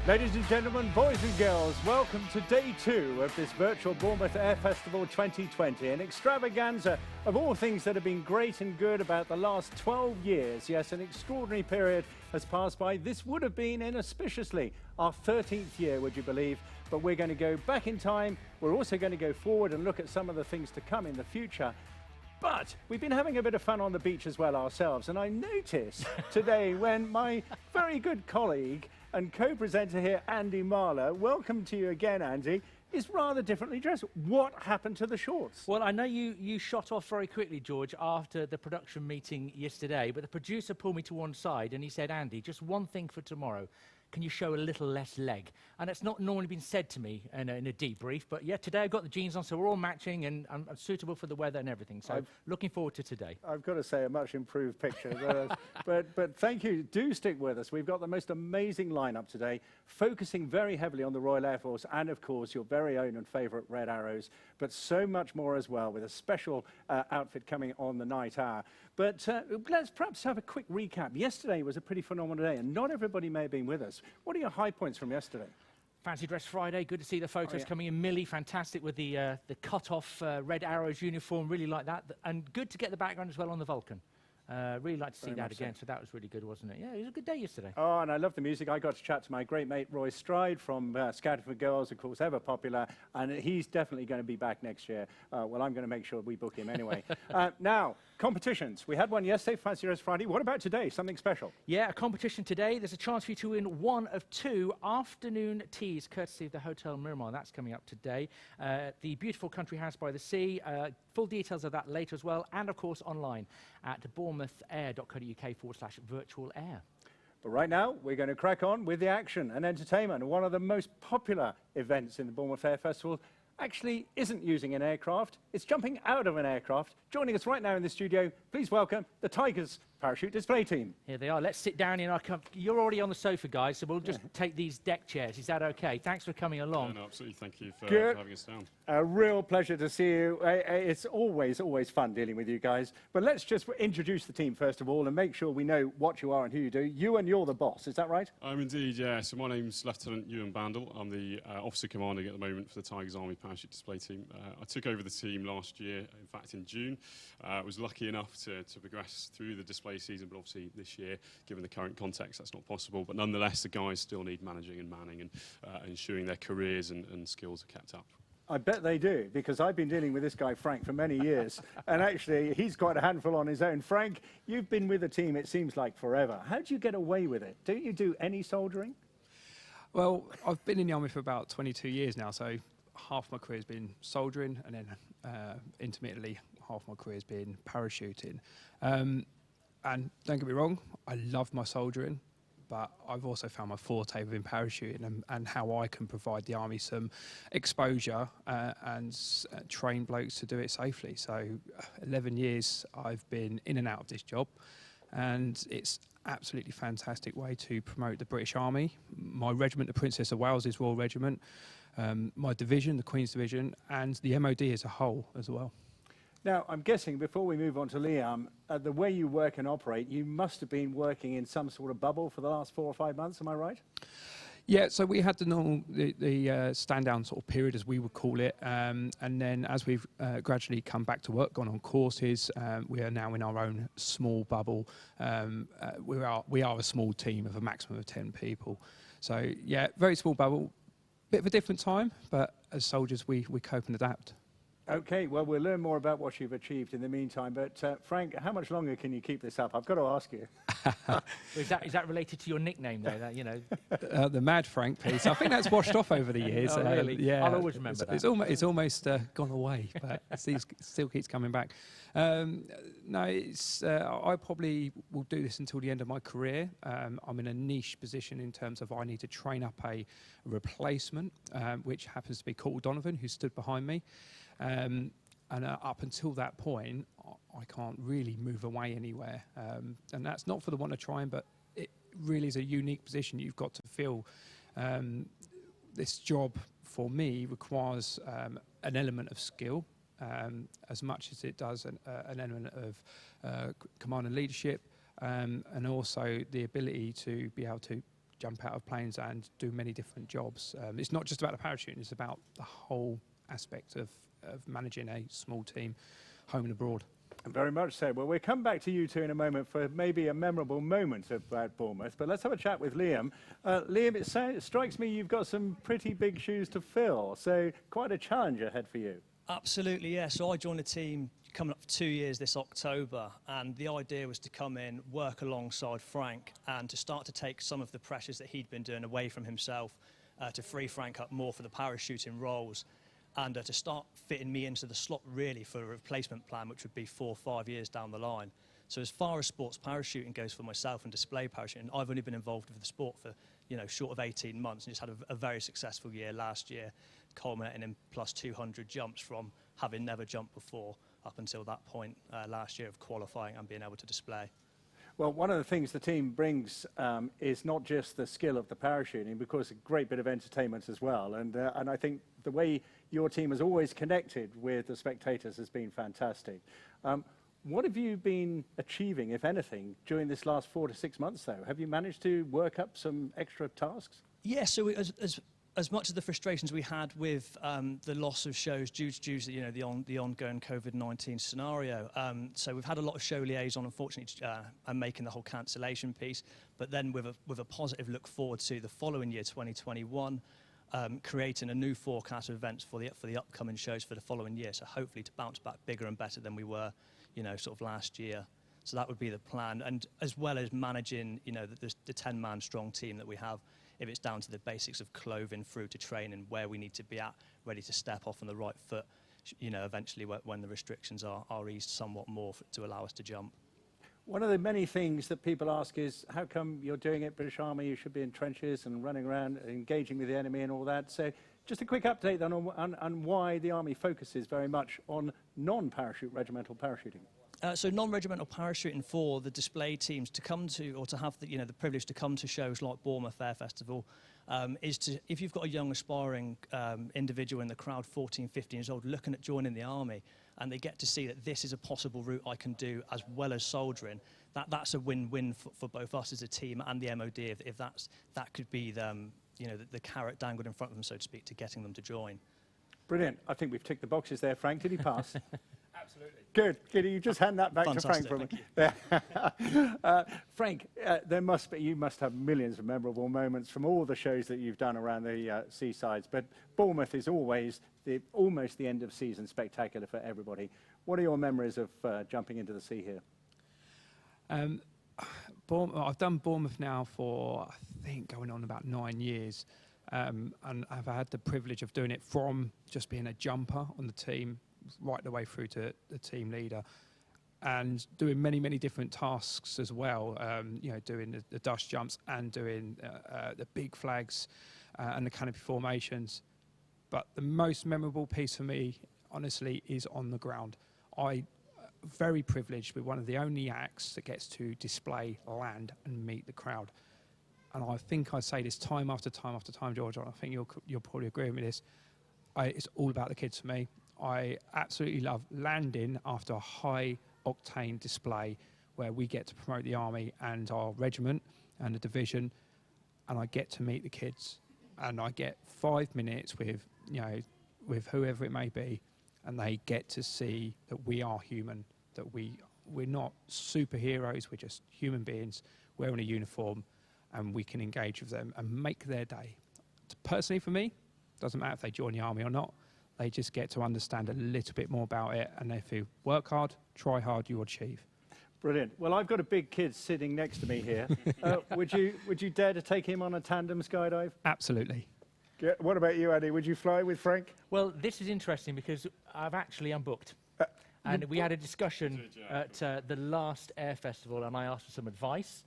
Ladies and gentlemen, boys and girls, welcome to day 2 of this virtual Bournemouth Air Festival 2020, an extravaganza of all things that have been great and good about the last 12 years. Yes, an extraordinary period has passed by. This would have been, inauspiciously, our 13th year, would you believe? But we're going to go back in time. We're also going to go forward and look at some of the things to come in the future. But we've been having a bit of fun on the beach as well ourselves, and I noticed today when my very good colleague and co-presenter here, Andy Marler, welcome to you again, Andy, is rather differently dressed. What happened to the shorts? Well, I know you shot off very quickly, George, after the production meeting yesterday, but the producer pulled me to one side and he said, Andy, just one thing for tomorrow. Can you show a little less leg? And it's not normally been said to me in a debrief, but yeah, today I've got the jeans on, so we're all matching and I'm suitable for the weather and everything. So looking forward to today. I've got to say, a much improved picture. but thank you. Do stick with us. We've got the most amazing lineup today, focusing very heavily on the Royal Air Force and, of course, your very own and favourite Red Arrows, but so much more as well, with a special outfit coming on the night hour. But let's perhaps have a quick recap. Yesterday was a pretty phenomenal day, and not everybody may have been with us. What are your high points from yesterday? Fancy Dress Friday, good to see the photos coming in. Millie, fantastic with the cut-off Red Arrows uniform, really like that. And good to get the background as well on the Vulcan. Really like to see that again, so that was really good, wasn't it? Yeah, it was a good day yesterday. Oh, and I love the music. I got to chat to my great mate Roy Stride from Scouting for Girls, of course, ever popular, and he's definitely going to be back next year. Well, I'm going to make sure we book him anyway. Now, competitions. We had one yesterday, Fancy Dress Friday. What about today? Something special? Yeah, a competition today. There's a chance for you to win one of 2 afternoon teas, courtesy of the Hotel Miramar. That's coming up today. The beautiful country house by the sea. Full details of that later as well, and of course online at bournemouthair.co.uk/virtual air. But right now, we're going to crack on with the action and entertainment. One of the most popular events in the Bournemouth Air Festival actually isn't using an aircraft, it's jumping out of an aircraft. Joining us right now in the studio, please welcome the Tigers Parachute Display Team. Here they are. Let's sit down in our... You're already on the sofa, guys, so we'll just take these deck chairs. Is that okay? Thanks for coming along. No, absolutely. Thank you for having us down. A real pleasure to see you. It's always fun dealing with you guys. But let's just introduce the team first of all and make sure we know what you are and who you do. You're the boss, is that right? I'm indeed, yeah. So my name's Lieutenant Ewan Bandel. I'm the Officer Commanding at the moment for the Tigers Army Parachute Display Team. I took over the team last year, in fact in June. I was lucky enough to progress through the display season, but obviously this year, given the current context, that's not possible. But nonetheless, the guys still need managing and manning and ensuring their careers and skills are kept up. I bet they do, because I've been dealing with this guy, Frank, for many years. And actually, he's quite a handful on his own. Frank, you've been with the team, it seems like forever. How do you get away with it? Don't you do any soldering? Well, I've been in the Army for about 22 years now, so half my career has been soldering, and then intermittently, half my career has been parachuting. And don't get me wrong, I love my soldering, but I've also found my forte within parachuting and how I can provide the Army some exposure and train blokes to do it safely. So 11 years I've been in and out of this job, and it's absolutely fantastic way to promote the British Army. My regiment, the Princess of Wales' Royal Regiment, my division, the Queen's Division, and the MOD as a whole as well. Now, I'm guessing, before we move on to Liam, the way you work and operate, you must have been working in some sort of bubble for the last 4 or 5 months, am I right? Yeah, so we had the normal, the stand-down sort of period, as we would call it, and then as we've gradually come back to work, gone on courses, we are now in our own small bubble. We are a small team of a maximum of 10 people. So, yeah, very small bubble, bit of a different time, but as soldiers, we cope and adapt. Okay, well, we'll learn more about what you've achieved in the meantime. But, Frank, how much longer can you keep this up? I've got to ask you. Is that related to your nickname, though? That, you know, the Mad Frank piece. I think that's washed off over the years. Oh, really? Yeah, I'll always remember that. It's almost gone away, but it still keeps coming back. No, I probably will do this until the end of my career. I'm in a niche position in terms of I need to train up a replacement, which happens to be Corporal Donovan, who stood behind me. And up until that point, I can't really move away anywhere. And that's not for the want of trying, but it really is a unique position. You've got to feel this job, for me, requires an element of skill, as much as it does an element of command and leadership, and also the ability to be able to jump out of planes and do many different jobs. It's not just about the parachuting, it's about the whole aspect of managing a small team, home and abroad. Very much so. Well, we'll come back to you two in a moment for maybe a memorable moment about Bournemouth, but let's have a chat with Liam. Liam, it strikes me you've got some pretty big shoes to fill, so quite a challenge ahead for you. Absolutely, yeah. So I joined the team coming up for 2 years this October, and the idea was to come in, work alongside Frank, and to start to take some of the pressures that he'd been doing away from himself, to free Frank up more for the parachuting roles, and to start fitting me into the slot really for a replacement plan, which would be 4 or 5 years down the line. So as far as sports parachuting goes for myself and display parachuting, I've only been involved with the sport for, short of 18 months, and just had a very successful year last year, culminating in plus 200 jumps from having never jumped before up until that point last year of qualifying and being able to display. Well, one of the things the team brings is not just the skill of the parachuting, but of course a great bit of entertainment as well. And I think the way your team has always connected with the spectators has been fantastic. What have you been achieving, if anything, during this last 4 to 6 months, though? Have you managed to work up some extra tasks? Yeah, so as much of the frustrations we had with the loss of shows due to the ongoing COVID-19 scenario, so we've had a lot of show liaison, unfortunately, and making the whole cancellation piece, but then with a positive look forward to the following year, 2021, creating a new forecast of events for the upcoming shows for the following year, so hopefully to bounce back bigger and better than we were, sort of last year. So that would be the plan, and as well as managing, the 10-man strong team that we have. If it's down to the basics of clothing through to training, where we need to be at, ready to step off on the right foot, eventually when the restrictions are eased somewhat more to allow us to jump. One of the many things that people ask is, how come you're doing it, British Army? You should be in trenches and running around, engaging with the enemy and all that. So just a quick update then on why the Army focuses very much on non-parachute regimental parachuting. So non-regimental parachuting for the display teams to come to, or to have the privilege to come to shows like Bournemouth Air Festival, is to, if you've got a young aspiring individual in the crowd, 14, 15 years old, looking at joining the Army, and they get to see that this is a possible route I can do as well as soldiering, that's a win-win for both us as a team and the MOD, if that could be the carrot dangled in front of them, so to speak, to getting them to join. Brilliant. I think we've ticked the boxes there, Frank. Did he pass? Absolutely. Good. Can you just hand that back Fantastic, to Frank for me? Frank, you must have millions of memorable moments from all the shows that you've done around the seasides, but Bournemouth is always almost the end of season spectacular for everybody. What are your memories of jumping into the sea here? I've done Bournemouth now for, I think, going on about 9 years. And I've had the privilege of doing it from just being a jumper on the team right the way through to the team leader, and doing many, many different tasks as well, doing the dust jumps and doing the big flags and the canopy formations. But the most memorable piece for me, honestly, is on the ground. I'm very privileged with one of the only acts that gets to display, land and meet the crowd. And I think I say this time after time after time, George, and I think you'll probably agree with me this, it's all about the kids for me. I absolutely love landing after a high-octane display where we get to promote the Army and our regiment and the division, and I get to meet the kids. And I get 5 minutes with whoever it may be, and they get to see that we are human, that we're not superheroes, we're just human beings wearing a uniform, and we can engage with them and make their day. Personally, for me, doesn't matter if they join the Army or not. They just get to understand a little bit more about it, and if you work hard, try hard, you achieve. Brilliant. Well, I've got a big kid sitting next to me here. Would you dare to take him on a tandem skydive? Absolutely. What about you, Andy? Would you fly with Frank? Well, this is interesting because I've actually unbooked. And we had a discussion at the last Air Festival, and I asked for some advice.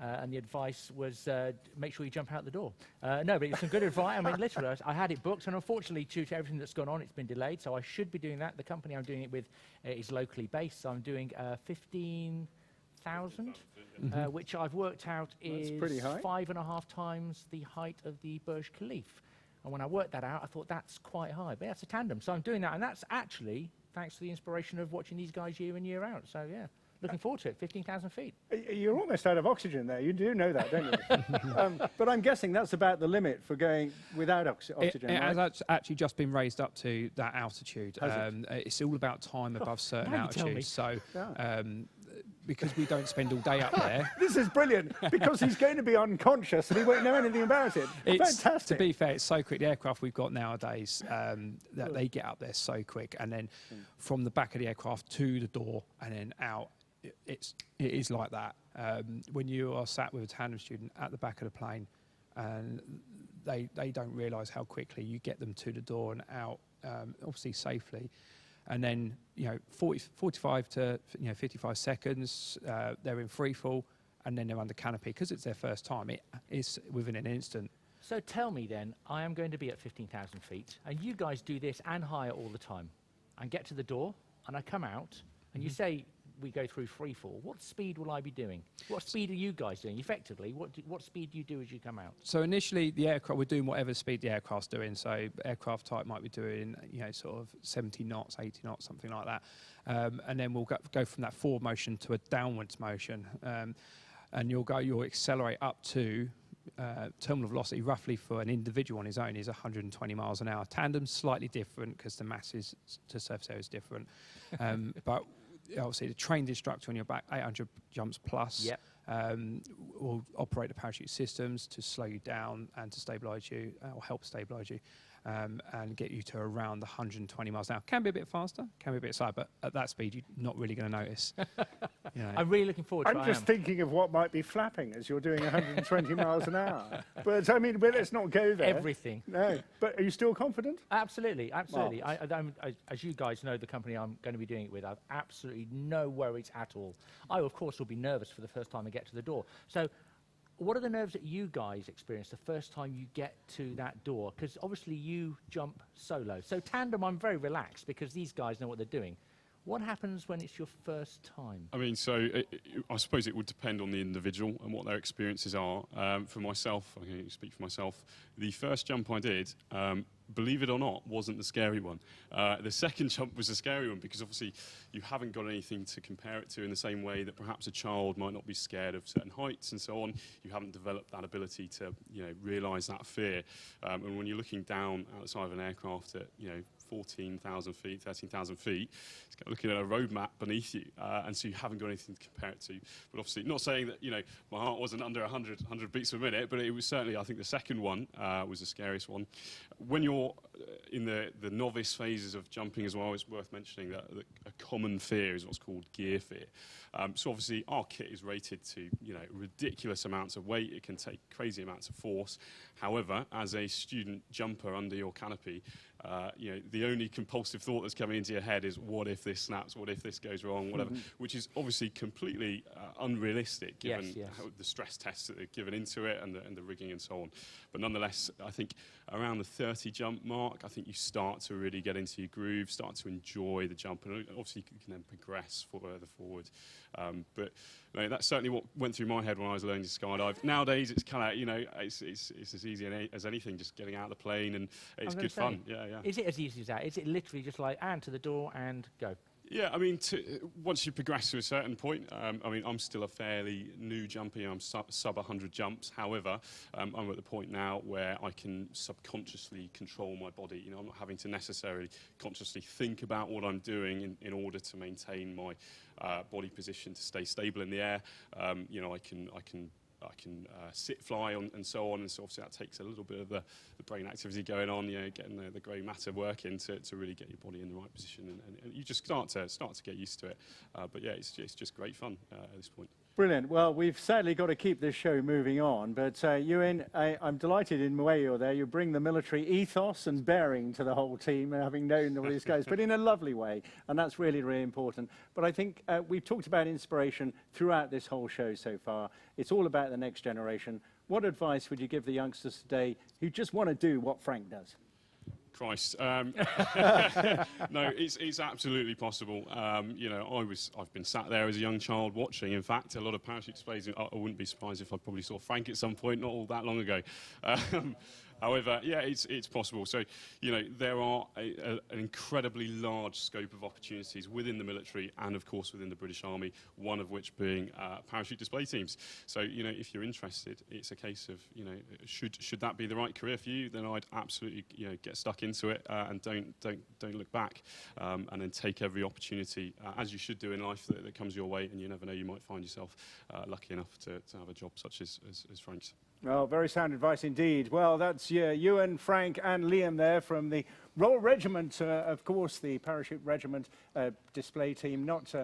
And the advice was make sure you jump out the door. No, but it's some good advice. I mean, literally, I had it booked, and unfortunately, due to everything that's gone on, it's been delayed. So I should be doing that. The company I'm doing it with is locally based. So I'm doing 15,000, which I've worked out is 5.5 times the height of the Burj Khalifa. And when I worked that out, I thought that's quite high. But that's a tandem. So I'm doing that, and that's actually thanks to the inspiration of watching these guys year in, year out. So yeah. Looking forward to it. 15,000 feet. You're almost out of oxygen there. You do know that, don't you? But I'm guessing that's about the limit for going without oxygen, It right? has actually just been raised up to that altitude. It's all about time above certain now you tell me. altitudes. So Yeah. because we don't spend all day up there, This is brilliant, because he's going to be unconscious and he won't know anything about it. Fantastic. To be fair, it's so quick. The aircraft we've got nowadays, that they get up there so quick. And then from the back of the aircraft to the door and then out, it is like that. When you are sat with a tandem student at the back of the plane and they don't realise how quickly you get them to the door and out, obviously safely. And then, 45 to 55 seconds, they're in free fall, and then they're under canopy. Because it's their first time, it is within an instant. So tell me then, I am going to be at 15,000 feet, and you guys do this and higher all the time. I get to the door, and I come out, and you say we go through free fall. What speed will I be doing? What speed are you guys doing? Effectively, what speed do you do as you come out? So initially, the aircraft, we're doing whatever speed the aircraft's doing. So aircraft type might be doing, sort of 70 knots, 80 knots, something like that. And then we'll go from that forward motion to a downwards motion. And you'll accelerate up to terminal velocity, roughly for an individual on his own, is 120 miles an hour. Tandem's slightly different because the mass to surface area is different. But obviously, the trained instructor on your back, 800 jumps plus, will operate the parachute systems to slow you down and to stabilise you, or help stabilise you, and get you to around the 120 miles an hour. Can be a bit faster, can be a bit slower, but at that speed, you're not really going to notice. I'm really looking forward to it. I'm just thinking of what might be flapping as you're doing 120 miles an hour. But I mean, let's not go there. Everything. No. But are you still confident? Absolutely. As you guys know, the company I'm going to be doing it with, I've absolutely no worries at all. I, of course, will be nervous for the first time I get to the door. So what are the nerves that you guys experience the first time you get to that door? Because obviously you jump solo. So tandem, I'm very relaxed because these guys know what they're doing. What happens when it's your first time? I mean, I suppose it would depend on the individual and what their experiences are. For myself, I can speak for myself, the first jump I did, believe it or not, wasn't the scary one. The second jump was the scary one because obviously you haven't got anything to compare it to in the same way that perhaps a child might not be scared of certain heights and so on. You haven't developed that ability to, realise that fear. And when you're looking down outside of an aircraft at, 14,000 feet, 13,000 feet, it's looking at a road map beneath you, and so you haven't got anything to compare it to. But obviously, not saying that, my heart wasn't under 100 beats per minute, but it was certainly, I think the second one was the scariest one. When you're in the novice phases of jumping as well, it's worth mentioning that a common fear is what's called gear fear. So obviously, our kit is rated to, ridiculous amounts of weight. It can take crazy amounts of force. However, as a student jumper under your canopy, the only compulsive thought that's coming into your head is, what if this snaps? What if this goes wrong? Whatever, which is obviously completely unrealistic given how the stress tests that are given into it and the rigging and so on. But nonetheless, I think around the 30 jump mark, I think you start to really get into your groove, start to enjoy the jump, and obviously you can then progress further forward. But that's certainly what went through my head when I was learning to skydive. Nowadays, it's kind of, it's as easy as anything, just getting out of the plane, and it's good fun. Yeah. Is it as easy as that? Is it literally just like, and to the door and go? Yeah, I mean, once you progress to a certain point, I'm still a fairly new jumper. I'm sub 100 jumps. However, I'm at the point now where I can subconsciously control my body. I'm not having to necessarily consciously think about what I'm doing in order to maintain my body position to stay stable in the air. I can sit, fly, and so on, and so obviously that takes a little bit of the brain activity going on, getting the grey matter working to really get your body in the right position, and you just start to get used to it. But yeah, it's just great fun at this point. Brilliant. Well, we've sadly got to keep this show moving on, but Ewan, I'm delighted in the way you're there. You bring the military ethos and bearing to the whole team, having known all these guys, but in a lovely way, and that's really, really important. But I think we've talked about inspiration throughout this whole show so far. It's all about the next generation. What advice would you give the youngsters today who just want to do what Frank does? Christ. No, it's absolutely possible. I've been sat there as a young child watching, in fact, a lot of parachute displays. I wouldn't be surprised if I probably saw Frank at some point, not all that long ago. However, yeah, it's possible. So, you know, there are an incredibly large scope of opportunities within the military and, of course, within the British Army, one of which being parachute display teams. So, you know, if you're interested, it's a case of, you know, should that be the right career for you, then I'd absolutely, you know, get stuck into it and don't look back, and then take every opportunity, as you should do in life, that comes your way, and you never know, you might find yourself lucky enough to have a job such as Frank's. Well, very sound advice indeed. Well, that's Ewan, Frank and Liam there from the Royal Regiment, of course, the Parachute Regiment display team, not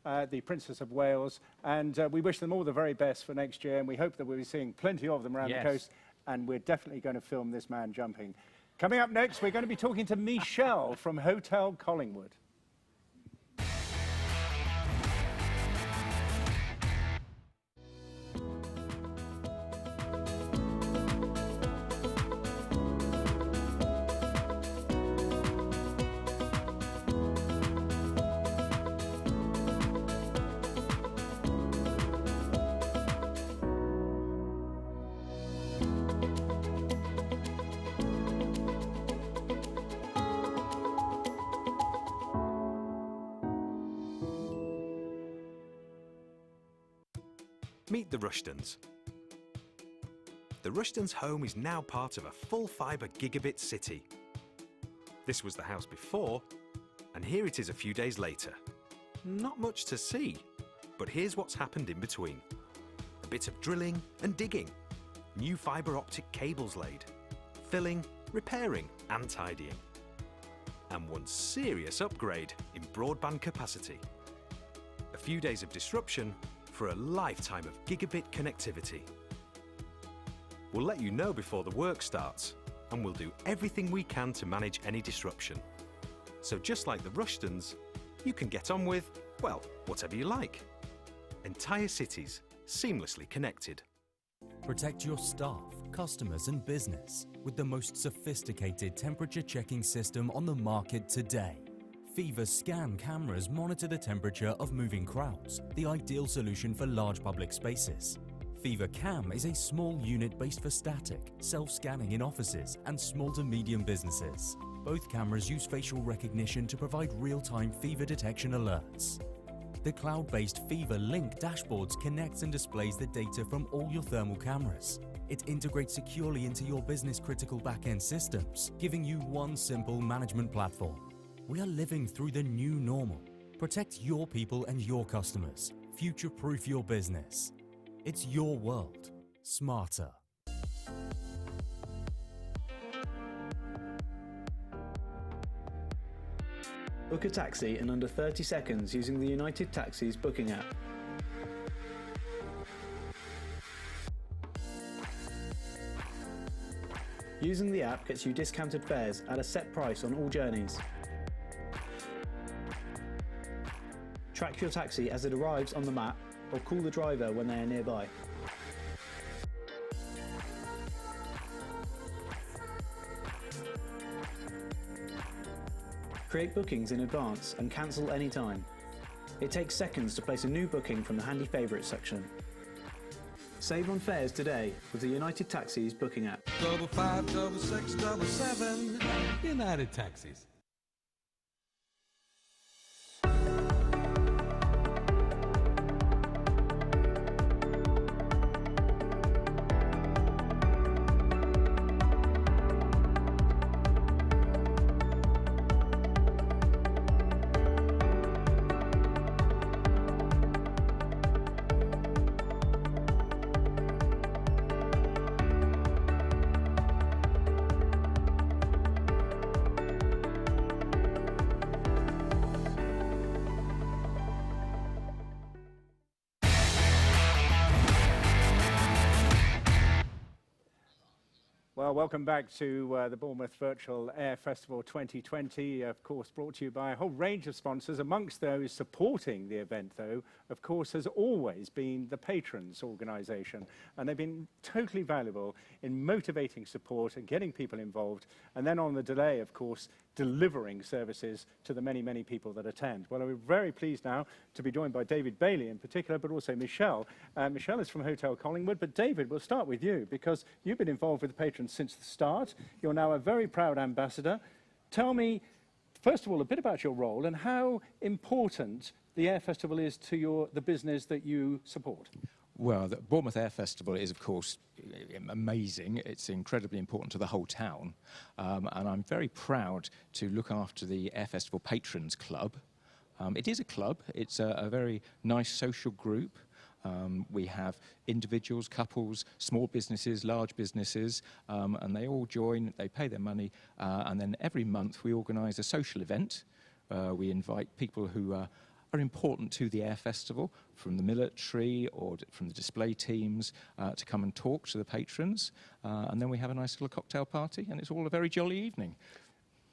the Princess of Wales. And we wish them all the very best for next year, and we hope that we'll be seeing plenty of them around the coast, and we're definitely going to film this man jumping. Coming up next, we're going to be talking to Michelle from Hotel Collingwood. Meet the Rushtons. The Rushtons' home is now part of a full-fibre gigabit city. This was the house before, and here it is a few days later. Not much to see, but here's what's happened in between. A bit of drilling and digging, new fibre optic cables laid, filling, repairing and tidying. And one serious upgrade in broadband capacity. A few days of disruption for a lifetime of gigabit connectivity. We'll let you know before the work starts, and we'll do everything we can to manage any disruption. So just like the Rushtons, you can get on with, well, whatever you like. Entire cities seamlessly connected. Protect your staff, customers and business with the most sophisticated temperature checking system on the market today. Fever Scan cameras monitor the temperature of moving crowds, the ideal solution for large public spaces. Fever Cam is a small unit based for static, self-scanning in offices and small to medium businesses. Both cameras use facial recognition to provide real-time fever detection alerts. The cloud-based Fever Link dashboards connects and displays the data from all your thermal cameras. It integrates securely into your business-critical back-end systems, giving you one simple management platform. We are living through the new normal. Protect your people and your customers. Future-proof your business. It's your world. Smarter. Book a taxi in under 30 seconds using the United Taxis booking app. Using the app gets you discounted fares at a set price on all journeys. Track your taxi as it arrives on the map, or call the driver when they are nearby. Create bookings in advance and cancel anytime. It takes seconds to place a new booking from the handy favourites section. Save on fares today with the United Taxis booking app. 55677 United Taxis. Well, welcome back to the Bournemouth Virtual Air Festival 2020, of course, brought to you by a whole range of sponsors. Amongst those supporting the event, though, of course, has always been the Patrons organisation. And they've been totally valuable in motivating support and getting people involved. And then on the delay, of course, delivering services to the many, many people that attend. Well, we're very pleased now to be joined by David Bailey in particular, but also Michelle. Michelle is from Hotel Collingwood, but David, we'll start with you because you've been involved with the Patrons since the start. You're now a very proud ambassador. Tell me, first of all, a bit about your role and how important the Air Festival is to the business that you support. Well, the Bournemouth Air Festival is, of course, amazing. It's incredibly important to the whole town. And I'm very proud to look after the Air Festival Patrons Club. It is a club. It's a very nice social group. We have individuals, couples, small businesses, large businesses, and they all join, they pay their money, and then every month we organise a social event. We invite people who are important to the Air Festival, from the military or from the display teams, to come and talk to the patrons, and then we have a nice little cocktail party, and it's all a very jolly evening.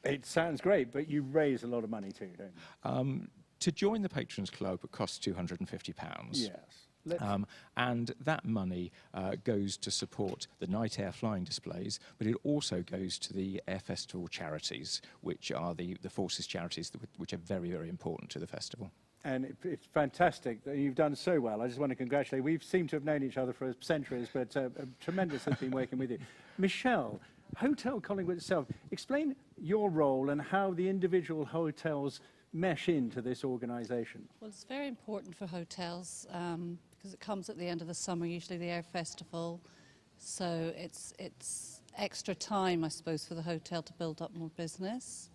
It sounds great, but you raise a lot of money too, don't you? To join the Patrons Club, it costs £250. Yes. And that money goes to support the night air flying displays, but it also goes to the Air Festival charities, which are the forces charities which are very, very important to the festival. And it's fantastic that you've done so well. I just want to congratulate you. We've seemed to have known each other for centuries, but tremendous has been working with you. Michelle, Hotel Collingwood itself, explain your role and how the individual hotels mesh into this organisation. Well, it's very important for hotels because it comes at the end of the summer, usually the Air Festival. So it's extra time, I suppose, for the hotel to build up more business.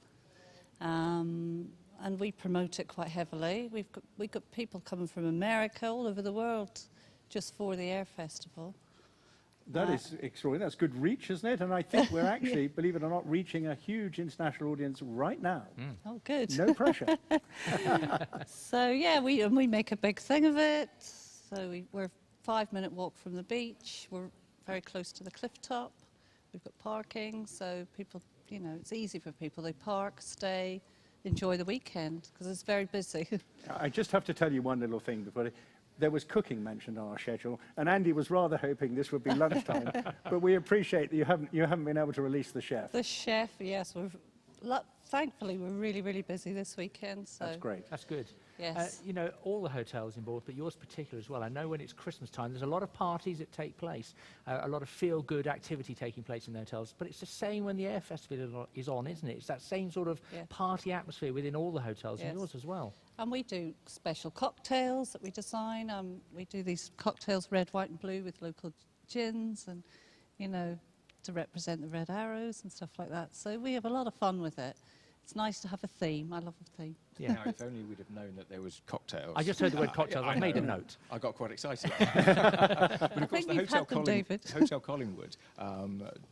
And we promote it quite heavily. We've got people coming from America, all over the world, just for the Air Festival. That is extraordinary. That's good reach, isn't it? And I think we're actually, believe it or not, reaching a huge international audience right now. Oh, good. No pressure. So, yeah, we make a big thing of it. So we're a 5-minute walk from the beach. We're very close to the cliff top. We've got parking, so people, you know, it's easy for people. They park, stay, enjoy the weekend, because it's very busy. I just have to tell you one little thing before. There was cooking mentioned on our schedule, and Andy was rather hoping this would be lunchtime, but we appreciate that you haven't been able to release the chef. The chef, yes. Thankfully, we're really, really busy this weekend. So. That's great. That's good. Yes. You know, all the hotels involved, but yours particular as well. I know when it's Christmas time, there's a lot of parties that take place, a lot of feel-good activity taking place in the hotels, but it's the same when the Air Festival is on, isn't it? It's that same sort of party atmosphere within all the hotels, and yours as well. And we do special cocktails that we design. We do these cocktails, red, white and blue, with local gins and, you know, to represent the red arrows and stuff like that. So we have a lot of fun with it. It's nice to have a theme. I love a theme. Yeah, if only we'd have known that there was cocktails. I just heard the word cocktails. I made a note. I got quite excited. But of course, the Hotel Collingwood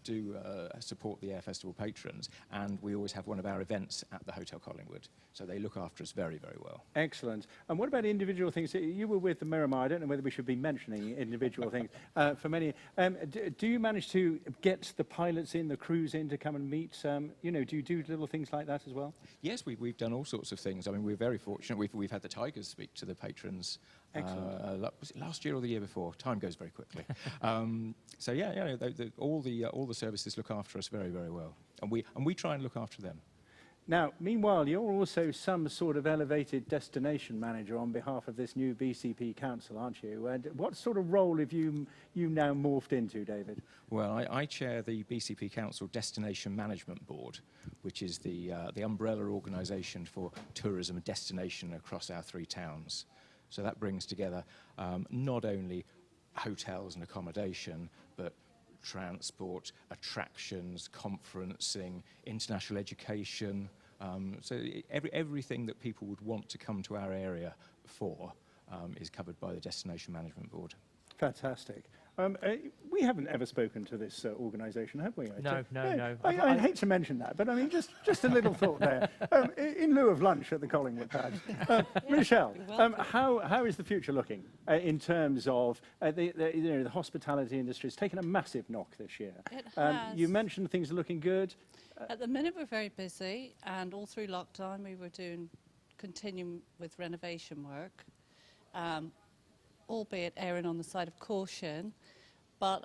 do support the Air Festival patrons, and we always have one of our events at the Hotel Collingwood. So they look after us very, very well. Excellent. And what about individual things? You were with the Miramar. I don't know whether we should be mentioning individual things. For many, do you manage to get the pilots in, the crews in to come and meet? You know, do you do little things like that as well? Yes, we've done all sorts of things. I mean, we're very fortunate. We've had the Tigers speak to the patrons. Was it last year or the year before? Time goes very quickly. So yeah, you know, all the services look after us very, very well, and we try and look after them. Now, meanwhile, you're also some sort of elevated destination manager on behalf of this new BCP Council, aren't you? And what sort of role have you now morphed into, David? Well, I chair the BCP Council Destination Management Board, which is the umbrella organisation for tourism and destination across our 3 towns. So that brings together not only hotels and accommodation, but transport, attractions, conferencing, international education. So everything that people would want to come to our area for is covered by the Destination Management Board. Fantastic. We haven't ever spoken to this organisation, have we? No. I hate to mention that, but I mean, just a little thought there. In lieu of lunch at the Collingwood pad. Michelle, how is the future looking in terms of the hospitality industry? Has taken a massive knock this year. It has. You mentioned things are looking good. At the minute, we're very busy, and all through lockdown, we were continuing with renovation work. Albeit erring on the side of caution, but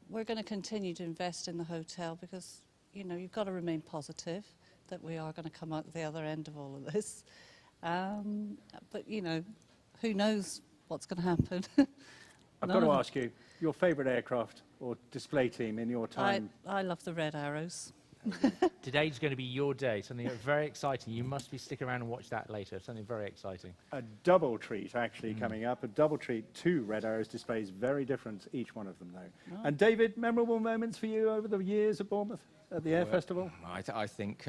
we're going to continue to invest in the hotel because, you know, you've got to remain positive that we are going to come out the other end of all of this. But, you know, who knows what's going to happen. I've got to ask you, your favourite aircraft? or display team in your time? I love the red arrows. Today's going to be your day, something very exciting. You must stick around and watch that later, something very exciting. A double treat actually coming up, a double treat, 2 red arrows displays, very different, each one of them though. And David, memorable moments for you over the years at Bournemouth, at the Air Festival? I think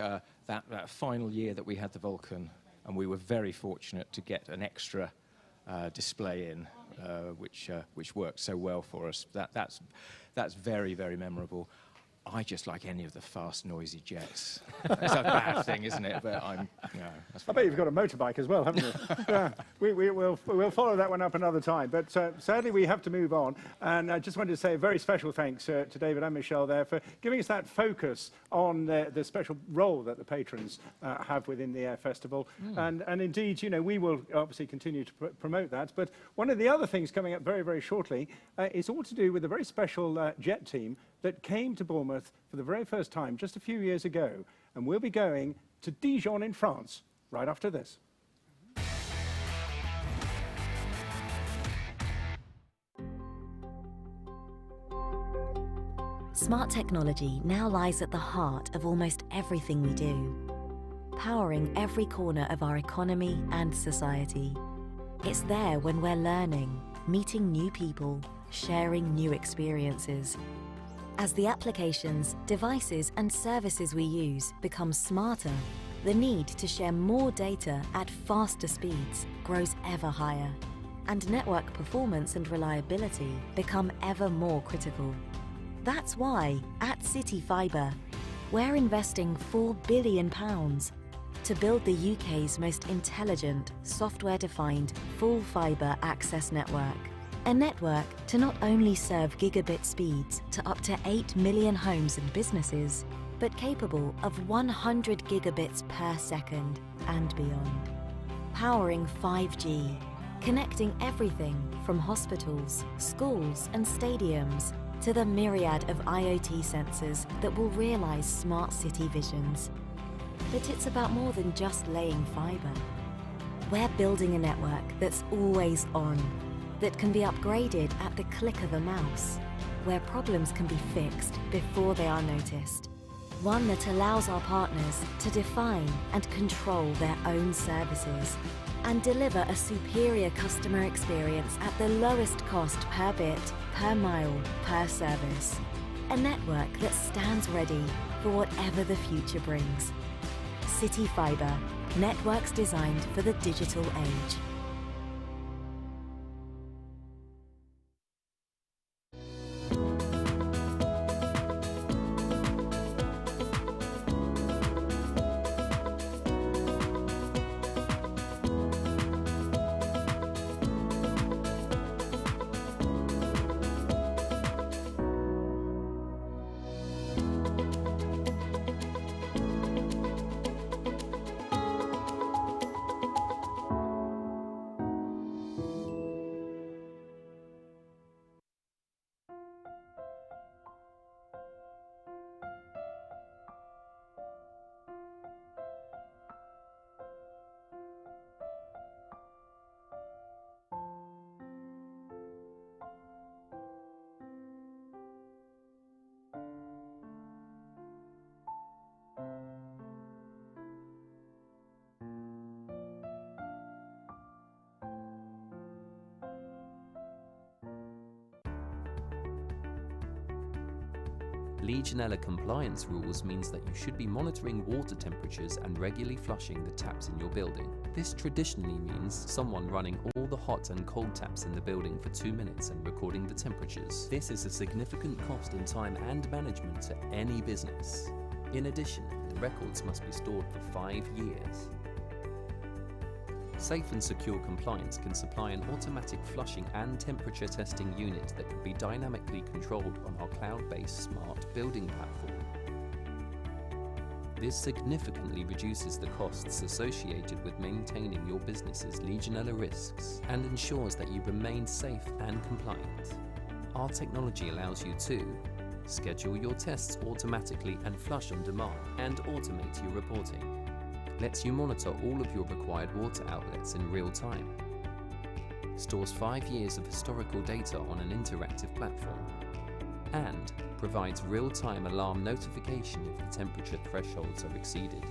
that final year that we had the Vulcan, and we were very fortunate to get an extra display in, which worked so well for us. That's very, very memorable. I just like any of the fast, noisy jets. It's a bad thing, isn't it? But I bet you've got a motorbike as well, haven't you? Yeah, we'll follow that one up another time. But sadly, we have to move on. And I just wanted to say a very special thanks to David and Michelle there for giving us that focus on the special role that the patrons have within the Air Festival. And indeed, you know, we will obviously continue to promote that. But one of the other things coming up very, very shortly is all to do with a very special jet team that came to Bournemouth for the very first time just a few years ago. And we'll be going to Dijon in France right after this. Smart technology now lies at the heart of almost everything we do, powering every corner of our economy and society. It's there when we're learning, meeting new people, sharing new experiences. As the applications, devices and services we use become smarter, the need to share more data at faster speeds grows ever higher, and network performance and reliability become ever more critical. That's why, at City Fibre, we're investing £4 billion to build the UK's most intelligent, software-defined, full fibre access network. A network to not only serve gigabit speeds to up to 8 million homes and businesses, but capable of 100 gigabits per second and beyond. Powering 5G, connecting everything from hospitals, schools and stadiums to the myriad of IoT sensors that will realise smart city visions. But it's about more than just laying fibre. We're building a network that's always on, that can be upgraded at the click of a mouse, where problems can be fixed before they are noticed. One that allows our partners to define and control their own services and deliver a superior customer experience at the lowest cost per bit, per mile, per service. A network that stands ready for whatever the future brings. City Fibre, networks designed for the digital age. Legionella compliance rules means that you should be monitoring water temperatures and regularly flushing the taps in your building. This traditionally means someone running all the hot and cold taps in the building for 2 minutes and recording the temperatures. This is a significant cost in time and management to any business. In addition, the records must be stored for 5 years. Safe and secure compliance can supply an automatic flushing and temperature testing unit that can be dynamically controlled on our cloud-based smart building platform. This significantly reduces the costs associated with maintaining your business's Legionella risks and ensures that you remain safe and compliant. Our technology allows you to schedule your tests automatically and flush on demand, and automate your reporting. Lets you monitor all of your required water outlets in real time. Stores 5 years of historical data on an interactive platform. and provides real-time alarm notification if the temperature thresholds are exceeded.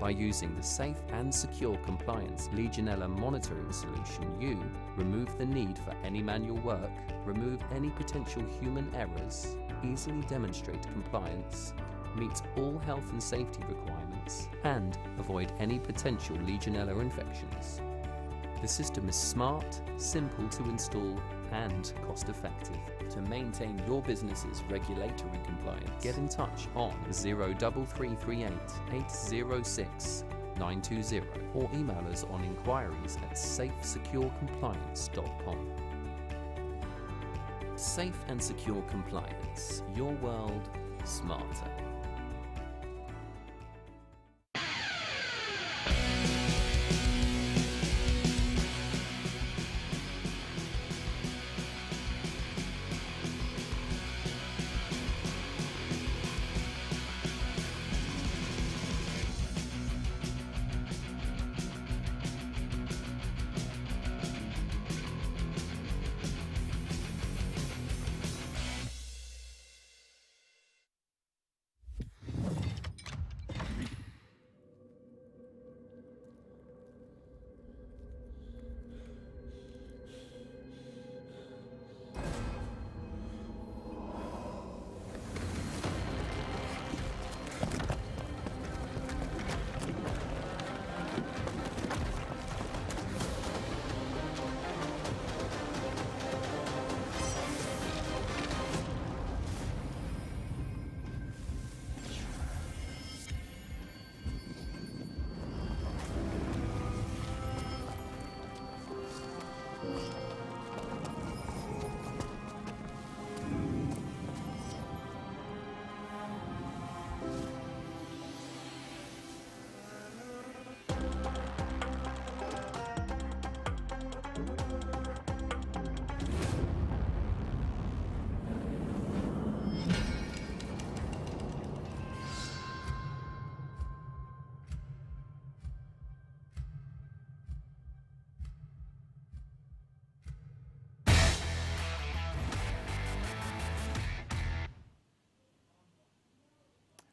By using the safe and secure compliance Legionella monitoring solution, you remove the need for any manual work, remove any potential human errors, easily demonstrate compliance, meet all health and safety requirements, and avoid any potential Legionella infections. The system is smart, simple to install, and cost-effective. To maintain your business's regulatory compliance, get in touch on 03338 806 920 or email us on inquiries at safesecurecompliance.com. Safe and secure compliance. Your world smarter.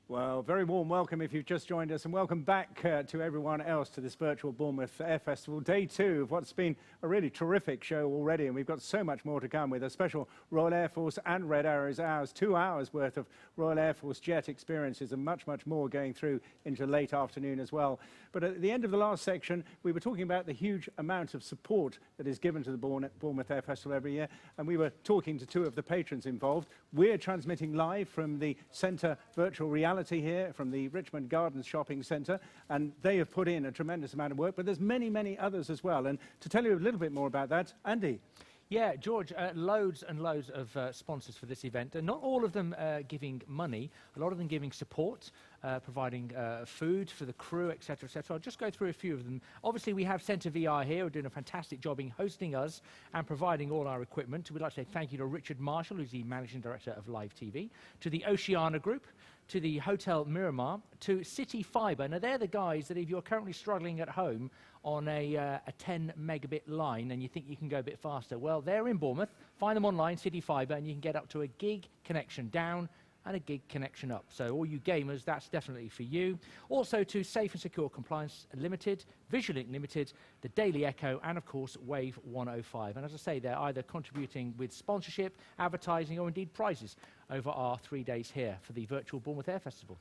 Well, very warm welcome if you've just joined us, and welcome back to everyone else to this virtual Bournemouth Air Festival, day 2 of what's been a really terrific show already, and we've got so much more to come with a special Royal Air Force and Red Arrows hours, 2 hours worth of Royal Air Force jet experiences, and much, much more going through into late afternoon as well. But at the end of the last section, we were talking about the huge amount of support that is given to the Bournemouth Air Festival every year, and we were talking to 2 of the patrons involved. We're transmitting live from the Centre Virtual Reality here, from the Richmond Gardens Shopping Centre, and they have put in a tremendous amount of work, but there's many, many others as well. And to tell you a little bit more about that, Andy. Yeah, George, loads and loads of sponsors for this event, and not all of them giving money, a lot of them giving support, providing food for the crew, etc., etc. I'll just go through a few of them. Obviously, we have Centre VR here, who are doing a fantastic job in hosting us and providing all our equipment. We'd like to say thank you to Richard Marshall, who's the Managing Director of Live TV, to the Oceana Group, to the Hotel Miramar, to City Fibre. Now, they're the guys that if you're currently struggling at home on a 10 megabit line and you think you can go a bit faster, well, they're in Bournemouth. Find them online, City Fibre, and you can get up to a gig connection down and a gig connection up. So all you gamers, that's definitely for you. Also to Safe and Secure Compliance Limited, VisualLink Limited, the Daily Echo, and of course Wave 105. And as I say, they're either contributing with sponsorship, advertising, or indeed prizes over our 3 days here for the virtual Bournemouth Air Festival.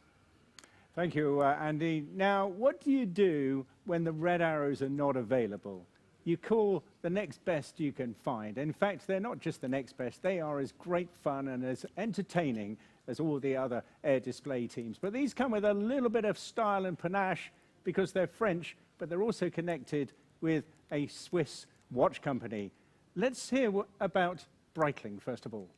Thank you, Andy. Now, what do you do when the Red Arrows are not available? You call the next best you can find. In fact, they're not just the next best, they are as great fun and as entertaining as all the other air display teams. But these come with a little bit of style and panache because they're French, but they're also connected with a Swiss watch company. Let's hear about Breitling, first of all.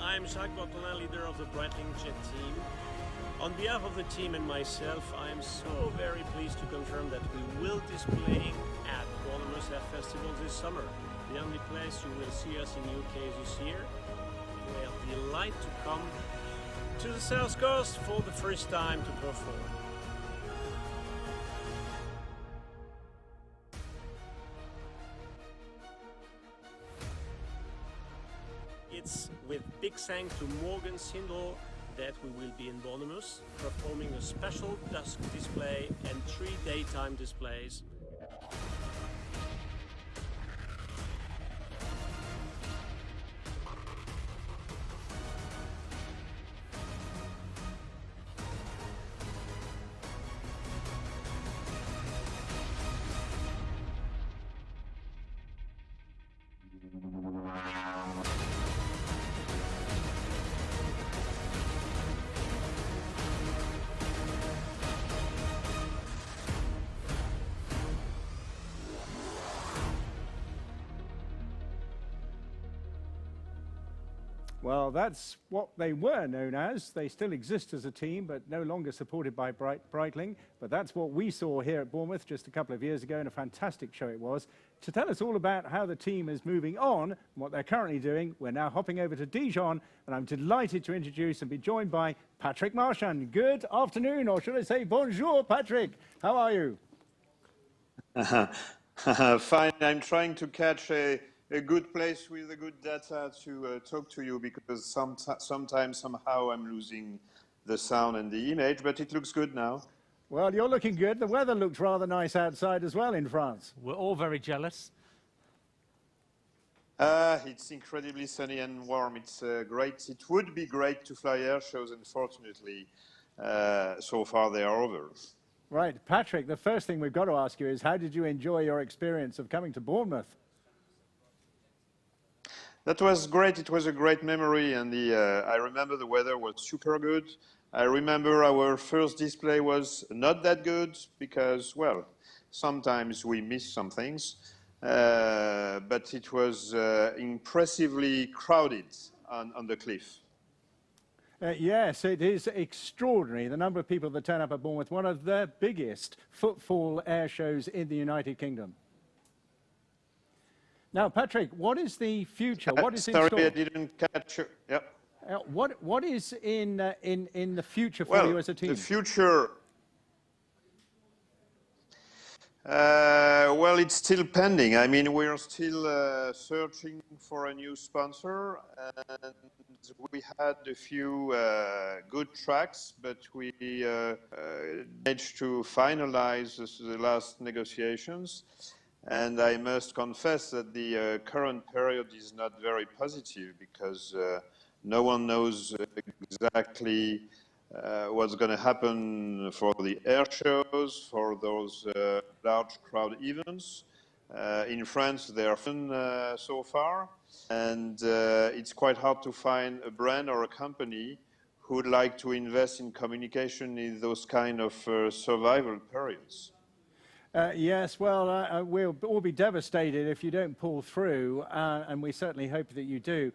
I'm Jacques Bourtonin, leader of the Breitling Jet team. On behalf of the team and myself, I am so very pleased to confirm that we will display at Bournemouth Air Festival this summer. The only place you will see us in UK this year. we are delighted to come to the South Coast for the first time to perform. It's with big thanks to Morgan Sindel that we will be in Bournemouth, performing a special dusk display and 3 daytime displays. Well, that's what they were known as. They still exist as a team, but no longer supported by Breitling. But that's what we saw here at Bournemouth just a couple of years ago, and a fantastic show it was. To tell us all about how the team is moving on and what they're currently doing, we're now hopping over to Dijon, and I'm delighted to introduce and be joined by Patrick Marchand. Good afternoon, or should I say bonjour, Patrick. How are you? Fine. I'm trying to catch a good place with a good data to talk to you, because sometimes somehow I'm losing the sound and the image, but it looks good now. Well, you're looking good. The weather looks rather nice outside as well in France. We're all very jealous. It's incredibly sunny and warm. It's great. It would be great to fly air shows. Unfortunately, so far they are over. Right. Patrick, the first thing we've got to ask you is, how did you enjoy your experience of coming to Bournemouth? That was great. It was a great memory, and I remember the weather was super good. I remember our first display was not that good because, well, sometimes we miss some things, but it was impressively crowded on the cliff. Yes, it is extraordinary, the number of people that turn up at Bournemouth, one of the biggest footfall air shows in the United Kingdom. Now, Patrick, what is the future? What is in store? Sorry, I didn't catch you. Yep. What is in the future for you as a team? The future. Well, it's still pending. I mean, we're still searching for a new sponsor, and we had a few good tracks, but we managed to finalize the last negotiations. And I must confess that the current period is not very positive, because no one knows exactly what's going to happen for the air shows, for those large crowd events. In France, they are fun so far, and it's quite hard to find a brand or a company who would like to invest in communication in those kind of survival periods. Yes, well, we'll all be devastated if you don't pull through, and we certainly hope that you do.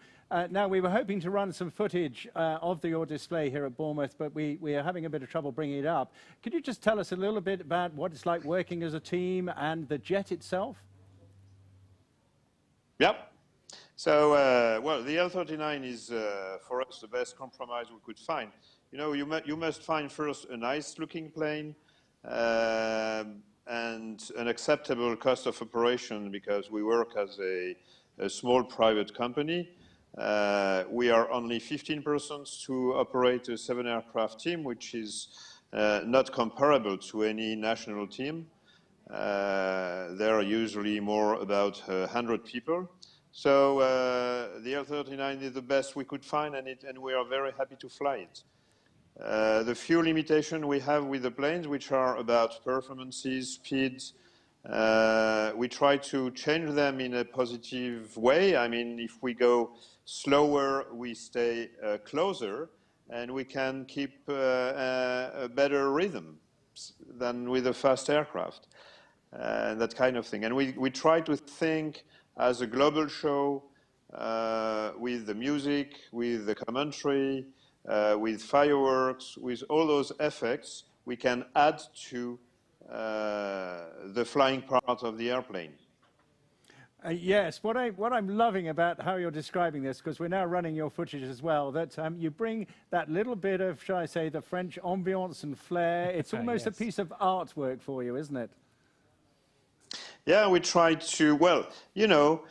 Now, we were hoping to run some footage of your display here at Bournemouth, but we are having a bit of trouble bringing it up. Could you just tell us a little bit about what it's like working as a team and the jet itself? Yep. So, well, the L39 is, for us, the best compromise we could find. You know, you must find first a nice-looking plane, and an acceptable cost of operation, because we work as a small private company. We are only 15 persons to operate a 7-aircraft team, which is not comparable to any national team. There are usually more about 100 people. So the L39 is the best we could find, and we are very happy to fly it. The few limitations we have with the planes, which are about performances, speeds, we try to change them in a positive way. I mean, if we go slower, we stay closer, and we can keep a better rhythm than with a fast aircraft, that kind of thing. And we try to think as a global show, with the music, with the commentary, with fireworks, with all those effects we can add to the flying part of the airplane. Yes, what I'm loving about how you're describing this, because we're now running your footage as well, that you bring that little bit of, shall I say, the French ambiance and flair. It's almost a piece of artwork for you, isn't it? Yeah, we try to, well, you know,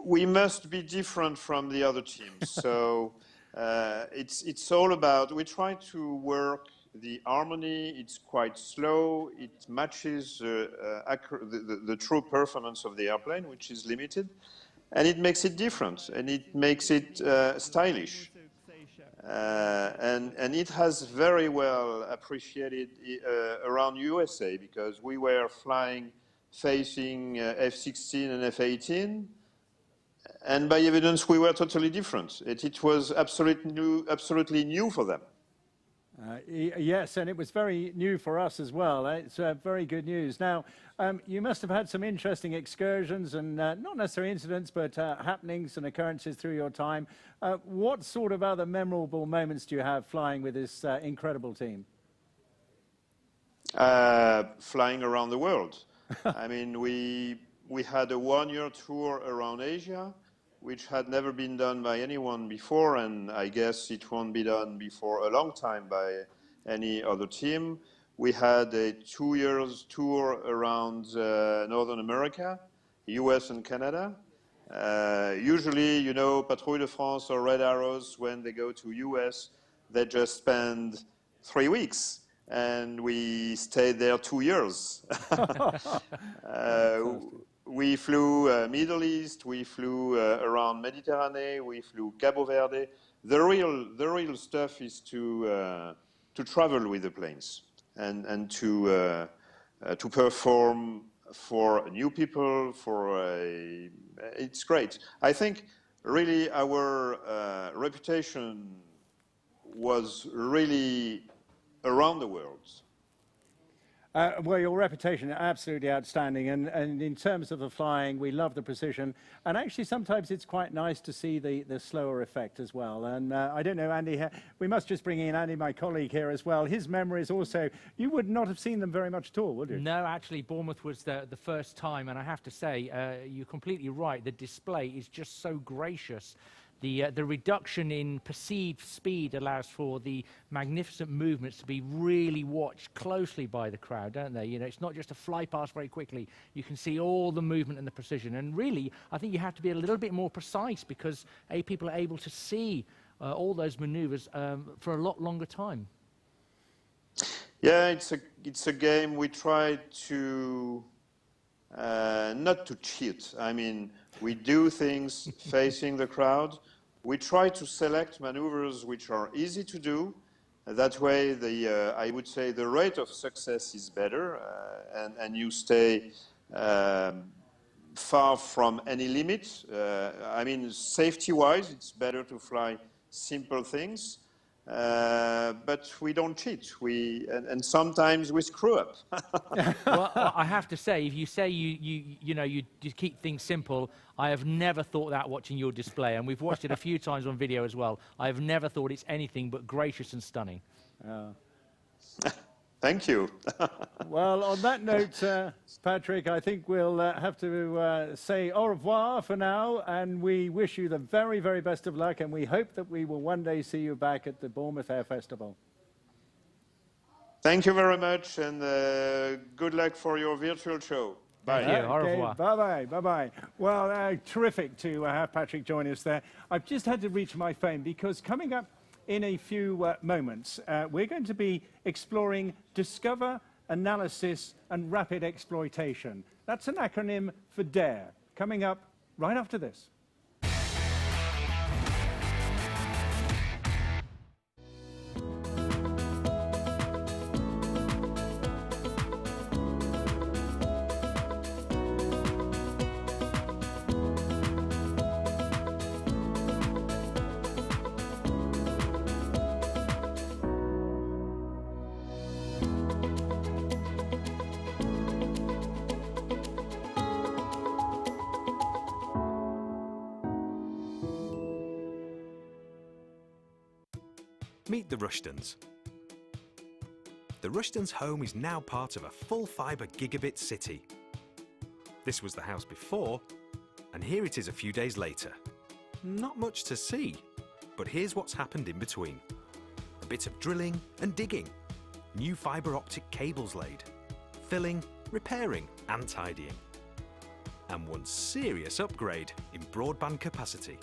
we must be different from the other teams. So it's all about, we try to work the harmony. It's quite slow. It matches the true performance of the airplane, which is limited. And it makes it different, and it makes it stylish. And it has very well appreciated around USA, because we were flying facing F-16 and F-18, and by evidence we were totally different. It was absolutely new for them. Yes, and it was very new for us as well. It's very good news. Now, you must have had some interesting excursions and not necessarily incidents, but happenings and occurrences through your time. What sort of other memorable moments do you have flying with this incredible team? Flying around the world. I mean, we had a one-year tour around Asia, which had never been done by anyone before, and I guess it won't be done before a long time by any other team. We had a 2 years tour around Northern America, US and Canada. Usually, you know, Patrouille de France or Red Arrows, when they go to US, they just spend 3 weeks, and we stayed there 2 years. We flew Middle East, we flew around Mediterranean, we flew Cabo Verde. The real stuff is to travel with the planes and to perform for new people. It's great. I think really our reputation was really around the world. Well, your reputation is absolutely outstanding, and in terms of the flying, we love the precision, and actually sometimes it's quite nice to see the slower effect as well. And I don't know, Andy, we must just bring in Andy, my colleague here as well. His memories also, you would not have seen them very much at all, would you? No, actually, Bournemouth was the first time, and I have to say, you're completely right. The display is just so gracious. The reduction in perceived speed allows for the magnificent movements to be really watched closely by the crowd, don't they? You know, it's not just a fly past very quickly. You can see all the movement and the precision. And really, I think you have to be a little bit more precise, because people are able to see all those maneuvers for a lot longer time. Yeah, it's a game we try to not to cheat. I mean, we do things facing the crowd. We try to select maneuvers which are easy to do. That way, I would say the rate of success is better, and you stay far from any limit. I mean, safety-wise, it's better to fly simple things. But we don't cheat. And sometimes we screw up. Well, I have to say, if you say you keep things simple, I have never thought that watching your display, and we've watched it a few times on video as well. I have never thought it's anything but gracious and stunning. Thank you. Well, on that note, Patrick, I think we'll have to say au revoir for now, and we wish you the very, very best of luck, and we hope that we will one day see you back at the Bournemouth Air Festival. Thank you very much, and good luck for your virtual show. Bye. Thank you. Au revoir. Bye-bye. Bye-bye. Well, terrific to have Patrick join us there. I've just had to reach my phone, because coming up in a few moments, we're going to be exploring Discover, Analysis and Rapid Exploitation. That's an acronym for DARE. Coming up right after this. Meet the Rushtons. The Rushtons' home is now part of a full-fibre gigabit city. This was the house before, and here it is a few days later. Not much to see, but here's what's happened in between. A bit of drilling and digging, new fibre optic cables laid, filling, repairing and tidying. And one serious upgrade in broadband capacity.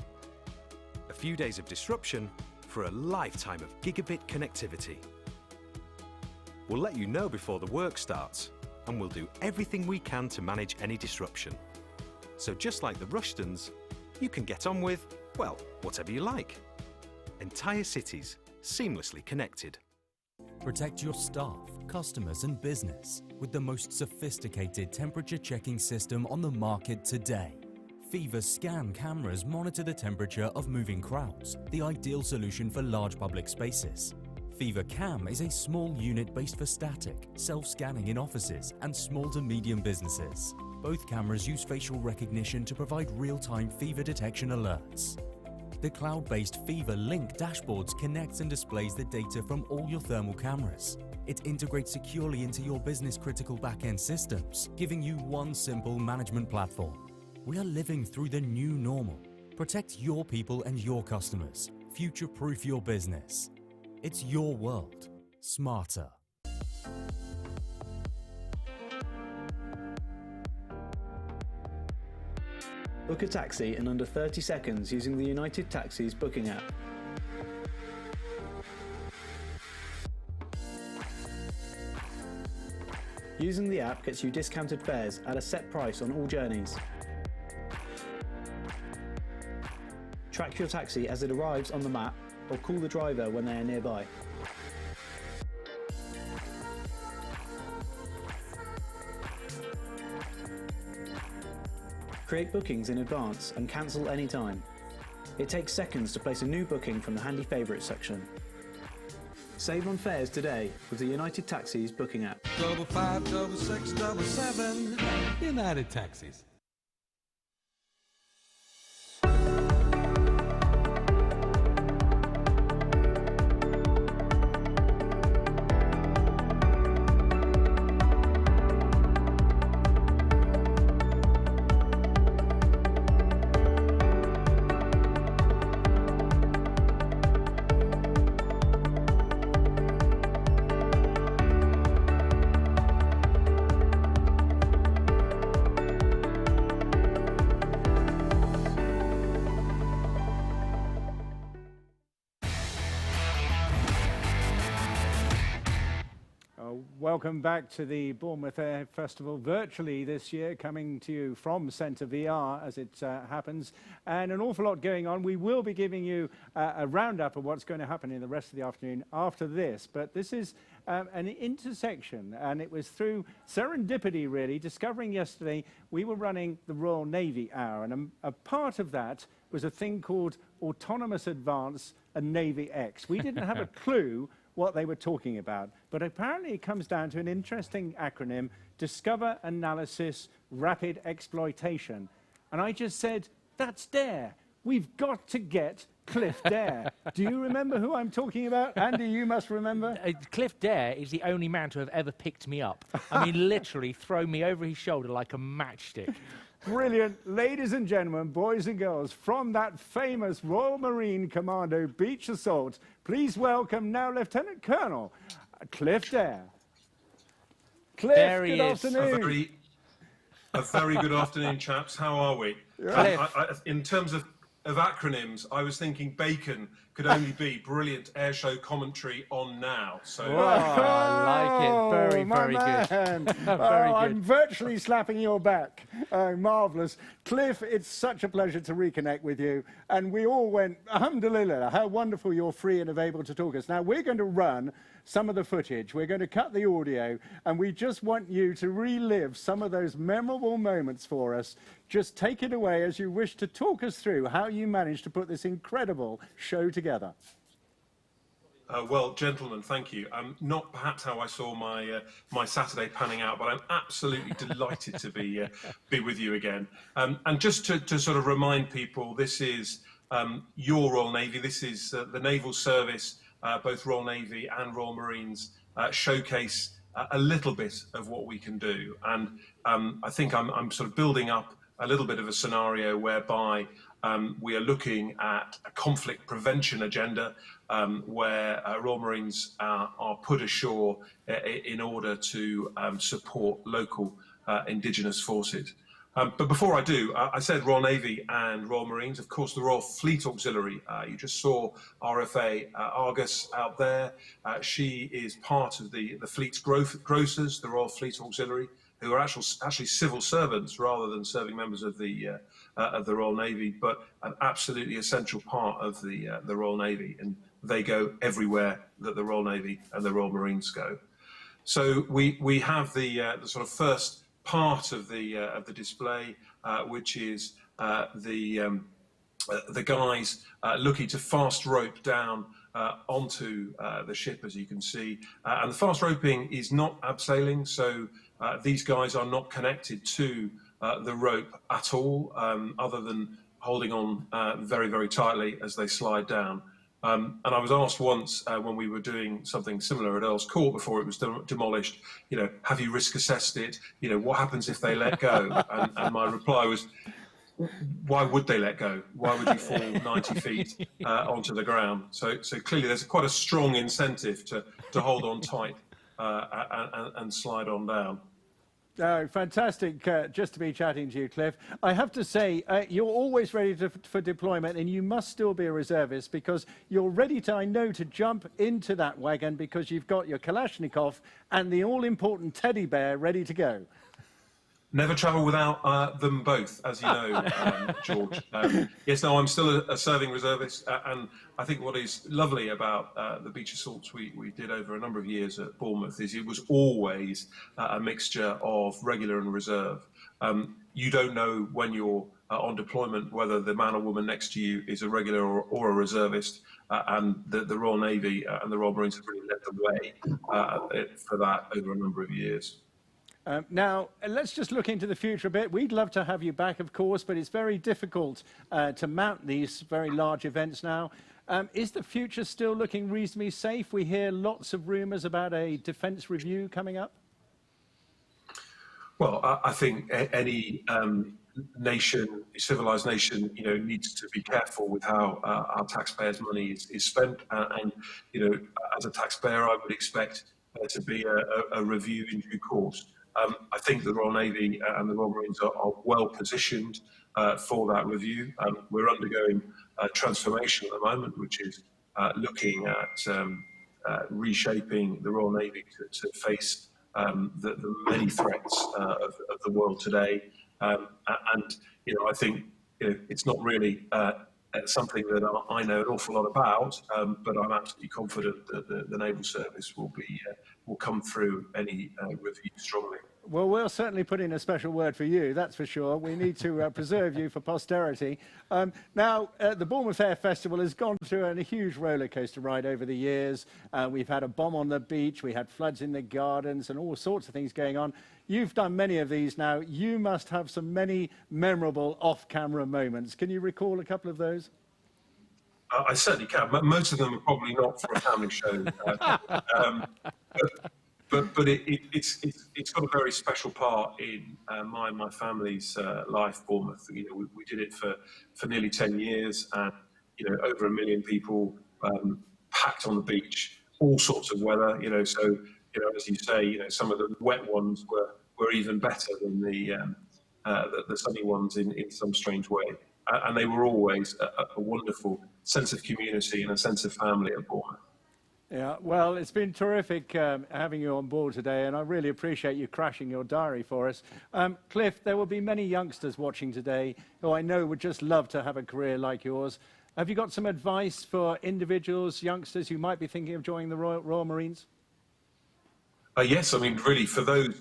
A few days of disruption for a lifetime of gigabit connectivity. We'll let you know before the work starts, and we'll do everything we can to manage any disruption. So just like the Rushtons, you can get on with, well, whatever you like. Entire cities seamlessly connected. Protect your staff, customers and business with the most sophisticated temperature checking system on the market today. Fever scan cameras monitor the temperature of moving crowds, the ideal solution for large public spaces. Fever Cam is a small unit based for static, self-scanning in offices and small to medium businesses. Both cameras use facial recognition to provide real-time fever detection alerts. The cloud-based Fever Link dashboards connects and displays the data from all your thermal cameras. It integrates securely into your business-critical back-end systems, giving you one simple management platform. We are living through the new normal. Protect your people and your customers. Future-proof your business. It's your world. Smarter. Book a taxi in under 30 seconds using the United Taxis booking app. Using the app gets you discounted fares at a set price on all journeys. Track your taxi as it arrives on the map or call the driver when they are nearby. Create bookings in advance and cancel anytime. It takes seconds to place a new booking from the handy favourites section. Save on fares today with the United Taxis booking app. 55677 United Taxis. Welcome back to the Bournemouth Air Festival virtually this year, coming to you from Centre VR as it happens, and an awful lot going on. We will be giving you a roundup of what's going to happen in the rest of the afternoon after this, but this is an intersection, and it was through serendipity, really, discovering yesterday we were running the Royal Navy Hour, and a part of that was a thing called Autonomous Advance and Navy X. We didn't have a clue what they were talking about, but apparently it comes down to an interesting acronym: Discover, Analysis, Rapid Exploitation. And I just said, that's Dare. We've got to get Cliff Dare. Do you remember who I'm talking about? Andy, you must remember. Cliff Dare is the only man to have ever picked me up. I mean, literally thrown me over his shoulder like a matchstick. Brilliant. Ladies and gentlemen, boys and girls, from that famous Royal Marine Commando beach assault, please welcome now Lieutenant Colonel Cliff Dare. Cliff, there he good is. afternoon. A very good afternoon, chaps. How are we? Yeah. In terms of acronyms, I was thinking BACON could only be Brilliant Airshow Commentary on Now. So I like it. Very, very good. Very good. I'm virtually slapping your back. Marvellous. Cliff, it's such a pleasure to reconnect with you. And we all went, alhamdulillah, how wonderful you're free and available to talk us. Now, we're going to run some of the footage. We're going to cut the audio, and we just want you to relive some of those memorable moments for us. Just take it away as you wish to talk us through how you managed to put this incredible show together. Well, gentlemen, thank you. Not perhaps how I saw my Saturday panning out, but I'm absolutely delighted to be with you again. And just to sort of remind people, this is your Royal Navy. This is the Naval Service, both Royal Navy and Royal Marines, showcase a little bit of what we can do. And I think I'm sort of building up a little bit of a scenario whereby we are looking at a conflict prevention agenda where Royal Marines are put ashore in order to support local indigenous forces. But before I do, I said Royal Navy and Royal Marines. Of course, the Royal Fleet Auxiliary. You just saw RFA Argus out there. She is part of the Fleet's Grocers, the Royal Fleet Auxiliary, who are actually civil servants rather than serving members of the Royal Navy, but an absolutely essential part of the Royal Navy, and they go everywhere that the Royal Navy and the Royal Marines go. So we have the sort of first part of the display, which is the guys looking to fast rope down onto the ship, as you can see. And the fast roping is not abseiling, so these guys are not connected to the rope at all, other than holding on very, very tightly as they slide down. And I was asked once when we were doing something similar at Earl's Court before it was demolished, have you risk assessed it? What happens if they let go? And my reply was, why would they let go? Why would you fall 90 feet onto the ground? So clearly there's quite a strong incentive to hold on tight and slide on down. Oh, fantastic just to be chatting to you, Cliff. I have to say, you're always ready for deployment, and you must still be a reservist because you're ready to, I know, to jump into that wagon because you've got your Kalashnikov and the all-important teddy bear ready to go. Never travel without them both, as you know, George. Yes, no, I'm still a serving reservist, and I think what is lovely about the beach assaults we did over a number of years at Bournemouth is it was always a mixture of regular and reserve. You don't know when you're on deployment whether the man or woman next to you is a regular or a reservist, and the Royal Navy and the Royal Marines have really led the way for that over a number of years. Now, let's just look into the future a bit. We'd love to have you back, of course, but it's very difficult to mount these very large events now. Is the future still looking reasonably safe? We hear lots of rumours about a defence review coming up. Well, I think any nation, civilised nation, needs to be careful with how our taxpayers' money is spent. And as a taxpayer, I would expect there to be a review in due course. I think the Royal Navy and the Royal Marines are well positioned for that review. We're undergoing transformation at the moment, which is looking at reshaping the Royal Navy to face the many threats of the world today. And I think it's not really something that I know an awful lot about, but I'm absolutely confident that the Naval Service will come through any review strongly. Well, we'll certainly put in a special word for you, that's for sure. We need to preserve you for posterity. Now, the Bournemouth Air Festival has gone through a huge roller coaster ride over the years. We've had a bomb on the beach, we had floods in the gardens and all sorts of things going on. You've done many of these now. You must have some many memorable off-camera moments. Can you recall a couple of those? I certainly can. Most of them are probably not for a family show. But it's got a very special part in my family's life, Bournemouth. We did it for nearly 10 years, and over 1 million people packed on the beach, all sorts of weather. So as you say, some of the wet ones were even better than the sunny ones in some strange way. And they were always a wonderful sense of community and a sense of family at Bournemouth. Yeah, well, it's been terrific having you on board today, and I really appreciate you crashing your diary for us. Cliff, there will be many youngsters watching today who I know would just love to have a career like yours. Have you got some advice for individuals, youngsters who might be thinking of joining the Royal Marines? Yes, I mean, really, for those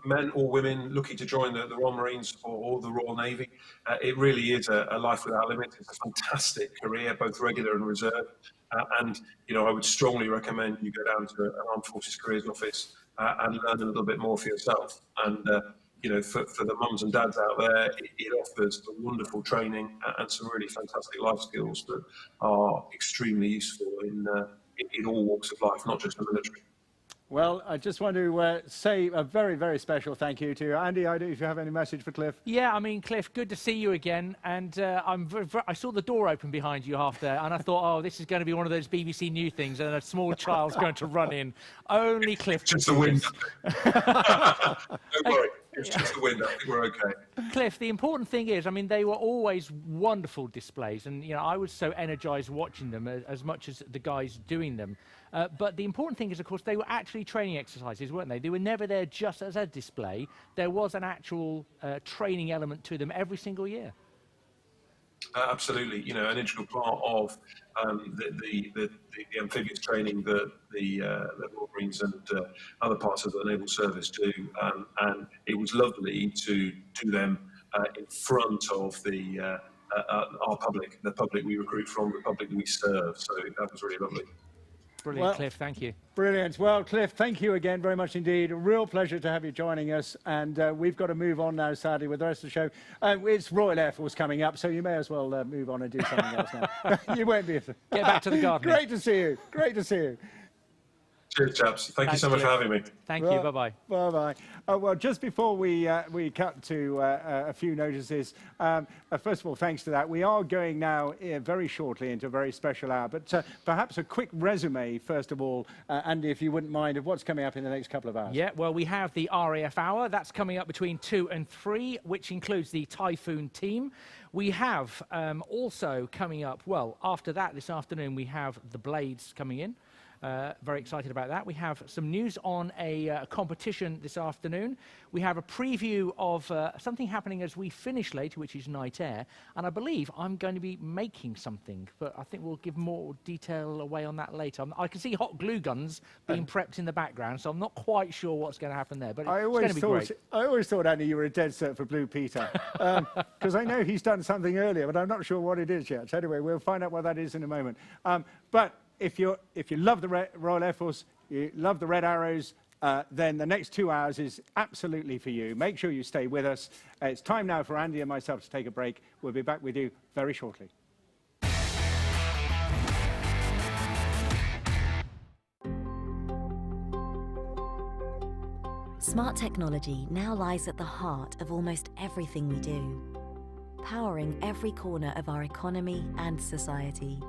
men or women looking to join the Royal Marines or the Royal Navy, it really is a life without limits. It's a fantastic career, both regular and reserve. And I would strongly recommend you go down to an Armed Forces Careers office and learn a little bit more for yourself. And for the mums and dads out there, it offers a wonderful training and some really fantastic life skills that are extremely useful in all walks of life, not just the military. Well, I just want to say a very, very special thank you to Andy. If you have any message for Cliff. Yeah, I mean, Cliff, good to see you again. And I saw the door open behind you half there, and I thought, oh, this is going to be one of those BBC News things, and a small child's going to run in. Only Cliff. Just the wind. Don't worry, it's just the wind. I think we're okay. Cliff, the important thing is, I mean, they were always wonderful displays, and I was so energised watching them as much as the guys doing them. But the important thing is, of course, they were actually training exercises, weren't they? They were never there just as a display. There was an actual training element to them every single year. Absolutely, an integral part of the amphibious training that the Royal Marines and other parts of the Naval Service do, and it was lovely to do them in front of our public, the public we recruit from, the public we serve. So that was really lovely. Brilliant, Cliff, thank you. Brilliant. Well, Cliff, thank you again very much indeed. A real pleasure to have you joining us. And we've got to move on now, sadly, with the rest of the show. It's Royal Air Force coming up, so you may as well move on and do something else now. You won't be. Get back to the garden. Great to see you. Great to see you. Cheers, chaps. Thank you so much for having me. Thank you. Bye-bye. Bye-bye. Well, just before we cut to a few notices, first of all, thanks to that, we are going now very shortly into a very special hour. But perhaps a quick resume, first of all, Andy, if you wouldn't mind, of what's coming up in the next couple of hours. Yeah, well, we have the RAF Hour. That's coming up between 2 and 3, which includes the Typhoon Team. We have also coming up, well, after that, this afternoon, we have the Blades coming in. Very excited about that. We have some news on a competition this afternoon. We have a preview of something happening as we finish later, which is Night Air. And I believe I'm going to be making something, but I think we'll give more detail away on that later. I can see hot glue guns being prepped in the background, so I'm not quite sure what's going to happen there, but it's going to be great. I always thought, Andy, you were a dead cert for Blue Peter, because I know he's done something earlier, but I'm not sure what it is yet. So anyway, we'll find out what that is in a moment. But if you love the Royal Air Force, you love the Red Arrows, then the next 2 hours is absolutely for you. Make sure you stay with us. It's time now for Andy and myself to take a break. We'll be back with you very shortly. Smart technology now lies at the heart of almost everything we do, powering every corner of our economy and society.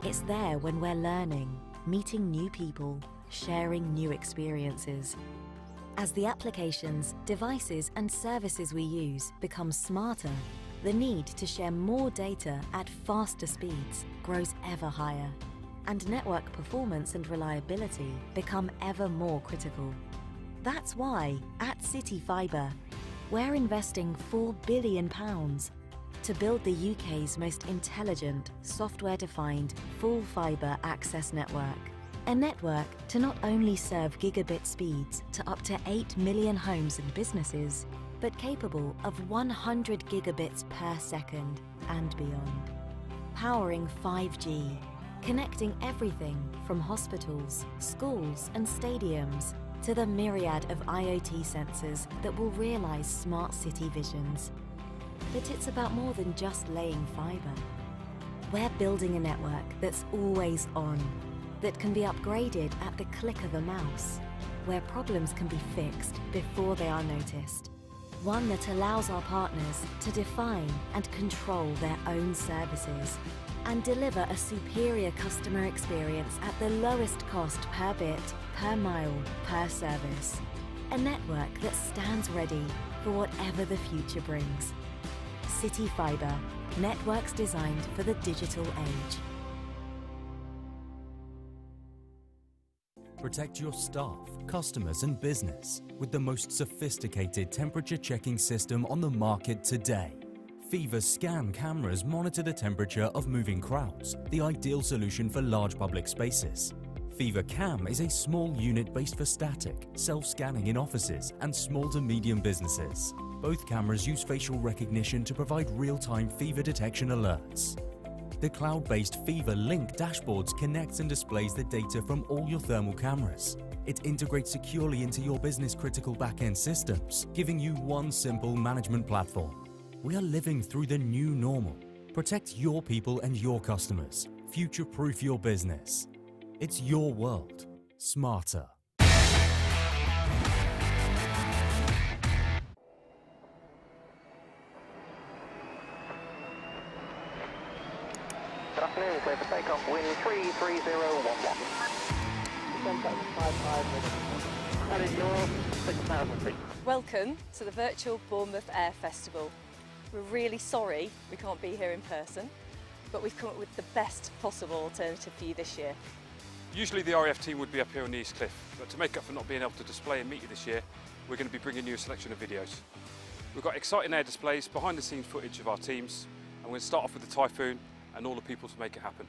It's there when we're learning, meeting new people, sharing new experiences. As the applications, devices and services we use become smarter, the need to share more data at faster speeds grows ever higher, and network performance and reliability become ever more critical. That's why, at City Fibre, we're investing £4 billion to build the UK's most intelligent, software-defined, full fibre access network. A network to not only serve gigabit speeds to up to 8 million homes and businesses, but capable of 100 gigabits per second and beyond. Powering 5G, connecting everything from hospitals, schools and stadiums to the myriad of IoT sensors that will realise smart city visions. But it's about more than just laying fibre. We're building a network that's always on, that can be upgraded at the click of a mouse, where problems can be fixed before they are noticed. One that allows our partners to define and control their own services and deliver a superior customer experience at the lowest cost per bit, per mile, per service. A network that stands ready for whatever the future brings. City Fibre, networks designed for the digital age. Protect your staff, customers and business with the most sophisticated temperature checking system on the market today. Fever Scan cameras monitor the temperature of moving crowds, the ideal solution for large public spaces. Fever Cam is a small unit based for static, self-scanning in offices and small to medium businesses. Both cameras use facial recognition to provide real-time fever detection alerts. The cloud-based Fever Link dashboards connects and displays the data from all your thermal cameras. It integrates securely into your business-critical back-end systems, giving you one simple management platform. We are living through the new normal. Protect your people and your customers. Future-proof your business. It's your world. Smarter. clear for takeoff, wind 33011. That is your 6,000 feet. Welcome to the virtual Bournemouth Air Festival. We're really sorry we can't be here in person, but we've come up with the best possible alternative for you this year. Usually the RAF team would be up here on the East Cliff, but to make up for not being able to display and meet you this year, we're going to be bringing you a selection of videos. We've got exciting air displays, behind the scenes footage of our teams, and we're going to start off with the Typhoon and all the people to make it happen.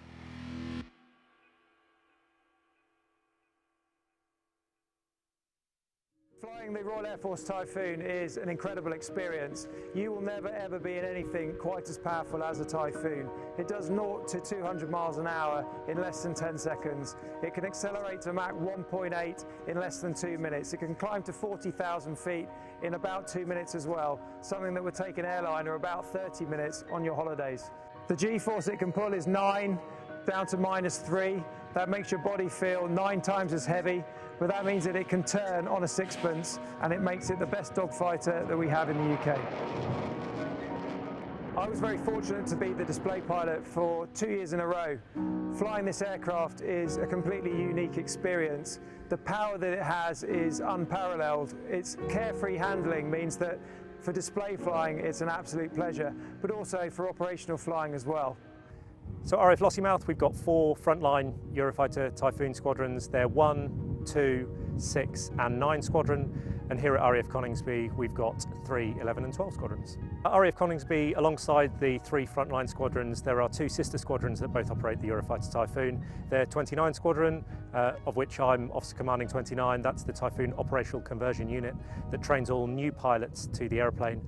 Flying the Royal Air Force Typhoon is an incredible experience. You will never ever be in anything quite as powerful as a Typhoon. It does 0 to 200 miles an hour in less than 10 seconds. It can accelerate to Mach 1.8 in less than 2 minutes. It can climb to 40,000 feet in about 2 minutes as well, something that would take an airliner about 30 minutes on your holidays. The G-force it can pull is 9 down to -3. That makes your body feel 9 times as heavy, but that means that it can turn on a sixpence, and it makes it the best dogfighter that we have in the UK. I was very fortunate to be the display pilot for 2 years in a row. Flying this aircraft is a completely unique experience. The power that it has is unparalleled. Its carefree handling means that for display flying it's an absolute pleasure, but also for operational flying as well. So RAF Lossiemouth, we've got 4 frontline Eurofighter Typhoon squadrons. They're 1, 2, 6 and 9 squadron, and here at RAF Coningsby we've got 3, 11 and 12 squadrons. At RAF Coningsby, alongside the 3 frontline squadrons, there are 2 sister squadrons that both operate the Eurofighter Typhoon. They're 29 Squadron, of which I'm Officer Commanding 29. That's the Typhoon Operational Conversion Unit that trains all new pilots to the aeroplane.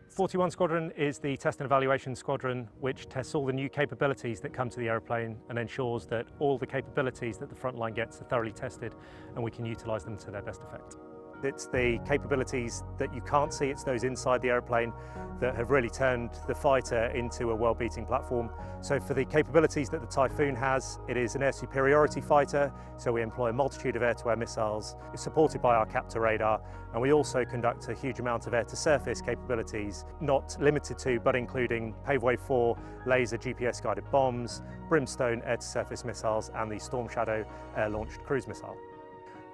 41 Squadron is the Test and Evaluation Squadron, which tests all the new capabilities that come to the aeroplane and ensures that all the capabilities that the front line gets are thoroughly tested and we can utilise them to their best effect. It's the capabilities that you can't see, it's those inside the aeroplane that have really turned the fighter into a world-beating platform. So for the capabilities that the Typhoon has, it is an air superiority fighter, so we employ a multitude of air-to-air missiles. It's supported by our Captor radar, and we also conduct a huge amount of air-to-surface capabilities, not limited to, but including Paveway 4 laser GPS-guided bombs, Brimstone air-to-surface missiles, and the Storm Shadow air-launched cruise missile.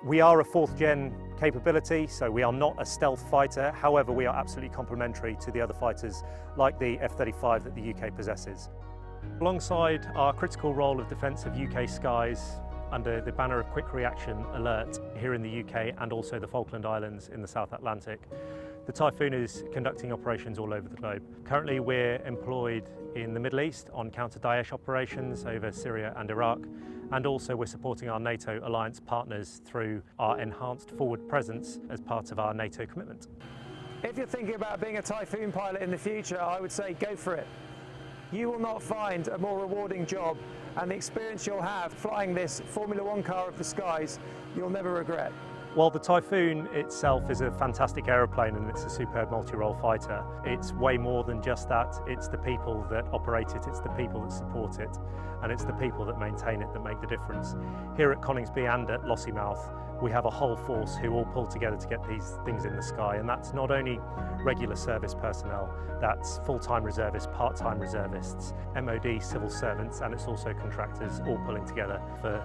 We are a 4th gen capability, so we are not a stealth fighter. However, we are absolutely complementary to the other fighters like the F-35 that the UK possesses. Alongside our critical role of defence of UK skies under the banner of Quick Reaction Alert here in the UK and also the Falkland Islands in the South Atlantic, the Typhoon is conducting operations all over the globe. Currently we're employed in the Middle East on counter-Daesh operations over Syria and Iraq, and also we're supporting our NATO alliance partners through our enhanced forward presence as part of our NATO commitment. If you're thinking about being a Typhoon pilot in the future, I would say go for it. You will not find a more rewarding job, and the experience you'll have flying this Formula 1 car of the skies, you'll never regret. While the Typhoon itself is a fantastic aeroplane and it's a superb multi-role fighter, it's way more than just that. It's the people that operate it, it's the people that support it, and it's the people that maintain it that make the difference. Here at Coningsby and at Lossiemouth, we have a whole force who all pull together to get these things in the sky, and that's not only regular service personnel, that's full-time reservists, part-time reservists, MOD civil servants, and it's also contractors all pulling together for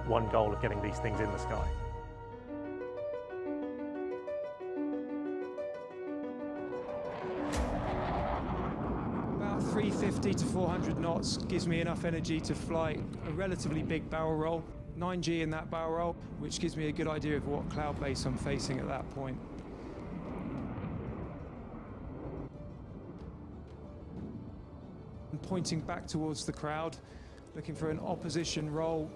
one goal of getting these things in the sky. About 350 to 400 knots gives me enough energy to fly a relatively big barrel roll, 9G in that barrel roll, which gives me a good idea of what cloud base I'm facing at that point. I'm pointing back towards the crowd, looking for an opposition roll,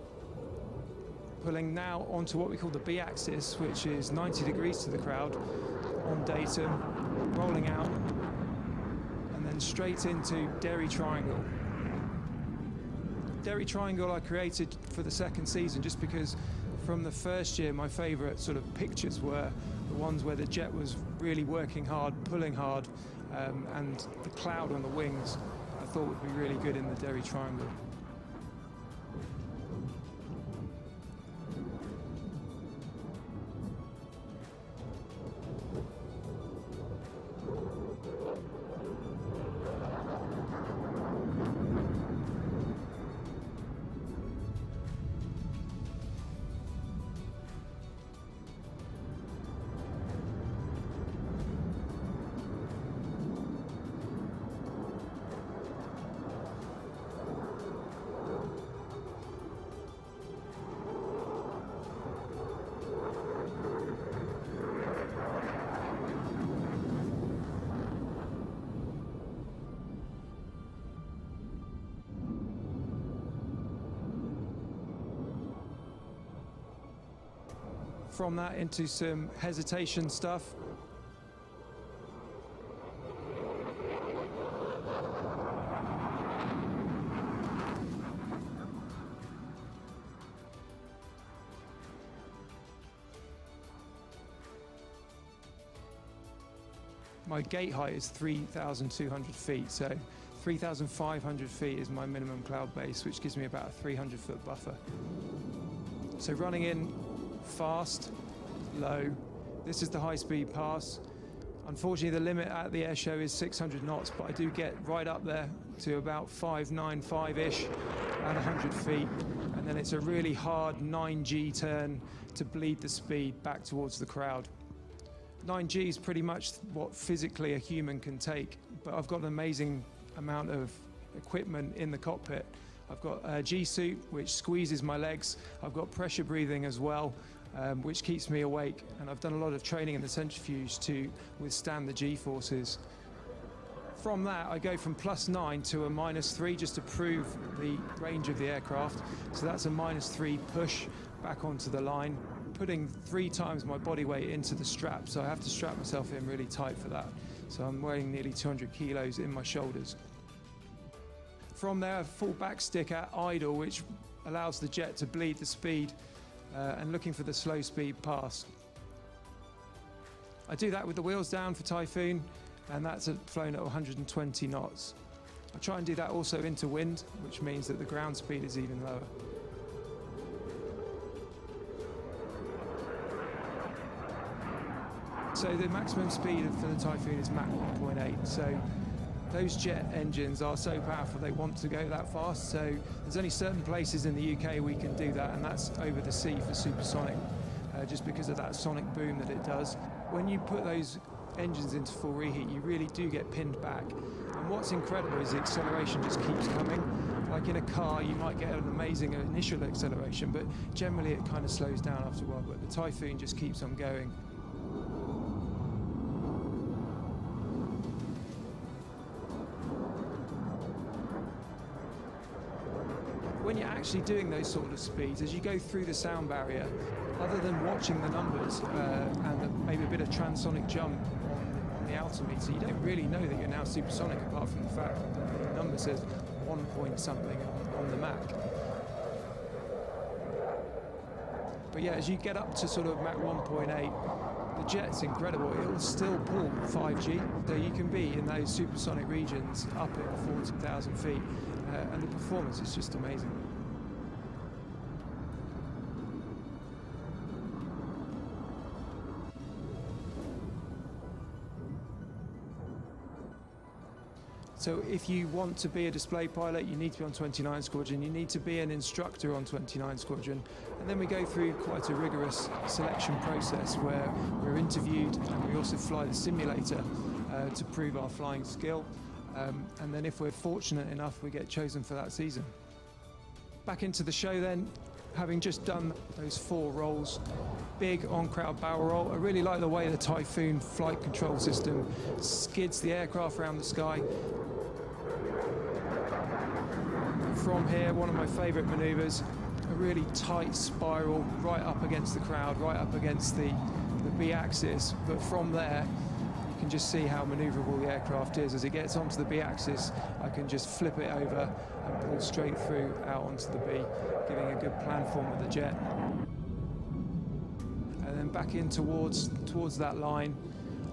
pulling now onto what we call the B-axis, which is 90 degrees to the crowd, on datum, rolling out, and then straight into Derry Triangle. Derry Triangle I created for the second season just because from the first year my favourite sort of pictures were the ones where the jet was really working hard, pulling hard, and the cloud on the wings I thought would be really good in the Derry Triangle. From that into some hesitation stuff. My gate height is 3,200 feet, so 3,500 feet is my minimum cloud base, which gives me about a 300-foot buffer. So running in fast, low, this is the high-speed pass. Unfortunately, the limit at the air show is 600 knots, but I do get right up there to about 595-ish at 100 feet, and then it's a really hard 9G turn to bleed the speed back towards the crowd. 9G is pretty much what physically a human can take, but I've got an amazing amount of equipment in the cockpit. I've got a G-suit, which squeezes my legs. I've got pressure breathing as well, which keeps me awake. And I've done a lot of training in the centrifuge to withstand the G-forces. From that, I go from +9 to a -3 just to prove the range of the aircraft. So that's a -3 push back onto the line, putting 3 times my body weight into the strap, so I have to strap myself in really tight for that. So I'm weighing nearly 200 kilos in my shoulders. From there, a full back stick at idle, which allows the jet to bleed the speed and looking for the slow speed pass. I do that with the wheels down for Typhoon, and that's flown at 120 knots. I try and do that also into wind, which means that the ground speed is even lower. So the maximum speed for the Typhoon is Mach 1.8. So those jet engines are so powerful they want to go that fast. So there's only certain places in the UK we can do that, and that's over the sea for supersonic, just because of that sonic boom that it does. When you put those engines into full reheat, you really do get pinned back. And what's incredible is the acceleration just keeps coming. Like in a car, you might get an amazing initial acceleration, but generally it kind of slows down after a while. But the Typhoon just keeps on going. When you're actually doing those sort of speeds, as you go through the sound barrier, other than watching the numbers and maybe a bit of transonic jump on the altimeter, you don't really know that you're now supersonic, apart from the fact that the number says 1 point something on the Mach. But yeah, as you get up to sort of Mach 1.8, the jet's incredible. It will still pull 5G, so you can be in those supersonic regions up at 40,000 feet, and the performance is just amazing. So if you want to be a display pilot, you need to be on 29 Squadron, you need to be an instructor on 29 Squadron, and then we go through quite a rigorous selection process where we're interviewed and we also fly the simulator to prove our flying skill, and then if we're fortunate enough, we get chosen for that season. Back into the show then, having just done those 4 rolls, big on-crowd barrel roll. I really like the way the Typhoon flight control system skids the aircraft around the sky. From here, one of my favourite manoeuvres, a really tight spiral right up against the crowd, right up against the B-axis, but from there you can just see how manoeuvrable the aircraft is. As it gets onto the B-axis, I can just flip it over and pull straight through out onto the B, giving a good planform of the jet. And then back in towards that line,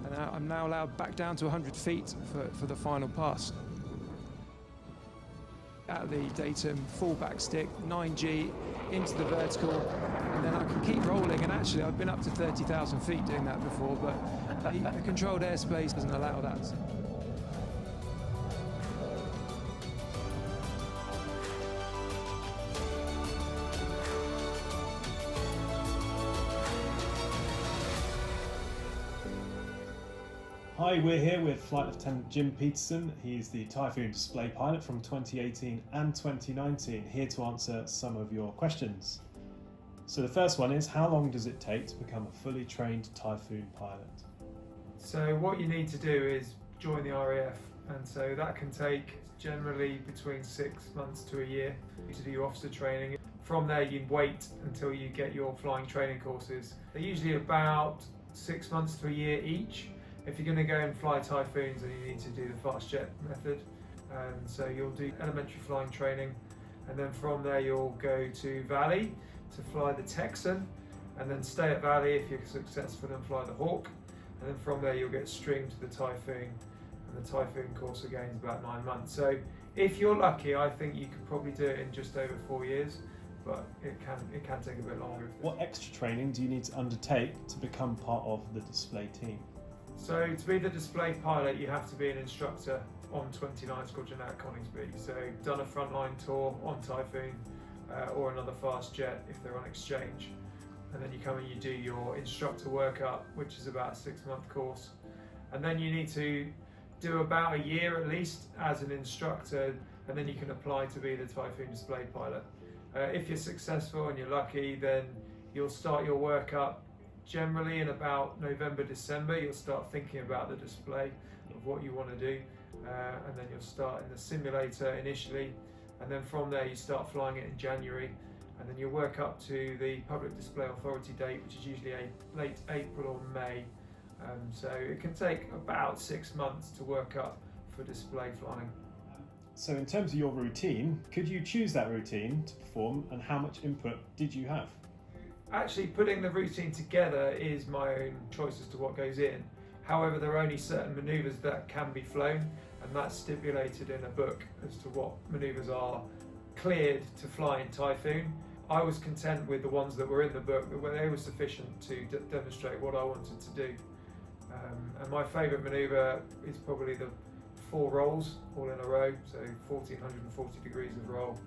and I'm now allowed back down to 100 feet for the final pass. At the datum, full back stick, 9G, into the vertical, and then I can keep rolling. And actually, I've been up to 30,000 feet doing that before, but the controlled airspace doesn't allow that. Hi, we're here with Flight Lieutenant Jim Peterson. He's the Typhoon display pilot from 2018 and 2019, here to answer some of your questions. So the first one is, how long does it take to become a fully trained Typhoon pilot? So what you need to do is join the RAF, and so that can take generally between 6 months to a year to do your officer training. from there you wait until you get your flying training courses. They're usually about 6 months to a year each. If you're going to go and fly Typhoons, then you need to do the fast jet method. And so you'll do elementary flying training, and then from there you'll go to Valley to fly the Texan, and then stay at Valley if you're successful and fly the Hawk, and then from there you'll get streamed to the Typhoon, and the Typhoon course again is about 9 months. So if you're lucky, I think you could probably do it in just over 4 years, but it can take a bit longer. What extra training do you need to undertake to become part of the display team? So to be the display pilot, you have to be an instructor on 29 Squadron at Coningsby. So done a frontline tour on Typhoon or another fast jet if they're on exchange. And then you come and you do your instructor workup, which is about a 6-month course. And then you need to do about a year at least as an instructor, and then you can apply to be the Typhoon display pilot. If you're successful and you're lucky, then you'll start your workup generally in about November, December. You'll start thinking about the display of what you want to do, and then you'll start in the simulator initially, and then from there you start flying it in January, and then you'll work up to the Public Display Authority date, which is usually late April or May. So it can take about 6 months to work up for display flying. So in terms of your routine, could you choose that routine to perform, and how much input did you have? Actually, putting the routine together is my own choice as to what goes in. However, there are only certain manoeuvres that can be flown, and that's stipulated in a book as to what manoeuvres are cleared to fly in Typhoon. I was content with the ones that were in the book, that they were sufficient to demonstrate what I wanted to do. And my favourite manoeuvre is probably the 4 rolls all in a row, so 1440 degrees of roll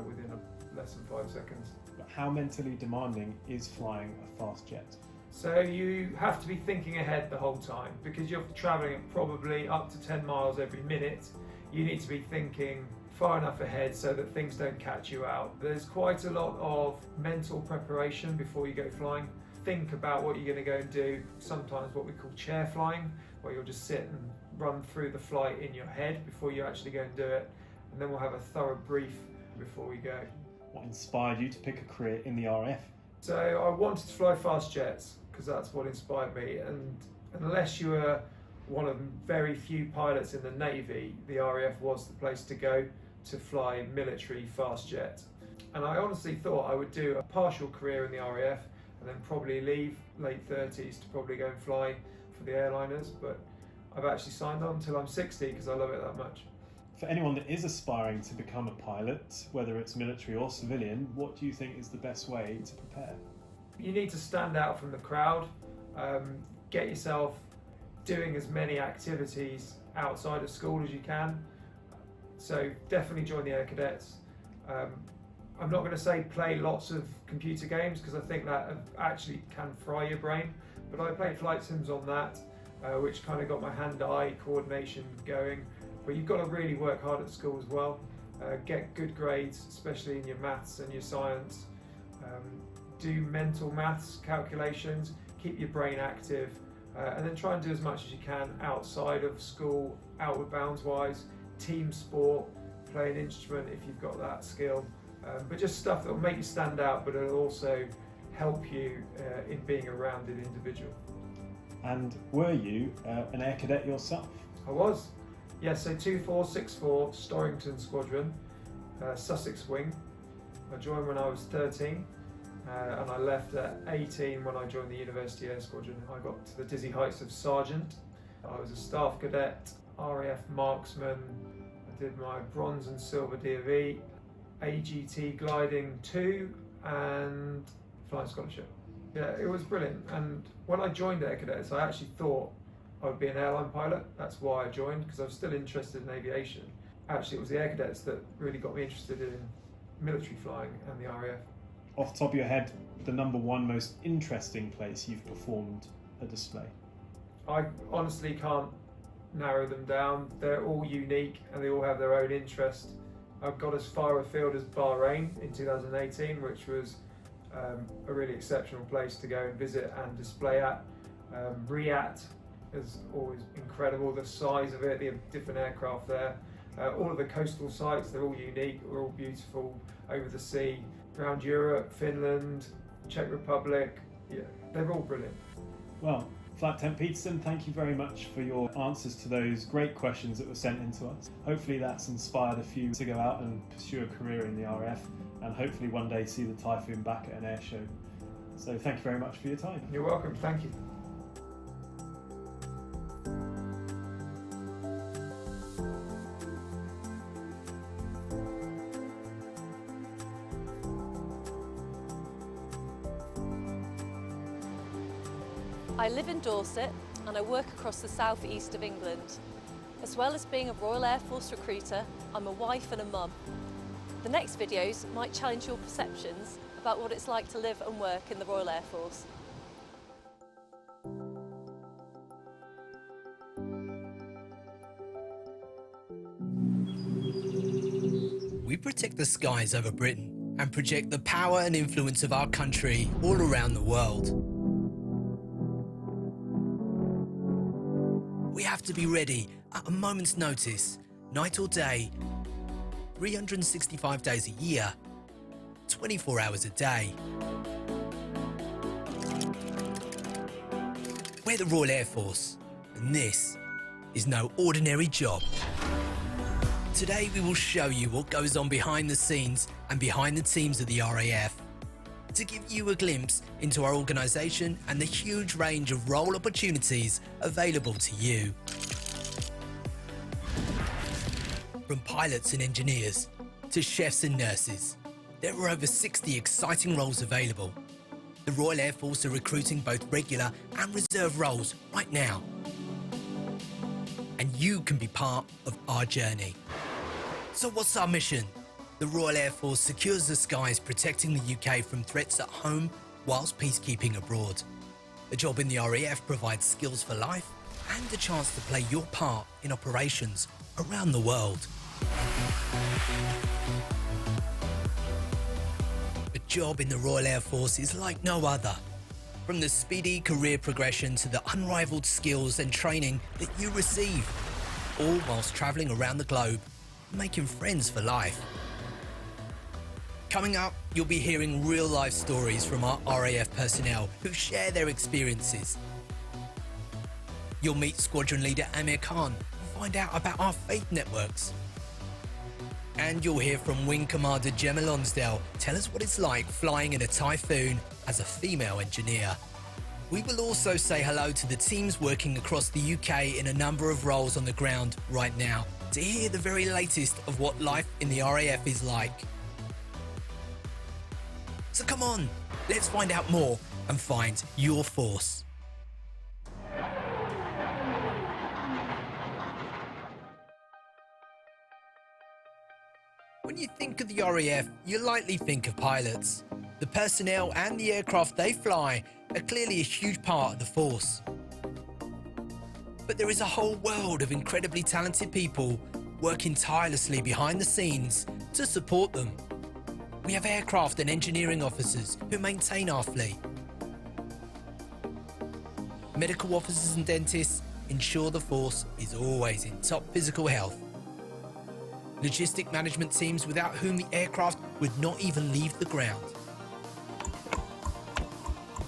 within less than 5 seconds. But how mentally demanding is flying a fast jet? So you have to be thinking ahead the whole time, because you're travelling at probably up to 10 miles every minute. You need to be thinking far enough ahead so that things don't catch you out. There's quite a lot of mental preparation before you go flying. Think about what you're going to go and do, sometimes what we call chair flying, where you'll just sit and run through the flight in your head before you actually go and do it, and then we'll have a thorough brief before we go. What inspired you to pick a career in the RAF? So I wanted to fly fast jets because that's what inspired me, and unless you were one of very few pilots in the Navy, the RAF was the place to go to fly military fast jet. And I honestly thought I would do a partial career in the RAF and then probably leave late 30s to probably go and fly for the airliners, but I've actually signed on until I'm 60 because I love it that much. For anyone that is aspiring to become a pilot, whether it's military or civilian, what do you think is the best way to prepare? You need to stand out from the crowd, get yourself doing as many activities outside of school as you can. So definitely join the Air Cadets. I'm not going to say play lots of computer games because I think that actually can fry your brain, but I played flight sims on that, which kind of got my hand-eye coordination going. But you've got to really work hard at school as well. Get good grades, especially in your maths and your science. Do mental maths calculations, keep your brain active, and then try and do as much as you can outside of school, outward bounds wise, team sport, play an instrument if you've got that skill. But just stuff that will make you stand out, but it'll also help you in being a rounded individual. And were you an Air Cadet yourself? I was. Yes, so 2464 Storrington Squadron, Sussex Wing. I joined when I was 13 and I left at 18 when I joined the University Air Squadron. I got to the dizzy heights of Sergeant. I was a Staff Cadet, RAF Marksman. I did my Bronze and Silver DOV, AGT Gliding 2 and Flying Scholarship. Yeah, it was brilliant. And when I joined Air Cadets, I actually thought I would be an airline pilot. That's why I joined, because I was still interested in aviation. Actually, it was the Air Cadets that really got me interested in military flying and the RAF. Off the top of your head, the #1 most interesting place you've performed a display? I honestly can't narrow them down. They're all unique and they all have their own interest. I've got as far afield as Bahrain in 2018, which was a really exceptional place to go and visit and display at. Riyadh is always incredible, the size of it, the different aircraft there. All of the coastal sites, they're all unique, they're all beautiful over the sea. around Europe, Finland, Czech Republic. Yeah, they're all brilliant. Well, Flight Lieutenant Peterson, thank you very much for your answers to those great questions that were sent in to us. Hopefully that's inspired a few to go out and pursue a career in the RAF, and hopefully one day see the Typhoon back at an air show. So thank you very much for your time. You're welcome, thank you. I live in Dorset and I work across the southeast of England. As well as being a Royal Air Force recruiter, I'm a wife and a mum. The next videos might challenge your perceptions about what it's like to live and work in the Royal Air Force. We protect the skies over Britain and project the power and influence of our country all around the world. We have to be ready at a moment's notice, night or day, 365 days a year, 24 hours a day. We're the Royal Air Force, and this is no ordinary job. Today we will show you what goes on behind the scenes and behind the teams of the RAF, to give you a glimpse into our organisation and the huge range of role opportunities available to you. From pilots and engineers to chefs and nurses, there are over 60 exciting roles available. The Royal Air Force are recruiting both regular and reserve roles right now. And you can be part of our journey. So what's our mission? The Royal Air Force secures the skies, protecting the UK from threats at home whilst peacekeeping abroad. A job in the RAF provides skills for life and a chance to play your part in operations around the world. A job in the Royal Air Force is like no other. From the speedy career progression to the unrivaled skills and training that you receive, all whilst travelling around the globe, making friends for life. Coming up, you'll be hearing real-life stories from our RAF personnel who share their experiences. You'll meet Squadron Leader Amir Khan and find out about our faith networks. And you'll hear from Wing Commander Gemma Lonsdale tell us what it's like flying in a Typhoon as a female engineer. We will also say hello to the teams working across the UK in a number of roles on the ground right now to hear the very latest of what life in the RAF is like. So come on, let's find out more and find your force. When you think of the RAF, you likely think of pilots. The personnel and the aircraft they fly are clearly a huge part of the force. But there is a whole world of incredibly talented people working tirelessly behind the scenes to support them. We have aircraft and engineering officers who maintain our fleet. Medical officers and dentists ensure the force is always in top physical health. Logistic management teams without whom the aircraft would not even leave the ground.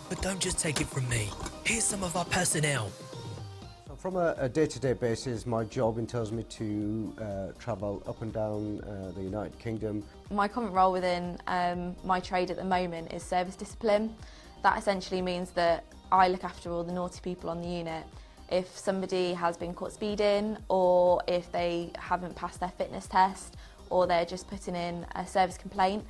But don't just take it from me. Here's some of our personnel. From a day-to-day basis, my job entails me to travel up and down the United Kingdom. My current role within my trade at the moment is service discipline. That essentially means that I look after all the naughty people on the unit. If somebody has been caught speeding, or if they haven't passed their fitness test, or they're just putting in a service complaint,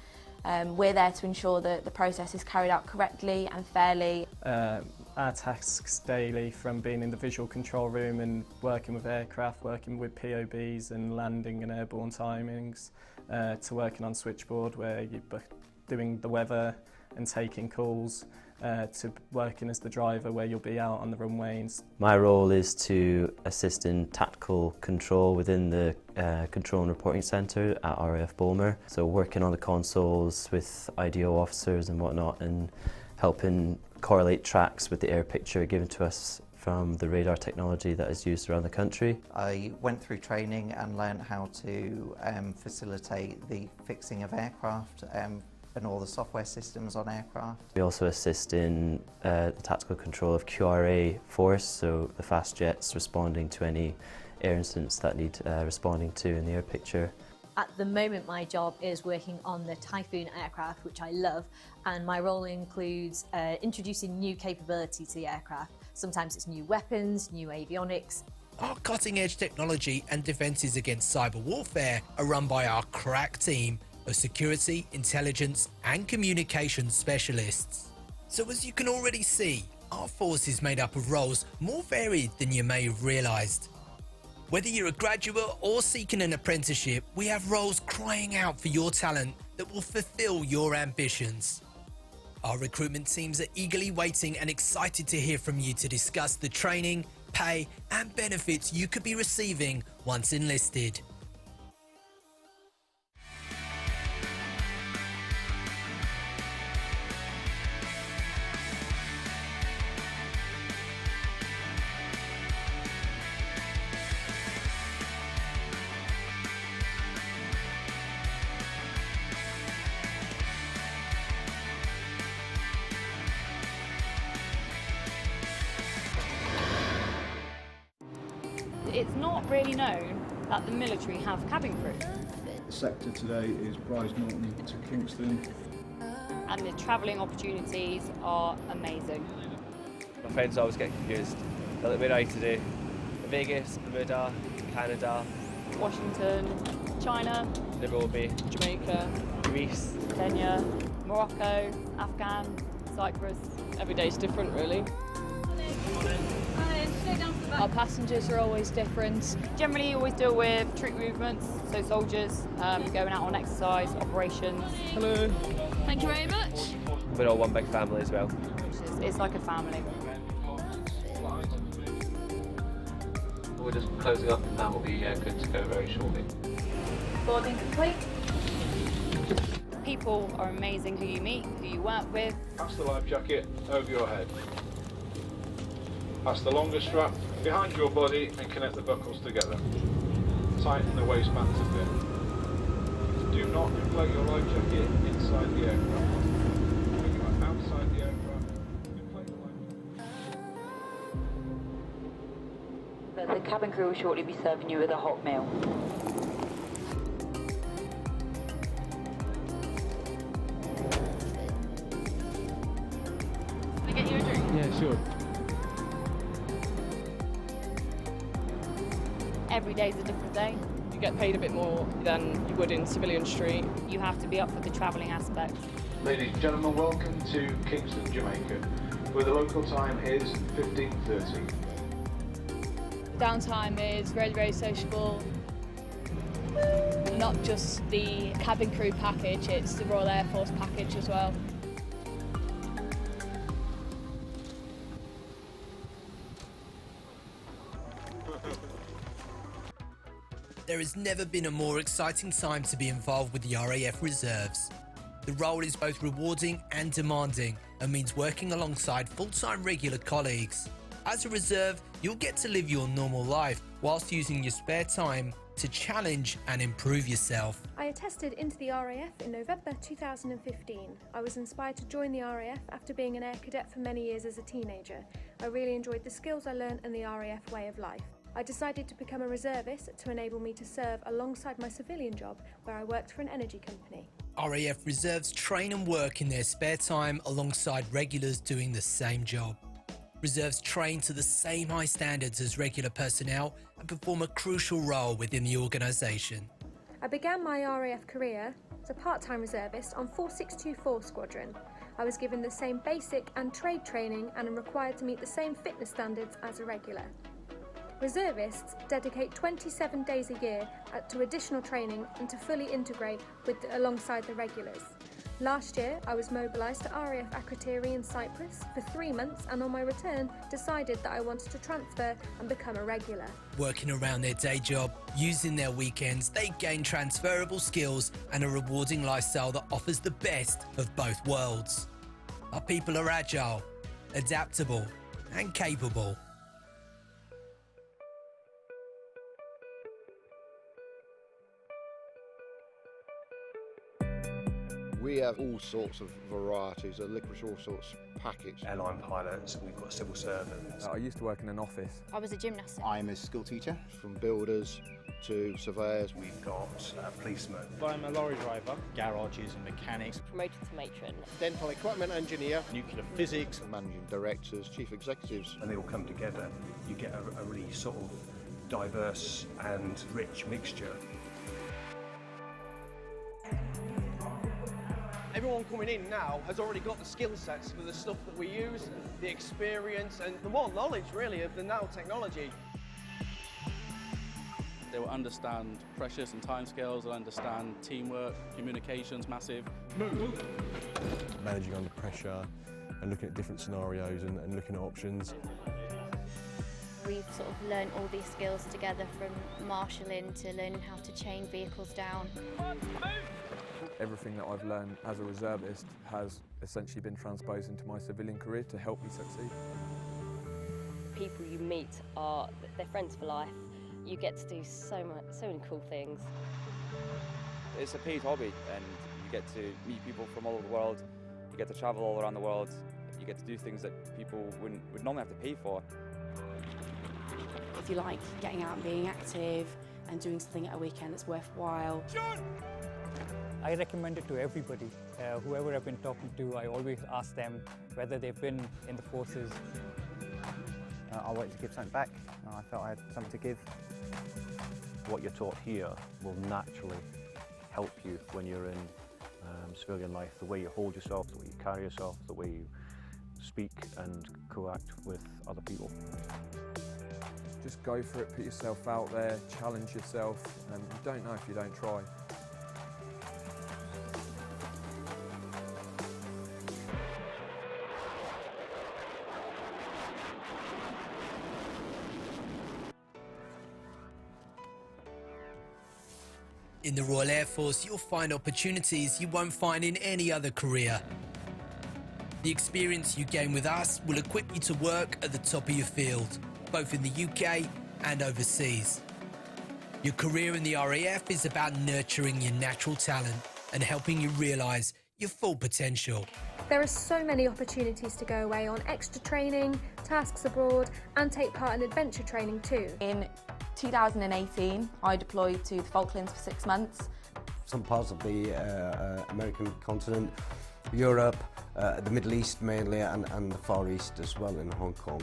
we're there to ensure that the process is carried out correctly and fairly. Our tasks daily, from being in the visual control room and working with aircraft, working with POBs and landing and airborne timings, to working on switchboard where you're doing the weather and taking calls, to working as the driver where you'll be out on the runways. My role is to assist in tactical control within the Control and Reporting Centre at RAF Bournemouth. So working on the consoles with IDO officers and whatnot, and helping correlate tracks with the air picture given to us from the radar technology that is used around the country. I went through training and learned how to facilitate the fixing of aircraft and all the software systems on aircraft. We also assist in the tactical control of QRA force, so the fast jets responding to any air incidents that need responding to in the air picture. At the moment, my job is working on the Typhoon aircraft, which I love, and my role includes introducing new capability to the aircraft. Sometimes it's new weapons, new avionics. Our cutting-edge technology and defences against cyber warfare are run by our crack team of security, intelligence and communications specialists. So as you can already see, our force is made up of roles more varied than you may have realised. Whether you're a graduate or seeking an apprenticeship, we have roles crying out for your talent that will fulfil your ambitions. Our recruitment teams are eagerly waiting and excited to hear from you to discuss the training, pay and benefits you could be receiving once enlisted. It's not really known that the military have cabin crew. The sector today is Brize Norton to Kingston. And the travelling opportunities are amazing. My friends always get confused. They're like, where are you today? Vegas, Bermuda, Canada, Washington, China, Nairobi, Jamaica, Greece, Kenya, Morocco, Afghan, Cyprus. Every day's different, really. Our passengers are always different. Generally, you always deal with troop movements, so soldiers going out on exercise, operations. Hello. Thank you very much. We're all one big family as well. It's like a family. We're just closing up and we'll be good to go very shortly. Boarding complete. People are amazing who you meet, who you work with. Pass the life jacket over your head. Pass the longer strap behind your body and connect the buckles together. Tighten the waistbands a bit. Do not inflate your life jacket inside the aircraft. When you are outside the aircraft, inflate the life jacket. The cabin crew will shortly be serving you with a hot meal. Can I get you a drink? Yeah, sure. Every day's a different day. You get paid a bit more than you would in civilian street. You have to be up for the travelling aspect. Ladies and gentlemen, welcome to Kingston, Jamaica, where the local time is 15:30. Downtime is very, very sociable. Not just the cabin crew package, it's the Royal Air Force package as well. There has never been a more exciting time to be involved with the RAF Reserves. The role is both rewarding and demanding and means working alongside full-time regular colleagues. As a reserve, you'll get to live your normal life whilst using your spare time to challenge and improve yourself. I attested into the RAF in November 2015. I was inspired to join the RAF after being an air cadet for many years as a teenager. I really enjoyed the skills I learned and the RAF way of life. I decided to become a reservist to enable me to serve alongside my civilian job where I worked for an energy company. RAF Reserves train and work in their spare time alongside regulars doing the same job. Reserves train to the same high standards as regular personnel and perform a crucial role within the organisation. I began my RAF career as a part-time reservist on 4624 Squadron. I was given the same basic and trade training and am required to meet the same fitness standards as a regular. Reservists dedicate 27 days a year to additional training and to fully integrate alongside the regulars. Last year, I was mobilised to RAF Akrotiri in Cyprus for 3 months and on my return decided that I wanted to transfer and become a regular. Working around their day job, using their weekends, they gain transferable skills and a rewarding lifestyle that offers the best of both worlds. Our people are agile, adaptable and capable. We have all sorts of varieties, a licorice all sorts package. Airline pilots, we've got civil servants. I used to work in an office. I was a gymnast. I'm a school teacher. From builders to surveyors. We've got policemen. I'm a lorry driver. Garages and mechanics. Promoted to matron. Dental equipment engineer. Nuclear physics. Managing directors, chief executives. And they all come together. You get a really sort of diverse and rich mixture. Everyone coming in now has already got the skill sets for the stuff that we use, the experience and the more knowledge really of the now technology. They will understand pressures and timescales, they'll understand teamwork, communication's massive. Managing under pressure and looking at different scenarios and looking at options. We've sort of learned all these skills together, from marshalling to learning how to chain vehicles down. Everything that I've learned as a reservist has essentially been transposed into my civilian career to help me succeed. People you meet they're friends for life. You get to do so many cool things. It's a paid hobby and you get to meet people from all over the world, you get to travel all around the world, you get to do things that people would normally have to pay for. If you like getting out and being active and doing something at a weekend that's worthwhile. I recommend it to everybody. Whoever I've been talking to, I always ask them whether they've been in the forces. I wanted to give something back. I felt I had something to give. What you're taught here will naturally help you when you're in civilian life. The way you hold yourself, the way you carry yourself, the way you speak and co-act with other people. Just go for it, put yourself out there, challenge yourself, and you don't know if you don't try. In the Royal Air Force, you'll find opportunities you won't find in any other career. The experience you gain with us will equip you to work at the top of your field, both in the UK and overseas. Your career in the RAF is about nurturing your natural talent and helping you realise your full potential. There are so many opportunities to go away on extra training, tasks abroad, and take part in adventure training too. In 2018, I deployed to the Falklands for 6 months. Some parts of the American continent, Europe, the Middle East mainly, and the Far East as well in Hong Kong.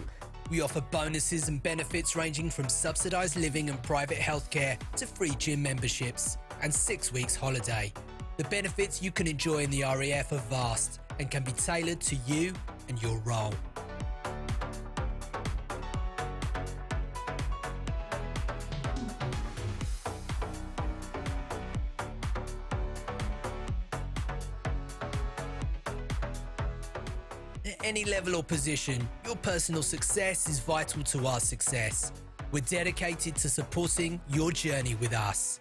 We offer bonuses and benefits ranging from subsidised living and private healthcare to free gym memberships and 6 weeks holiday. The benefits you can enjoy in the RAF are vast and can be tailored to you and your role. At any level or position, your personal success is vital to our success. We're dedicated to supporting your journey with us.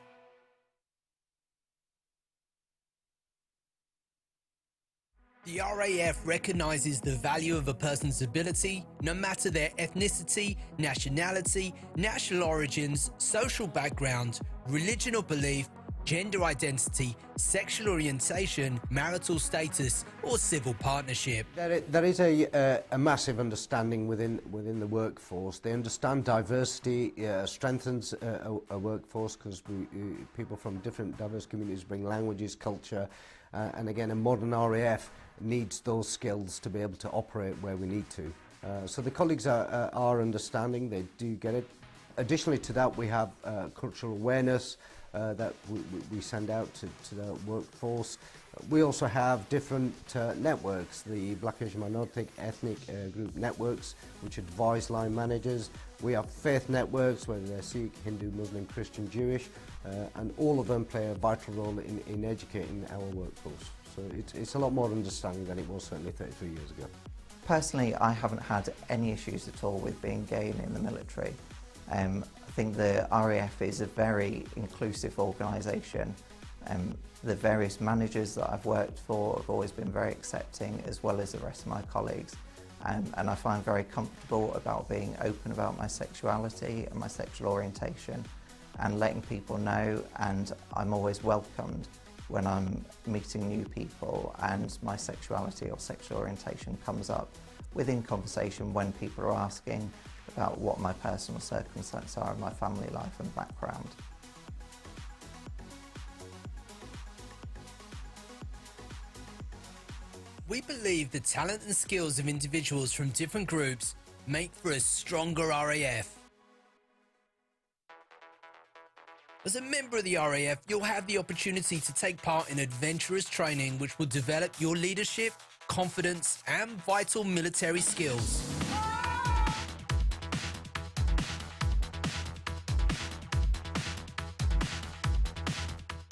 The RAF recognises the value of a person's ability, no matter their ethnicity, nationality, national origins, social background, religion or belief, gender identity, sexual orientation, marital status, or civil partnership. There is a massive understanding within the workforce. They understand diversity strengthens a workforce because people from different diverse communities bring languages, culture, and again, a modern RAF needs those skills to be able to operate where we need to. So the colleagues are understanding, they do get it. Additionally to that, we have cultural awareness that we send out to the workforce. We also have different networks, the Black Asian Minority Ethnic Group networks, which advise line managers. We have faith networks, whether they're Sikh, Hindu, Muslim, Christian, Jewish, and all of them play a vital role in educating our workforce. So it's a lot more understanding than it was certainly 33 years ago. Personally, I haven't had any issues at all with being gay and in the military. I think the RAF is a very inclusive organisation. The various managers that I've worked for have always been very accepting, as well as the rest of my colleagues. And I find very comfortable about being open about my sexuality and my sexual orientation and letting people know, and I'm always welcomed when I'm meeting new people and my sexuality or sexual orientation comes up within conversation when people are asking about what my personal circumstances are in my family life and background. We believe the talent and skills of individuals from different groups make for a stronger RAF. As a member of the RAF, you'll have the opportunity to take part in adventurous training which will develop your leadership, confidence and vital military skills.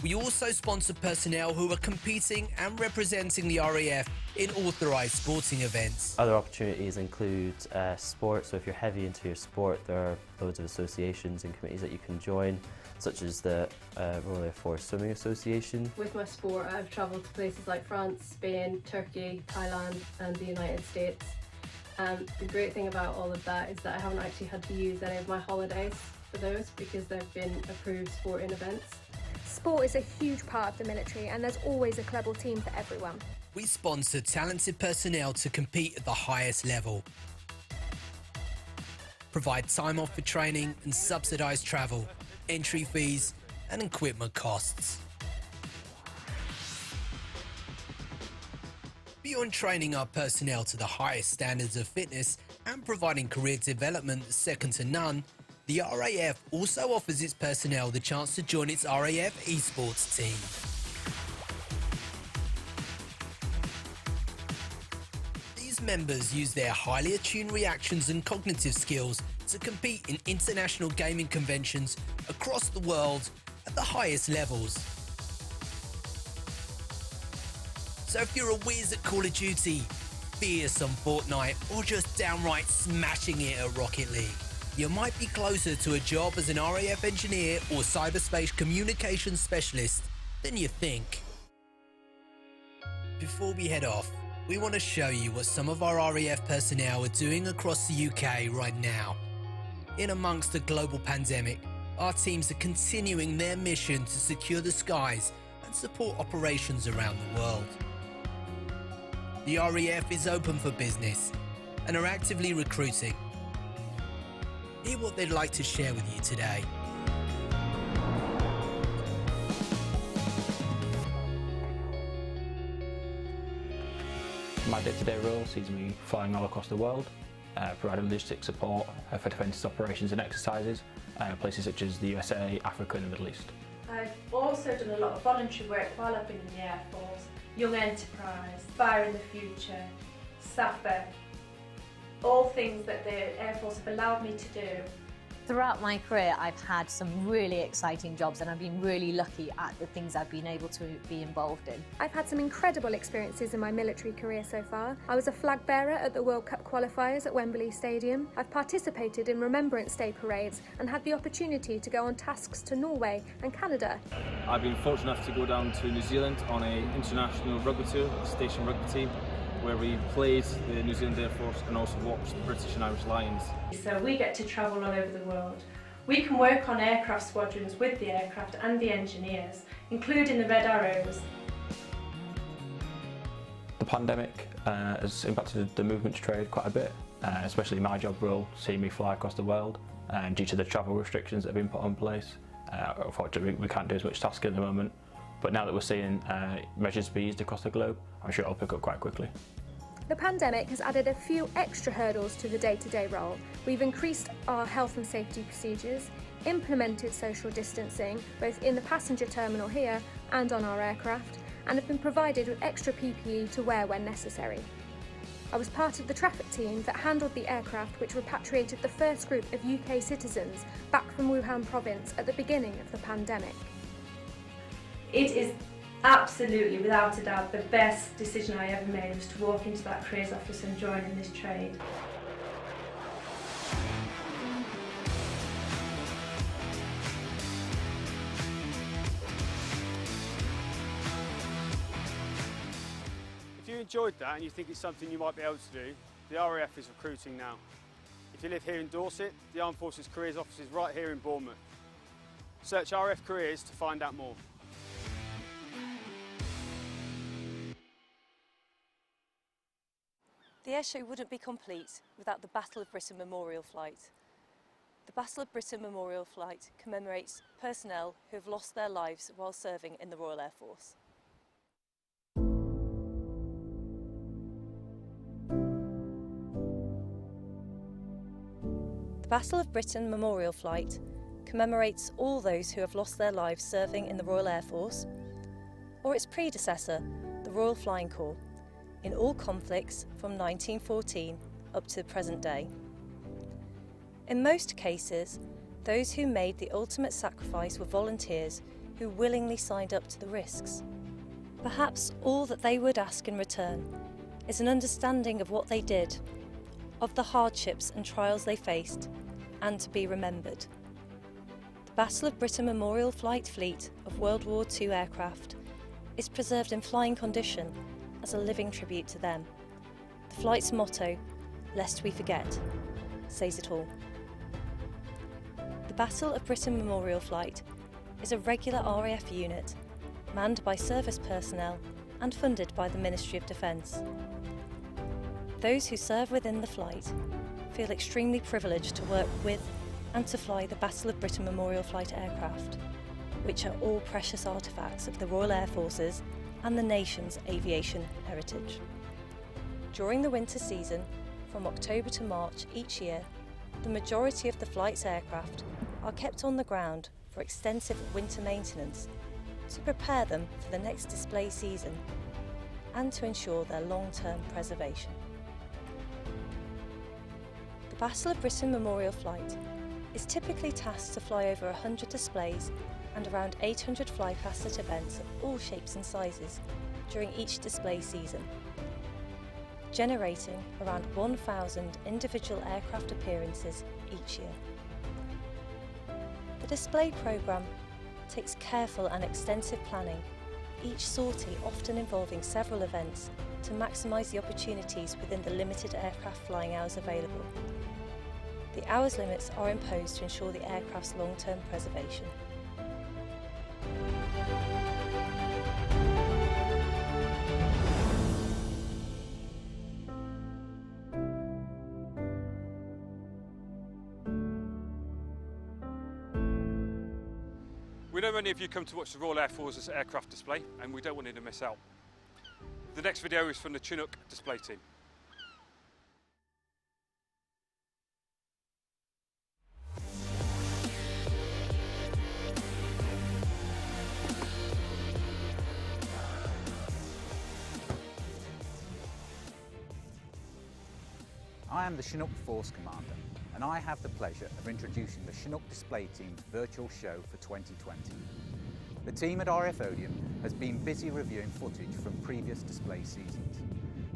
We also sponsor personnel who are competing and representing the RAF in authorised sporting events. Other opportunities include sport, so if you're heavy into your sport, there are loads of associations and committees that you can join, such as the Royal Air Force Swimming Association. With my sport, I've travelled to places like France, Spain, Turkey, Thailand and the United States. The great thing about all of that is that I haven't actually had to use any of my holidays for those because they've been approved sporting events. Sport is a huge part of the military and there's always a club or team for everyone. We sponsor talented personnel to compete at the highest level, provide time off for training and subsidised travel, entry fees and equipment costs. Beyond training our personnel to the highest standards of fitness and providing career development second to none, the RAF also offers its personnel the chance to join its RAF esports team. These members use their highly attuned reactions and cognitive skills to compete in international gaming conventions across the world at the highest levels. So if you're a whiz at Call of Duty, fierce on Fortnite, or just downright smashing it at Rocket League, you might be closer to a job as an RAF engineer or cyberspace communications specialist than you think. Before we head off, we want to show you what some of our RAF personnel are doing across the UK right now. In amongst the global pandemic, our teams are continuing their mission to secure the skies and support operations around the world. The RAF is open for business and are actively recruiting. Hear what they'd like to share with you today. My day-to-day role sees me flying all across the world, providing logistics support for defence operations and exercises, places such as the USA, Africa and the Middle East. I've also done a lot of voluntary work while I've been in the Air Force. Young Enterprise, Fire in the Future, SAFA, all things that the Air Force have allowed me to do. Throughout my career, I've had some really exciting jobs and I've been really lucky at the things I've been able to be involved in. I've had some incredible experiences in my military career so far. I was a flag bearer at the World Cup qualifiers at Wembley Stadium. I've participated in Remembrance Day parades and had the opportunity to go on tasks to Norway and Canada. I've been fortunate enough to go down to New Zealand on an international rugby tour, a station rugby team, where we played the New Zealand Air Force and also watched the British and Irish Lions. So we get to travel all over the world. We can work on aircraft squadrons with the aircraft and the engineers, including the Red Arrows. The pandemic has impacted the movements trade quite a bit, especially my job role, seeing me fly across the world, due to the travel restrictions that have been put in place. Unfortunately, we can't do as much tasking at the moment, but now that we're seeing measures be eased across the globe, I'm sure it'll pick up quite quickly. The pandemic has added a few extra hurdles to the day-to-day role. We've increased our health and safety procedures, implemented social distancing, both in the passenger terminal here and on our aircraft, and have been provided with extra PPE to wear when necessary. I was part of the traffic team that handled the aircraft which repatriated the first group of UK citizens back from Wuhan province at the beginning of the pandemic. It is absolutely, without a doubt, the best decision I ever made was to walk into that careers office and join in this trade. If you enjoyed that and you think it's something you might be able to do, the RAF is recruiting now. If you live here in Dorset, the Armed Forces Careers Office is right here in Bournemouth. Search RAF Careers to find out more. airshow wouldn't be complete without the Battle of Britain Memorial Flight. The Battle of Britain Memorial Flight commemorates personnel who have lost their lives while serving in the Royal Air Force. The Battle of Britain Memorial Flight commemorates all those who have lost their lives serving in the Royal Air Force, or its predecessor, the Royal Flying Corps, in all conflicts from 1914 up to the present day. In most cases, those who made the ultimate sacrifice were volunteers who willingly signed up to the risks. Perhaps all that they would ask in return is an understanding of what they did, of the hardships and trials they faced, and to be remembered. The Battle of Britain Memorial Flight Fleet of World War II aircraft is preserved in flying condition as a living tribute to them. The flight's motto, "Lest we forget," says it all. The Battle of Britain Memorial Flight is a regular RAF unit manned by service personnel and funded by the Ministry of Defence. Those who serve within the flight feel extremely privileged to work with and to fly the Battle of Britain Memorial Flight aircraft, which are all precious artefacts of the Royal Air Forces and the nation's aviation heritage. During the winter season, from October to March each year, the majority of the flight's aircraft are kept on the ground for extensive winter maintenance to prepare them for the next display season and to ensure their long-term preservation. The Battle of Britain Memorial Flight is typically tasked to fly over 100 displays and around 800 fly-past at events of all shapes and sizes during each display season, generating around 1,000 individual aircraft appearances each year. The display programme takes careful and extensive planning, each sortie often involving several events to maximise the opportunities within the limited aircraft flying hours available. The hours limits are imposed to ensure the aircraft's long-term preservation. We know many of you come to watch the Royal Air Force's aircraft display, and we don't want you to miss out. The next video is from the Chinook display team. I am the Chinook Force Commander, and I have the pleasure of introducing the Chinook Display Team's virtual show for 2020. The team at RAF Odeon has been busy reviewing footage from previous display seasons.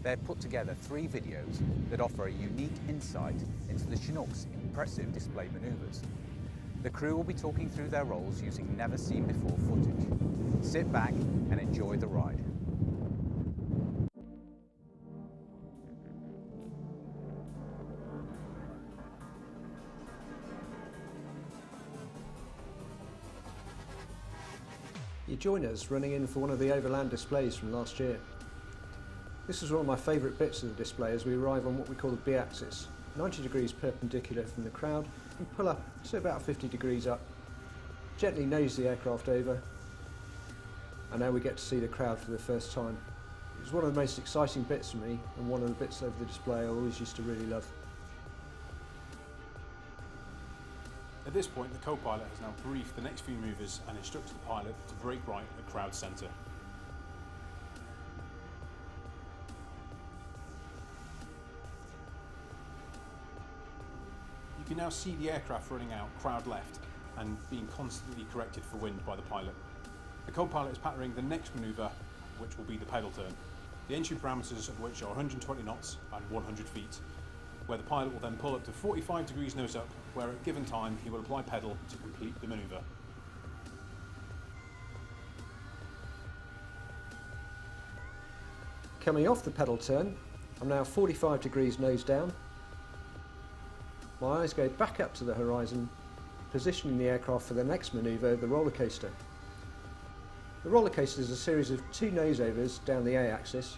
They've put together 3 videos that offer a unique insight into the Chinook's impressive display manoeuvres. The crew will be talking through their roles using never-seen-before footage. Sit back and enjoy the ride. You join us running in for one of the overland displays from last year. This is one of my favourite bits of the display as we arrive on what we call the B-axis, 90 degrees perpendicular from the crowd and pull up to about 50 degrees up, gently nose the aircraft over, and now we get to see the crowd for the first time. It was one of the most exciting bits for me and one of the bits over the display I always used to really love. At this point, the co-pilot has now briefed the next few maneuvers and instructed the pilot to brake right at crowd centre. You can now see the aircraft running out crowd left and being constantly corrected for wind by the pilot. The co-pilot is patterning the next manoeuvre, which will be the pedal turn, the entry parameters of which are 120 knots and 100 feet, where the pilot will then pull up to 45 degrees nose up, where at given time he will apply pedal to complete the manoeuvre. Coming off the pedal turn, I'm now 45 degrees nose down. My eyes go back up to the horizon, positioning the aircraft for the next manoeuvre, the roller coaster. The roller coaster is a series of 2 nose overs down the A-axis.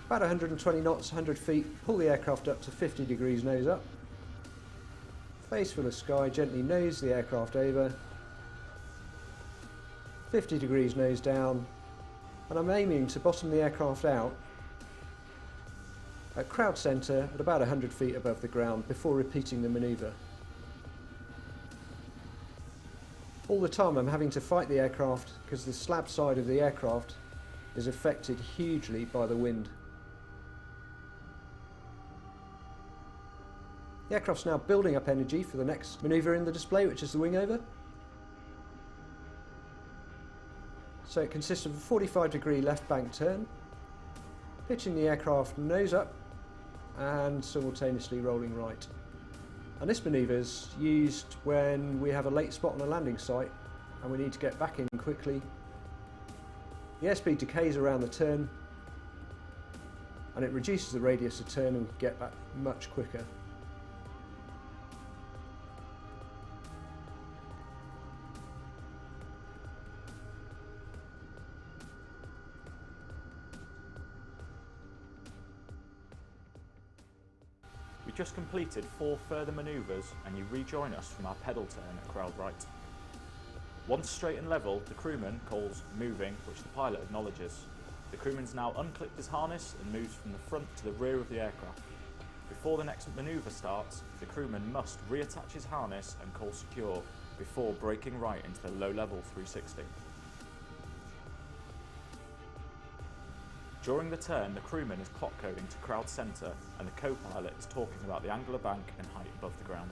About 120 knots, 100 feet, pull the aircraft up to 50 degrees nose up. Face full of sky, gently nose the aircraft over. 50 degrees nose down, and I'm aiming to bottom the aircraft out at crowd centre at about 100 feet above the ground before repeating the manoeuvre. All the time I'm having to fight the aircraft because the slab side of the aircraft is affected hugely by the wind. The aircraft's now building up energy for the next manoeuvre in the display, which is the wing over. So it consists of a 45-degree left bank turn, pitching the aircraft nose up and simultaneously rolling right. And this manoeuvre is used when we have a late spot on a landing site and we need to get back in quickly. The airspeed decays around the turn and it reduces the radius of turn and we can get back much quicker. We've just completed 4 further manoeuvres and you rejoin us from our pedal turn at crowd right. Once straight and level, the crewman calls moving, which the pilot acknowledges. The crewman's now unclipped his harness and moves from the front to the rear of the aircraft. Before the next manoeuvre starts, the crewman must reattach his harness and call secure before braking right into the low level 360. During the turn, the crewman is clock coding to crowd centre and the co-pilot is talking about the angular bank and height above the ground.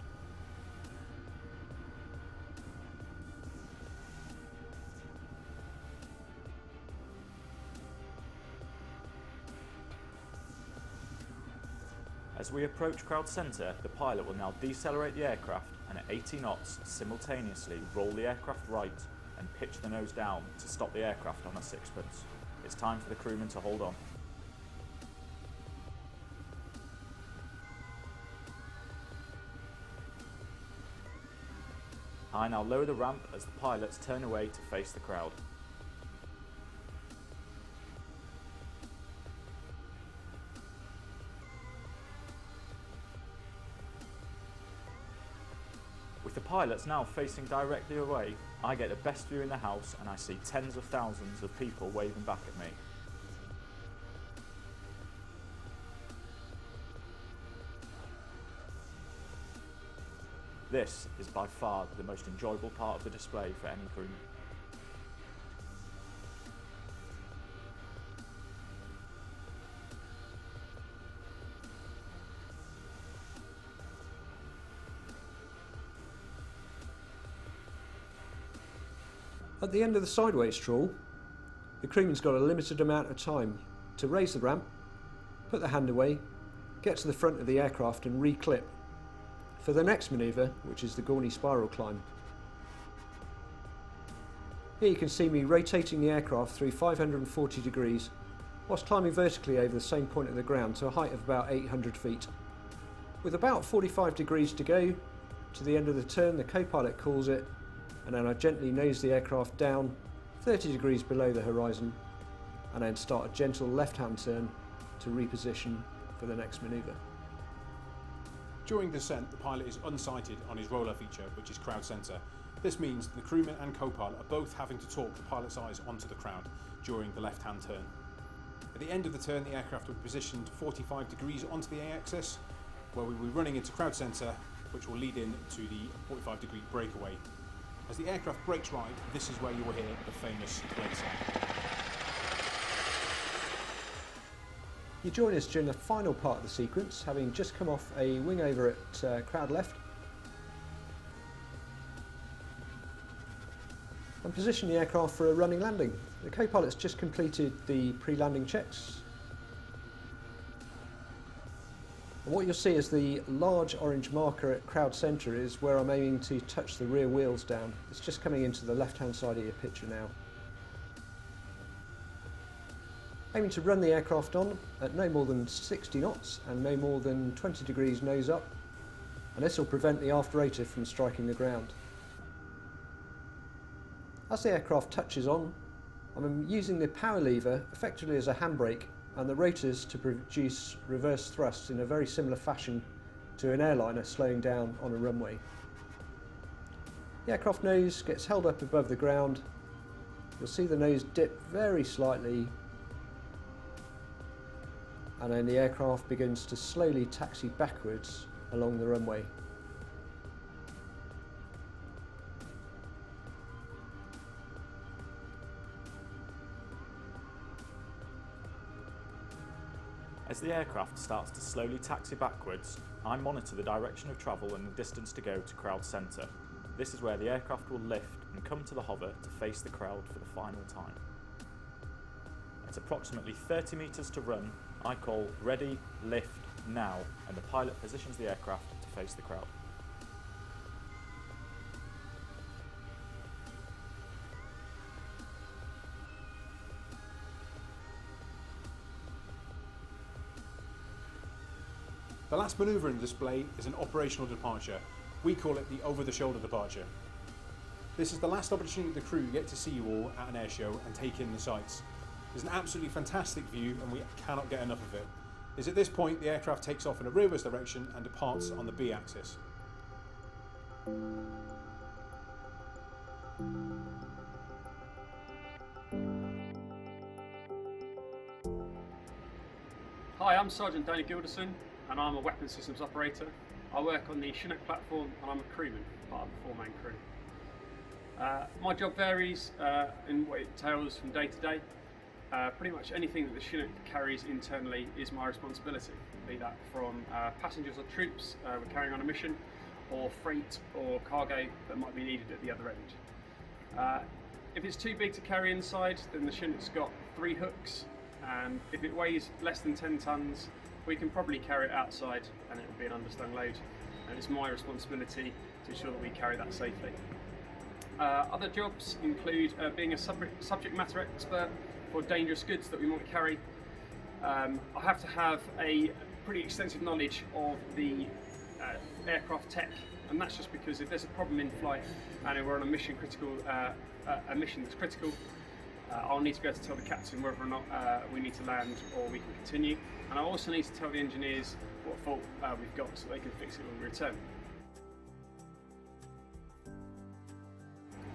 As we approach crowd centre, the pilot will now decelerate the aircraft and at 80 knots simultaneously roll the aircraft right and pitch the nose down to stop the aircraft on a sixpence. It's time for the crewman to hold on. I now lower the ramp as the pilots turn away to face the crowd. With the pilots now facing directly away, I get the best view in the house and I see tens of thousands of people waving back at me. This is by far the most enjoyable part of the display for any crewman. At the end of the sideways trawl, the crewman's got a limited amount of time to raise the ramp, put the hand away, get to the front of the aircraft and reclip for the next manoeuvre, which is the Gorney spiral climb. Here you can see me rotating the aircraft through 540 degrees whilst climbing vertically over the same point of the ground to a height of about 800 feet. With about 45 degrees to go to the end of the turn, the co-pilot calls it, and then I gently nose the aircraft down 30 degrees below the horizon and then start a gentle left-hand turn to reposition for the next manoeuvre. During descent, the pilot is unsighted on his roller feature, which is crowd centre. This means the crewman and co-pilot are both having to talk the pilot's eyes onto the crowd during the left-hand turn. At the end of the turn, the aircraft will be positioned 45 degrees onto the A-axis, where we will be running into crowd centre, which will lead in to the 45-degree breakaway. As the aircraft brakes right, this is where you will hear the famous blade sound. You join us during the final part of the sequence, having just come off a wing over at crowd left. And position the aircraft for a running landing. The co-pilot's just completed the pre-landing checks. And what you'll see is the large orange marker at crowd centre is where I'm aiming to touch the rear wheels down. It's just coming into the left-hand side of your picture now. Aiming to run the aircraft on at no more than 60 knots and no more than 20 degrees nose up, and this will prevent the aft rotor from striking the ground. As the aircraft touches on, I'm using the power lever effectively as a handbrake and the rotors to produce reverse thrust in a very similar fashion to an airliner slowing down on a runway. The aircraft nose gets held up above the ground. You'll see the nose dip very slightly, and then the aircraft begins to slowly taxi backwards along the runway. As the aircraft starts to slowly taxi backwards, I monitor the direction of travel and the distance to go to crowd centre. This is where the aircraft will lift and come to the hover to face the crowd for the final time. At approximately 30 metres to run, I call ready, lift, now, and the pilot positions the aircraft to face the crowd. The last manoeuvre in the display is an operational departure. We call it the over-the-shoulder departure. This is the last opportunity the crew get to see you all at an airshow and take in the sights. It's an absolutely fantastic view and we cannot get enough of it. It's at this point the aircraft takes off in a rearward direction and departs on the B axis. Hi, I'm Sergeant Danny Gilderson and I'm a weapons systems operator. I work on the Chinook platform and I'm a crewman, part of the four-man crew. My job varies in what it entails from day to day. Pretty much anything that the Chinook carries internally is my responsibility, be that from passengers or troops we're carrying on a mission, or freight or cargo that might be needed at the other end. If it's too big to carry inside, then the Chinook's got 3 hooks, and if it weighs less than 10 tonnes, we can probably carry it outside and it will be an underslung load, and it's my responsibility to ensure that we carry that safely. Other jobs include being a subject matter expert for dangerous goods that we might carry. I have to have a pretty extensive knowledge of the aircraft tech, and that's just because if there's a problem in flight and we're on a mission that's critical, I'll need to be able to tell the captain whether or not we need to land or we can continue, and I also need to tell the engineers what fault we've got so they can fix it when we return.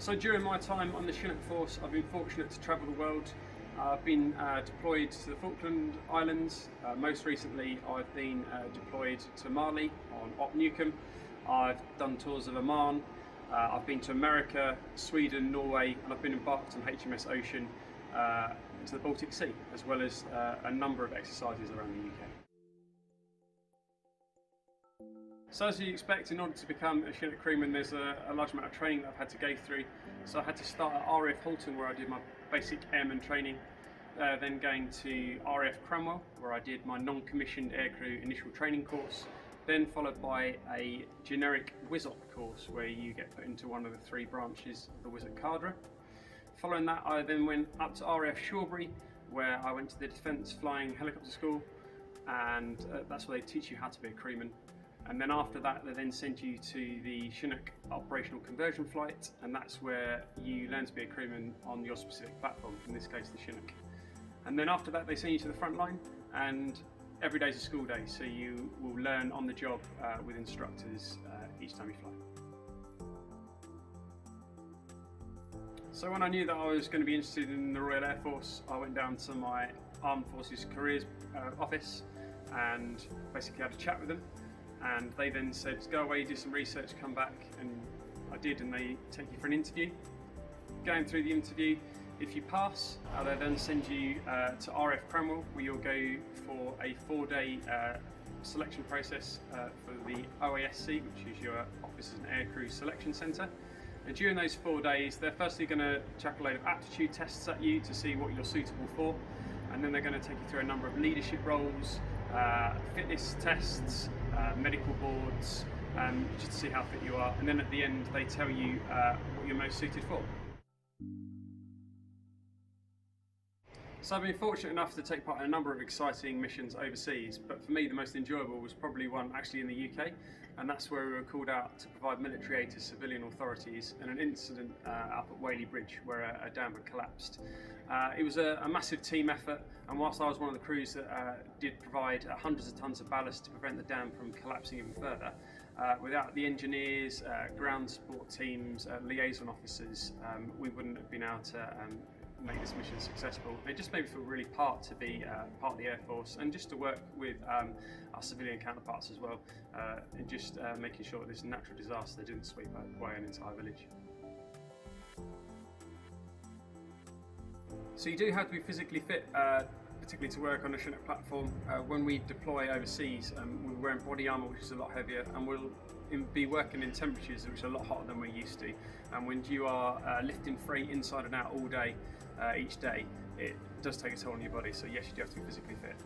So during my time on the Chinook Force, I've been fortunate to travel the world. I've been deployed to the Falkland Islands. Most recently I've been deployed to Mali on Op Nukem. I've done tours of Oman. I've been to America, Sweden, Norway, and I've been embarked on HMS Ocean to the Baltic Sea, as well as a number of exercises around the UK. So as you expect, in order to become a Chinook crewman, there's a large amount of training that I've had to go through. So I had to start at RAF Halton, where I did my basic airman training, then going to RAF Cranwell, where I did my non-commissioned aircrew initial training course, then followed by a generic WISOP course, where you get put into one of the 3 branches of the WISOP cadre. Following that, I then went up to RAF Shawbury, where I went to the Defence Flying Helicopter School, and that's where they teach you how to be a crewman. And then after that, they then send you to the Chinook Operational Conversion Flight, and that's where you learn to be a crewman on your specific platform, in this case the Chinook. And then after that, they send you to the front line, and every day is a school day, so you will learn on the job with instructors each time you fly. So when I knew that I was going to be interested in the Royal Air Force, I went down to my Armed Forces Careers office and basically had a chat with them. And they then said, go away, do some research, come back, and I did, and they take you for an interview. Going through the interview, if you pass, they then send you to RAF Cranwell, where you'll go for a 4-day selection process for the OASC, which is your Officers and Aircrew Selection Centre. And during those 4 days, they're firstly going to chuck a load of aptitude tests at you to see what you're suitable for, and then they're going to take you through a number of leadership roles, fitness tests, medical boards, just to see how fit you are, and then at the end they tell you what you're most suited for. So I've been fortunate enough to take part in a number of exciting missions overseas, but for me the most enjoyable was probably one actually in the UK, and that's where we were called out to provide military aid to civilian authorities in an incident up at Whaley Bridge where a dam had collapsed. It was a massive team effort, and whilst I was one of the crews that did provide hundreds of tons of ballast to prevent the dam from collapsing even further, without the engineers, ground support teams, liaison officers, we wouldn't have been able to make this mission successful. It just made me feel really part of the Air Force, and just to work with our civilian counterparts as well, and just making sure that this natural disaster didn't sweep away an entire village. So you do have to be physically fit, particularly to work on a Chinook platform. When we deploy overseas, we're wearing body armour, which is a lot heavier, and we'll be working in temperatures which are a lot hotter than we're used to. And when you are lifting freight inside and out all day, each day, it does take a toll on your body, so yes, you do have to be physically fit.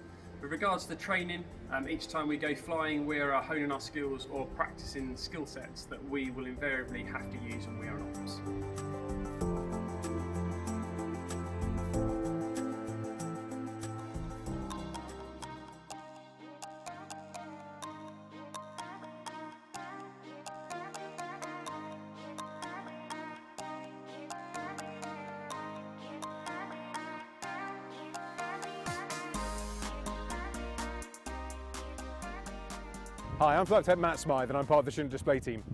With regards to training, each time we go flying, we're honing our skills or practicing skill sets that we will invariably have to use when we are on ops. Hi, I'm Flight Tech Matt Smythe and I'm part of the Chinook display team.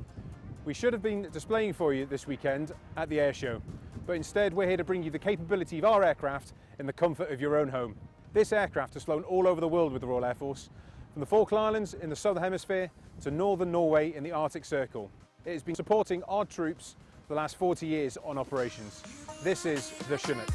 We should have been displaying for you this weekend at the air show, but instead we're here to bring you the capability of our aircraft in the comfort of your own home. This aircraft has flown all over the world with the Royal Air Force, from the Falkland Islands in the Southern Hemisphere to northern Norway in the Arctic Circle. It has been supporting our troops for the last 40 years on operations. This is the Chinook.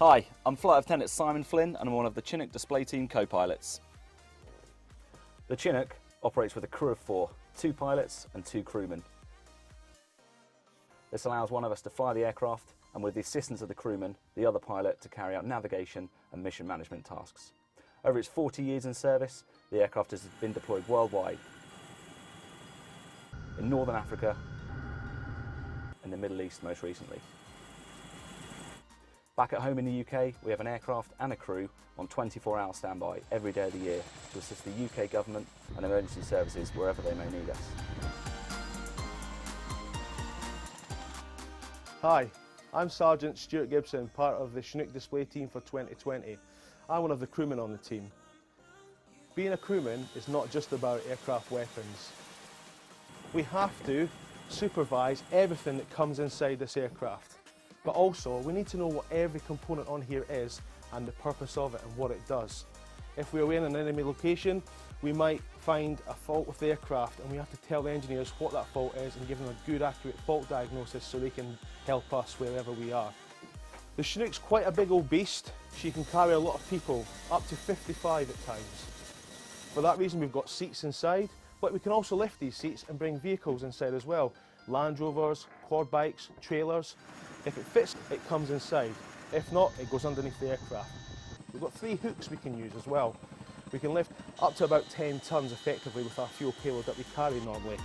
Hi, I'm Flight Lieutenant Simon Flynn and I'm one of the Chinook display team co-pilots. The Chinook operates with a crew of 4, 2 pilots and 2 crewmen. This allows one of us to fly the aircraft and with the assistance of the crewman, the other pilot to carry out navigation and mission management tasks. Over its 40 years in service, the aircraft has been deployed worldwide, in Northern Africa and the Middle East most recently. Back at home in the UK, we have an aircraft and a crew on 24-hour standby every day of the year to assist the UK government and emergency services wherever they may need us. Hi, I'm Sergeant Stuart Gibson, part of the Chinook display team for 2020. I'm one of the crewmen on the team. Being a crewman is not just about aircraft weapons. We have to supervise everything that comes inside this aircraft. But also, we need to know what every component on here is and the purpose of it and what it does. If we're in an enemy location, we might find a fault with the aircraft and we have to tell the engineers what that fault is and give them a good, accurate fault diagnosis so they can help us wherever we are. The Chinook's quite a big old beast. She can carry a lot of people, up to 55 at times. For that reason, we've got seats inside, but we can also lift these seats and bring vehicles inside as well. Land Rovers, quad bikes, trailers. If it fits, it comes inside. If not, it goes underneath the aircraft. We've got 3 hooks we can use as well. We can lift up to about 10 tonnes effectively with our fuel payload that we carry normally.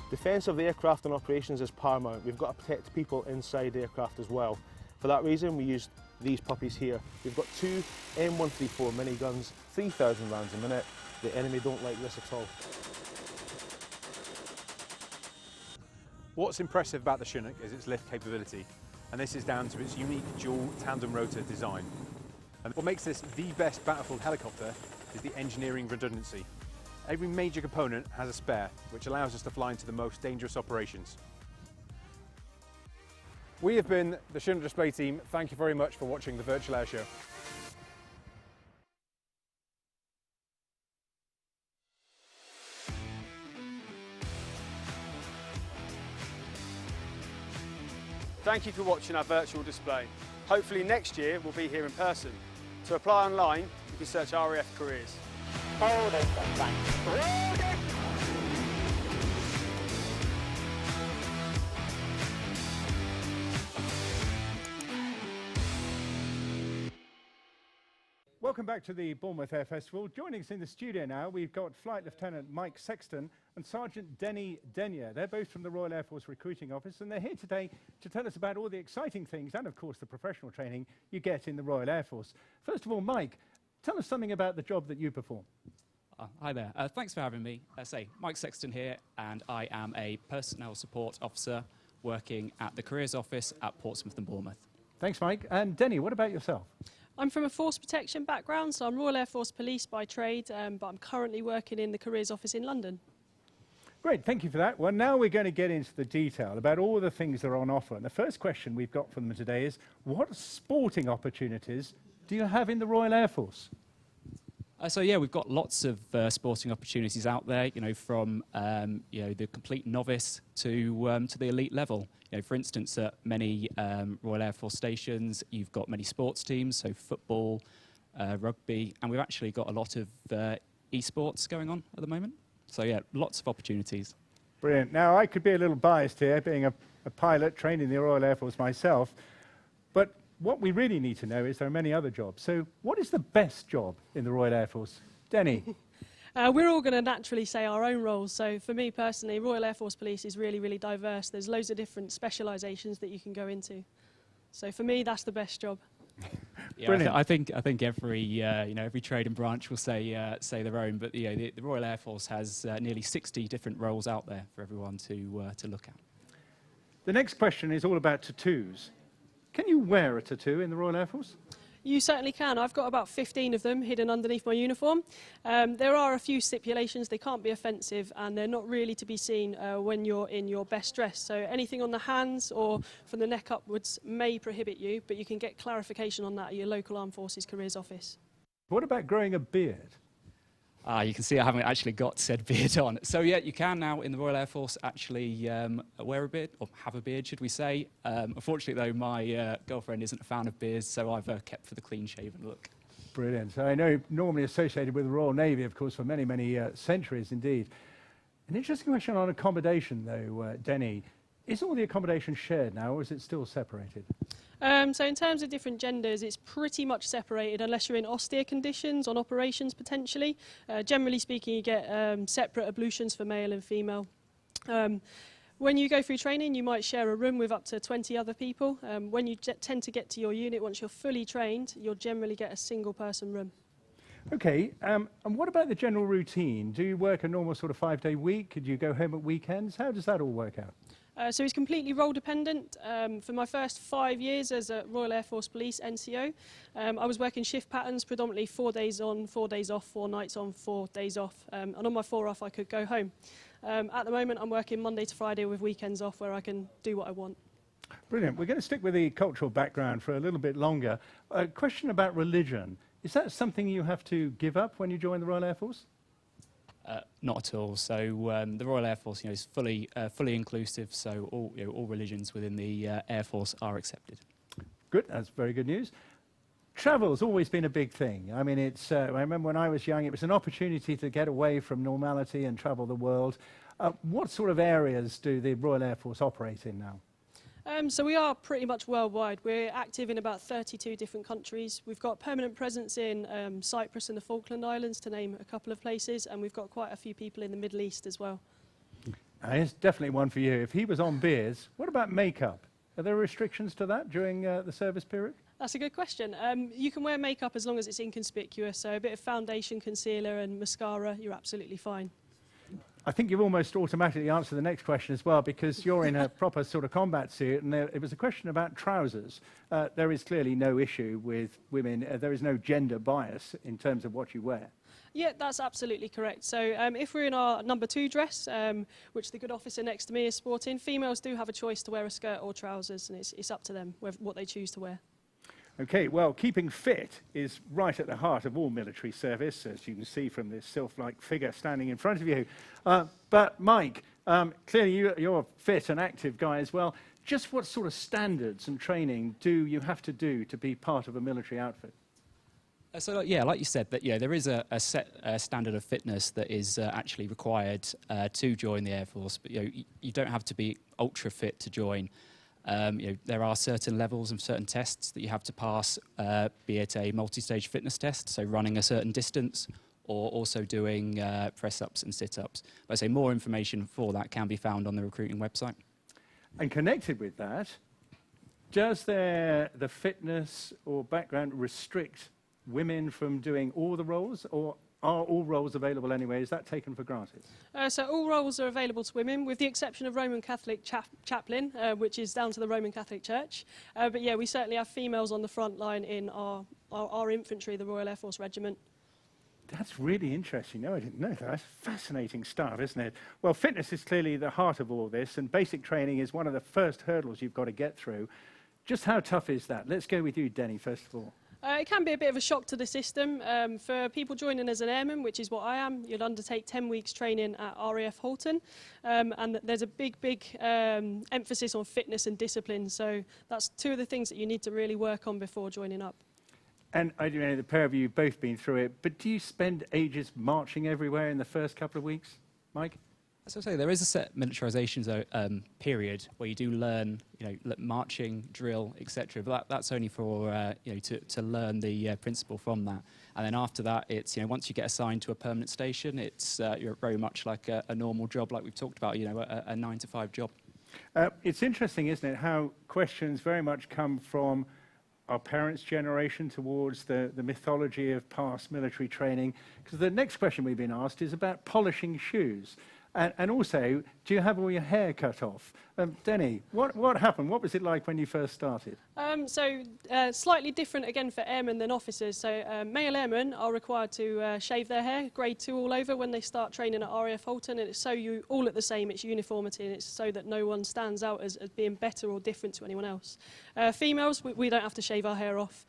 Defence of the aircraft and operations is paramount. We've got to protect people inside the aircraft as well. For that reason, we used these puppies here. We've got 2 M134 miniguns, 3,000 rounds a minute. The enemy don't like this at all. What's impressive about the Chinook is its lift capability, and this is down to its unique dual tandem rotor design. And what makes this the best battlefield helicopter is the engineering redundancy. Every major component has a spare, which allows us to fly into the most dangerous operations. We have been the Chinook display team. Thank you very much for watching the virtual air show. Thank you for watching our virtual display. Hopefully next year we'll be here in person. To apply online, you can search RAF Careers. Welcome back to the Bournemouth Air Festival. Joining us in the studio now, we've got Flight Lieutenant Mike Sexton and Sergeant Denny Denyer. They're both from the Royal Air Force Recruiting Office, and they're here today to tell us about all the exciting things and, of course, the professional training you get in the Royal Air Force. First of all, Mike, tell us something about the job that you perform. Hi there. Thanks for having me. Mike Sexton here, and I am a personnel support officer working at the Careers Office at Portsmouth and Bournemouth. Thanks, Mike. And Denny, what about yourself? I'm from a force protection background, so I'm Royal Air Force Police by trade, but I'm currently working in the Careers Office in London. Great, thank you for that. Well, now we're going to get into the detail about all the things that are on offer. And the first question we've got from them today is, what sporting opportunities do you have in the Royal Air Force? We've got lots of sporting opportunities out there, from the complete novice to the elite level. For instance, at many Royal Air Force stations, you've got many sports teams, so football, rugby, and we've actually got a lot of esports going on at the moment. So yeah, lots of opportunities. Brilliant. Now, I could be a little biased here, being a pilot trained in the Royal Air Force myself, but what we really need to know is there are many other jobs. So what is the best job in the Royal Air Force? Denny? We're all going to naturally say our own roles. So for me personally, Royal Air Force Police is really, really diverse. There's loads of different specialisations that you can go into. So for me, that's the best job. Yeah, I think every trade and branch will say their own, but the Royal Air Force has nearly 60 different roles out there for everyone to look at. The next question is all about tattoos. Can you wear a tattoo in the Royal Air Force? You certainly can. I've got about 15 of them hidden underneath my uniform. There are a few stipulations. They can't be offensive, and they're not really to be seen when you're in your best dress. So anything on the hands or from the neck upwards may prohibit you, but you can get clarification on that at your local Armed Forces Careers Office. What about growing a beard? You can see I haven't actually got said beard on. So yeah, you can now in the Royal Air Force actually wear a beard, or have a beard, should we say. Unfortunately though, my girlfriend isn't a fan of beards, so I've kept for the clean-shaven look. Brilliant. So I know normally associated with the Royal Navy, of course, for many, many centuries indeed. An interesting question on accommodation though, Denny. Is all the accommodation shared now, or is it still separated? So in terms of different genders, it's pretty much separated unless you're in austere conditions, on operations potentially. Generally speaking, you get separate ablutions for male and female. When you go through training, you might share a room with up to 20 other people. When you tend to get to your unit, once you're fully trained, you'll generally get a single-person room. Okay, and what about the general routine? Do you work a normal sort of 5-day week? Do you go home at weekends? How does that all work out? So it's completely role dependent. For my first 5 years as a Royal Air Force Police NCO, I was working shift patterns, predominantly 4 days on, 4 days off, 4 nights on, 4 days off. And on my 4 off, I could go home. At the moment, I'm working Monday to Friday with weekends off where I can do what I want. Brilliant. We're going to stick with the cultural background for a little bit longer. A question about religion. Is that something you have to give up when you join the Royal Air Force? Not at all. So the Royal Air Force, is fully inclusive. So all religions within the Air Force are accepted. Good. That's very good news. Travel's always been a big thing. I mean, I remember when I was young, it was an opportunity to get away from normality and travel the world. What sort of areas do the Royal Air Force operate in now? So we are pretty much worldwide. We're active in about 32 different countries. We've got permanent presence in Cyprus and the Falkland Islands, to name a couple of places, and we've got quite a few people in the Middle East as well. It's definitely one for you. If he was on beers, what about makeup? Are there restrictions to that during the service period? That's a good question. You can wear makeup as long as it's inconspicuous, so a bit of foundation, concealer and mascara, you're absolutely fine. I think you've almost automatically answered the next question as well, because you're in a proper sort of combat suit, and it was a question about trousers. There is clearly no issue with women. There is no gender bias in terms of what you wear. Yeah, that's absolutely correct. So if we're in our number 2 dress, which the good officer next to me is sporting, females do have a choice to wear a skirt or trousers, and it's up to them what they choose to wear. Okay, well, keeping fit is right at the heart of all military service, as you can see from this sylph-like figure standing in front of you. But Mike, clearly you're a fit and active guy as well. Just what sort of standards and training do you have to do to be part of a military outfit? Like you said, that there is a set standard of fitness that is actually required to join the Air Force, but you don't have to be ultra fit to join. There are certain levels and certain tests that you have to pass, be it a multi-stage fitness test, so running a certain distance, or also doing press-ups and sit-ups. But I say more information for that can be found on the recruiting website. And connected with that, does the fitness or background restrict women from doing all the roles, or are all roles available anyway? Is that taken for granted? So all roles are available to women, with the exception of Roman Catholic chaplain, which is down to the Roman Catholic Church. But yeah, we certainly have females on the front line in our infantry, the Royal Air Force Regiment. That's really interesting. No, I didn't know that. That's fascinating stuff, isn't it? Well, fitness is clearly the heart of all this, and basic training is one of the first hurdles you've got to get through. Just how tough is that? Let's go with you, Denny, first of all. It can be a bit of a shock to the system. For people joining as an airman, which is what I am, you'll undertake 10 weeks training at RAF Halton, and there's a big emphasis on fitness and discipline, so that's two of the things that you need to really work on before joining up. And I know the pair of you have both been through it, but do you spend ages marching everywhere in the first couple of weeks, Mike? As I say, there is a set militarisation period where you do learn, marching, drill, etc. But that's only for to learn the principle from that. And then after that, it's once you get assigned to a permanent station, it's you're very much like a normal job, like we've talked about, a 9-to-5 job. It's interesting, isn't it, how questions very much come from our parents' generation towards the mythology of past military training. Because the next question we've been asked is about polishing shoes. And also, do you have all your hair cut off? Denny, what happened? What was it like when you first started? Slightly different again for airmen than officers. So male airmen are required to shave their hair, grade 2 all over, when they start training at RAF Halton, and it's so you all at the same, it's uniformity, and it's so that no one stands out as being better or different to anyone else. Females, we don't have to shave our hair off.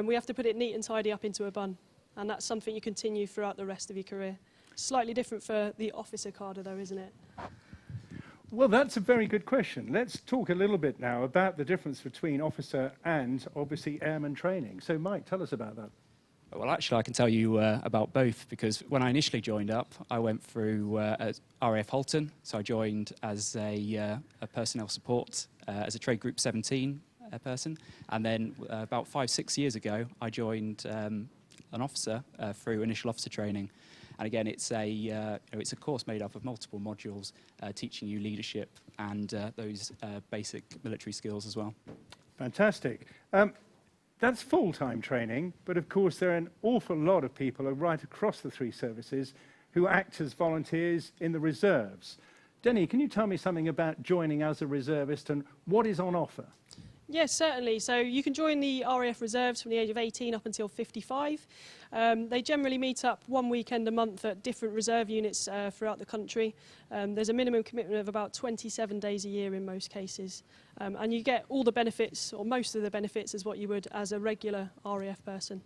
We have to put it neat and tidy up into a bun, and that's something you continue throughout the rest of your career. Slightly different for the officer cadre though, isn't it? Well, that's a very good question. Let's talk a little bit now about the difference between officer and, obviously, airman training. So, Mike, tell us about that. Well, actually, I can tell you about both, because when I initially joined up, I went through RAF Halton. So I joined as a personnel support, as a Trade Group 17 person. And then about 5-6 years ago, I joined an officer through initial officer training. And again, it's a course made up of multiple modules, teaching you leadership and those basic military skills as well. Fantastic. That's full-time training, but of course there are an awful lot of people right across the three services who act as volunteers in the reserves. Denny, can you tell me something about joining as a reservist and what is on offer? Yes, certainly. So you can join the RAF Reserves from the age of 18 up until 55. They generally meet up one weekend a month at different reserve units throughout the country. There's a minimum commitment of about 27 days a year in most cases. And you get all the benefits, or most of the benefits, as what you would as a regular RAF person.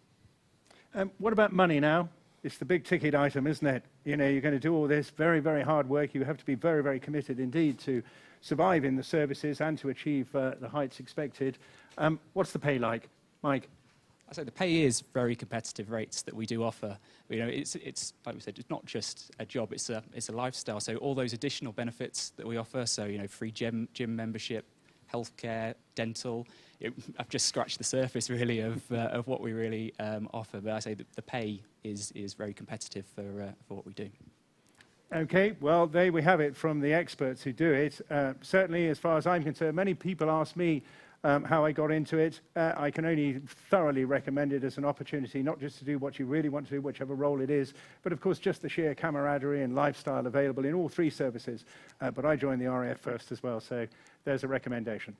What about money now? It's the big ticket item, isn't it? You're going to do all this very, very hard work. You have to be very, very committed indeed to survive in the services and to achieve the heights expected. What's the pay like, Mike? I say the pay is very competitive rates that we do offer. It's like we said, it's not just a job; it's a lifestyle. So all those additional benefits that we offer, so free gym membership, healthcare, dental. I've just scratched the surface really of what we really offer. But I say that the pay is very competitive for what we do. Okay, well, there we have it from the experts who do it. Certainly, as far as I'm concerned, many people ask me how I got into it. I can only thoroughly recommend it as an opportunity, not just to do what you really want to do, whichever role it is, but of course just the sheer camaraderie and lifestyle available in all three services. But I joined the RAF first as well, so there's a recommendation.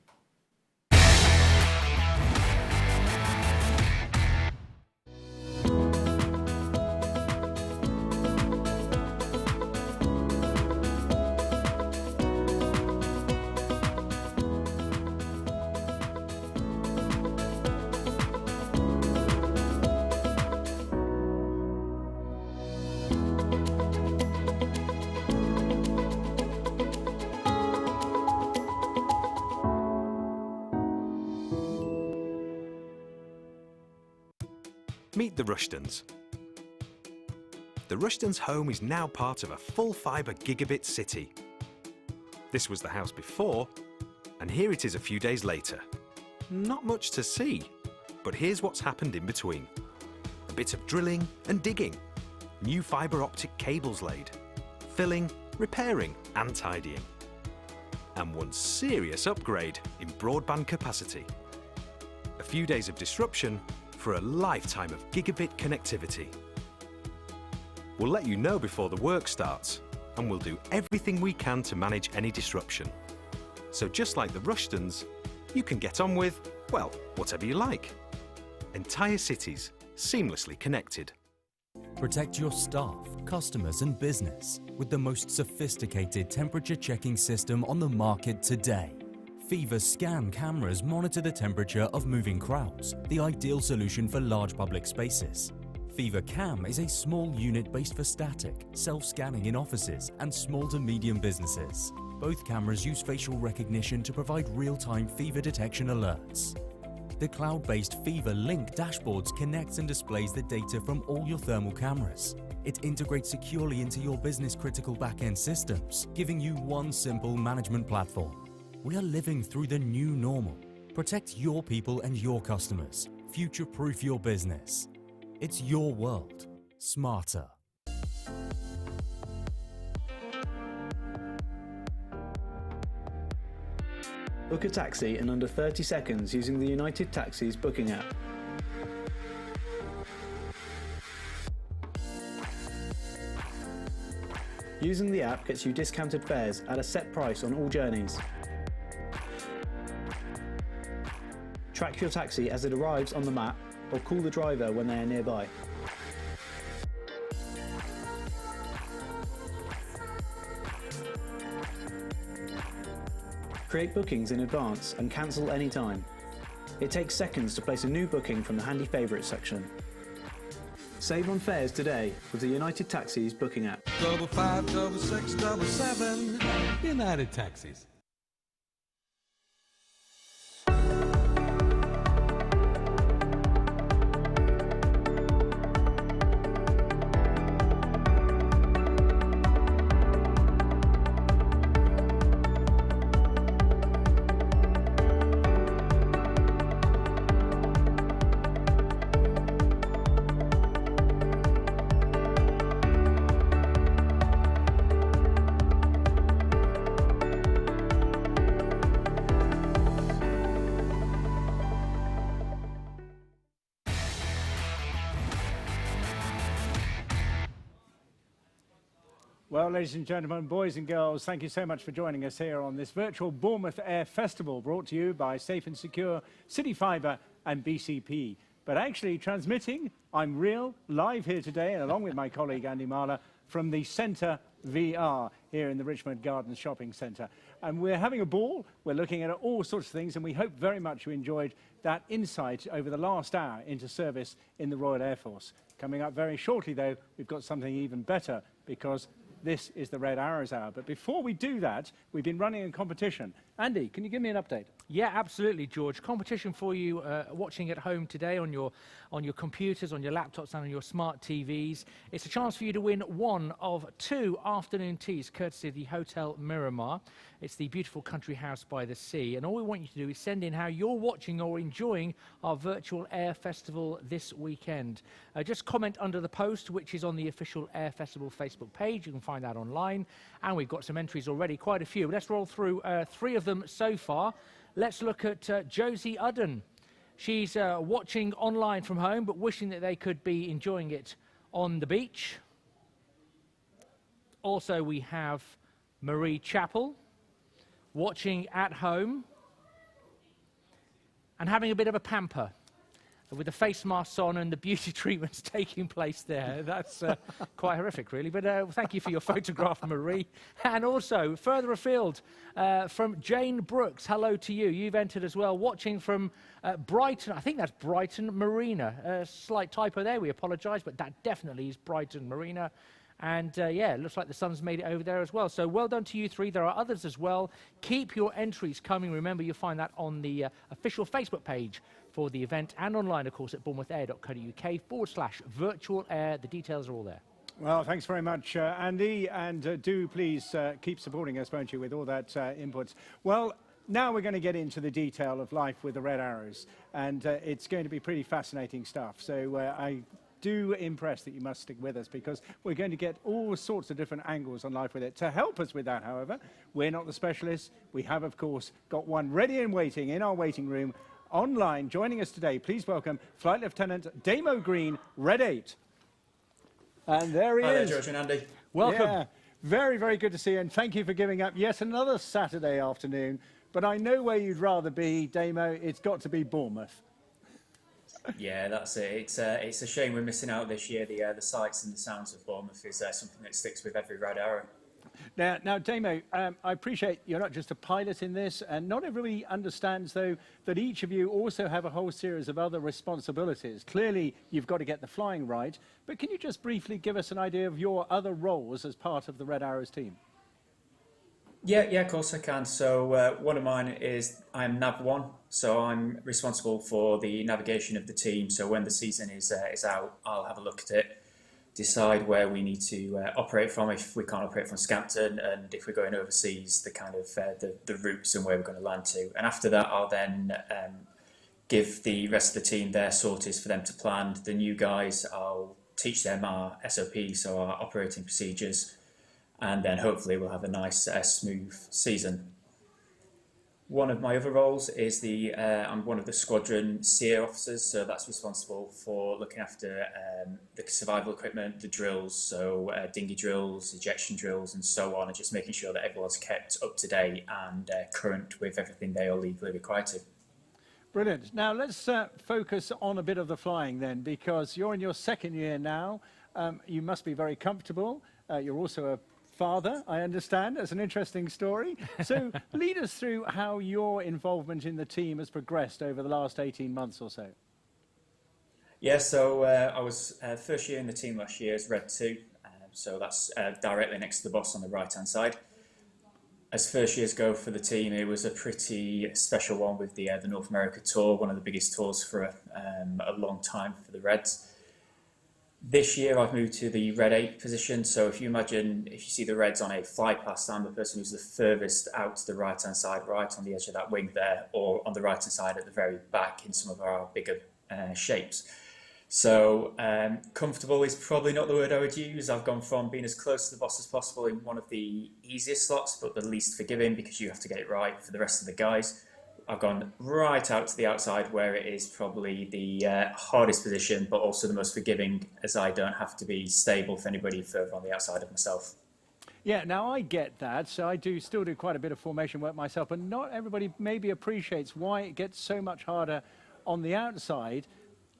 Meet the Rushtons. The Rushtons' home is now part of a full-fibre gigabit city. This was the house before, And here it is a few days later. Not much to see, but here's what's happened in between. A bit of drilling and digging, new fibre optic cables laid, filling, repairing and tidying. And one serious upgrade in broadband capacity. A few days of disruption for a lifetime of gigabit connectivity. We'll let you know before the work starts, and we'll do everything we can to manage any disruption. So just like the Rushtons, you can get on with, well, whatever you like. Entire cities seamlessly connected. Protect your staff, customers and business with the most sophisticated temperature checking system on the market today. Fever Scan cameras monitor the temperature of moving crowds, the ideal solution for large public spaces. Fever Cam is a small unit based for static, self-scanning in offices and small to medium businesses. Both cameras use facial recognition to provide real-time fever detection alerts. The cloud-based Fever Link dashboards connects and displays the data from all your thermal cameras. It integrates securely into your business-critical back-end systems, giving you one simple management platform. We are living through the new normal. Protect your people and your customers. Future-proof your business. It's your world. Smarter. Book a taxi in under 30 seconds using the United Taxis booking app. Using the app gets you discounted fares at a set price on all journeys. Track your taxi as it arrives on the map or call the driver when they are nearby. Create bookings in advance and cancel anytime. It takes seconds to place a new booking from the handy favourites section. Save on fares today with the United Taxis booking app. 555 6677 United Taxis. Well, ladies and gentlemen, boys and girls, thank you so much for joining us here on this virtual Bournemouth Air Festival brought to you by Safe and Secure, City Fibre and BCP. But actually transmitting, I'm real, live here today, and along with my colleague Andy Marler from the Centre VR here in the Richmond Gardens Shopping Centre. And we're having a ball, we're looking at all sorts of things, and we hope very much you enjoyed that insight over the last hour into service in the Royal Air Force. Coming up very shortly, though, we've got something even better, because this is the Red Arrows Hour. But before we do that, we've been running a competition. Andy, can you give me an update? Yeah, absolutely, George. Competition for you watching at home today on your computers, on your laptops and on your smart TVs. It's a chance for you to win one of 2 afternoon teas courtesy of the Hotel Miramar. It's the beautiful country house by the sea, and all we want you to do is send in how you're watching or enjoying our virtual Air Festival this weekend. Just comment under the post, which is on the official Air Festival Facebook page. You can find that online, and we've got some entries already, quite a few. Let's roll through 3 of them so far. Let's look at Josie Udden. She's watching online from home, but wishing that they could be enjoying it on the beach. Also, we have Marie Chappell, watching at home and having a bit of a pamper with the face masks on and the beauty treatments taking place there. That's quite horrific, really. But thank you for your photograph, Marie. And also, further afield, from Jane Brooks, hello to you. You've entered as well, watching from Brighton. I think that's Brighton Marina. Slight typo there, we apologise, but that definitely is Brighton Marina. And yeah, it looks like the sun's made it over there as well. So well done to you 3. There are others as well. Keep your entries coming. Remember, you'll find that on the official Facebook page for the event, and online, of course, at bournemouthAir.co.uk/virtual air. The details are all there. Well, thanks very much, Andy, and do please keep supporting us, won't you, with all that input. Well, now we're going to get into the detail of life with the Red Arrows, and it's going to be pretty fascinating stuff. So I do impress that you must stick with us, because we're going to get all sorts of different angles on life with it. To help us with that, however, we're not the specialists. We have, of course, got one ready and waiting in our waiting room online. Joining us today, please welcome Flight Lieutenant Damo Green, Red 8. And there he is. Hi there, George and Andy. Welcome. Yeah, very, very good to see you, and thank you for giving up yet another Saturday afternoon. But I know where you'd rather be, Damo. It's got to be Bournemouth. Yeah, that's it. It's a shame we're missing out this year. The sights and the sounds of Bournemouth is something that sticks with every Red Arrow. Now, Damo, I appreciate you're not just a pilot in this, and not everybody understands, though, that each of you also have a whole series of other responsibilities. Clearly, you've got to get the flying right, but can you just briefly give us an idea of your other roles as part of the Red Arrows team? Yeah, of course I can. So one of mine is I'm Nav 1, so I'm responsible for the navigation of the team. So when the season is out, I'll have a look at it, decide where we need to operate from if we can't operate from Scampton, and if we're going overseas, the kind of the routes and where we're going to land to. And after that, I'll then give the rest of the team their sorties for them to plan. The new guys, I'll teach them our SOPs, so our operating procedures, and then hopefully we'll have a nice smooth season. One of my other roles is I'm one of the squadron SEER officers, so that's responsible for looking after the survival equipment, the drills, so dinghy drills, ejection drills and so on, and just making sure that everyone's kept up to date and current with everything they are legally required to. Brilliant. Now let's focus on a bit of the flying then, because you're in your second year now. You must be very comfortable. You're also a father, I understand. That's an interesting story. So lead us through how your involvement in the team has progressed over the last 18 months or so. Yeah, so I was first year in the team last year as Red 2, so that's directly next to the boss on the right-hand side. As first years go for the team, it was a pretty special one with the North America tour, one of the biggest tours for a long time for the Reds. This year I've moved to the Red 8 position, so if you see the Reds on a fly past, I'm the person who's the furthest out to the right hand side, right on the edge of that wing there, or on the right hand side at the very back in some of our bigger shapes. So comfortable is probably not the word I would use. I've gone from being as close to the boss as possible in one of the easiest slots, but the least forgiving because you have to get it right for the rest of the guys. I've gone right out to the outside where it is probably the hardest position, but also the most forgiving, as I don't have to be stable for anybody further on the outside of myself. Yeah, now I get that. So I still do quite a bit of formation work myself, but not everybody maybe appreciates why it gets so much harder on the outside.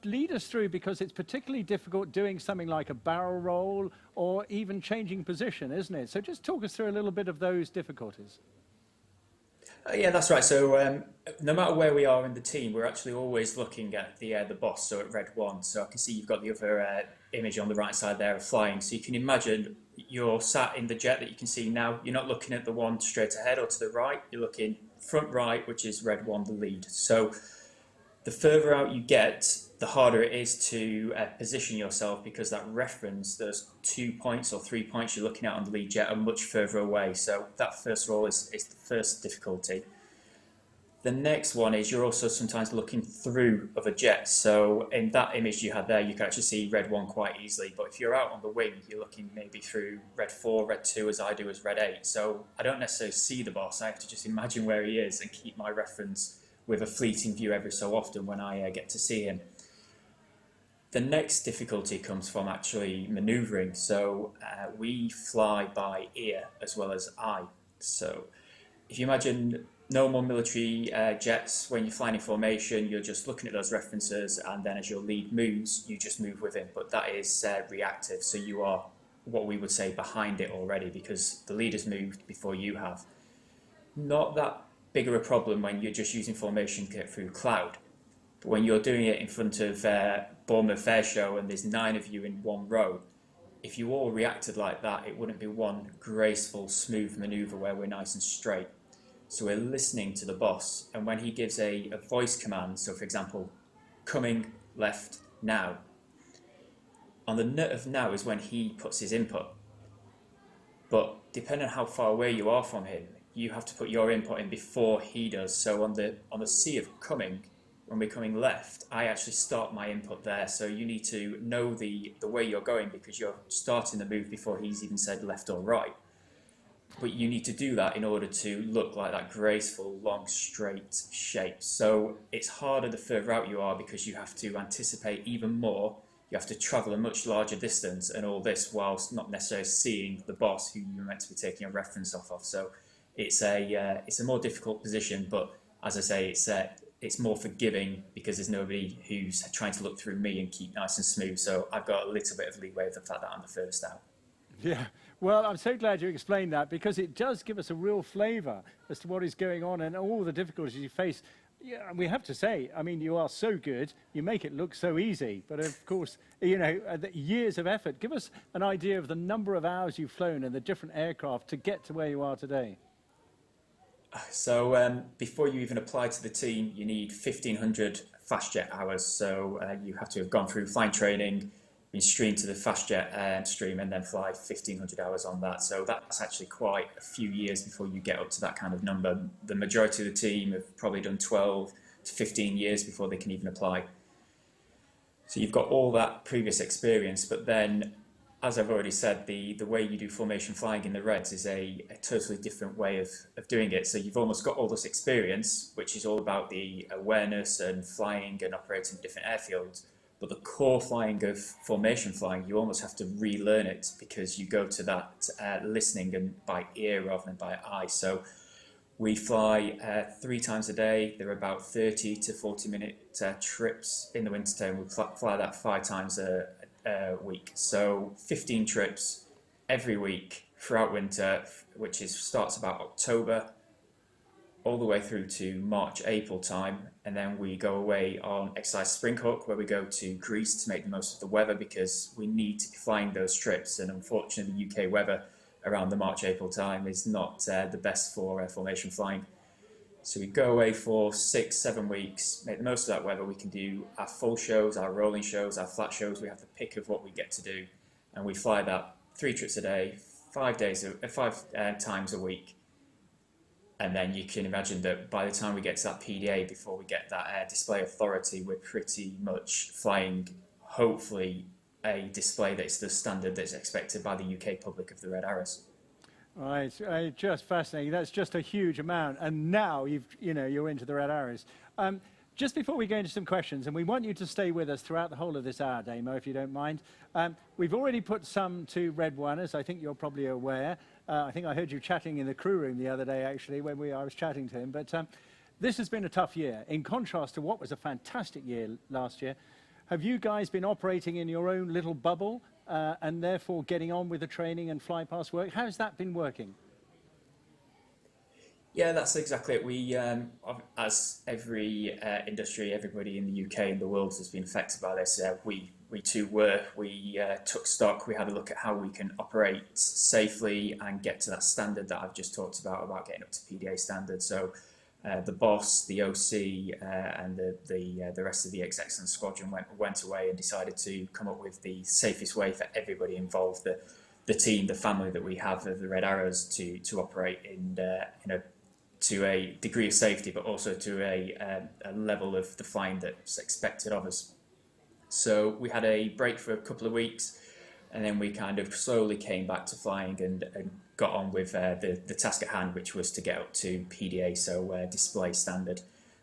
Lead us through, because it's particularly difficult doing something like a barrel roll or even changing position, isn't it? So just talk us through a little bit of those difficulties. Yeah, that's right. So no matter where we are in the team, we're actually always looking at the boss, so at Red 1. So I can see you've got the other image on the right side there of flying. So you can imagine you're sat in the jet that you can see now. You're not looking at the one straight ahead or to the right. You're looking front right, which is Red 1, the lead. So the further out you get, the harder it is to position yourself, because that reference, those 2 points or 3 points you're looking at on the lead jet are much further away. So that first roll is the first difficulty. The next one is you're also sometimes looking through other jets. So in that image you had there, you can actually see Red 1 quite easily. But if you're out on the wing, you're looking maybe through Red 4, Red 2, as I do as Red 8. So I don't necessarily see the boss. I have to just imagine where he is and keep my reference with a fleeting view every so often when I get to see him. The next difficulty comes from actually manoeuvring. So we fly by ear as well as eye. So if you imagine normal military jets, when you're flying in formation, you're just looking at those references, and then as your lead moves, you just move with him. But that is reactive, so you are what we would say behind it already, because the lead has moved before you have. Not that bigger a problem when you're just using formation to get through cloud. But when you're doing it in front of Bournemouth Fair Show and there's 9 of you in one row, if you all reacted like that, it wouldn't be one graceful, smooth manoeuvre where we're nice and straight. So we're listening to the boss, and when he gives a voice command, so for example, coming left now, on the nut of now is when he puts his input. But depending on how far away you are from him, you have to put your input in before he does. So on the sea of coming, when we're coming left, I actually start my input there. So you need to know the way you're going, because you're starting the move before he's even said left or right. But you need to do that in order to look like that graceful, long, straight shape. So it's harder the further out you are, because you have to anticipate even more. You have to travel a much larger distance, and all this whilst not necessarily seeing the boss who you're meant to be taking a reference off of. So it's a more difficult position, but as I say, it's more forgiving because there's nobody who's trying to look through me and keep nice and smooth. So I've got a little bit of leeway with the fact that I'm the furthest out. Yeah, well, I'm so glad you explained that, because it does give us a real flavour as to what is going on and all the difficulties you face. Yeah, we have to say, I mean, you are so good, you make it look so easy. But of course, you know, the years of effort. Give us an idea of the number of hours you've flown and the different aircraft to get to where you are today. So before you even apply to the team, you need 1,500 fast jet hours. So you have to have gone through flying training, been streamed to the fast jet stream, and then fly 1,500 hours on that. So that's actually quite a few years before you get up to that kind of number. The majority of the team have probably done 12 to 15 years before they can even apply. So you've got all that previous experience, but then, as I've already said, the way you do formation flying in the Reds is a totally different way of doing it. So you've almost got all this experience, which is all about the awareness and flying and operating different airfields. But the core flying of formation flying, you almost have to relearn it, because you go to that listening and by ear rather than by eye. So we fly 3 times a day. They're about 30 to 40-minute trips in the wintertime. We fly that 5 times a week. So 15 trips every week throughout winter, which starts about October all the way through to March, April time. And then we go away on exercise Spring Hook, where we go to Greece to make the most of the weather, because we need to be flying those trips. And unfortunately, the UK weather around the March, April time is not the best for formation flying. So we go away for 6-7 weeks, make the most of that weather. We can do our full shows, our rolling shows, our flat shows. We have the pick of what we get to do. And we fly that 3 trips a day, 5 times a week. And then you can imagine that by the time we get to that PDA, before we get that display authority, we're pretty much flying, hopefully, a display that's the standard that's expected by the UK public of the Red Arrows. Right, just fascinating. That's just a huge amount. And now you're into the Red Arrows. Just before we go into some questions, and we want you to stay with us throughout the whole of this hour, Damo, if you don't mind. We've already put some to Red One, as I think you're probably aware. I think I heard you chatting in the crew room the other day, actually, when I was chatting to him. But this has been a tough year, in contrast to what was a fantastic year last year. Have you guys been operating in your own little bubble and therefore getting on with the training and fly past work? How's that been working? Yeah, that's exactly it. We, as every industry, everybody in the UK and the world has been affected by this. We too were. We took stock. We had a look at how we can operate safely and get to that standard that I've just talked about getting up to PDA standard. So the boss, the OC, and the rest of the execs and squadron went away and decided to come up with the safest way for everybody involved, the team, the family that we have of the Red Arrows, to operate to a degree of safety, but also to a level of the flying that's expected of us. So we had a break for a couple of weeks, and then we kind of slowly came back to flying and got on with the task at hand, which was to get up to PDA, so display standard.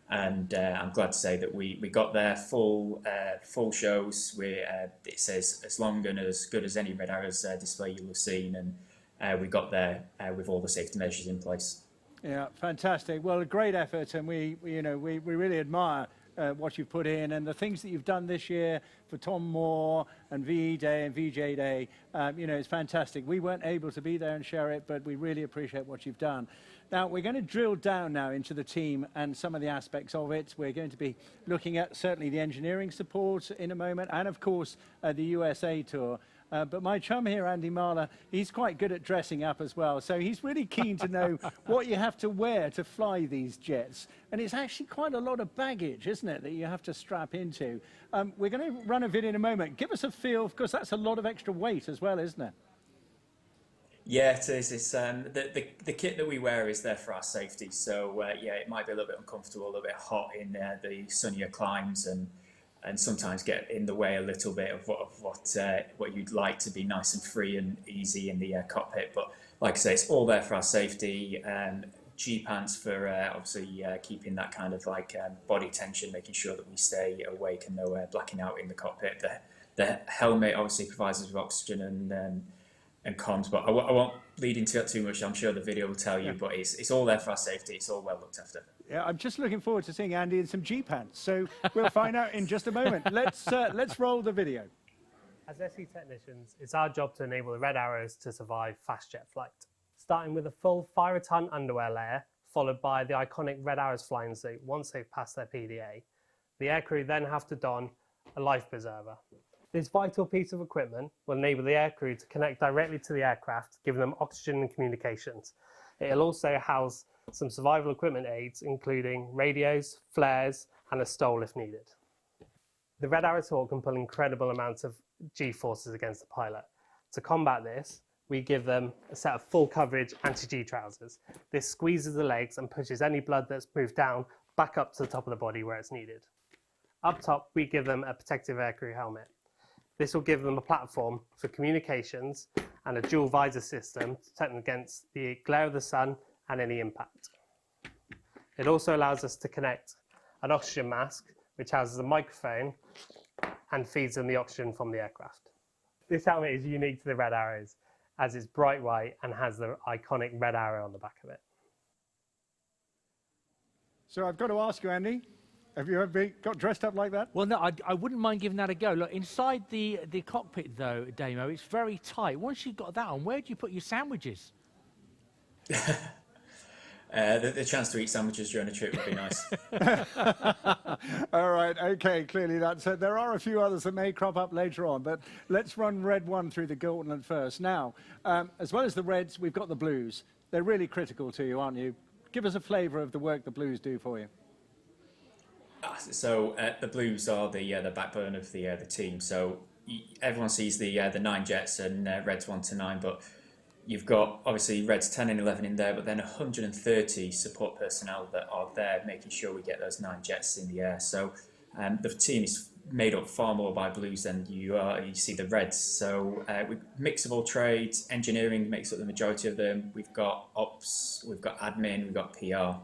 And I'm glad to say that we got there, full shows. It's as long and as good as any Red Arrows display you'll have seen, and we got there with all the safety measures in place. Yeah, fantastic. Well, a great effort, and we really admire what you've put in and the things that you've done this year for Tom Moore and VE Day and VJ Day. It's fantastic. We weren't able to be there and share it, but we really appreciate what you've done. Now, we're going to drill down now into the team and some of the aspects of it. We're going to be looking at certainly the engineering support in a moment, and of course the USA tour. But my chum here, Andy Marler, he's quite good at dressing up as well. So he's really keen to know what you have to wear to fly these jets. And it's actually quite a lot of baggage, isn't it, that you have to strap into. We're going to run a video in a moment. Give us a feel, because that's a lot of extra weight as well, isn't it? Yeah, it is. It's the kit that we wear is there for our safety. So yeah, it might be a little bit uncomfortable, a little bit hot in the sunnier climes, and sometimes get in the way a little bit of what you'd like to be nice and free and easy in the cockpit. But like I say, it's all there for our safety. G pants for obviously keeping that kind of like body tension, making sure that we stay awake and no blacking out in the cockpit. The helmet obviously provides us with oxygen and comms, but I won't lead into that too much. I'm sure the video will tell you, but it's all there for our safety. It's all well looked after. Yeah, I'm just looking forward to seeing Andy in some G-pants, so we'll find out in just a moment. Let's roll the video. As SE technicians, it's our job to enable the Red Arrows to survive fast jet flight. Starting with a full fire-retardant underwear layer, followed by the iconic Red Arrows flying suit once they've passed their PDA. The aircrew then have to don a life preserver. This vital piece of equipment will enable the aircrew to connect directly to the aircraft, giving them oxygen and communications. It'll also house some survival equipment aids, including radios, flares, and a stole if needed. The Red Arrows Hawk can pull incredible amounts of G-forces against the pilot. To combat this, we give them a set of full coverage anti-G trousers. This squeezes the legs and pushes any blood that's moved down back up to the top of the body where it's needed. Up top, we give them a protective aircrew helmet. This will give them a platform for communications and a dual visor system to protect them against the glare of the sun and any impact. It also allows us to connect an oxygen mask, which houses a microphone and feeds them the oxygen from the aircraft. This helmet is unique to the Red Arrows, as it's bright white and has the iconic red arrow on the back of it. So I've got to ask you, Andy, have you ever got dressed up like that? Well, no, I wouldn't mind giving that a go. Look, inside the cockpit, though, Damo, it's very tight. Once you've got that on, where do you put your sandwiches? The chance to eat sandwiches during a trip would be nice. All right, okay, clearly that's it. There are a few others that may crop up later on, but let's run Red 1 through the gauntlet first. Now, as well as the Reds, we've got the Blues. They're really critical to you, aren't you? Give us a flavour of the work the Blues do for you. So the Blues are the backbone of the team. So everyone sees the 9 jets and Reds 1 to 9, but you've got obviously Reds 10 and 11 in there, but then 130 support personnel that are there making sure we get those 9 jets in the air. So the team is made up far more by Blues than you see the Reds. So we mix of all trades. Engineering makes up the majority of them. We've got ops, we've got admin, we've got PR.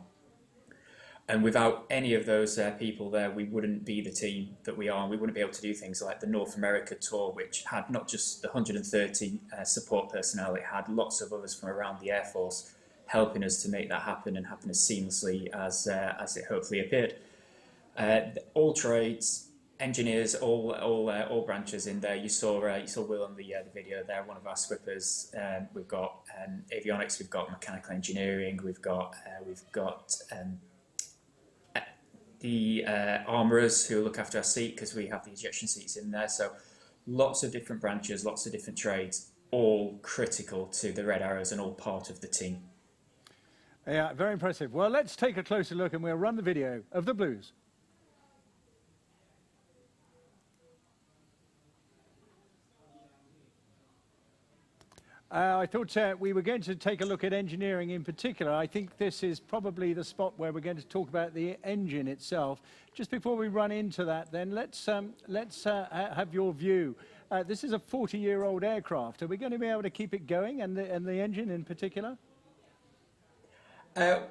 And without any of those people there, we wouldn't be the team that we are. We wouldn't be able to do things like the North America tour, which had not just the 130 support personnel, it had lots of others from around the Air Force helping us to make that happen and happen as seamlessly as it hopefully appeared. All trades, engineers, all branches in there. You saw Will on the video there, one of our swippers. We've got avionics, we've got mechanical engineering, we've got the armourers who look after our seat because we have the ejection seats in there. So lots of different branches, lots of different trades, all critical to the Red Arrows and all part of the team. Yeah, very impressive. Well, let's take a closer look and we'll run the video of the Blues. I thought we were going to take a look at engineering in particular. I think this is probably the spot where we're going to talk about the engine itself. Just before we run into that, then let's have your view. This is a 40-year-old aircraft. Are we going to be able to keep it going, and the engine in particular?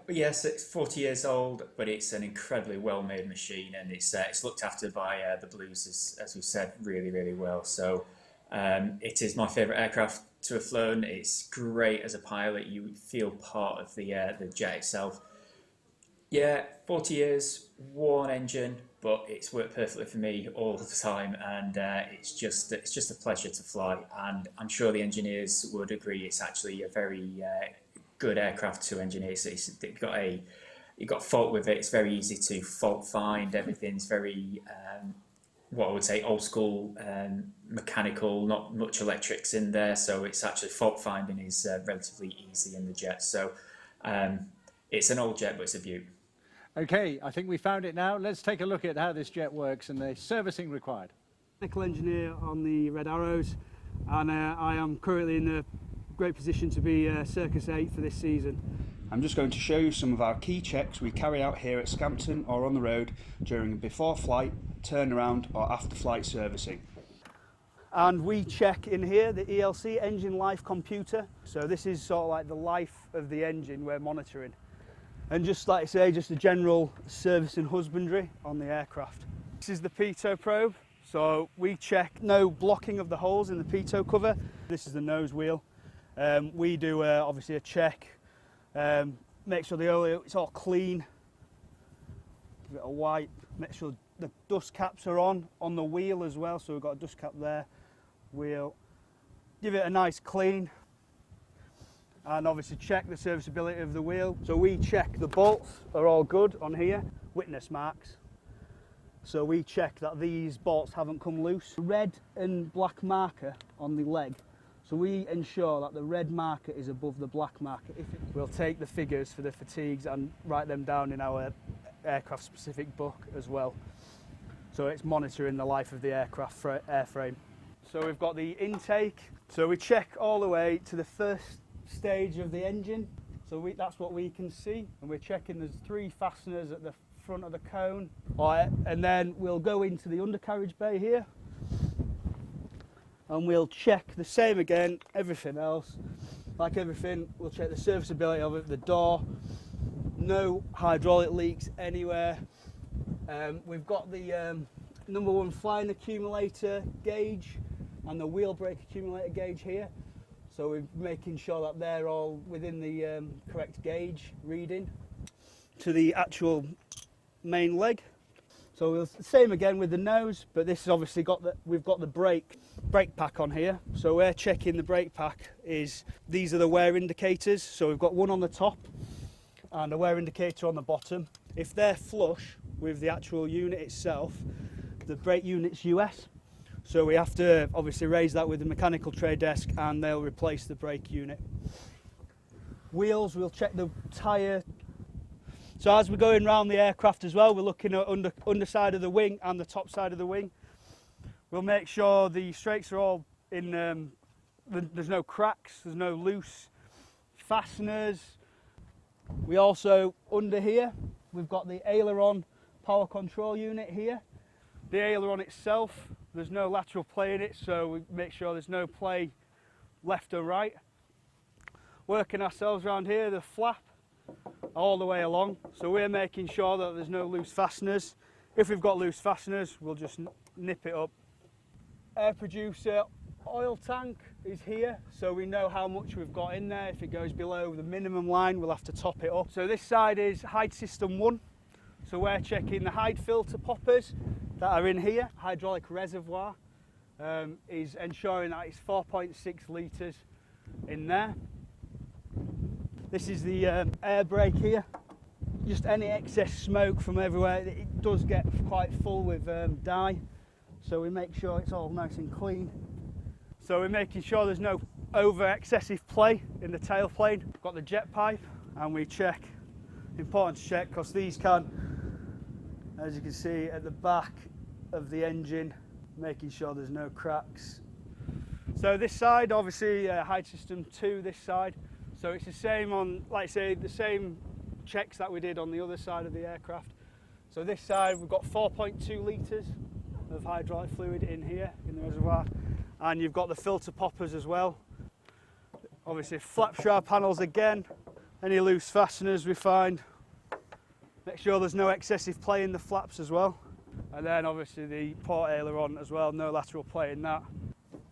Yes, it's 40 years old, but it's an incredibly well-made machine, and it's looked after by the Blues, as we've said, really, really well. So it is my favourite aircraft to have flown. It's great as a pilot. You feel part of the jet itself. Yeah, 40 years, one engine, but it's worked perfectly for me all the time, and it's just a pleasure to fly. And I'm sure the engineers would agree. It's actually a very good aircraft to engineer. You've got fault with it. It's very easy to fault find. Everything's very what I would say old school mechanical, not much electrics in there, so it's actually fault finding is relatively easy in the jet. So it's an old jet, but it's a beaut. Okay, I think we found it now. Let's take a look at how this jet works and the servicing required. Technical engineer on the Red Arrows, and I am currently in the great position to be Circus 8 for this season. I'm just going to show you some of our key checks we carry out here at Scampton or on the road during before flight, turnaround or after flight servicing. And we check in here the ELC, engine life computer. So this is sort of like the life of the engine we're monitoring. And just like I say, just a general service and husbandry on the aircraft. This is the pitot probe. So we check no blocking of the holes in the pitot cover. This is the nose wheel. We do obviously a check, make sure the oil, it's all clean, give it a wipe, make sure the dust caps are on the wheel as well, so we've got a dust cap there, wheel, give it a nice clean, and obviously check the serviceability of the wheel. So we check the bolts are all good on here, witness marks. So we check that these bolts haven't come loose. Red and black marker on the leg. So we ensure that the red marker is above the black marker. We'll take the figures for the fatigues and write them down in our aircraft specific book as well. So it's monitoring the life of the aircraft airframe. So we've got the intake. So we check all the way to the first stage of the engine. So that's what we can see. And we're checking there's 3 fasteners at the front of the cone. And then we'll go into the undercarriage bay here. And we'll check the same again, everything else. Like everything, we'll check the serviceability of it, the door, no hydraulic leaks anywhere. We've got the number 1 flying accumulator gauge and the wheel brake accumulator gauge here. So we're making sure that they're all within the correct gauge reading. To the actual main leg. So we'll same again with the nose, but this has obviously we've got the brake pack on here. So we're checking the brake pack these are the wear indicators. So we've got one on the top and a wear indicator on the bottom. If they're flush with the actual unit itself, the brake unit's US. So we have to obviously raise that with the mechanical trade desk and they'll replace the brake unit. Wheels, we'll check the tyre. So as we're going around the aircraft as well, we're looking at underside of the wing and the top side of the wing. We'll make sure the strakes are all in, there's no cracks, there's no loose fasteners. We also, under here, we've got the aileron power control unit here. The aileron itself, there's no lateral play in it, so we make sure there's no play left or right. Working ourselves around here, the flap, all the way along, so we're making sure that there's no loose fasteners. If we've got loose fasteners, we'll just nip it up. Air producer oil tank is here, so we know how much we've got in there. If it goes below the minimum line, we'll have to top it up. So this side is hide system 1, so we're checking the hide filter poppers that are in here. Hydraulic reservoir is ensuring that it's 4.6 litres in there. This is the air brake here. Just any excess smoke from everywhere, it does get quite full with dye. So we make sure it's all nice and clean. So we're making sure there's no over excessive play in the tailplane. We've got the jet pipe and we check, important to check because these can, as you can see at the back of the engine, making sure there's no cracks. So this side, obviously hide system 2 this side. So it's the same on, like I say, the same checks that we did on the other side of the aircraft. So this side we've got 4.2 litres of hydraulic fluid in here in the reservoir, and you've got the filter poppers as well. Obviously flap shroud panels again, any loose fasteners we find. Make sure there's no excessive play in the flaps as well. And then obviously the port aileron as well, no lateral play in that.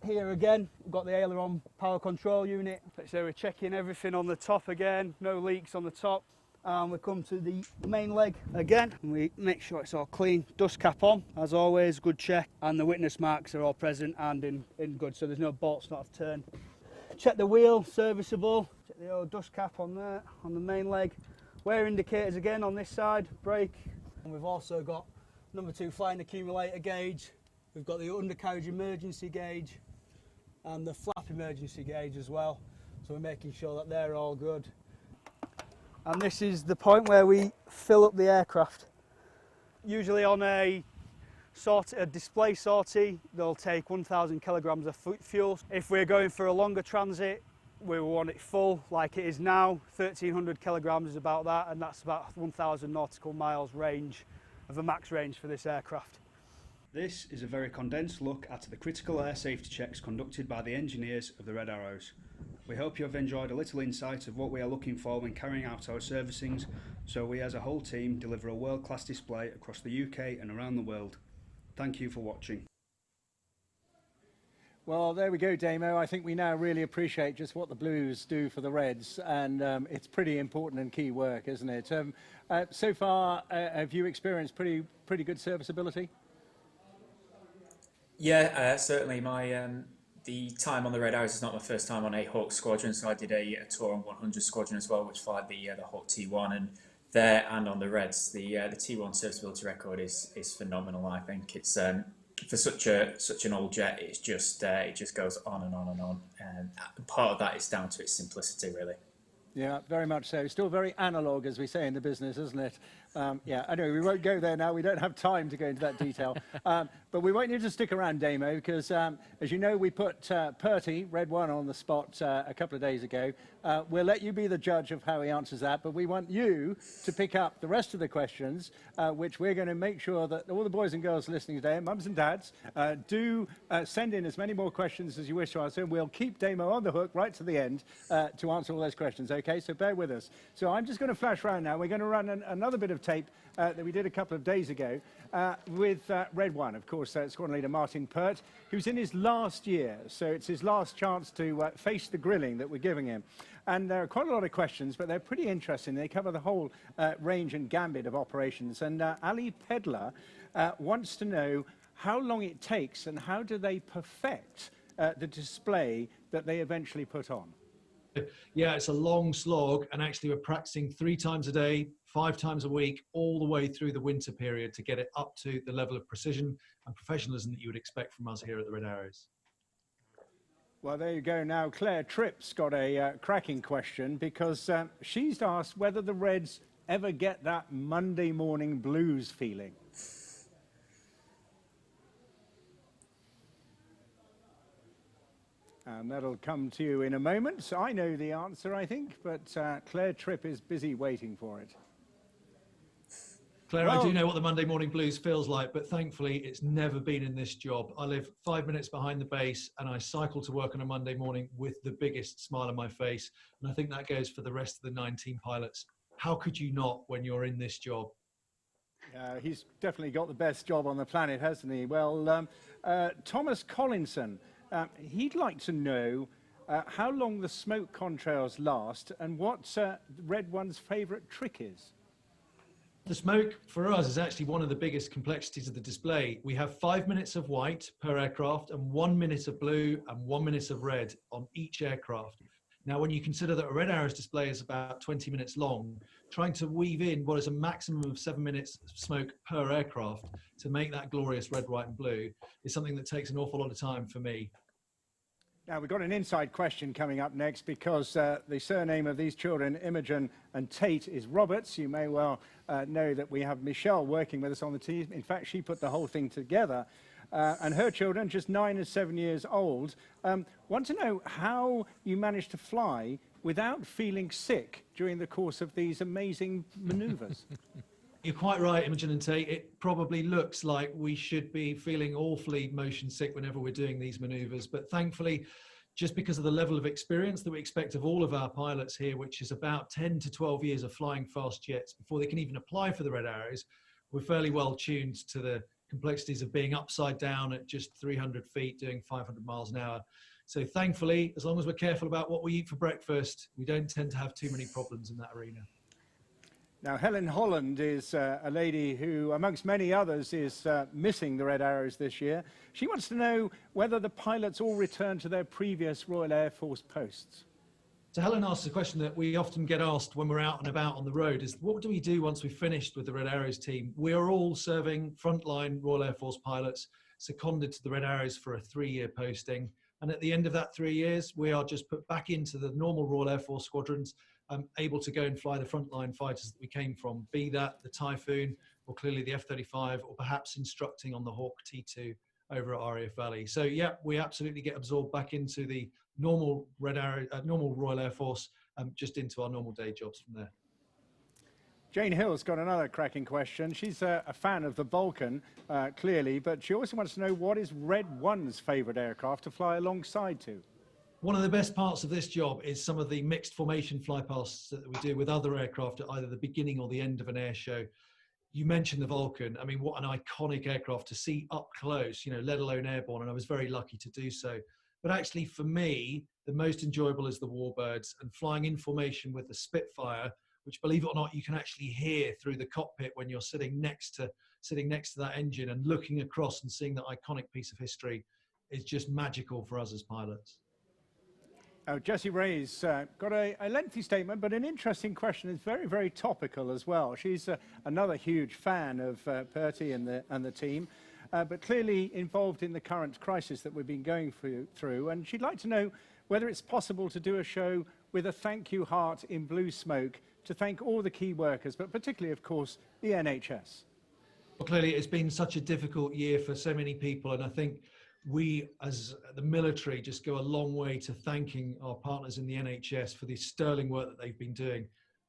Here again, we've got the aileron power control unit. So we're checking everything on the top again, no leaks on the top. And we come to the main leg again, and we make sure it's all clean. Dust cap on, as always, good check. And the witness marks are all present and in good, so there's no bolts not have turned. Check the wheel, serviceable. Check the old dust cap on there, on the main leg. Wear indicators again on this side, brake. And we've also got number 2 flying accumulator gauge. We've got the undercarriage emergency gauge and the flap emergency gauge as well. So we're making sure that they're all good. And this is the point where we fill up the aircraft. Usually on a display sortie, they'll take 1,000 kilograms of fuel. If we're going for a longer transit, we want it full like it is now. 1,300 kilograms is about that, and that's about 1,000 nautical miles range of a max range for this aircraft. This is a very condensed look at the critical air safety checks conducted by the engineers of the Red Arrows. We hope you have enjoyed a little insight of what we are looking for when carrying out our servicings, so we as a whole team deliver a world-class display across the UK and around the world. Thank you for watching. Well, there we go, Damo. I think we now really appreciate just what the Blues do for the Reds, and it's pretty important and key work, isn't it? So far, have you experienced pretty good serviceability? Yeah, certainly. The time on the Red Arrows is not my first time on a Hawk squadron, so I did a tour on 100 squadron as well, which flied the Hawk T1, and there and on the Reds, the T1 serviceability record is phenomenal. I think it's for such an old jet, it just goes on and on and on, and part of that is down to its simplicity, really. Yeah, very much so. Still very analogue, as we say in the business, isn't it? Yeah, anyway, we won't go there now. We don't have time to go into that detail. But we want you to stick around, Damo, because, as you know, we put Purty, Red 1, on the spot a couple of days ago. We'll let you be the judge of how he answers that, but we want you to pick up the rest of the questions, which we're going to make sure that all the boys and girls listening today, mums and dads, do send in as many more questions as you wish to answer, and we'll keep Damo on the hook right to the end to answer all those questions, okay? So bear with us. So I'm just going to flash around now. We're going to run another bit of tape that we did a couple of days ago with Red 1, of course, Squadron Leader Martin Pert, who's in his last year, so it's his last chance to face the grilling that we're giving him. And there are quite a lot of questions, but they're pretty interesting. They cover the whole range and gambit of operations. And Ali Pedler wants to know how long it takes and how do they perfect the display that they eventually put on. Yeah, it's a long slog, and actually we're practicing 3 times a day, 5 times a week, all the way through the winter period to get it up to the level of precision and professionalism that you would expect from us here at the Red Arrows. Well, there you go. Now, Claire Tripp's got a cracking question, because she's asked whether the Reds ever get that Monday morning blues feeling. And that'll come to you in a moment. So I know the answer, I think, but Claire Tripp is busy waiting for it. Claire, I do know what the Monday morning blues feels like, but thankfully it's never been in this job. I live 5 minutes behind the base, and I cycle to work on a Monday morning with the biggest smile on my face. And I think that goes for the rest of the 19 pilots. How could you not when you're in this job? He's definitely got the best job on the planet, hasn't he? Well, Thomas Collinson, he'd like to know how long the smoke contrails last and what Red One's favourite trick is. The smoke for us is actually one of the biggest complexities of the display. We have 5 minutes of white per aircraft and 1 minute of blue and 1 minute of red on each aircraft. Now, when you consider that a Red Arrows display is about 20 minutes long, trying to weave in what is a maximum of 7 minutes of smoke per aircraft to make that glorious red, white and blue is something that takes an awful lot of time for me. Now, we've got an inside question coming up next, because the surname of these children, Imogen and Tate, is Roberts. You may well know that we have Michelle working with us on the team. In fact, she put the whole thing together. And her children, just 9 and 7 years old, want to know how you managed to fly without feeling sick during the course of these amazing manoeuvres. You're quite right, Imogen and Tate. It probably looks like we should be feeling awfully motion sick whenever we're doing these manoeuvres. But thankfully, just because of the level of experience that we expect of all of our pilots here, which is about 10 to 12 years of flying fast jets before they can even apply for the Red Arrows, we're fairly well tuned to the complexities of being upside down at just 300 feet, doing 500 miles an hour. So thankfully, as long as we're careful about what we eat for breakfast, we don't tend to have too many problems in that arena. Now, Helen Holland is a lady who, amongst many others, is missing the Red Arrows this year. She wants to know whether the pilots all return to their previous Royal Air Force posts. So Helen asks a question that we often get asked when we're out and about on the road, is what do we do once we've finished with the Red Arrows team? We are all serving frontline Royal Air Force pilots seconded to the Red Arrows for a 3-year posting. And at the end of that 3 years, we are just put back into the normal Royal Air Force squadrons, able to go and fly the frontline fighters that we came from, be that the Typhoon or clearly the F-35, or perhaps instructing on the Hawk T2 over at RAF Valley. So yeah, we absolutely get absorbed back into the normal normal Royal Air Force, just into our normal day jobs from there. Jane Hill's got another cracking question. She's a fan of the Vulcan, clearly, but she also wants to know what is Red One's favourite aircraft to fly alongside to? One of the best parts of this job is some of the mixed formation flypasts that we do with other aircraft at either the beginning or the end of an air show. You mentioned the Vulcan. I mean, what an iconic aircraft to see up close, you know, let alone airborne, and I was very lucky to do so. But actually, for me, the most enjoyable is the Warbirds, and flying in formation with the Spitfire, which, believe it or not, you can actually hear through the cockpit when you're sitting next to that engine and looking across and seeing that iconic piece of history, is just magical for us as pilots. Jessie Ray's got a lengthy statement, but an interesting question. It's very, very topical as well. She's another huge fan of Bertie and the team, but clearly involved in the current crisis that we've been going through. And she'd like to know whether it's possible to do a show with a thank you heart in blue smoke to thank all the key workers, but particularly, of course, the NHS. Well, clearly it's been such a difficult year for so many people, and I think we as the military just go a long way to thanking our partners in the NHS for the sterling work that they've been doing.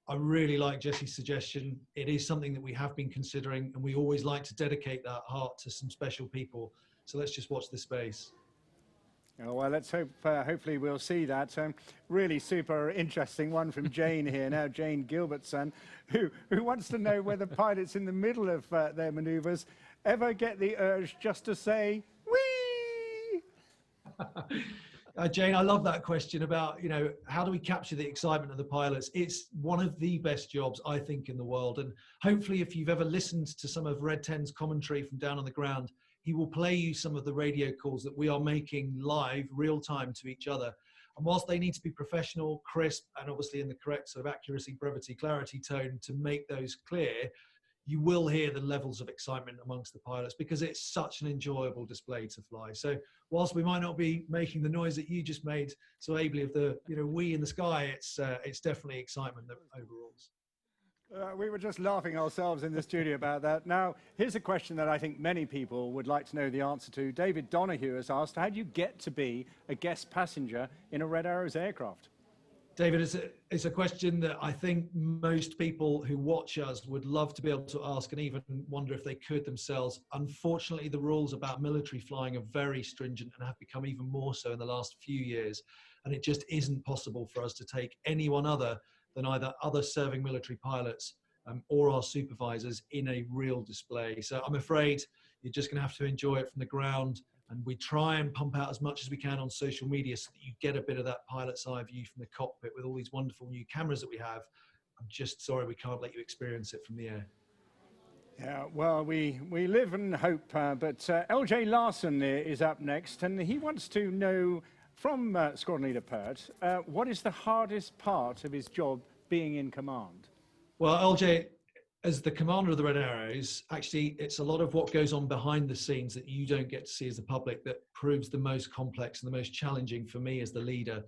I really like Jessie's suggestion. It is something that we have been considering, and we always like to dedicate that heart to some special people. So let's just watch this space. Oh, well, let's hope, hopefully we'll see that. Really super interesting one from Jane here now, Jane Gilbertson, who wants to know whether pilots in the middle of their manoeuvres ever get the urge just to say, whee! Jane, I love that question about, you know, how do we capture the excitement of the pilots? It's one of the best jobs, I think, in the world. And hopefully, if you've ever listened to some of Red 10's commentary from down on the ground, he will play you some of the radio calls that we are making live, real time to each other. And whilst they need to be professional, crisp, and obviously in the correct sort of accuracy, brevity, clarity tone to make those clear, you will hear the levels of excitement amongst the pilots because it's such an enjoyable display to fly. So whilst we might not be making the noise that you just made so ably of the, you know, we in the sky, it's definitely excitement that overalls. We were just laughing ourselves in the studio about that. Now, here's a question that I think many people would like to know the answer to. David Donahue has asked, how do you get to be a guest passenger in a Red Arrows aircraft? David, it's a question that I think most people who watch us would love to be able to ask and even wonder if they could themselves. Unfortunately, the rules about military flying are very stringent and have become even more so in the last few years. And it just isn't possible for us to take anyone other than either other serving military pilots or our supervisors in a real display. So I'm afraid you're just going to have to enjoy it from the ground. And we try and pump out as much as we can on social media so that you get a bit of that pilot's eye view from the cockpit with all these wonderful new cameras that we have. I'm just sorry we can't let you experience it from the air. Yeah, well, we live and hope, but LJ Larson is up next, and he wants to know from Squadron Leader Pert, what is the hardest part of his job being in command? Well, LJ, as the commander of the Red Arrows, actually, it's a lot of what goes on behind the scenes that you don't get to see as the public that proves the most complex and the most challenging for me as the leader.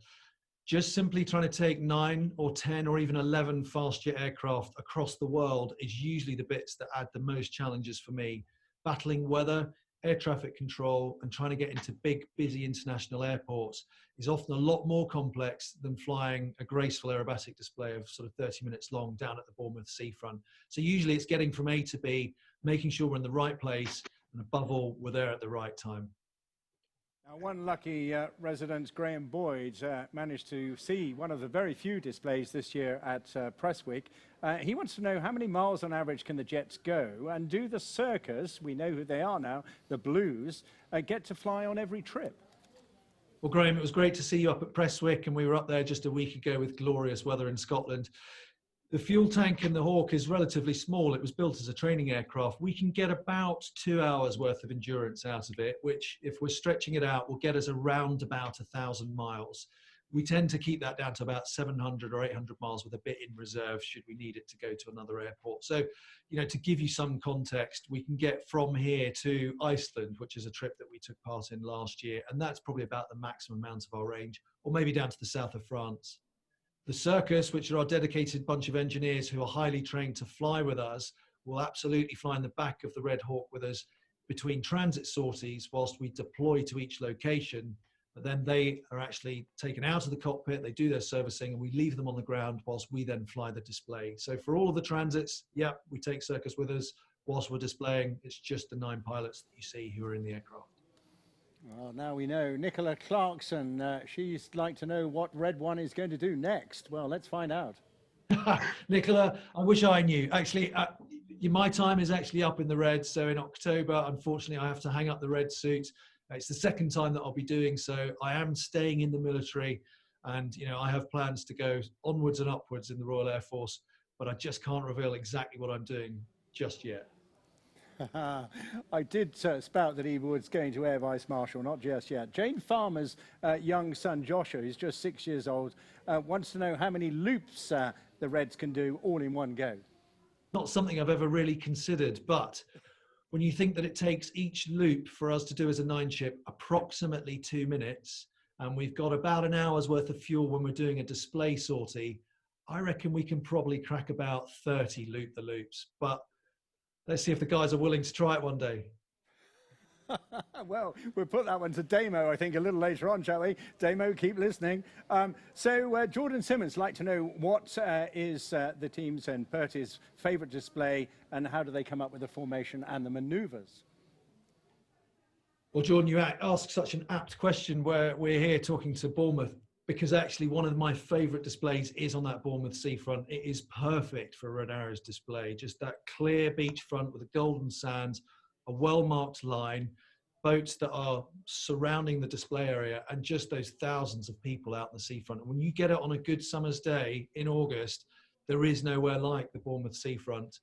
Just simply trying to take 9 or 10 or even 11 fast jet aircraft across the world is usually the bits that add the most challenges for me. Battling weather, air traffic control, and trying to get into big, busy international airports is often a lot more complex than flying a graceful aerobatic display of sort of 30 minutes long down at the Bournemouth seafront. So usually it's getting from A to B, making sure we're in the right place, and above all, we're there at the right time. Now, one lucky resident, Graham Boyd, managed to see one of the very few displays this year at Press Week. He wants to know how many miles on average can the jets go, and do the Circus, we know who they are now, the Blues, get to fly on every trip? Well, Graham, it was great to see you up at Prestwick, and we were up there just a week ago with glorious weather in Scotland. The fuel tank in the Hawk is relatively small. It was built as a training aircraft. We can get about 2 hours worth of endurance out of it, which if we're stretching it out, will get us around about 1,000 miles. We tend to keep that down to about 700 or 800 miles with a bit in reserve should we need it to go to another airport. So, you know, to give you some context, we can get from here to Iceland, which is a trip that we took part in last year. And that's probably about the maximum amount of our range, or maybe down to the south of France. The Circus, which are our dedicated bunch of engineers who are highly trained to fly with us, will absolutely fly in the back of the Red Hawk with us between transit sorties whilst we deploy to each location. But then they are actually taken out of the cockpit, they do their servicing, and we leave them on the ground whilst we then fly the display. So for all of the transits, yeah, we take Circus with us. Whilst we're displaying, it's just the 9 pilots that you see who are in the aircraft. Well, now we know. Nicola Clarkson, she's like to know what Red One is going to do next. Well, let's find out. Nicola, I wish I knew. Actually, my time is actually up in the red. So in October, unfortunately, I have to hang up the red suit. It's the second time that I'll be doing so. I am staying in the military, and I have plans to go onwards and upwards in the Royal Air Force, but I just can't reveal exactly what I'm doing just yet. I did spout that he was going to Air Vice Marshal, not just yet. Jane Farmer's young son Joshua, who's just 6 years old, wants to know how many loops the Reds can do all in one go. Not something I've ever really considered, but when you think that it takes each loop for us to do as a 9-ship approximately 2 minutes, and we've got about an hour's worth of fuel when we're doing a display sortie, I reckon we can probably crack about 30 loop-the-loops. But let's see if the guys are willing to try it one day. Well, we'll put that one to Damo, I think, a little later on, shall we? Damo, keep listening. So Jordan Simmons like to know what is the team's and Pert's favourite display, and how do they come up with the formation and the manoeuvres? Well, Jordan, you ask such an apt question where we're here talking to Bournemouth, because actually one of my favourite displays is on that Bournemouth seafront. It is perfect for a Red Arrows display. Just that clear beachfront with the golden sands, a well-marked line, boats that are surrounding the display area, and just those thousands of people out in the seafront. And when you get it on a good summer's day in August, there is nowhere like the Bournemouth seafront.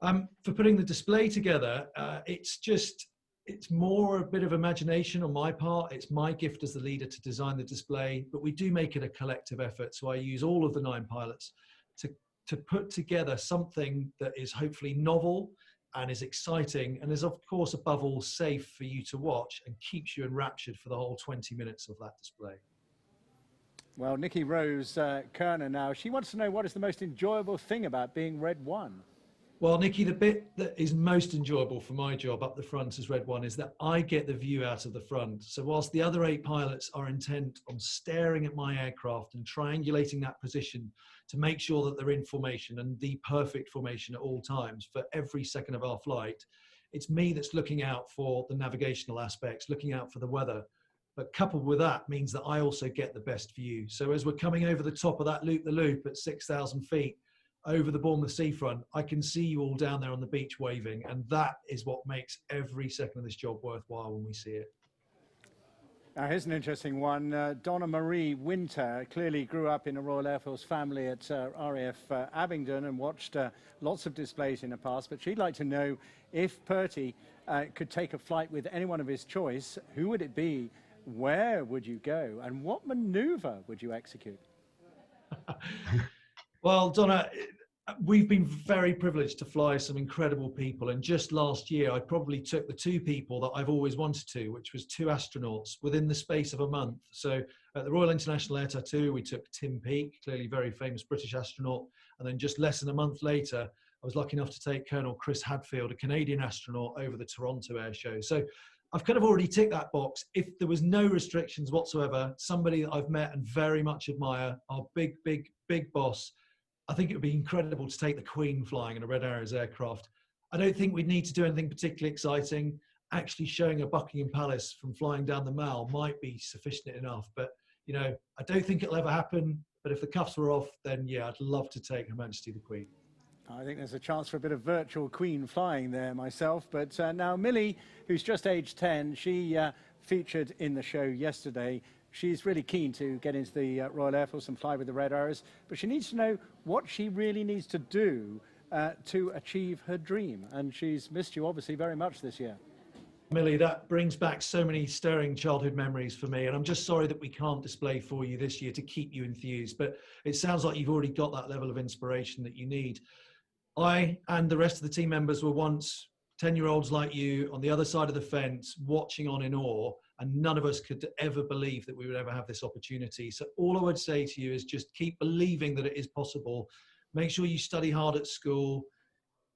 For putting the display together, it's more a bit of imagination on my part. It's my gift as the leader to design the display, but we do make it a collective effort. So I use all of the 9 pilots to put together something that is hopefully novel and is exciting, and is of course above all safe for you to watch, and keeps you enraptured for the whole 20 minutes of that display. Well, Nikki Rose Kerner now, she wants to know what is the most enjoyable thing about being Red One. Well, Nikki, the bit that is most enjoyable for my job up the front as Red One is that I get the view out of the front. So whilst the other 8 pilots are intent on staring at my aircraft and triangulating that position to make sure that they're in formation, and the perfect formation at all times for every second of our flight, it's me that's looking out for the navigational aspects, looking out for the weather. But coupled with that means that I also get the best view. So as we're coming over the top of that loop-the-loop at 6,000 feet, over the Bournemouth seafront, I can see you all down there on the beach waving, and that is what makes every second of this job worthwhile when we see it. Now, here's an interesting one. Donna Marie Winter clearly grew up in a Royal Air Force family at RAF Abingdon and watched lots of displays in the past, but she'd like to know if Perty could take a flight with anyone of his choice, who would it be, where would you go, and what manoeuvre would you execute? Well, Donna, we've been very privileged to fly some incredible people, and just last year I probably took the 2 people that I've always wanted to, which was 2 astronauts within the space of a month. So at the Royal International Air Tattoo, we took Tim Peake, clearly very famous British astronaut, and then just less than a month later, I was lucky enough to take Colonel Chris Hadfield, a Canadian astronaut, over the Toronto Air Show. So I've kind of already ticked that box. If there was no restrictions whatsoever, somebody that I've met and very much admire, our big boss, I think it would be incredible to take the Queen flying in a Red Arrows aircraft. I don't think we'd need to do anything particularly exciting. Actually showing a Buckingham Palace from flying down the Mall might be sufficient enough. But, I don't think it'll ever happen. But if the cuffs were off, then yeah, I'd love to take Her Majesty the Queen. I think there's a chance for a bit of virtual Queen flying there myself. But now Millie, who's just aged 10, she featured in the show yesterday. She's really keen to get into the Royal Air Force and fly with the Red Arrows, but she needs to know what she really needs to do to achieve her dream. And she's missed you, obviously, very much this year. Millie, that brings back so many stirring childhood memories for me, and I'm just sorry that we can't display for you this year to keep you enthused, but it sounds like you've already got that level of inspiration that you need. I and the rest of the team members were once 10-year-olds like you on the other side of the fence, watching on in awe, and none of us could ever believe that we would ever have this opportunity. So all I would say to you is just keep believing that it is possible. Make sure you study hard at school,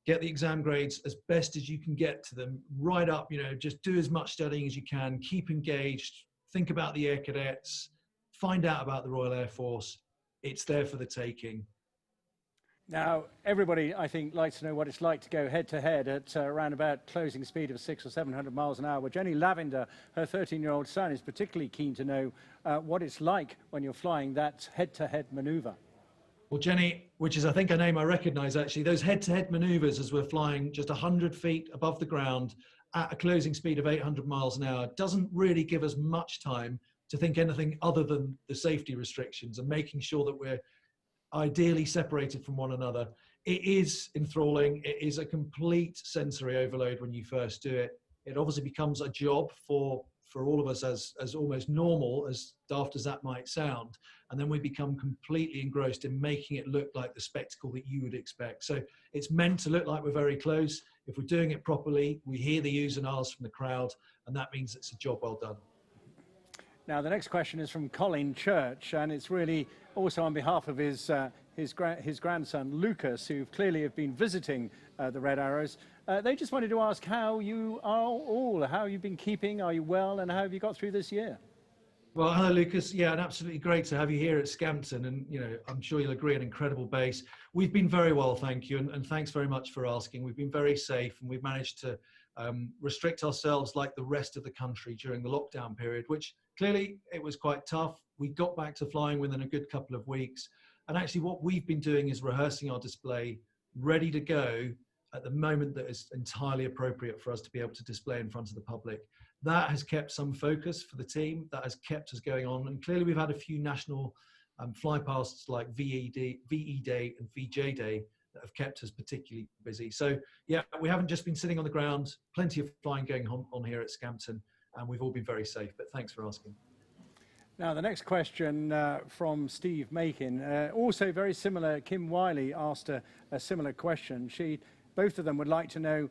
get the exam grades as best as you can get to them, right up, just do as much studying as you can, keep engaged, think about the Air Cadets, find out about the Royal Air Force. It's there for the taking. Now, everybody, I think, likes to know what it's like to go head-to-head at around about closing speed of 600 or 700 miles an hour. Well, Jenny Lavender, her 13-year-old son, is particularly keen to know what it's like when you're flying that head-to-head manoeuvre. Well, Jenny, which is, I think, a name I recognise, actually, those head-to-head manoeuvres as we're flying just 100 feet above the ground at a closing speed of 800 miles an hour doesn't really give us much time to think anything other than the safety restrictions and making sure that we're ideally separated from one another. It is enthralling. It is a complete sensory overload when you first do it. It obviously becomes a job for all of us as almost normal, as daft as that might sound. And then we become completely engrossed in making it look like the spectacle that you would expect. So it's meant to look like we're very close. If we're doing it properly, we hear the oohs and ahs from the crowd, and that means it's a job well done. Now, the next question is from Colin Church, and it's really also on behalf of his grandson, Lucas, who clearly have been visiting the Red Arrows. They just wanted to ask how you are all, how you've been keeping, are you well, and how have you got through this year? Well, hello, Lucas. Yeah, and absolutely great to have you here at Scampton, and I'm sure you'll agree, an incredible base. We've been very well, thank you, and thanks very much for asking. We've been very safe, and we've managed to restrict ourselves like the rest of the country during the lockdown period, which clearly it was quite tough. We got back to flying within a good couple of weeks, and actually what we've been doing is rehearsing our display ready to go at the moment that is entirely appropriate for us to be able to display in front of the public. That has kept some focus for the team, that has kept us going on, and clearly we've had a few national flypasts like VE Day and VJ Day that have kept us particularly busy. So yeah, we haven't just been sitting on the ground, plenty of flying going on here at Scampton, and we've all been very safe, but thanks for asking. Now, the next question from Steve Makin, also very similar. Kim Wiley asked a similar question. Both of them would like to know,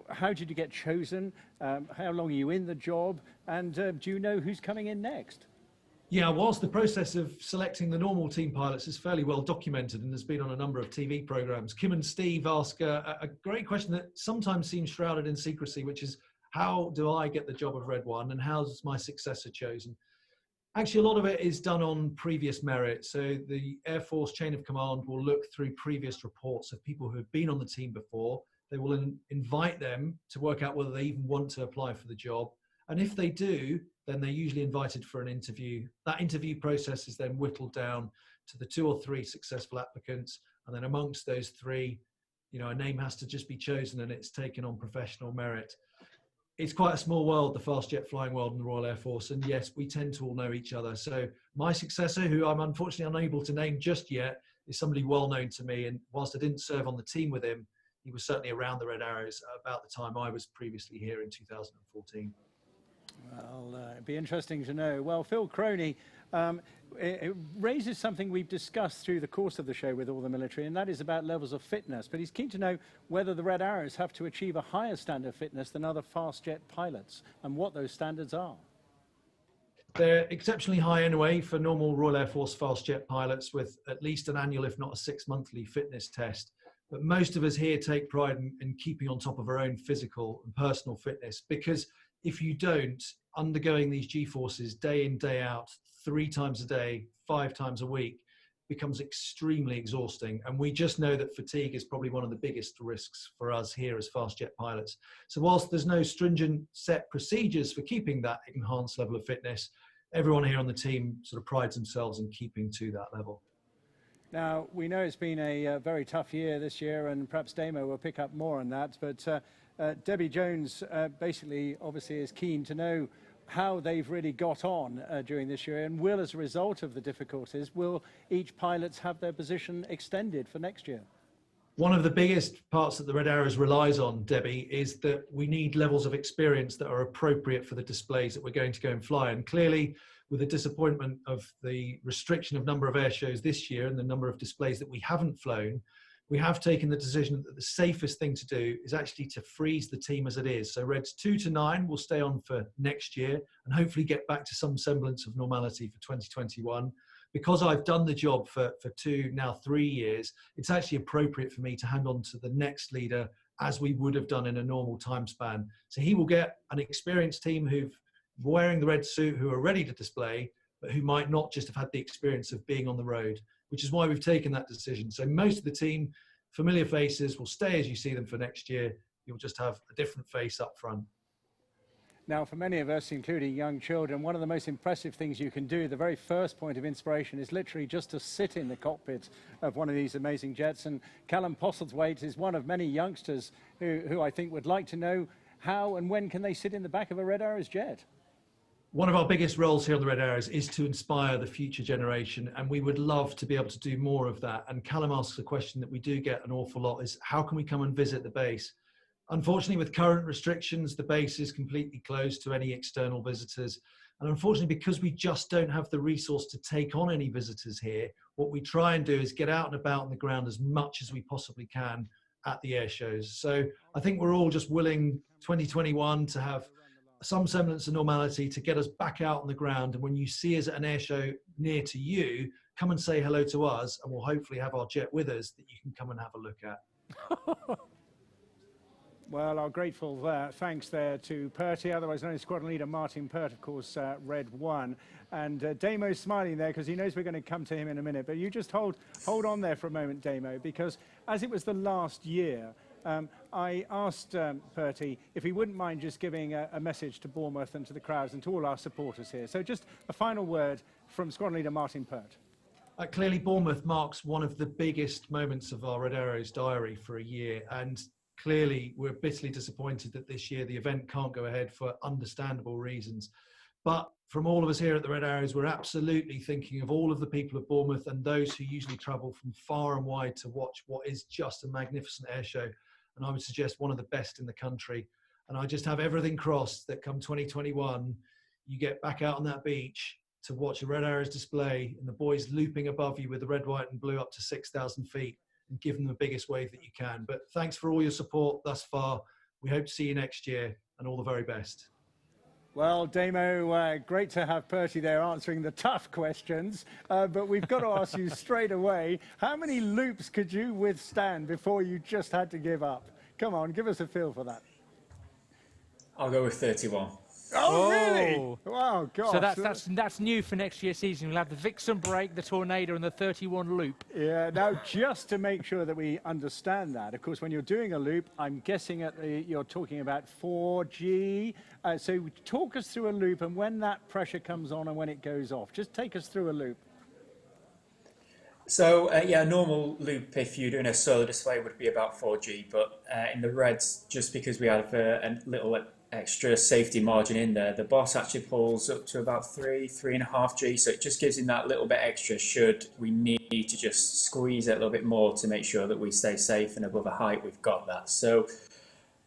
how did you get chosen? How long are you in the job? And do you know who's coming in next? Yeah, whilst the process of selecting the normal team pilots is fairly well documented and has been on a number of TV programs, Kim and Steve ask a great question that sometimes seems shrouded in secrecy, which is, how do I get the job of Red One and how's my successor chosen? Actually, a lot of it is done on previous merit. So the Air Force chain of command will look through previous reports of people who have been on the team before. They will invite them to work out whether they even want to apply for the job. And if they do, then they're usually invited for an interview. That interview process is then whittled down to the 2 or 3 successful applicants. And then amongst those 3, a name has to just be chosen and it's taken on professional merit. It's quite a small world, the fast jet flying world in the Royal Air Force. And yes, we tend to all know each other. So my successor, who I'm unfortunately unable to name just yet, is somebody well known to me. And whilst I didn't serve on the team with him, he was certainly around the Red Arrows about the time I was previously here in 2014. Well, it'd be interesting to know. Well, Phil Croney, it raises something we've discussed through the course of the show with all the military, and that is about levels of fitness. But he's keen to know whether the Red Arrows have to achieve a higher standard of fitness than other fast jet pilots, and what those standards are. They're exceptionally high anyway for normal Royal Air Force fast jet pilots, with at least an annual, if not a 6-monthly fitness test. But most of us here take pride in keeping on top of our own physical and personal fitness, because if you don't, undergoing these G-forces day in, day out, 3 times a day, 5 times a week, becomes extremely exhausting. And we just know that fatigue is probably one of the biggest risks for us here as fast jet pilots. So whilst there's no stringent set procedures for keeping that enhanced level of fitness, everyone here on the team sort of prides themselves in keeping to that level. Now, we know it's been a very tough year this year, and perhaps Damo will pick up more on that, but Debbie Jones basically obviously is keen to know how they've really got on during this year, and will, as a result of the difficulties, will each pilot have their position extended for next year? One of the biggest parts that the Red Arrows relies on, Debbie, is that we need levels of experience that are appropriate for the displays that we're going to go and fly. And clearly, with the disappointment of the restriction of number of air shows this year and the number of displays that we haven't flown, we have taken the decision that the safest thing to do is actually to freeze the team as it is. So Reds 2 to 9 will stay on for next year and hopefully get back to some semblance of normality for 2021. Because I've done the job for 2, now 3 years, it's actually appropriate for me to hand on to the next leader as we would have done in a normal time span. So he will get an experienced team who've wearing the red suit, who are ready to display, but who might not just have had the experience of being on the road, which is why we've taken that decision. So most of the team, familiar faces, will stay as you see them for next year. You'll just have a different face up front. Now, for many of us, including young children, one of the most impressive things you can do, the very first point of inspiration, is literally just to sit in the cockpit of one of these amazing jets. And Callum Postlethwaite is one of many youngsters who I think would like to know how and when can they sit in the back of a Red Arrows jet? One of our biggest roles here on the Red Arrows is to inspire the future generation, and we would love to be able to do more of that. And Callum asks a question that we do get an awful lot, is how can we come and visit the base? Unfortunately, with current restrictions, the base is completely closed to any external visitors. And unfortunately, because we just don't have the resource to take on any visitors here, what we try and do is get out and about on the ground as much as we possibly can at the air shows. So I think we're all just willing 2021 to have some semblance of normality, to get us back out on the ground. And when you see us at an air show near to you, come and say hello to us, and we'll hopefully have our jet with us that you can come and have a look at. Well, our grateful thanks there to Perty, otherwise known as Squadron Leader Martin Pert, of course, Red 1. And Damo's smiling there because he knows we're going to come to him in a minute. But you just hold on there for a moment, Damo, because as it was the last year, I asked Perty if he wouldn't mind just giving a message to Bournemouth and to the crowds and to all our supporters here. So just a final word from Squadron Leader Martin Pert. Clearly, Bournemouth marks one of the biggest moments of our Red Arrows diary for a year. And clearly, we're bitterly disappointed that this year the event can't go ahead for understandable reasons. But from all of us here at the Red Arrows, we're absolutely thinking of all of the people of Bournemouth and those who usually travel from far and wide to watch what is just a magnificent air show. And I would suggest one of the best in the country. And I just have everything crossed that come 2021, you get back out on that beach to watch a Red Arrows display and the boys looping above you with the red, white and blue up to 6,000 feet. And give them the biggest wave that you can. But thanks for all your support thus far. We hope to see you next year, and all the very best. Well, Damo, great to have Perty there answering the tough questions. But we've got to ask you straight away, how many loops could you withstand before you just had to give up? Come on, give us a feel for that. I'll go with 31. Oh, really? Wow, gosh. So that's new for next year's season. We'll have the Vixen break, the Tornado, and the 31 loop. Yeah, now just to make sure that we understand that, of course, when you're doing a loop, I'm guessing you're talking about 4G. So talk us through a loop and when that pressure comes on and when it goes off. Just take us through a loop. So, yeah, a normal loop, if you're doing a solo display, would be about 4G. But in the Reds, just because we have a little extra safety margin in there, the boss actually pulls up to about 3.5G, so it just gives him that little bit extra should we need to just squeeze it a little bit more to make sure that we stay safe and above a height. We've got that. So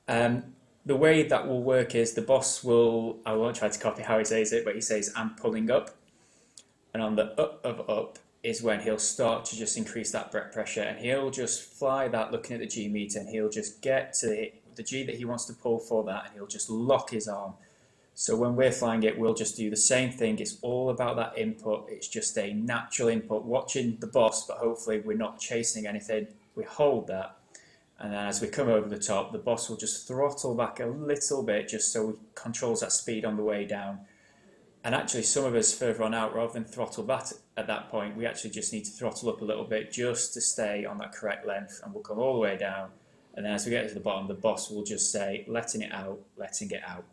the way that will work is the boss will, I won't try to copy how he says it, but he says I'm pulling up, and on the up of up is when he'll start to just increase that pressure, and he'll just fly that looking at the G meter, and he'll just get to the G that he wants to pull for that, and he'll just lock his arm. So when we're flying it, we'll just do the same thing. It's all about that input. It's just a natural input, watching the boss, but hopefully we're not chasing anything. We hold that, and then as we come over the top, the boss will just throttle back a little bit just so he controls that speed on the way down. And actually, some of us further on out, rather than throttle that at that point, we actually just need to throttle up a little bit just to stay on that correct length, and we'll come all the way down. And then as we get to the bottom, the boss will just say, letting it out, letting it out.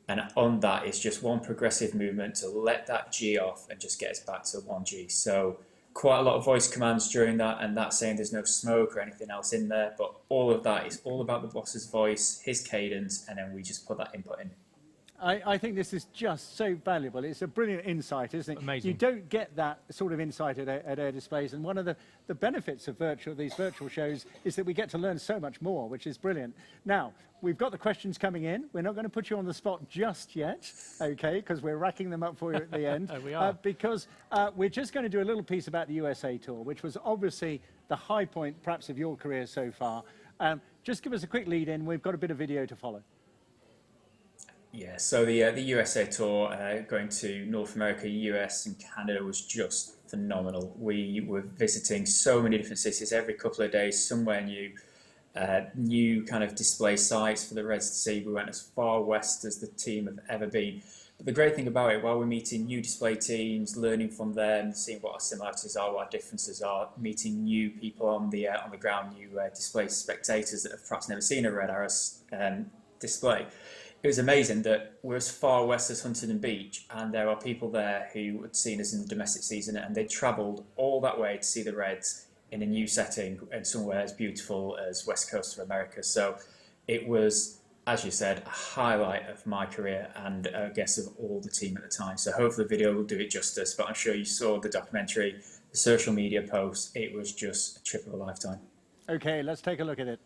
And on that, it's just one progressive movement to let that G off and just get us back to 1G. So quite a lot of voice commands during that, and that's saying there's no smoke or anything else in there. But all of that is all about the boss's voice, his cadence, and then we just put that input in. I think this is just so valuable. It's a brilliant insight, isn't it? Amazing. You don't get that sort of insight at Air Displays, and one of the benefits of these virtual shows is that we get to learn so much more, which is brilliant. Now, we've got the questions coming in. We're not going to put you on the spot just yet, okay, because we're racking them up for you at the end. We are. Because we're just going to do a little piece about the USA tour, which was obviously the high point, perhaps, of your career so far. Just give us a quick lead in. We've got a bit of video to follow. Yeah, so the USA tour going to North America, US and Canada was just phenomenal. We were visiting so many different cities every couple of days, somewhere new. New kind of display sites for the Reds to see. We went as far west as the team have ever been. But the great thing about it, while we're meeting new display teams, learning from them, seeing what our similarities are, what our differences are, meeting new people on the ground, new display spectators that have perhaps never seen a Red Arrow display. It was amazing that we're as far west as Huntington Beach, and there are people there who had seen us in the domestic season, and they travelled all that way to see the Reds in a new setting and somewhere as beautiful as West Coast of America. So it was, as you said, a highlight of my career and I guess of all the team at the time. So hopefully the video will do it justice, but I'm sure you saw the documentary, the social media posts. It was just a trip of a lifetime. Okay, let's take a look at it.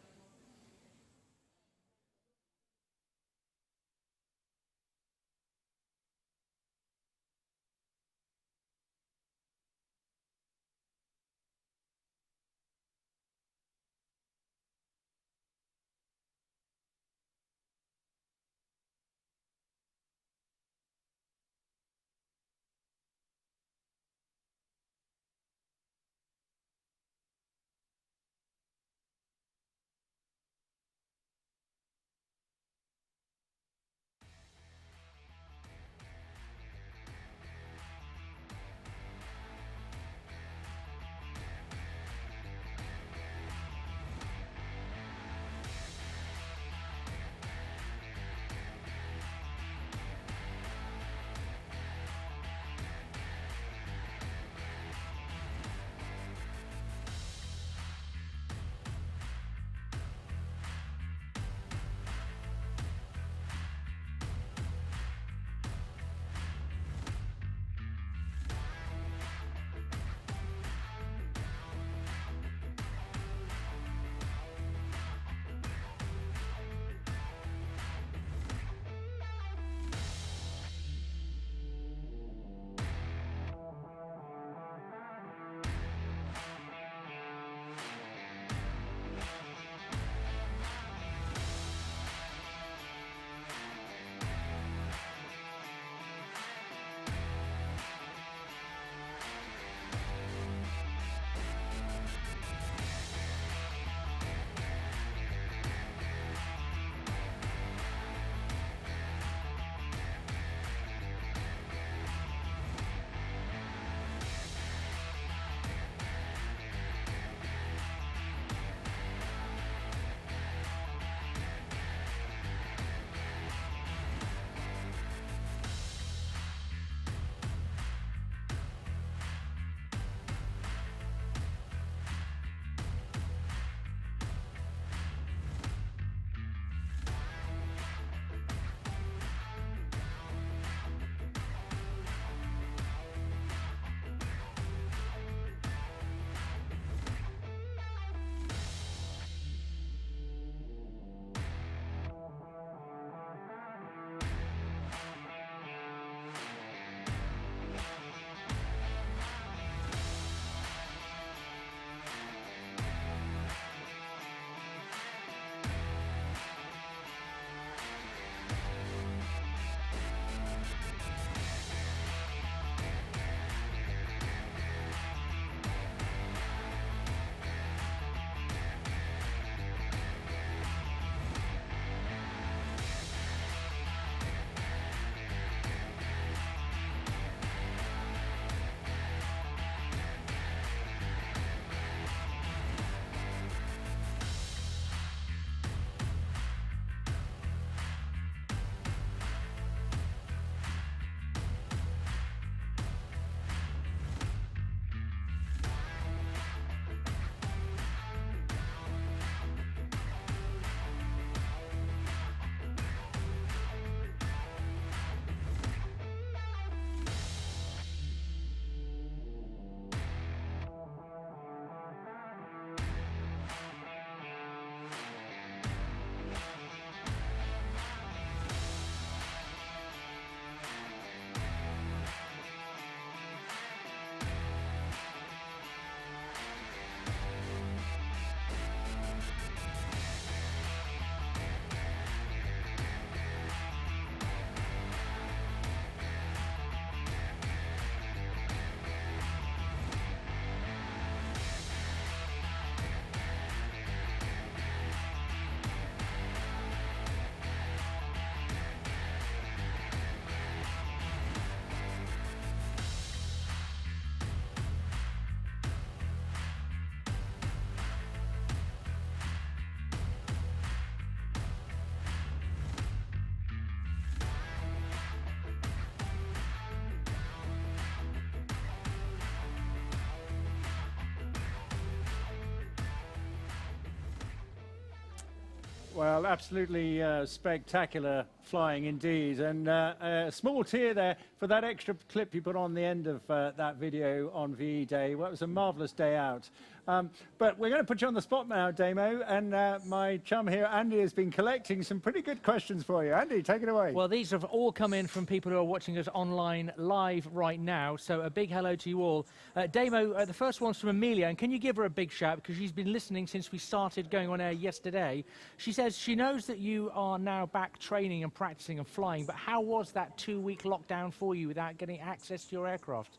Well, absolutely spectacular flying indeed. And a small tear there for that extra clip you put on the end of that video on VE Day. Well, it was a marvellous day out. But we're going to put you on the spot now, Damo, and my chum here, Andy, has been collecting some pretty good questions for you. Andy, take it away. Well, these have all come in from people who are watching us online live right now, so a big hello to you all. Damo, the first one's from Amelia, and can you give her a big shout, because she's been listening since we started going on air yesterday. She says she knows that you are now back training and practicing and flying, but how was that 2-week lockdown for you without getting access to your aircraft?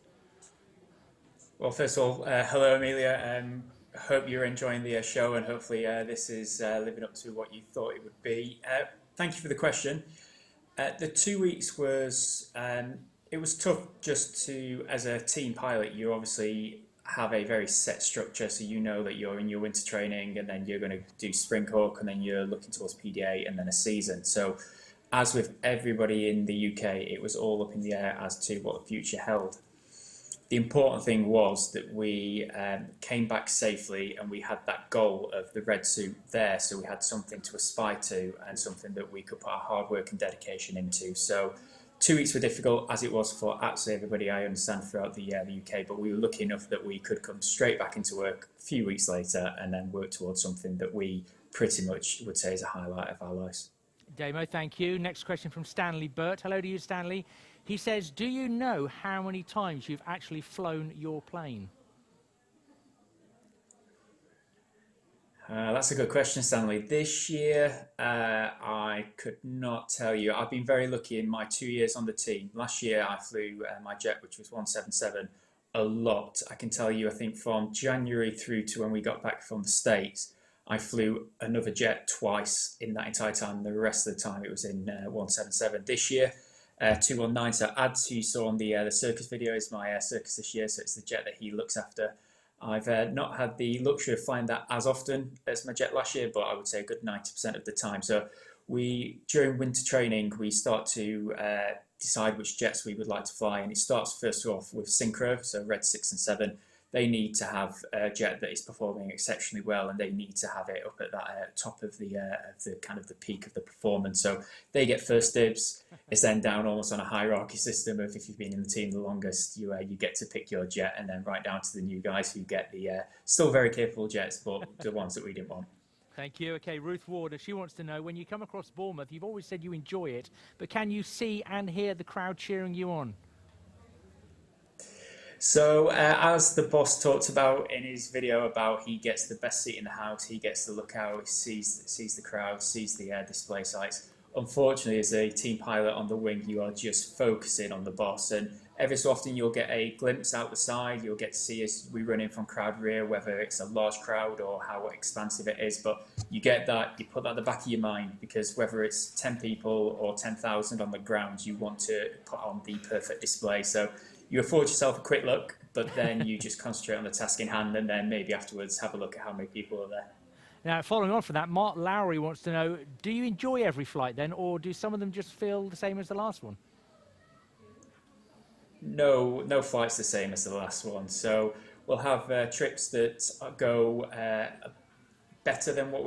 Well, first of all, hello, Amelia. Hope you're enjoying the show, and hopefully this is living up to what you thought it would be. Thank you for the question. The 2 weeks was, it was tough just to, as a team pilot, you obviously have a very set structure, so you know that you're in your winter training, and then you're going to do Spring Hawk, and then you're looking towards PDA, and then a season. So as with everybody in the UK, it was all up in the air as to what the future held. The important thing was that we came back safely, and we had that goal of the red suit there, so we had something to aspire to and something that we could put our hard work and dedication into. So 2 weeks were difficult, as it was for absolutely everybody, I understand, throughout the UK, but we were lucky enough that we could come straight back into work a few weeks later and then work towards something that we pretty much would say is a highlight of our lives. Damo, thank you. Next question from Stanley Burt. Hello to you, Stanley. He says, do you know how many times you've actually flown your plane? That's a good question, Stanley. This year, I could not tell you. I've been very lucky in my 2 years on the team. Last year, I flew my jet, which was 177, a lot. I can tell you, I think from January through to when we got back from the States, I flew another jet twice in that entire time. The rest of the time, it was in 177. This year, 219. So as you saw on the circus video, is my circus this year, so it's the jet that he looks after. I've not had the luxury of flying that as often as my jet last year, but I would say a good 90% of the time. So during winter training, we start to decide which jets we would like to fly, and it starts first off with Synchro, so Red 6 and 7. They need to have a jet that is performing exceptionally well, and they need to have it up at that top of the kind of the peak of the performance. So they get first dibs. It's then down almost on a hierarchy system of, if you've been in the team the longest, you get to pick your jet, and then right down to the new guys who get the still very capable jets, but the ones that we didn't want. Thank you. Okay, Ruth Warder, she wants to know, when you come across Bournemouth, you've always said you enjoy it, but can you see and hear the crowd cheering you on? So as the boss talked about in his video about he gets the best seat in the house, he gets to look out, he sees the crowd, sees the display sites. Unfortunately, as a team pilot on the wing, you are just focusing on the boss, and every so often you'll get a glimpse out the side. You'll get to see us, we run in from crowd rear, whether it's a large crowd or how expansive it is, but you get that, you put that at the back of your mind, because whether it's 10 people or 10,000 on the ground, you want to put on the perfect display. So you afford yourself a quick look, but then you just concentrate on the task in hand, and then maybe afterwards have a look at how many people are there. Now, following on from that, Mark Lowry wants to know, do you enjoy every flight then, or do some of them just feel the same as the last one? No flight's the same as the last one. So we'll have trips that go better than what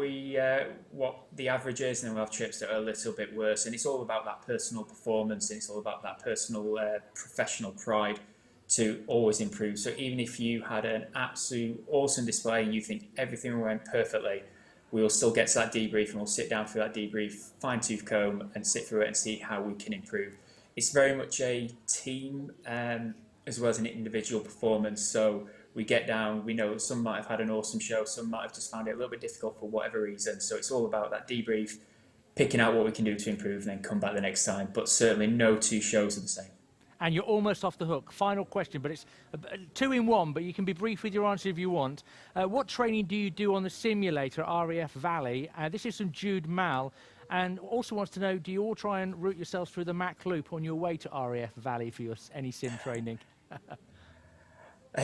the average is, and then we'll have trips that are a little bit worse. And it's all about that personal performance, and it's all about that personal professional pride to always improve. So even if you had an absolute awesome display and you think everything went perfectly, we will still get to that debrief, and we'll sit down through that debrief, fine-tooth comb, and sit through it and see how we can improve. It's very much a team as well as an individual performance. So we get down, we know some might have had an awesome show, some might have just found it a little bit difficult for whatever reason. So it's all about that debrief, picking out what we can do to improve, and then come back the next time. But certainly no two shows are the same. And you're almost off the hook. Final question, but it's 2 in 1, but you can be brief with your answer if you want. What training do you do on the simulator at RAF Valley? This is from Jude Mal, and also wants to know, do you all try and route yourselves through the Mach Loop on your way to RAF Valley for your any sim training?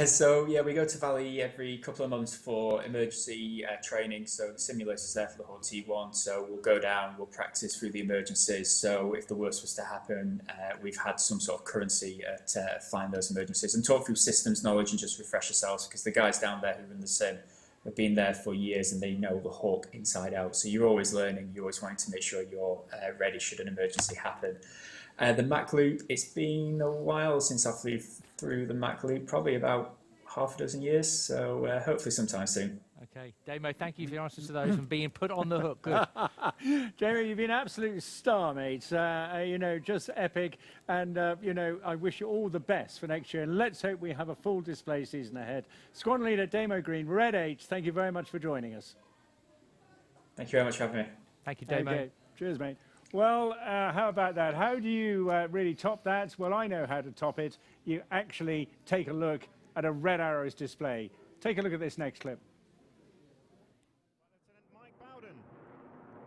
So yeah, we go to Valley every couple of months for emergency training. So the simulator's there for the whole T1. So we'll go down, we'll practice through the emergencies. So if the worst was to happen, we've had some sort of currency to find those emergencies and talk through systems knowledge and just refresh ourselves, because the guys down there who run the sim have been there for years and they know the Hawk inside out. So you're always learning, you're always wanting to make sure you're ready should an emergency happen. The Mac Loop, it's been a while since I flew through the Mac Loop, probably about half a dozen years, so hopefully sometime soon. Okay, Damo, thank you for your answers to those and being put on the hook. Good. Jamie, you've been an absolute star, mate. You know, just epic. And, you know, I wish you all the best for next year. And let's hope we have a full display season ahead. Squadron Leader Damo Green, Red H, thank you very much for joining us. Thank you very much for having me. Thank you, Damo. Okay. Cheers, mate. Well, how about that? How do you really top that? Well, I know how to top it. You actually take a look at a Red Arrows display. Take a look at this next clip.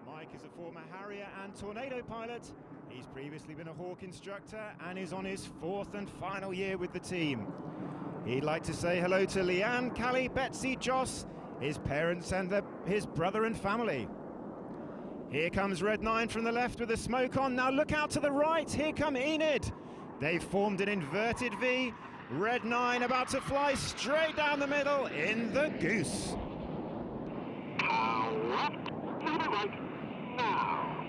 Mike is a former Harrier and Tornado pilot. He's previously been a Hawk instructor and is on his 4th and final year with the team. He'd like to say hello to Leanne, Callie, Betsy, Joss, his parents and his brother and family. Here comes Red 9 from the left with the smoke on. Now look out to the right. Here come Enid. They've formed an inverted V. Red 9 about to fly straight down the middle in the Goose. Power to the right. Now.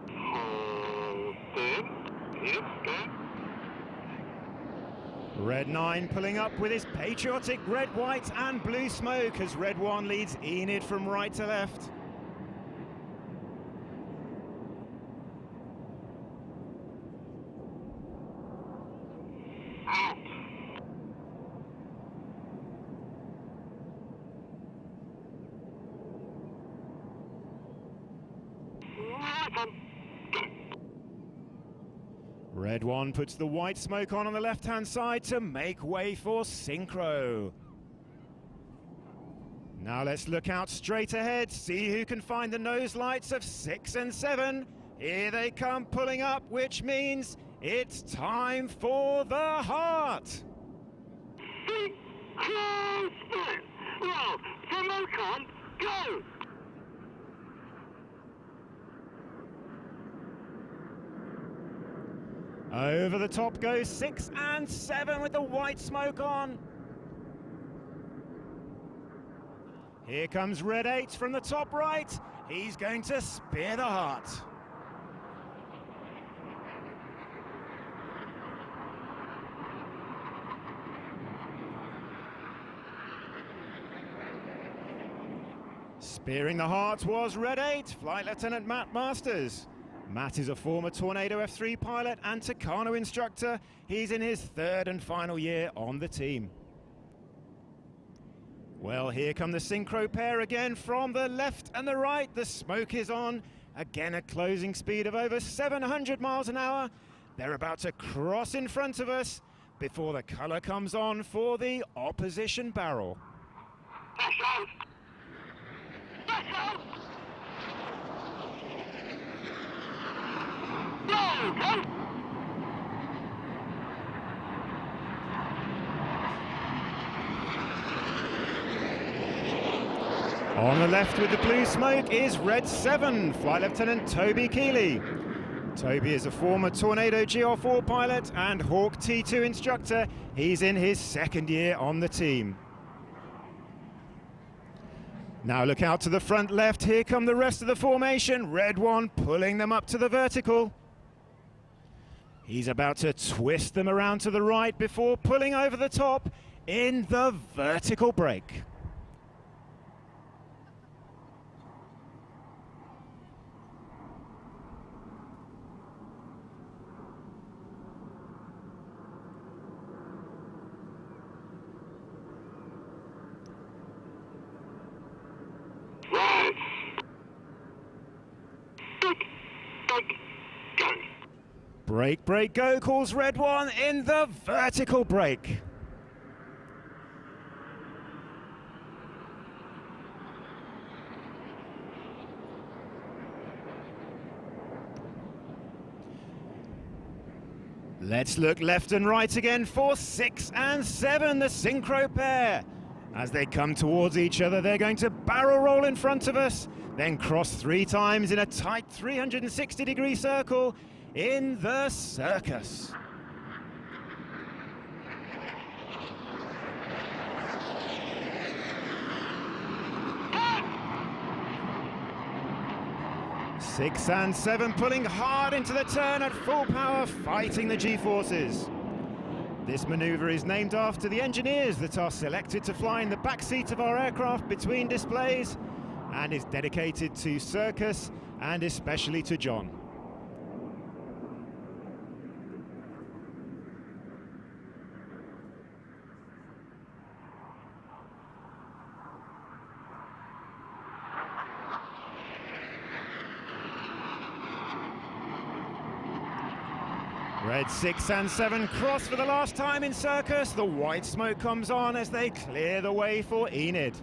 Hold in. Yes, go. Red 9 pulling up with his patriotic red, white and blue smoke as Red 1 leads Enid from right to left. Out. Right on. Red 1 puts the white smoke on the left-hand side to make way for synchro. Now let's look out straight ahead, see who can find the nose lights of 6 and 7. Here they come pulling up, which means it's time for the heart. Well, demo con, go! Over the top goes 6 and 7 with the white smoke on. Here comes Red 8 from the top right. He's going to spear the heart. Spearing the heart was Red 8, Flight Lieutenant Matt Masters. Matt is a former Tornado F3 pilot and Tucano instructor. He's in his 3rd and final year on the team. Well, here come the synchro pair again from the left and the right. The smoke is on. Again, a closing speed of over 700 miles an hour. They're about to cross in front of us before the colour comes on for the opposition barrel. On the left with the blue smoke is Red 7, Flight Lieutenant Toby Keeley. Toby is a former Tornado GR4 pilot and Hawk T2 instructor. He's in his 2nd year on the team. Now look out to the front left, here come the rest of the formation. Red 1 pulling them up to the vertical. He's about to twist them around to the right before pulling over the top in the vertical brake. Brake, brake, go, calls Red 1 in the vertical brake. Let's look left and right again for 6 and 7, the synchro pair. As they come towards each other, they're going to barrel roll in front of us, then cross 3 times in a tight 360-degree circle in the circus. 6 and 7 pulling hard into the turn at full power, fighting the G-forces. This manoeuvre is named after the engineers that are selected to fly in the back seat of our aircraft between displays, and is dedicated to Circus and especially to John. Red 6 and 7 cross for the last time in Circus. The white smoke comes on as they clear the way for Enid.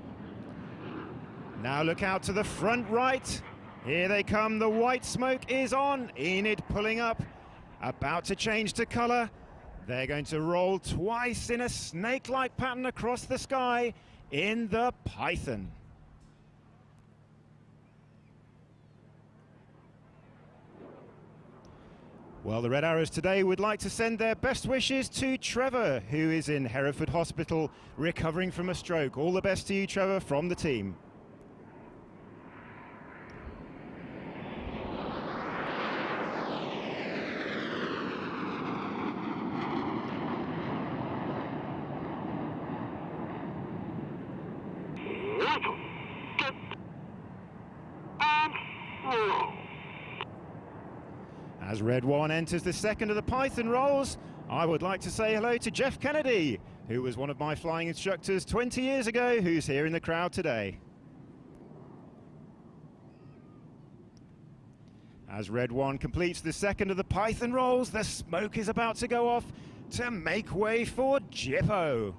Now look out to the front right. Here they come, the white smoke is on. Enid pulling up, about to change to colour. They're going to roll twice in a snake-like pattern across the sky in the Python. Well, the Red Arrows today would like to send their best wishes to Trevor, who is in Hereford Hospital recovering from a stroke. All the best to you, Trevor, from the team. As Red 1 enters the second of the Python rolls, I would like to say hello to Jeff Kennedy, who was one of my flying instructors 20 years ago, who's here in the crowd today. As Red 1 completes the second of the Python rolls, the smoke is about to go off to make way for Jippo.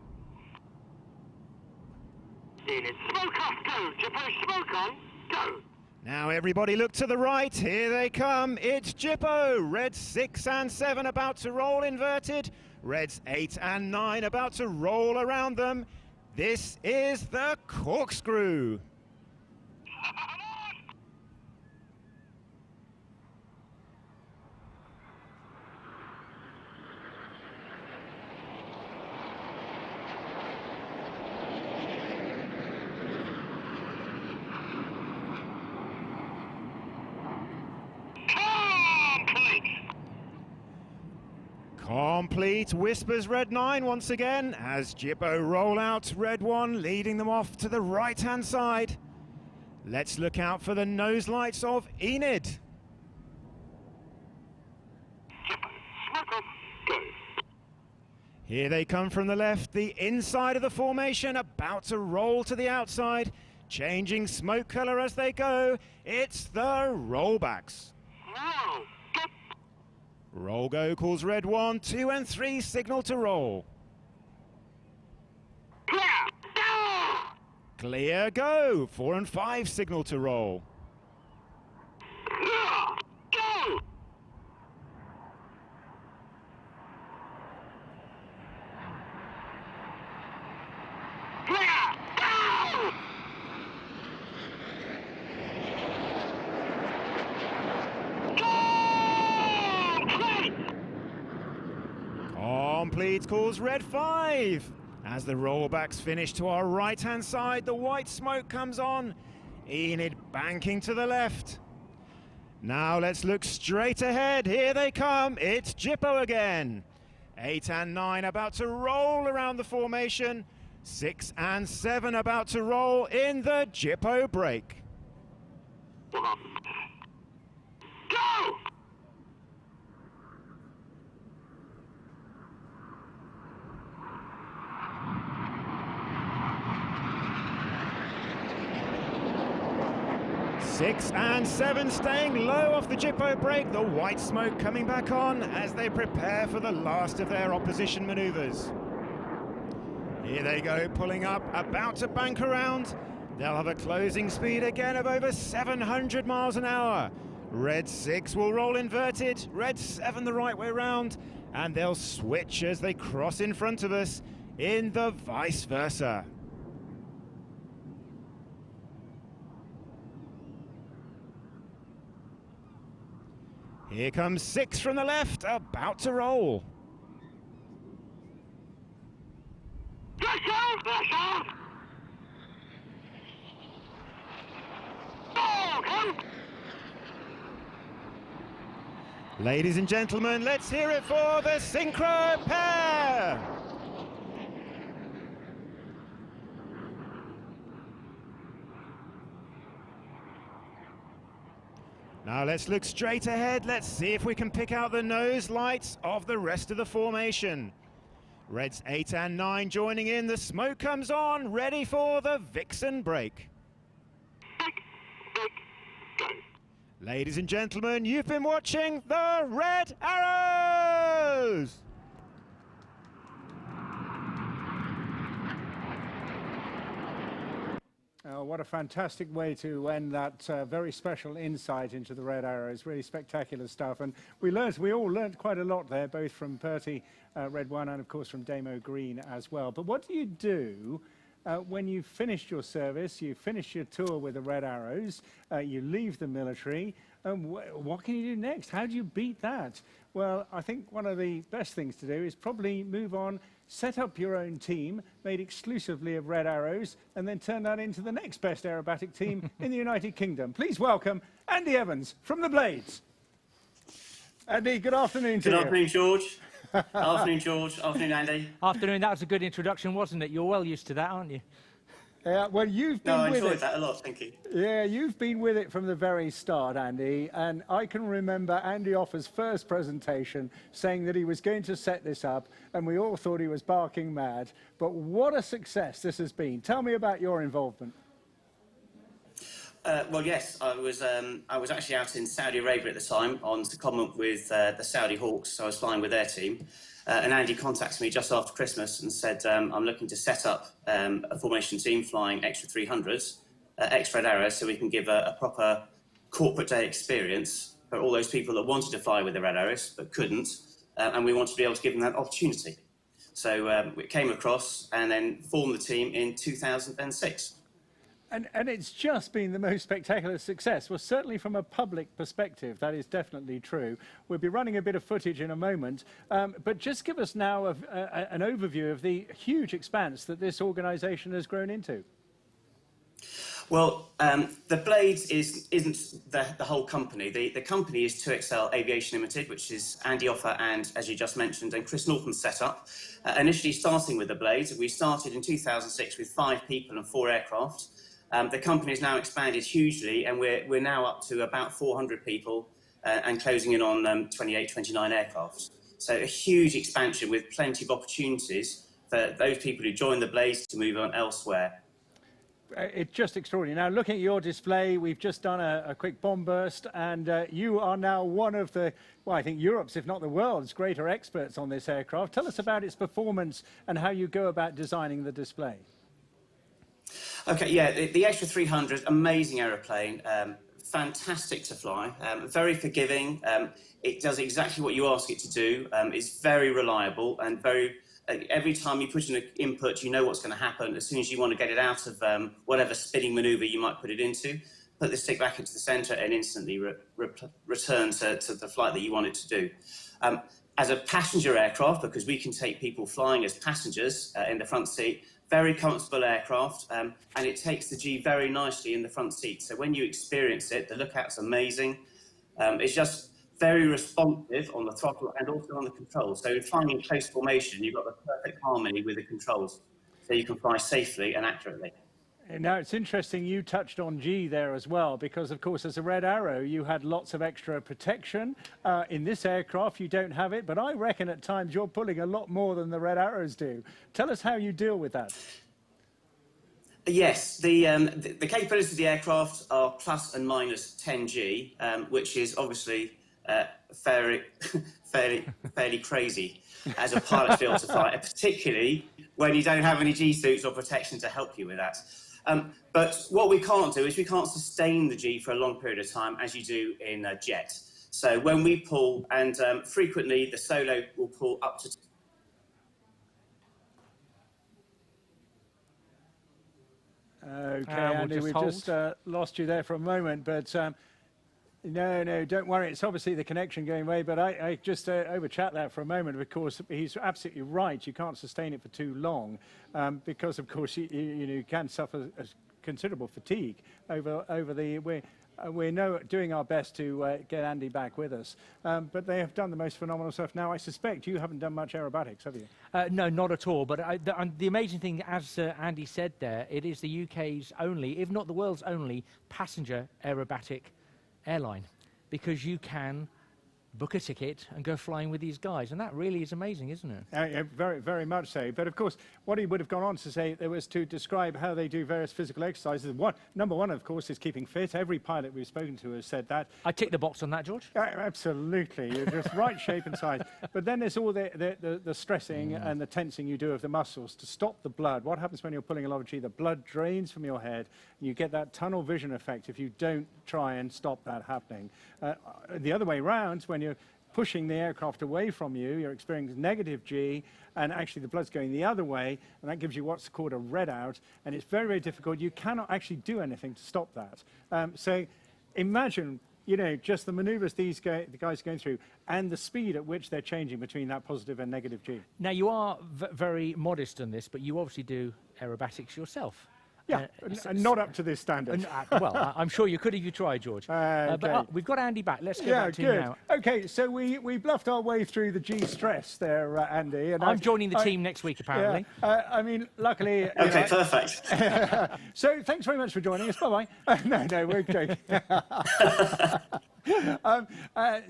Smoke off, go! Jippo, smoke on, go! Now everybody look to the right, here they come, it's Jippo. Red 6 and 7 about to roll inverted, Reds 8 and 9 about to roll around them. This is the corkscrew. Complete, whispers Red 9 once again as Jippo roll out. Red 1 leading them off to the right-hand side. Let's look out for the nose lights of Enid. Here they come from the left, the inside of the formation, about to roll to the outside, changing smoke colour as they go. It's the rollbacks. Roll go calls Red 1, 2 and 3 signal to roll. Clear go, 4 and 5 signal to roll. Complete calls Red 5. As the rollbacks finish to our right-hand side, the white smoke comes on. Enid banking to the left. Now let's look straight ahead. Here they come. It's Jippo again. 8 and 9 about to roll around the formation. 6 and 7 about to roll in the Jippo break. Go! 6 and 7 staying low off the Jippo break. The white smoke coming back on as they prepare for the last of their opposition manoeuvres. Here they go, pulling up, about to bank around. They'll have a closing speed again of over 700 miles an hour. Red 6 will roll inverted, Red 7 the right way round, and they'll switch as they cross in front of us in the vice versa. Here comes 6 from the left, about to roll. Ladies and gentlemen, let's hear it for the synchro pair. Now let's look straight ahead. Let's see if we can pick out the nose lights of the rest of the formation. Reds 8 and 9 joining in. The smoke comes on, ready for the Vixen break. Ladies and gentlemen, you've been watching the Red Arrows! Oh, what a fantastic way to end that very special insight into the Red Arrows. Really spectacular stuff. And we all learnt quite a lot there, both from Bertie, Red One, and of course from Damo Green as well. But what do you do when you've finished your service, you finish your tour with the Red Arrows, you leave the military, and what can you do next? How do you beat that? Well, I think one of the best things to do is probably move on, set up your own team, made exclusively of Red Arrows, and then turn that into the next best aerobatic team in the United Kingdom. Please welcome Andy Evans from the Blades. Andy, good afternoon to you. Good afternoon, George. Afternoon, George. Afternoon, Andy. Afternoon. That was a good introduction, wasn't it? You're well used to that, aren't you? Yeah, well, you've been with it. I enjoyed that a lot, thank you. Yeah, you've been with it from the very start, Andy, and I can remember Andy Offer's first presentation saying that he was going to set this up, and we all thought he was barking mad, but what a success this has been. Tell me about your involvement. Well, yes, I was actually out in Saudi Arabia at the time on secondment with the Saudi Hawks, so I was flying with their team. And Andy contacted me just after Christmas and said, I'm looking to set up a formation team flying extra 300s, extra Red Arrows, so we can give a proper corporate day experience for all those people that wanted to fly with the Red Arrows but couldn't, and we wanted to be able to give them that opportunity. So we came across and then formed the team in 2006. And it's just been the most spectacular success. Well, certainly from a public perspective, that is definitely true. We'll be running a bit of footage in a moment, but just give us now an overview of the huge expanse that this organisation has grown into. Well, the Blades isn't the whole company. The company is 2XL Aviation Limited, which is Andy Offer and, as you just mentioned, and Chris Norton's set up. Initially starting with the Blades, we started in 2006 with 5 people and 4 aircraft. The company has now expanded hugely, and we're now up to about 400 people and closing in on 28, 29 aircraft. So a huge expansion with plenty of opportunities for those people who join the Blades to move on elsewhere. It's just extraordinary. Now, looking at your display, we've just done a quick bomb burst, and you are now one of the, well, I think Europe's, if not the world's, greater experts on this aircraft. Tell us about its performance and how you go about designing the display. Okay, yeah, the Extra 300, amazing aeroplane, fantastic to fly, very forgiving. It does exactly what you ask it to do. It's very reliable and very. Every time you put in an input, you know what's going to happen. As soon as you want to get it out of whatever spinning manoeuvre you might put it into, put the stick back into the centre and instantly return to the flight that you want it to do. As a passenger aircraft, because we can take people flying as passengers in the front seat, very comfortable aircraft, and it takes the G very nicely in the front seat. So when you experience it, the lookout's amazing. It's just very responsive on the throttle and also on the controls. So flying in close formation, you've got the perfect harmony with the controls, so you can fly safely and accurately. Now, it's interesting you touched on G there as well, because, of course, as a Red Arrow, you had lots of extra protection. In this aircraft, you don't have it, but I reckon at times you're pulling a lot more than the Red Arrows do. Tell us how you deal with that. Yes, the capabilities of the aircraft are plus and minus 10G, which is obviously fairly crazy as a pilot to be able to fly, particularly when you don't have any G suits or protection to help you with that. But what we can't do is we can't sustain the G for a long period of time as you do in a jet. So when we pull, and frequently the solo will pull up to... Okay, Andy, we just lost you there for a moment, but no, don't worry. It's obviously the connection going away, but I just overchat that for a moment. Of course, he's absolutely right. You can't sustain it for too long because, of course, you can suffer a considerable fatigue over the way. we're doing our best to get Andy back with us. But they have done the most phenomenal stuff. Now, I suspect you haven't done much aerobatics, have you? No, not at all. But the amazing thing, as Andy said there, it is the UK's only, if not the world's only, passenger aerobatic airline, because you can book a ticket and go flying with these guys, and that really is amazing, isn't it? Yeah, very, very much so. But of course, what he would have gone on to say there was to describe how they do various physical exercises. Number one, of course, is keeping fit. Every pilot we've spoken to has said that. I tick the box on that, George. Absolutely, you're just right shape and size. But then there's all the stressing and the tensing you do of the muscles to stop the blood. What happens when you're pulling a lot of G? The blood drains from your head, and you get that tunnel vision effect if you don't try and stop that happening. The other way round, when you're pushing the aircraft away from you, you're experiencing negative G, and actually the blood's going the other way, and that gives you what's called a red out, and it's very, very difficult. You cannot actually do anything to stop that. So imagine, you know, just the maneuvers the guys are going through, and the speed at which they're changing between that positive and negative G. Now, you are very modest on this, but you obviously do aerobatics yourself. Yeah, not up to this standard. Well, I'm sure you could if you tried, George. But we've got Andy back. Let's go back to him now. Okay, so we bluffed our way through the G-stress there, Andy. And I'm joining the team next week, apparently. Yeah, I mean, luckily... Okay, perfect. So thanks very much for joining us. Bye-bye. No, we're joking.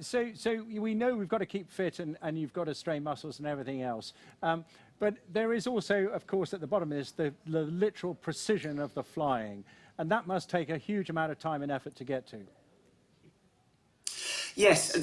So we know we've got to keep fit and you've got to strain muscles and everything else. But there is also, of course, at the bottom is the literal precision of the flying. And that must take a huge amount of time and effort to get to. Yes,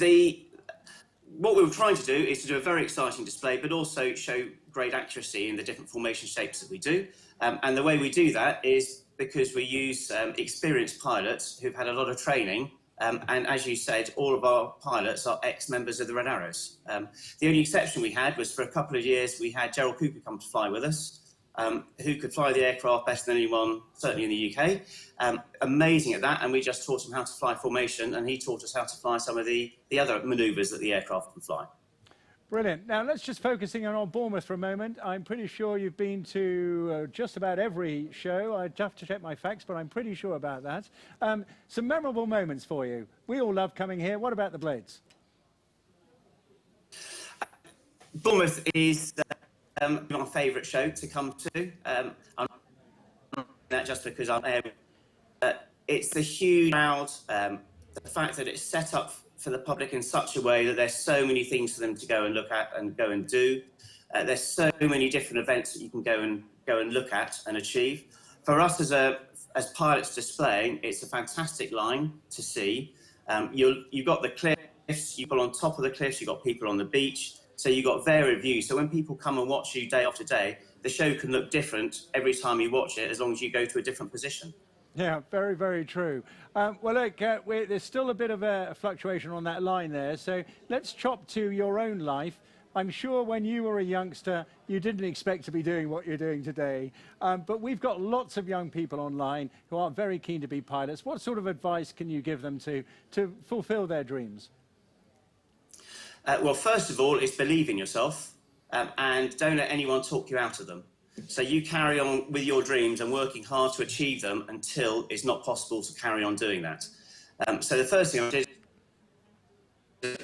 what we were trying to do is to do a very exciting display, but also show great accuracy in the different formation shapes that we do. And the way we do that is because we use experienced pilots who've had a lot of training. And as you said, all of our pilots are ex-members of the Red Arrows. The only exception we had was for a couple of years, we had Gerald Cooper come to fly with us, who could fly the aircraft better than anyone, certainly in the UK. Amazing at that, and we just taught him how to fly formation, and he taught us how to fly some of the other manoeuvres that the aircraft can fly. Brilliant. Now, let's just focusing on Bournemouth for a moment. I'm pretty sure you've been to just about every show. I'd have to check my facts, but I'm pretty sure about that. Some memorable moments for you. We all love coming here. What about the Blades? Bournemouth is my favourite show to come to. I'm not that just because I'm there. It's the huge crowd, the fact that it's set up for the public in such a way that there's so many things for them to go and look at and go and do. There's so many different events that you can go and look at and achieve. For us as pilots displaying, it's a fantastic line to see. You've got the cliffs, you've got on top of the cliffs, you've got people on the beach, so you've got varied views. So when people come and watch you day after day, the show can look different every time you watch it, as long as you go to a different position. Yeah, very, very true. Well, look, there's still a bit of a fluctuation on that line there, so let's chop to your own life. I'm sure when you were a youngster, you didn't expect to be doing what you're doing today. But we've got lots of young people online who are very keen to be pilots. What sort of advice can you give them to fulfill their dreams? Well, first of all, it's believe in yourself and don't let anyone talk you out of them. So you carry on with your dreams and working hard to achieve them until it's not possible to carry on doing that. So the first thing I did,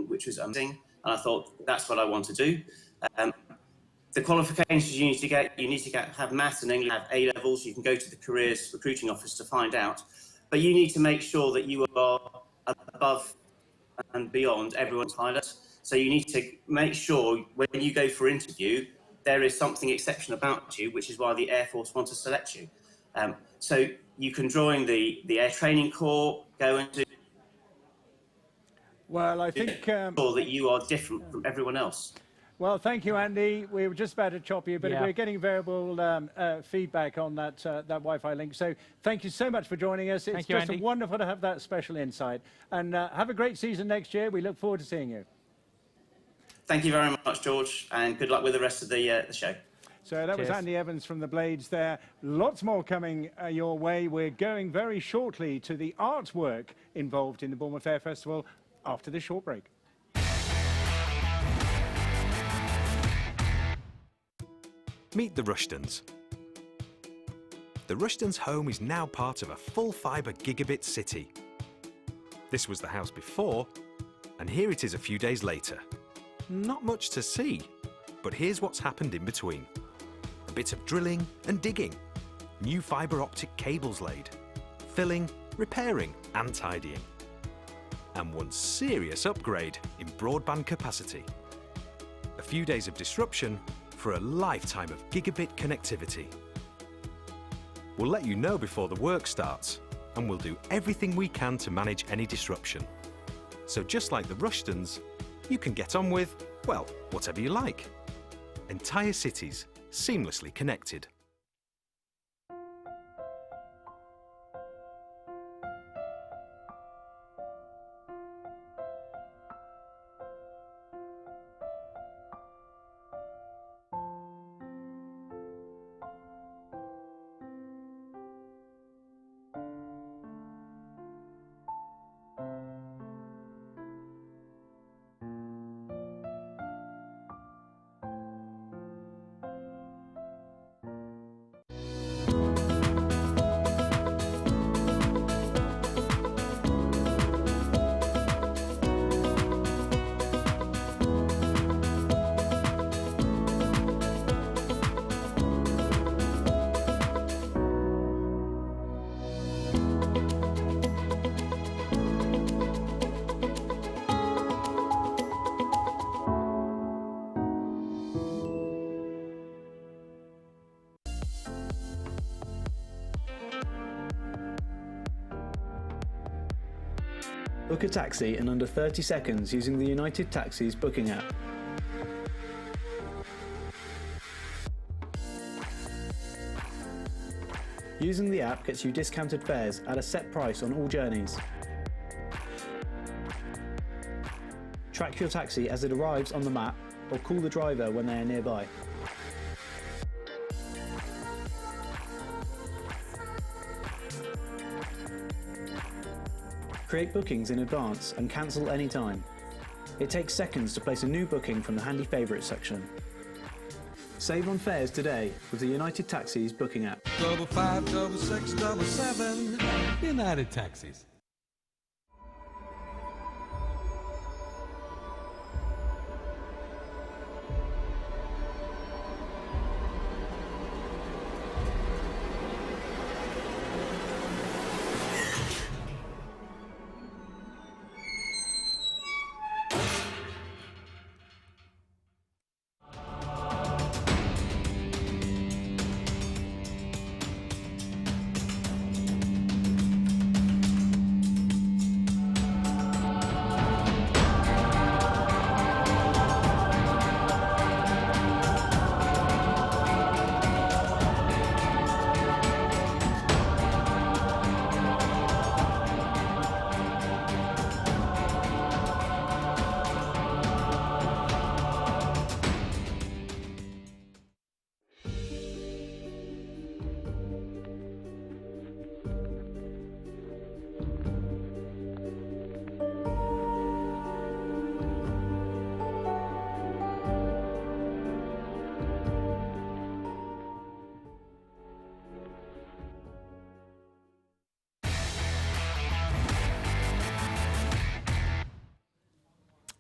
which was amazing, and I thought that's what I want to do. The qualifications you need to have maths and English, have A-levels. You can go to the careers recruiting office to find out. But you need to make sure that you are above and beyond everyone's pilot. So you need to make sure when you go for interview, there is something exceptional about you, which is why the Air Force want to select you. So you can join the Air Training Corps, go and do... Well, I think... sure that you are different from everyone else. Well, thank you, Andy. We were just about to chop you, but we're getting variable feedback on that Wi-Fi link. So thank you so much for joining us. It's just wonderful to have that special insight. And have a great season next year. We look forward to seeing you. Thank you very much, George, and good luck with the rest of the show. So that was Andy Evans from the Blades there. Lots more coming your way. We're going very shortly to the artwork involved in the Bournemouth Air Festival after this short break. Meet the Rushtons. the Rushtons' home is now part of a full fibre gigabit city. This was the house before, and here it is a few days later. Not much to see, but here's what's happened in between. A bit of drilling and digging, new fibre optic cables laid, filling, repairing and tidying. And one serious upgrade in broadband capacity. A few days of disruption for a lifetime of gigabit connectivity. We'll let you know before the work starts, and we'll do everything we can to manage any disruption. So just like the Rushtons, you can get on with, well, whatever you like. Entire cities seamlessly connected. Book a taxi in under 30 seconds using the United Taxis booking app. Using the app gets you discounted fares at a set price on all journeys. Track your taxi as it arrives on the map or call the driver when they are nearby. Create bookings in advance and cancel anytime. It takes seconds to place a new booking from the handy favourites section. Save on fares today with the United Taxis booking app. 55677 United Taxis.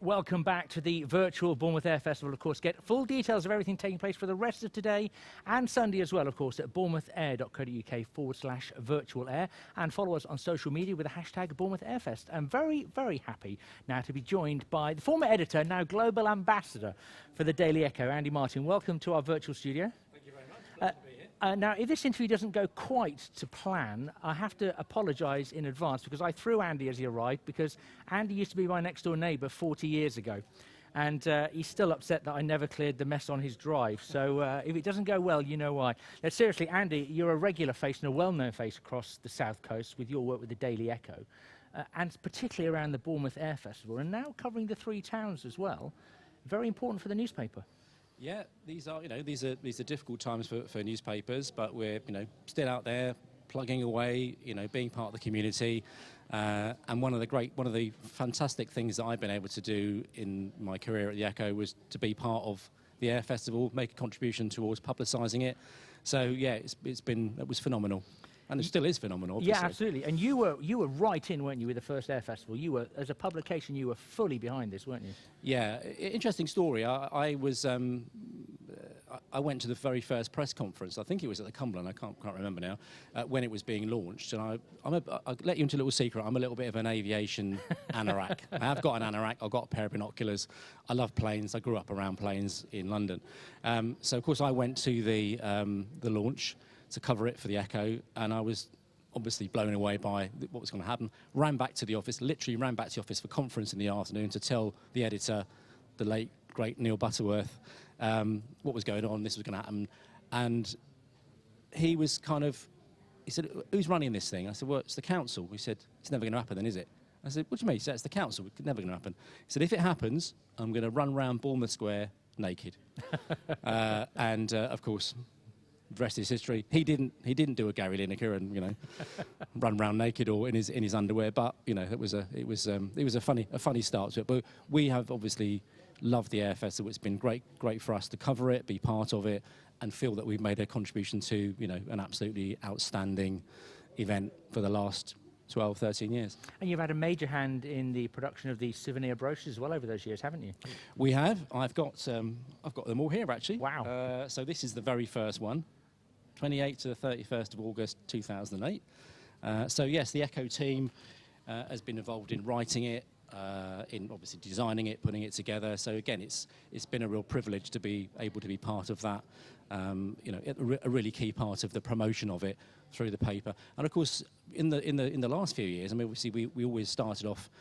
Welcome back to the virtual Bournemouth Air Festival. Of course, get full details of everything taking place for the rest of today and Sunday as well, of course, at bournemouthAir.co.uk/virtual air, and follow us on social media with the hashtag Bournemouth Airfest. I'm very, very happy now to be joined by the former editor, now global ambassador for the Daily Echo, Andy Martin. Welcome to our virtual studio. Thank you very much. Glad to be here. Now, if this interview doesn't go quite to plan, I have to apologise in advance because I threw Andy as he arrived, because Andy used to be my next-door neighbour 40 years ago. And he's still upset that I never cleared the mess on his drive. So if it doesn't go well, you know why. Now, seriously, Andy, you're a regular face and a well-known face across the South Coast with your work with the Daily Echo, and particularly around the Bournemouth Air Festival, and now covering the three towns as well. Very important for the newspaper. Yeah, these are difficult times for newspapers, but we're still out there plugging away, being part of the community. And one of the fantastic things that I've been able to do in my career at the Echo was to be part of the Air Festival, make a contribution towards publicising it. So yeah, it was phenomenal. And it still is phenomenal, obviously. Yeah, absolutely. And you were right in, weren't you, with the first Air Festival? You were, as a publication, you were fully behind this, weren't you? Yeah, interesting story. I went to the very first press conference. I think it was at the Cumberland. I can't remember now when it was being launched. And I'll let you into a little secret. I'm a little bit of an aviation anorak. I have got an anorak. I've got a pair of binoculars. I love planes. I grew up around planes in London. So of course I went to the launch to cover it for the Echo, and I was obviously blown away by what was going to happen. Ran back to the office, literally ran back to the office for conference in the afternoon to tell the editor, the late, great Neil Butterworth, what was going on, this was going to happen. And he was he said, who's running this thing? I said, well, it's the council. He said, it's never going to happen then, is it? I said, what do you mean? He said, it's the council, it's never going to happen. He said, if it happens, I'm going to run round Bournemouth Square naked. Of course, the rest is history. He didn't do a Gary Lineker and run around naked or in his underwear. But it was a funny start to it. But we have obviously loved the Air Festival. It's been great for us to cover it, be part of it, and feel that we've made a contribution to an absolutely outstanding event for the last 12, 13 years. And you've had a major hand in the production of the souvenir brochures as well over those years, haven't you? We have. I've got them all here actually. Wow. So this is the very first one. 28th to the 31st of August 2008. So yes, the Echo team has been involved in writing it, in obviously designing it, putting it together. So again, it's been a real privilege to be able to be part of that. A really key part of the promotion of it through the paper. And of course, in the last few years, I mean, obviously we always started off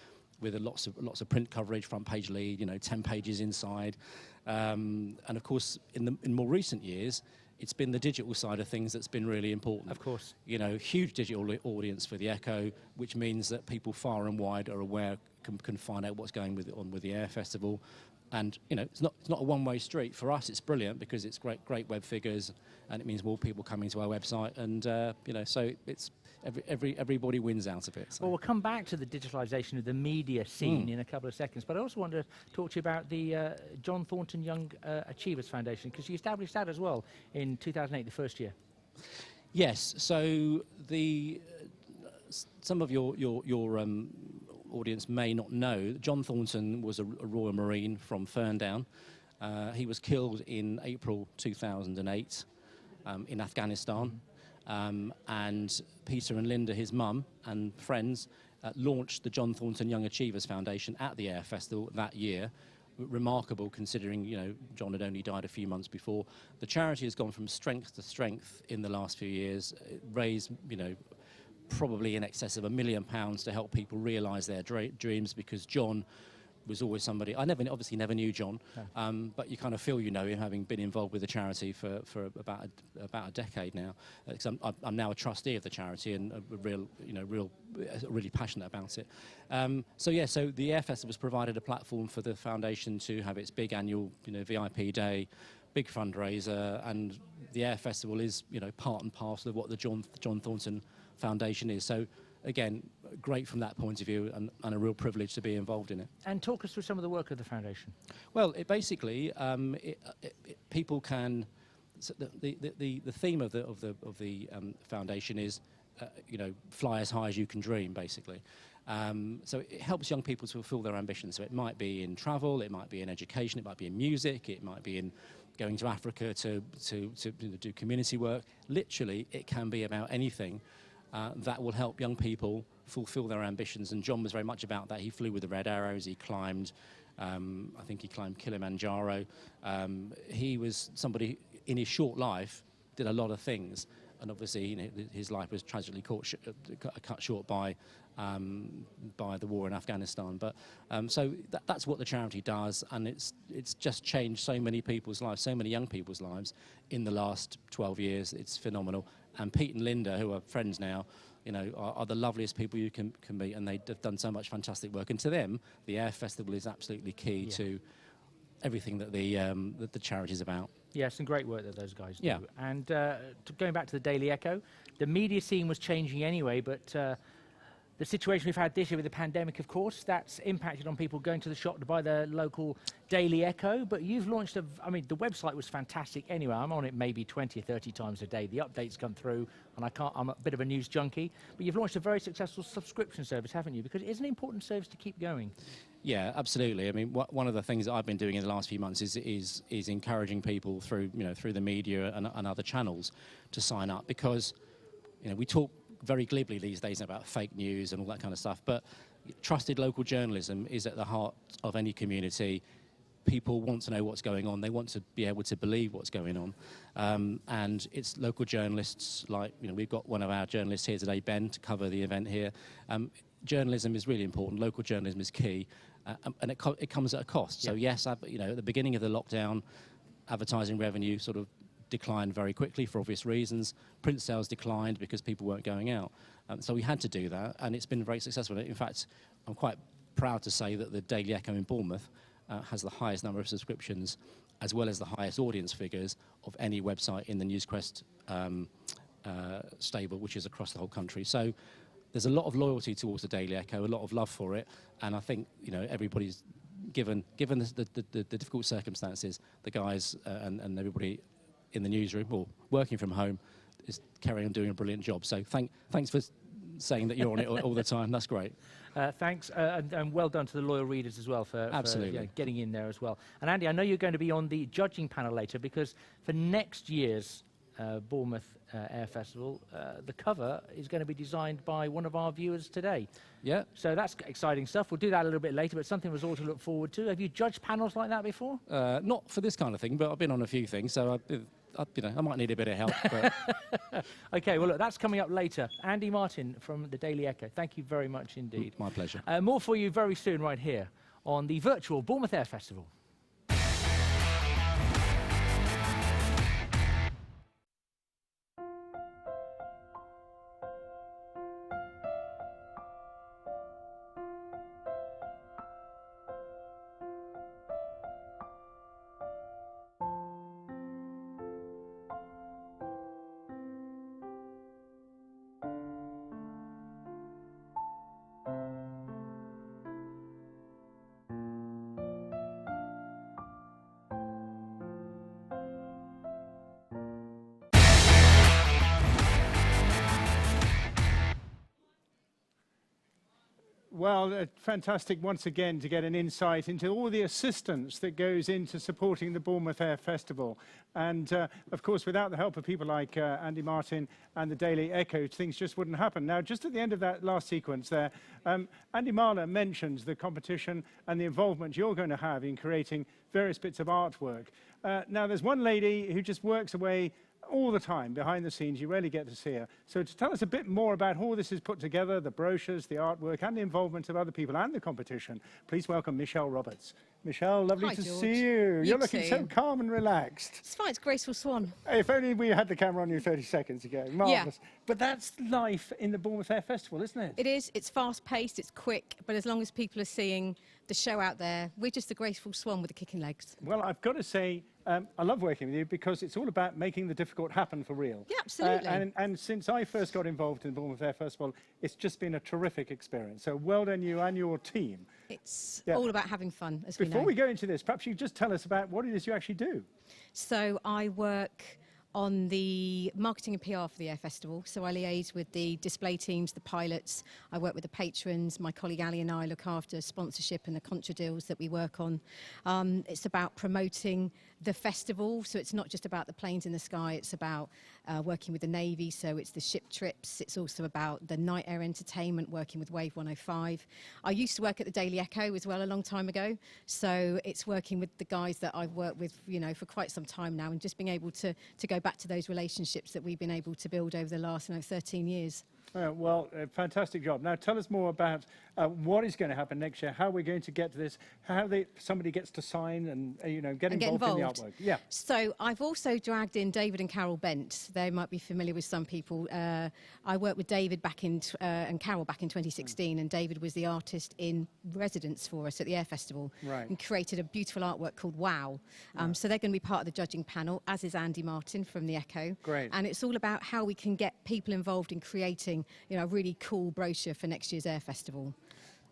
with lots of print coverage, front page lead, 10 pages inside, and of course, in more recent years, it's been the digital side of things that's been really important. Of course. Huge digital audience for the Echo, which means that people far and wide are aware, can find out what's going on with the Air Festival. And, it's not a one-way street. For us, it's brilliant because it's great web figures, and it means more people coming to our website. And, so it's everybody wins out of it. So. Well, we'll come back to the digitalisation of the media scene in a couple of seconds, but I also want to talk to you about the John Thornton Young Achievers Foundation, because you established that as well in 2008, the first year. Yes. So some of your audience may not know, John Thornton was a Royal Marine from Ferndown. He was killed in April 2008 in Afghanistan. And Peter and Linda, his mum and friends, launched the John Thornton Young Achievers Foundation at the Air Festival that year. Remarkable considering, John had only died a few months before. The charity has gone from strength to strength in the last few years. It raised, probably in excess of £1 million to help people realise their dreams, because John was always somebody, I obviously never knew John, but you kind of feel you know him, having been involved with the charity for about a decade now. I'm now a trustee of the charity and really passionate about it. So the Air Festival has provided a platform for the foundation to have its big annual VIP day, big fundraiser, and the Air Festival is part and parcel of what the John Thornton Foundation is. So again, great from that point of view, and a real privilege to be involved in it. And talk us through some of the work of the foundation. Well, it basically people can. So the theme of the foundation is fly as high as you can dream, basically. So it helps young people to fulfil their ambitions. So it might be in travel, it might be in education, it might be in music, it might be in going to Africa to do community work. Literally, it can be about anything. That will help young people fulfill their ambitions, and John was very much about that. He flew with the Red Arrows, he climbed, I think he climbed Kilimanjaro. He was somebody in his short life did a lot of things, and obviously his life was tragically cut short by the war in Afghanistan. But so that's what the charity does, and it's just changed so many people's lives, so many young people's lives in the last 12 years. It's phenomenal. And Pete and Linda, who are friends now, are the loveliest people you can meet, and they've done so much fantastic work. And to them, the Air Festival is absolutely key to everything that the charity is about. Yeah, some great work that those guys do. Yeah. And going back to the Daily Echo, the media scene was changing anyway, but the situation we've had this year with the pandemic, of course, that's impacted on people going to the shop to buy their local Daily Echo. But you've launched I mean, the website was fantastic anyway. I'm on it maybe 20 or 30 times a day. The updates come through, and I'm a bit of a news junkie. But you've launched a very successful subscription service, haven't you? Because it is an important service to keep going. Yeah, absolutely. I mean, one of the things that I've been doing in the last few months is encouraging people through the media and other channels to sign up, because we talk very glibly these days about fake news and all that kind of stuff, but trusted local journalism is at the heart of any community. People want to know what's going on. They want to be able to believe what's going on, and it's local journalists like we've got one of our journalists here today, Ben, to cover the event here. Journalism is really important. Local journalism is key, and it comes at a cost. So yes, at the beginning of the lockdown, advertising revenue sort of declined very quickly for obvious reasons. Print sales declined because people weren't going out. So we had to do that, and it's been very successful. In fact, I'm quite proud to say that the Daily Echo in Bournemouth has the highest number of subscriptions, as well as the highest audience figures of any website in the Newsquest stable, which is across the whole country. So there's a lot of loyalty towards the Daily Echo, a lot of love for it, and I think everybody's given the difficult circumstances, the guys and everybody in the newsroom or working from home is carrying on doing a brilliant job. So thanks for saying that you're on it all the time. That's great. Thanks, and well done to the loyal readers as well for getting in there as well. And Andy, I know you're going to be on the judging panel later, because for next year's Bournemouth Air Festival, the cover is going to be designed by one of our viewers today. Yeah. So that's exciting stuff. We'll do that a little bit later, but something was all to look forward to. Have you judged panels like that before? Not for this kind of thing, but I've been on a few things, so I might need a bit of help. But OK, well, look, that's coming up later. Andy Martin from the Daily Echo, thank you very much indeed. My pleasure. More for you very soon right here on the virtual Bournemouth Air Festival. Well, fantastic once again to get an insight into all the assistance that goes into supporting the Bournemouth Air Festival. And of course, without the help of people like Andy Martin and the Daily Echo, things just wouldn't happen. Now, just at the end of that last sequence there, Andy Marler mentions the competition and the involvement you're going to have in creating various bits of artwork. Now, there's one lady who just works away all the time behind the scenes. You rarely get to see her. So to tell us a bit more about how this is put together, the brochures, the artwork, and the involvement of other people and the competition, please welcome Michelle Roberts. Michelle, lovely Hi, to George. see you. You're looking too. so calm and relaxed. It's fine, it's Graceful Swan. If only we had the camera on you 30 seconds ago. Marvellous. Yeah. But that's life in the Bournemouth Air Festival, isn't it? It is. It's fast-paced, it's quick, but as long as people are seeing the show out there, we're just the Graceful Swan with the kicking legs. Well, I've got to say, I love working with you because it's all about making the difficult happen for real. Yeah, absolutely. And since I first got involved in the Bournemouth Air Festival, it's just been a terrific experience. So well done you and your team. It's all about having fun, as we know. Before we go into this, perhaps you just tell us about what it is you actually do. So I work on the marketing and PR for the Air Festival. So I liaise with the display teams, the pilots. I work with the patrons. My colleague Ali and I look after sponsorship and the contra deals that we work on. It's about promoting the festival. So it's not just about the planes in the sky. It's about working with the Navy. So it's the ship trips. It's also about the night air entertainment, working with Wave 105. I used to work at the Daily Echo as well a long time ago. So it's working with the guys that I've worked with, you know, for quite some time now, and just being able to go back to those relationships that we've been able to build over the last 13 years. Well, fantastic job. Now, tell us more about what is going to happen next year, how we're going to get to this, how somebody gets to sign and, get involved in the artwork. Yeah. So I've also dragged in David and Carol Bent. They might be familiar with some people. I worked with David and Carol back in 2016, and David was the artist in residence for us at the Air Festival, and created a beautiful artwork called Wow. So they're going to be part of the judging panel, as is Andy Martin from the Echo. Great. And it's all about how we can get people involved in creating creating, you know, a really cool brochure for next year's Air Festival.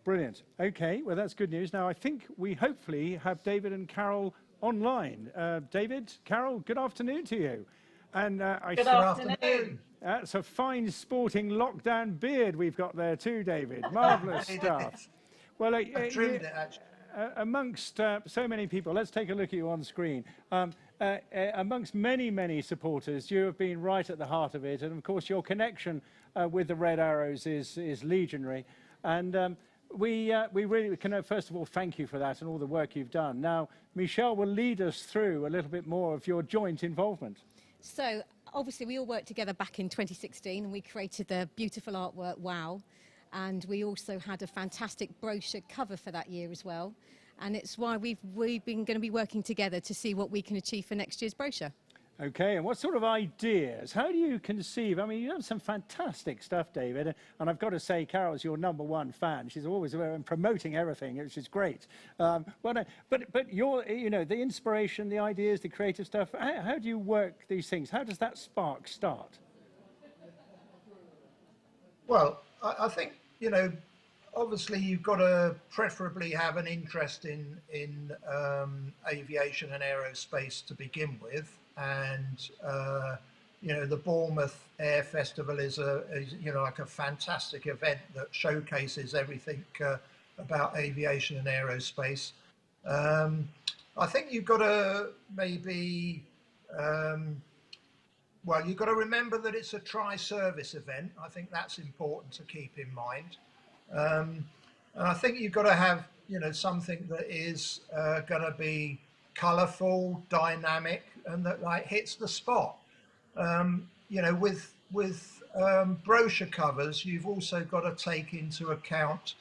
Brilliant. Okay, well, that's good news. Now, I think we hopefully have David and Carol online. David, Carol, good afternoon to you. And Good afternoon. That's a fine sporting lockdown beard we've got there too, David. Marvellous stuff. Well, I trimmed it, actually. Amongst so many people, let's take a look at you on screen. Amongst many, many supporters, you have been right at the heart of it. And of course, your connection with the Red Arrows is legendary. And we really can, first of all, thank you for that and all the work you've done. Now, Michelle will lead us through a little bit more of your joint involvement. So, obviously, we all worked together back in 2016 and we created the beautiful artwork, Wow. And we also had a fantastic brochure cover for that year as well. And it's why we've been going to be working together to see what we can achieve for next year's brochure. Okay, and what sort of ideas? How do you conceive? I mean, you've done some fantastic stuff, David, and I've got to say, Carol's your #1 fan. She's always promoting everything, which is great. But your, you know, the inspiration, the ideas, the creative stuff. How do you work these things? How does that spark start? Well, I think, you know, obviously you've got to preferably have an interest in aviation and aerospace to begin with. And, you know, the Bournemouth Air Festival is you know, like a fantastic event that showcases everything about aviation and aerospace. I think you've got to maybe, well, you've got to remember that it's a tri-service event. I think that's important to keep in mind. And I think you've got to have, you know, something that is going to be colourful, dynamic, and that like hits the spot. You know, with brochure covers, you've also got to take into account,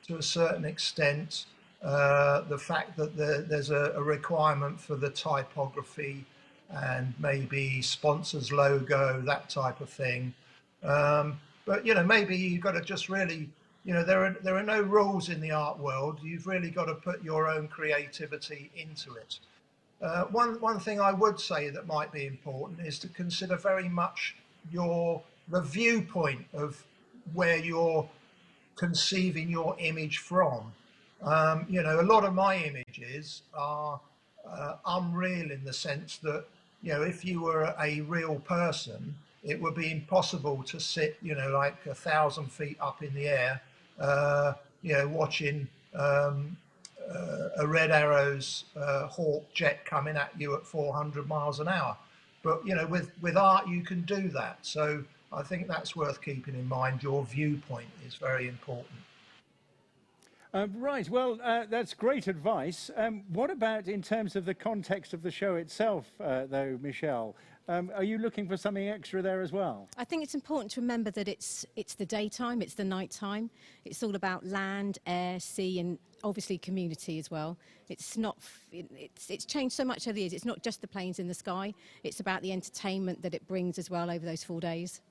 to a certain extent, the fact that there's a requirement for the typography and maybe sponsors logo, that type of thing. But you know, maybe you've got to just really, you know, there are no rules in the art world. You've really got to put your own creativity into it. One thing I would say that might be important is to consider very much the viewpoint of where you're conceiving your image from. You know, a lot of my images are unreal in the sense that, you know, if you were a real person, it would be impossible to sit, you know, like 1,000 feet up in the air, you know, watching a Red Arrows Hawk jet coming at you at 400 miles an hour. But, you know, with art, you can do that. So I think that's worth keeping in mind. Your viewpoint is very important. Right, well, that's great advice. What about in terms of the context of the show itself, though, Michelle? Are you looking for something extra there as well? I think it's important to remember that it's the daytime, it's the nighttime. It's all about land, air, sea, and obviously community as well. It's not, it's changed so much over the years. It's not just the planes in the sky. It's about the entertainment that it brings as well over those 4 days.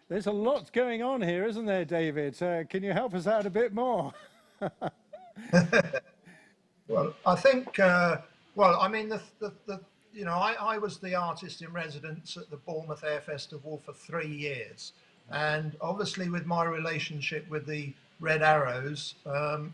There's a lot going on here, isn't there, David? Can you help us out a bit more? Well, I think, well, I mean, you know, I was the artist in residence at the Bournemouth Air Festival for 3 years. And obviously with my relationship with the Red Arrows,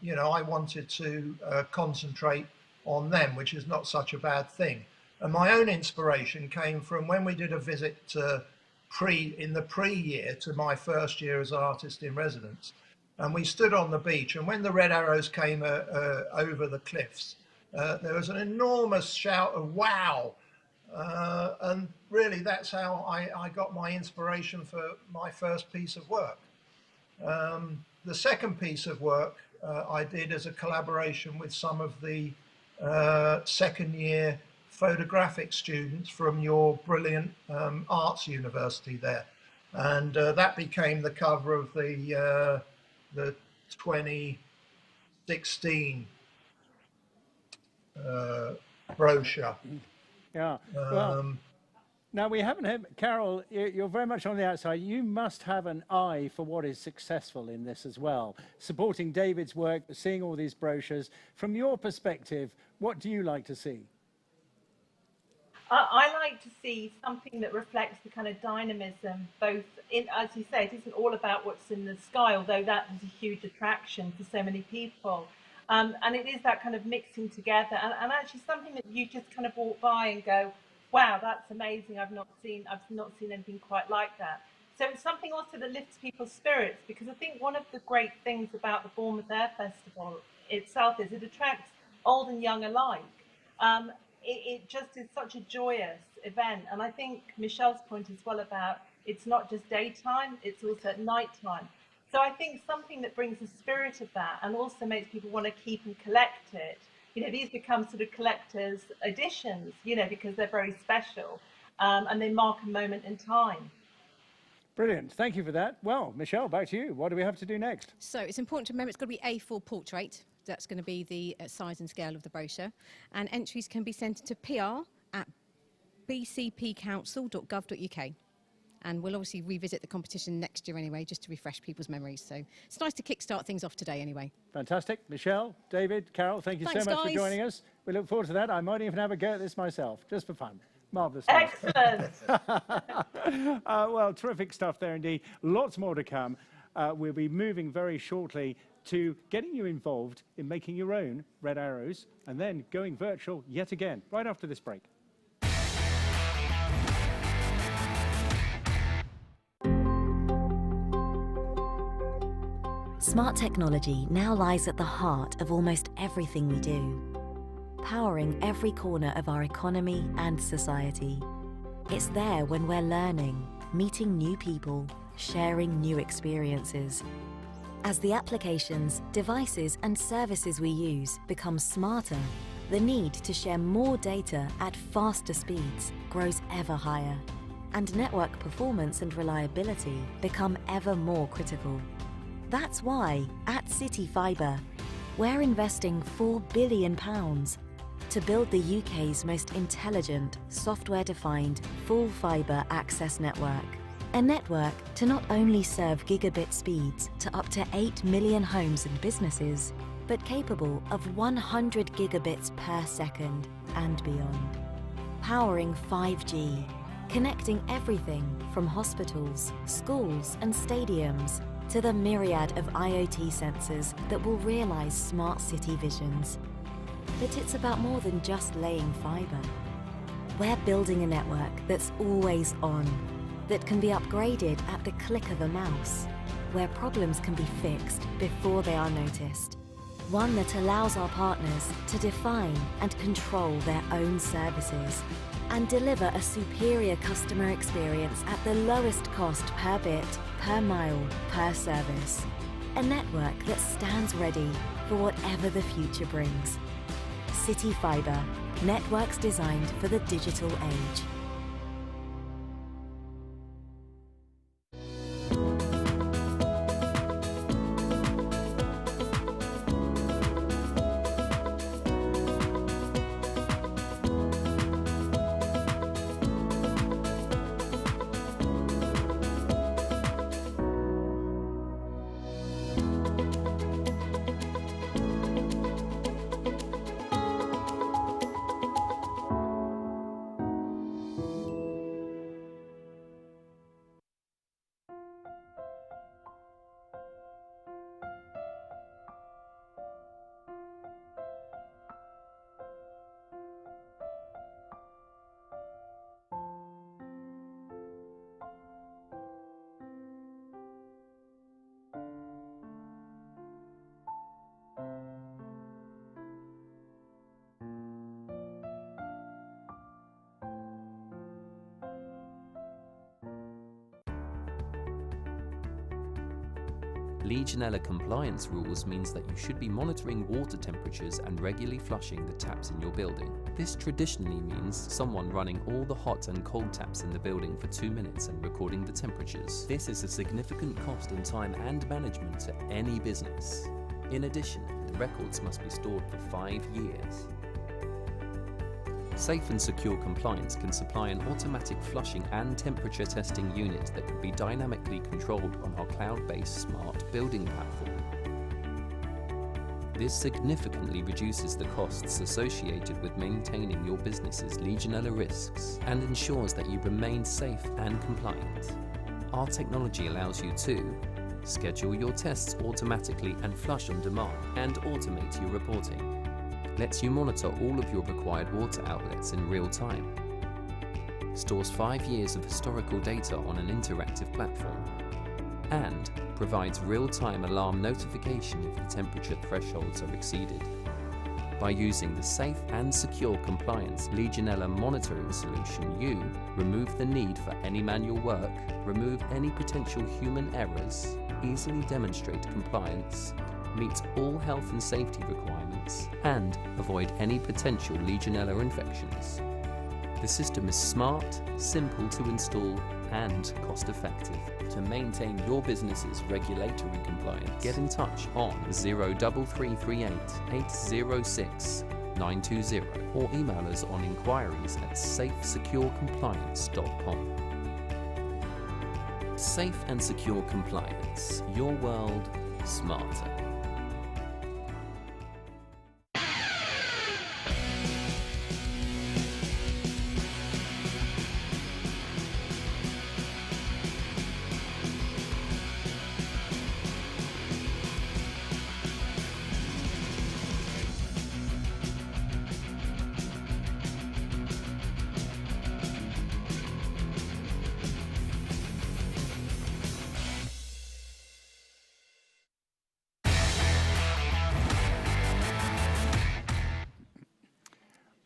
you know, I wanted to concentrate on them, which is not such a bad thing. And my own inspiration came from when we did a visit in the pre-year to my first year as artist in residence. And we stood on the beach, and when the Red Arrows came over the cliffs, there was an enormous shout of wow. And really that's how I got my inspiration for my first piece of work. The second piece of work I did as a collaboration with some of the second year photographic students from your brilliant arts university there. And that became the cover of the 2016 brochure. Yeah. Well, now we haven't had, Carol, you're very much on the outside. You must have an eye for what is successful in this as well. Supporting David's work, seeing all these brochures. From your perspective, what do you like to see? I like to see something that reflects the kind of dynamism, both in, as you say, it isn't all about what's in the sky, although that is a huge attraction for so many people. And it is that kind of mixing together, and actually something that you just kind of walk by and go, wow, that's amazing. I've not seen anything quite like that. So it's something also that lifts people's spirits, because I think one of the great things about the Bournemouth Air Festival itself is it attracts old and young alike. It just is such a joyous event, and I think Michelle's point as well about it's not just daytime, it's also at night time. So I think something that brings the spirit of that and also makes people want to keep and collect it. You know, these become sort of collector's editions, you know, because they're very special, and they mark a moment in time. Brilliant. Thank you for that. Well, Michelle, back to you. What do we have to do next? So it's important to remember it's got to be A4 portrait. That's going to be the size and scale of the brochure. And entries can be sent to pr@bcpcouncil.gov.uk. And we'll obviously revisit the competition next year anyway, just to refresh people's memories. So it's nice to kickstart things off today anyway. Fantastic. Michelle, David, Carol, thank you Thanks, so much guys. for joining us. We look forward to that. I might even have a go at this myself, just for fun. Marvellous. Excellent. Well, terrific stuff there indeed. Lots more to come. We'll be moving very shortly to getting you involved in making your own red arrows and then going virtual yet again, right after this break. Smart technology now lies at the heart of almost everything we do, powering every corner of our economy and society. It's there when we're learning, meeting new people, sharing new experiences. As the applications, devices and services we use become smarter, the need to share more data at faster speeds grows ever higher, and network performance and reliability become ever more critical. That's why, at City Fibre, we're investing £4 billion to build the UK's most intelligent, software-defined, full fibre access network. A network to not only serve gigabit speeds to up to 8 million homes and businesses, but capable of 100 gigabits per second and beyond. Powering 5G, connecting everything from hospitals, schools and stadiums to the myriad of IoT sensors that will realise smart city visions. But it's about more than just laying fibre. We're building a network that's always on, that can be upgraded at the click of a mouse, where problems can be fixed before they are noticed. One that allows our partners to define and control their own services and deliver a superior customer experience at the lowest cost per bit, per mile, per service. A network that stands ready for whatever the future brings. City Fibre, networks designed for the digital age. Legionella compliance rules means that you should be monitoring water temperatures and regularly flushing the taps in your building. This traditionally means someone running all the hot and cold taps in the building for 2 minutes and recording the temperatures. This is a significant cost in time and management to any business. In addition, the records must be stored for 5 years. Safe and secure compliance can supply an automatic flushing and temperature testing unit that can be dynamically controlled on our cloud-based smart building platform. This significantly reduces the costs associated with maintaining your business's Legionella risks and ensures that you remain safe and compliant. Our technology allows you to schedule your tests automatically and flush on demand, and automate your reporting. Lets you monitor all of your required water outlets in real time. Stores 5 years of historical data on an interactive platform. And provides real-time alarm notification if the temperature thresholds are exceeded. By using the safe and secure compliance Legionella monitoring solution, you remove the need for any manual work, remove any potential human errors, easily demonstrate compliance, meet all health and safety requirements, and avoid any potential Legionella infections. The system is smart, simple to install, and cost-effective. To maintain your business's regulatory compliance, get in touch on 03338 806 920 or email us on inquiries@safesecurecompliance.com. Safe and secure compliance. Your world smarter.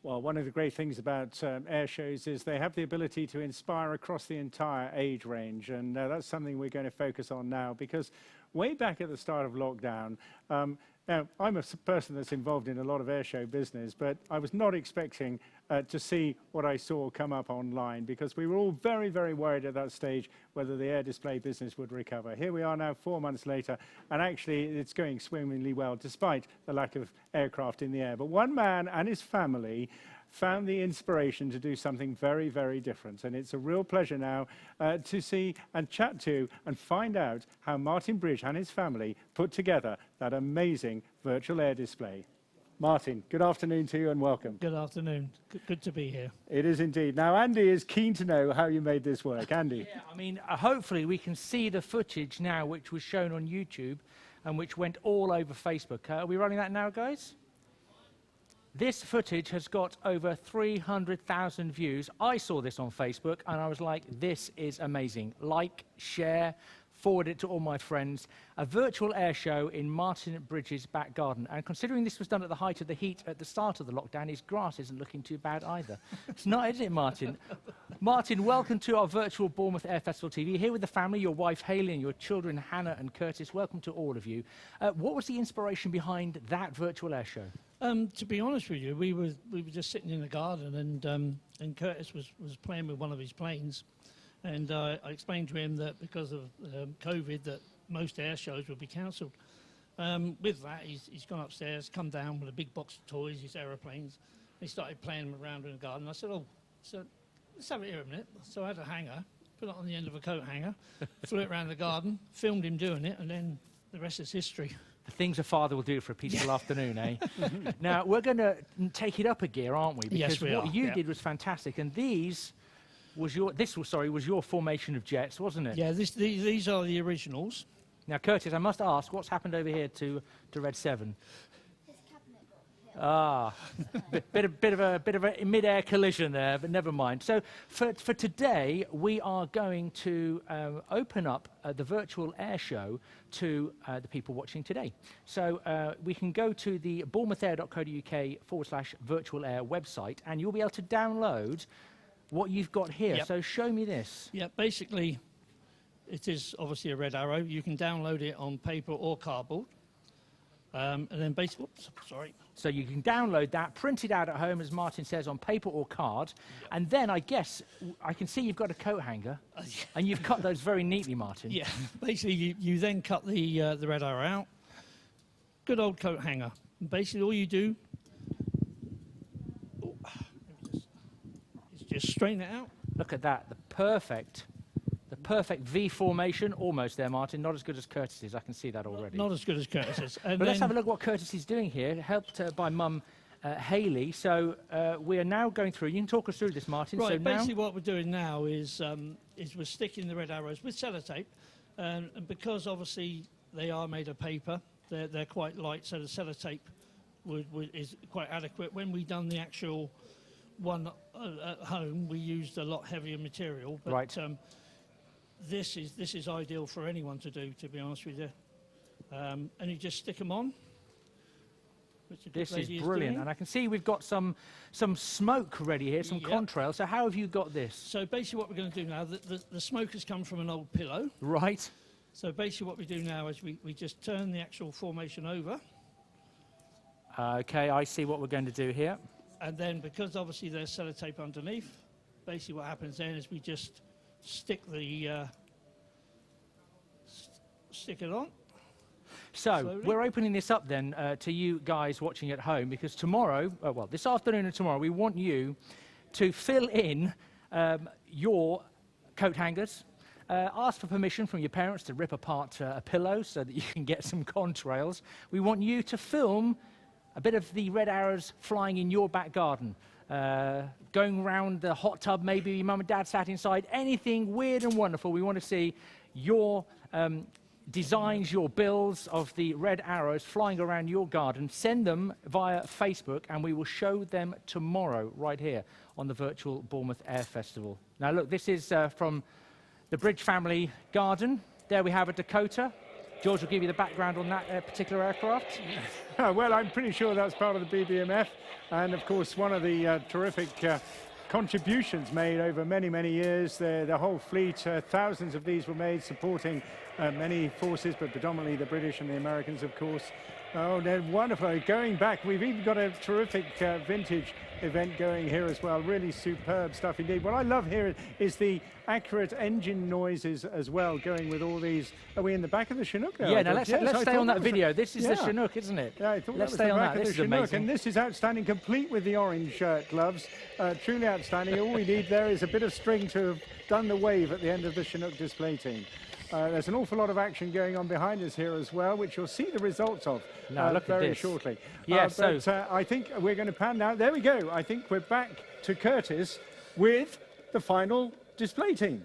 Well, one of the great things about air shows is they have the ability to inspire across the entire age range, and that's something we're going to focus on now, because way back at the start of lockdown, now I'm a person that's involved in a lot of air show business, but I was not expecting to see what I saw come up online, because we were all very, very worried at that stage whether the air display business would recover. Here we are now 4 months later, and actually it's going swimmingly well despite the lack of aircraft in the air. But one man and his family found the inspiration to do something very, very different. And it's a real pleasure now to see and chat to and find out how Martin Bridge and his family put together that amazing virtual air display. Martin, good afternoon to you and welcome. Good afternoon. Good to be here. It is indeed. Now, Andy is keen to know how you made this work. Andy? Yeah, I mean, hopefully we can see the footage now, which was shown on YouTube and which went all over Facebook. Are we running that now, guys? This footage has got over 300,000 views. I saw this on Facebook and I was like, this is amazing. Like, share, forward it to all my friends. A virtual air show in Martin Bridge's back garden. And considering this was done at the height of the heat at the start of the lockdown, his grass isn't looking too bad either. It's not, is it, Martin? Martin, welcome to our virtual Bournemouth Air Festival TV. Here with the family, your wife Hayley and your children Hannah and Curtis. Welcome to all of you. What was the inspiration behind that virtual air show? To be honest with you, we were just sitting in the garden, and Curtis was playing with one of his planes, and I explained to him that because of COVID, that most air shows would be cancelled. With that, he's gone upstairs, come down with a big box of toys, his aeroplanes. He started playing them around in the garden. I said, "Oh, so let's have it here a minute." So I had a hanger, put it on the end of a coat hanger, flew it around the garden, filmed him doing it, and then the rest is history. The things a father will do for a peaceful afternoon, eh? Now, we're going to take it up a gear, aren't we? Because yes, we what are. you did was fantastic, and this was your formation of jets, wasn't it? Yeah, these are the originals. Now, Curtis, I must ask, what's happened over here to Red 7? Ah, bit of a mid-air collision there, but never mind. So for today, we are going to open up the virtual air show to the people watching today. So we can go to the bournemouthair.co.uk/virtual air website, and you'll be able to download what you've got here. Yep. So show me this. Yeah, basically, it is obviously a red arrow. You can download it on paper or cardboard. And then basically, So you can download that, print it out at home, as Martin says, on paper or card. Yep. And then I guess, I can see you've got a coat hanger, and you've cut those very neatly, Martin. Yeah, basically you then cut the red arrow out. Good old coat hanger. And basically all you do is just straighten it out. Look at that, the perfect perfect V formation, almost there, Martin. Not as good as Curtis's, I can see that already. Not as good as Curtis's. But let's have a look what Curtis is doing here, helped by Mum Hayley. So we are now going through. You can talk us through this, Martin. Right, so basically what we're doing now is we're sticking the red arrows with sellotape, and because obviously they are made of paper, they're quite light, so the sellotape is quite adequate. When we done the actual one at home, we used a lot heavier material, but right. This is ideal for anyone to do, to be honest with you. And you just stick them on. This is brilliant, and I can see we've got some smoke ready here, some contrail. So how have you got this? So basically what we're going to do now, the smoke has come from an old pillow. Right. So basically what we do now is we just turn the actual formation over. Okay, I see what we're going to do here. And then because obviously there's sellotape underneath, basically what happens then is we just stick the stick it on. So slowly. We're opening this up then to you guys watching at home, because tomorrow, well, this afternoon and tomorrow, we want you to fill in your coat hangers. Ask for permission from your parents to rip apart a pillow so that you can get some contrails. We want you to film a bit of the red arrows flying in your back garden. Going around the hot tub, maybe your mum and dad sat inside, anything weird and wonderful. We want to see your designs, your builds of the red arrows flying around your garden. Send them via Facebook and we will show them tomorrow right here on the virtual Bournemouth Air Festival. Now look, this is from the Bridge family garden. There we have a Dakota. George will give you the background on that particular aircraft. Well, I'm pretty sure that's part of the BBMF, and of course one of the terrific contributions made over many, many years. The whole fleet, thousands of these were made, supporting many forces, but predominantly the British and the Americans, of course. Oh, they're wonderful. Going back, we've even got a terrific vintage event going here as well. Really superb stuff indeed. What I love here is the accurate engine noises as well, going with all these. Are we in the back of the Chinook now? Yeah, now let's stay on that video. This is yeah. the Chinook, isn't it? Yeah, I thought let's that was stay the on back that. of This the is Chinook, amazing. and this is outstanding, complete with the orange gloves. Truly outstanding. All we need there is a bit of string to have done the wave at the end of the Chinook display team. There's an awful lot of action going on behind us here as well, which you'll see the results of very shortly. Yeah, but I think we're going to pan now. There we go. I think we're back to Curtis with the final display team.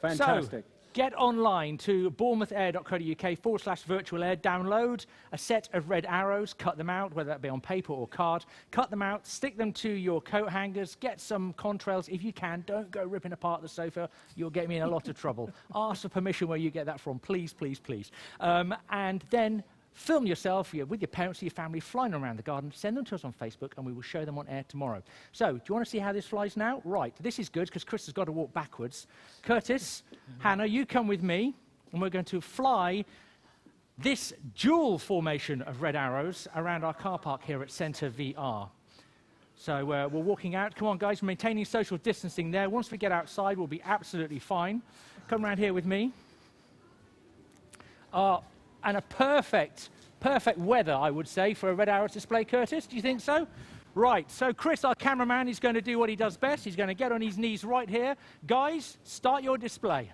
Fantastic. So, get online to bournemouthAir.co.uk/virtual air, download a set of red arrows, cut them out, whether that be on paper or card, cut them out, stick them to your coat hangers, get some contrails if you can. Don't go ripping apart the sofa, you'll get me in a lot of trouble. Ask for permission where you get that from, please, please, please. And then film yourself with your parents or your family flying around the garden. Send them to us on Facebook and we will show them on air tomorrow. So, do you want to see how this flies now? Right, this is good because Chris has got to walk backwards. Curtis, Hannah, you come with me and we're going to fly this dual formation of red arrows around our car park here at Centre VR. So we're walking out. Come on, guys, maintaining social distancing there. Once we get outside, we'll be absolutely fine. Come around here with me. And a perfect weather, I would say, for a red arrow display, Curtis. Do you think so? Right, so Chris, our cameraman, is going to do what he does best. He's going to get on his knees right here. Guys, start your display.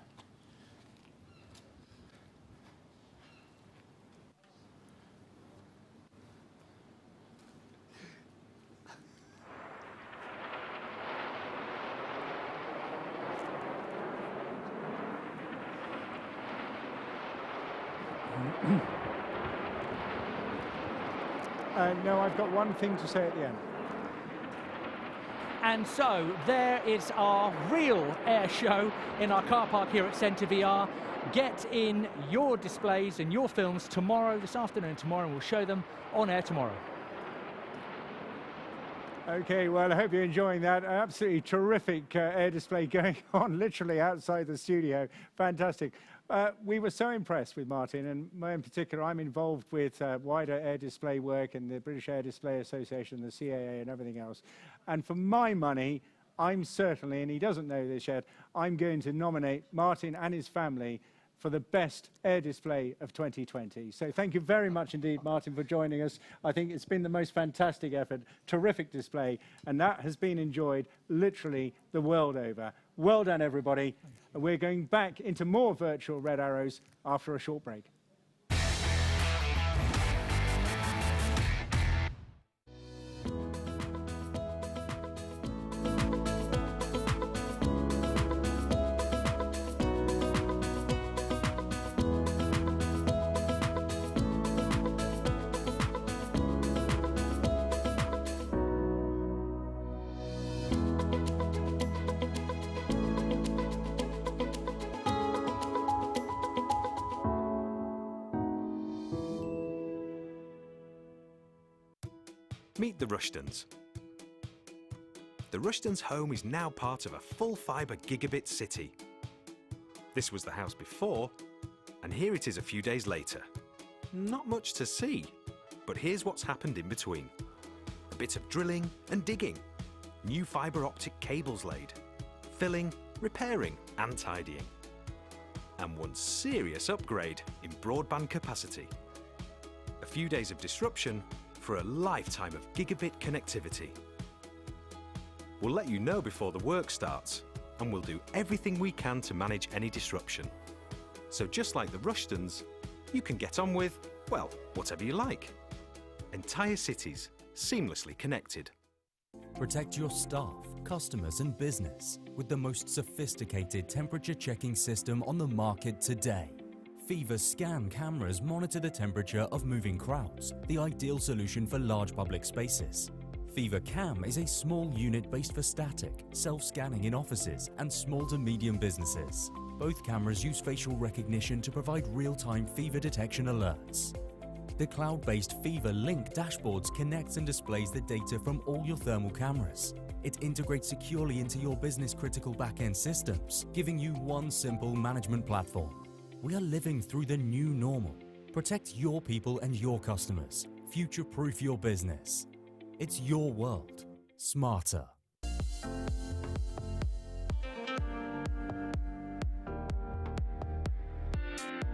No, I've got one thing to say at the end. And so there is our real air show in our car park here at Centre VR. Get in your displays and your films tomorrow, this afternoon tomorrow, and we'll show them on air tomorrow. Okay, well, I hope you're enjoying that. Absolutely terrific air display going on literally outside the studio. Fantastic. We were so impressed with Martin, and in particular, I'm involved with wider air display work and the British Air Display Association, the CAA, and everything else. And for my money, I'm certainly, and he doesn't know this yet, I'm going to nominate Martin and his family for the best air display of 2020. So thank you very much indeed, Martin, for joining us. I think it's been the most fantastic effort, terrific display, and that has been enjoyed literally the world over. Well done, everybody. And we're going back into more virtual Red Arrows after a short break. Meet the Rushtons. The Rushtons' home is now part of a full-fibre gigabit city. This was the house before, and here it is a few days later. Not much to see, but here's what's happened in between. A bit of drilling and digging, new fibre optic cables laid, filling, repairing and tidying, and one serious upgrade in broadband capacity. A few days of disruption for a lifetime of gigabit connectivity. We'll let you know before the work starts, and we'll do everything we can to manage any disruption. So just like the Rushtons, you can get on with, well, whatever you like. Entire cities seamlessly connected. Protect your staff, customers and business with the most sophisticated temperature checking system on the market today. Fever Scan cameras monitor the temperature of moving crowds, the ideal solution for large public spaces. Fever Cam is a small unit based for static, self-scanning in offices and small to medium businesses. Both cameras use facial recognition to provide real-time fever detection alerts. The cloud-based Fever Link dashboards connects and displays the data from all your thermal cameras. It integrates securely into your business-critical back-end systems, giving you one simple management platform. We are living through the new normal. Protect your people and your customers. Future-proof your business. It's your world. Smarter.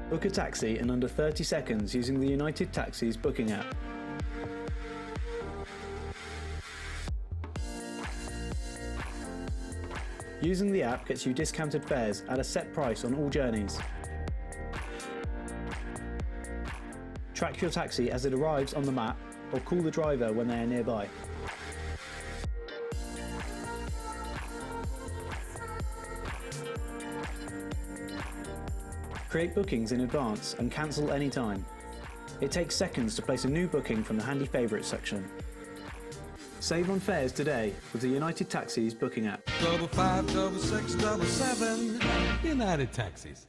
Book a taxi in under 30 seconds using the United Taxis booking app. Using the app gets you discounted fares at a set price on all journeys. Track your taxi as it arrives on the map, or call the driver when they are nearby. Create bookings in advance and cancel anytime. It takes seconds to place a new booking from the handy favourites section. Save on fares today with the United Taxis booking app. 55677 United Taxis.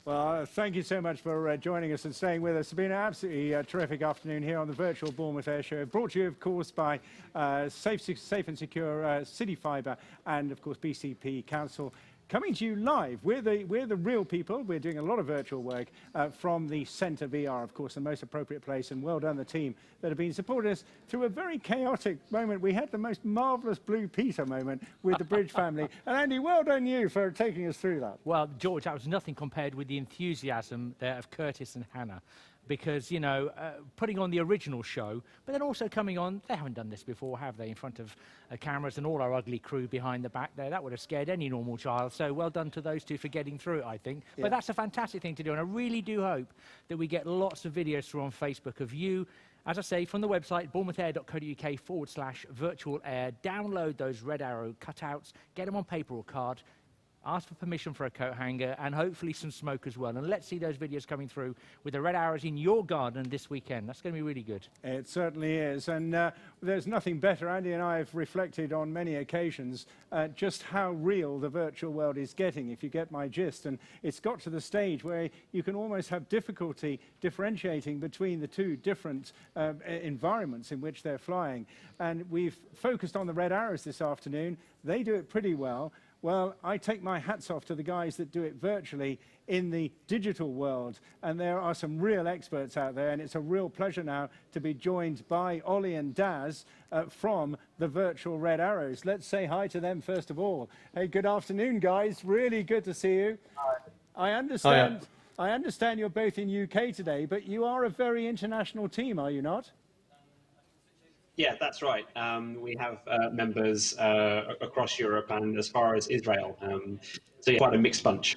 Well, thank you so much for joining us and staying with us. It's been an absolutely terrific afternoon here on the virtual Bournemouth Air Show, brought to you, of course, by Safe and Secure City Fibre and, of course, BCP Council. Coming to you live. We're the real people. We're doing a lot of virtual work from the Centre VR, of course, the most appropriate place. And well done, the team that have been supporting us through a very chaotic moment. We had the most marvellous Blue Peter moment with the Bridge family. And Andy, well done you for taking us through that. Well, George, that was nothing compared with the enthusiasm there of Curtis and Hannah, because, you know, putting on the original show, but then also coming on, they haven't done this before, have they, in front of cameras and all our ugly crew behind the back there. That would have scared any normal child. So well done to those two for getting through it, I think. Yeah. But that's a fantastic thing to do, and I really do hope that we get lots of videos through on Facebook of you, as I say, from the website, bournemouth.co.uk/virtual air. Download those Red Arrow cutouts, get them on paper or card, ask for permission for a coat hanger, and hopefully some smoke as well. And let's see those videos coming through with the Red Arrows in your garden this weekend. That's going to be really good. It certainly is. And there's nothing better. Andy and I have reflected on many occasions just how real the virtual world is getting, if you get my gist. And it's got to the stage where you can almost have difficulty differentiating between the two different environments in which they're flying. And we've focused on the Red Arrows this afternoon. They do it pretty well. Well, I take my hats off to the guys that do it virtually in the digital world, and there are some real experts out there, and it's a real pleasure now to be joined by Ollie and Daz from the virtual Red Arrows. Let's say hi to them first of all. Hey, good afternoon, guys. Really good to see you. Hi. I understand you're both in UK today, but you are a very international team, are you not? Yeah, that's right. We have members across Europe and as far as Israel. So yeah, quite a mixed bunch.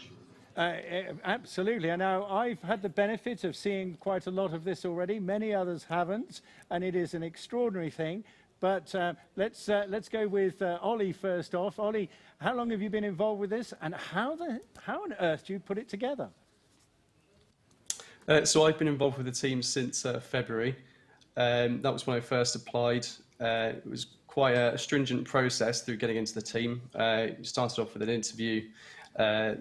Absolutely. And now I've had the benefit of seeing quite a lot of this already. Many others haven't, and it is an extraordinary thing. But let's go with Ollie first off. Ollie, how long have you been involved with this, and how on earth do you put it together? So I've been involved with the team since February. That was when I first applied. It was quite a stringent process through getting into the team. You started off with an interview,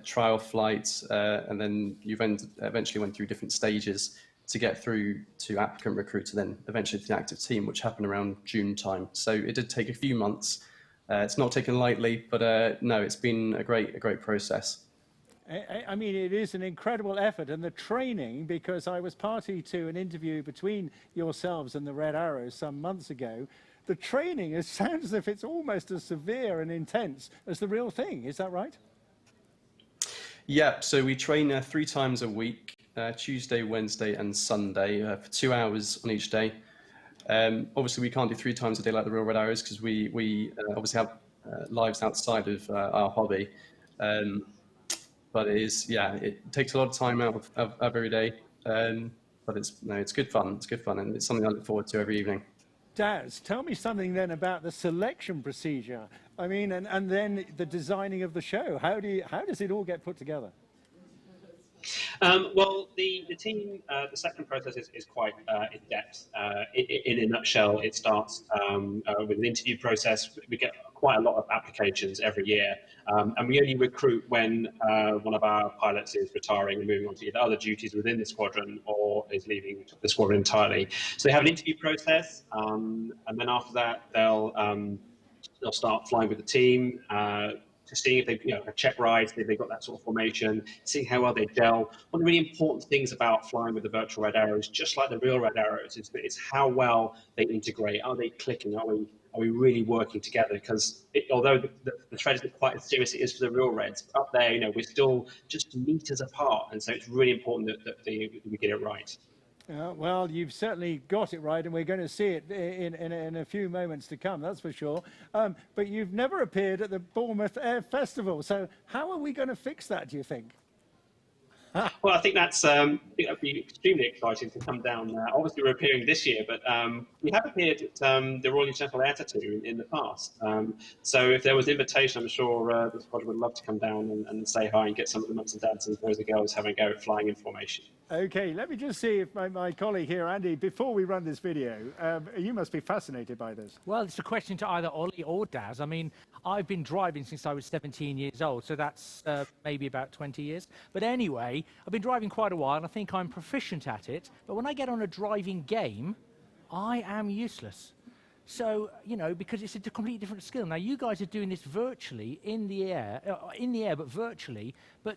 trial flights, and then you eventually went through different stages to get through to applicant recruiter, then eventually to the active team, which happened around June time. So it did take a few months. It's not taken lightly, but no, it's been a great process. I mean, it is an incredible effort, and the training, because I was party to an interview between yourselves and the Red Arrows some months ago, the training sounds as if it's almost as severe and intense as the real thing. Is that right? Yeah, so we train 3 times a week, Tuesday, Wednesday and Sunday, for 2 hours on each day. Obviously, we can't do 3 times a day like the real Red Arrows because we obviously have lives outside of our hobby. But it takes a lot of time out of every day. But it's good fun. It's good fun, and it's something I look forward to every evening. Daz, tell me something then about the selection procedure. I mean, and then the designing of the show. How does it all get put together? Well, the team, the selection process is quite in depth. In a nutshell, it starts with an interview process. We get quite a lot of applications every year, and we only recruit when one of our pilots is retiring and moving on to either other duties within the squadron or is leaving the squadron entirely. So they have an interview process, and then after that, they'll start flying with the team. To see if they check rides, if they've got that sort of formation, seeing how well they gel. One of the really important things about flying with the virtual Red Arrows, just like the real Red Arrows, is that it's how well they integrate. Are they clicking? Are we really working together? Because although the thread isn't quite as serious as it is for the real Reds, up there, we're still just meters apart, and so it's really important that we get it right. Well, you've certainly got it right, and we're going to see it in a few moments to come, that's for sure. But you've never appeared at the Bournemouth Air Festival, so how are we going to fix that, do you think? Well, I think that'd be extremely exciting to come down. Obviously, we're appearing this year, but we have appeared at the Royal International Air Tattoo in the past. So if there was an invitation, I'm sure the squadron would love to come down and say hi and get some of the mums and dads and boys and girls having a go at flying in formation. Okay, let me just see if my colleague here, Andy, before we run this video, you must be fascinated by this. Well, it's a question to either Ollie or Daz. I mean, I've been driving since I was 17 years old, so that's maybe about 20 years. But anyway, I've been driving quite a while, and I think I'm proficient at it. But when I get on a driving game, I am useless. So, because it's a completely different skill. Now, you guys are doing this virtually in the air, but virtually. But,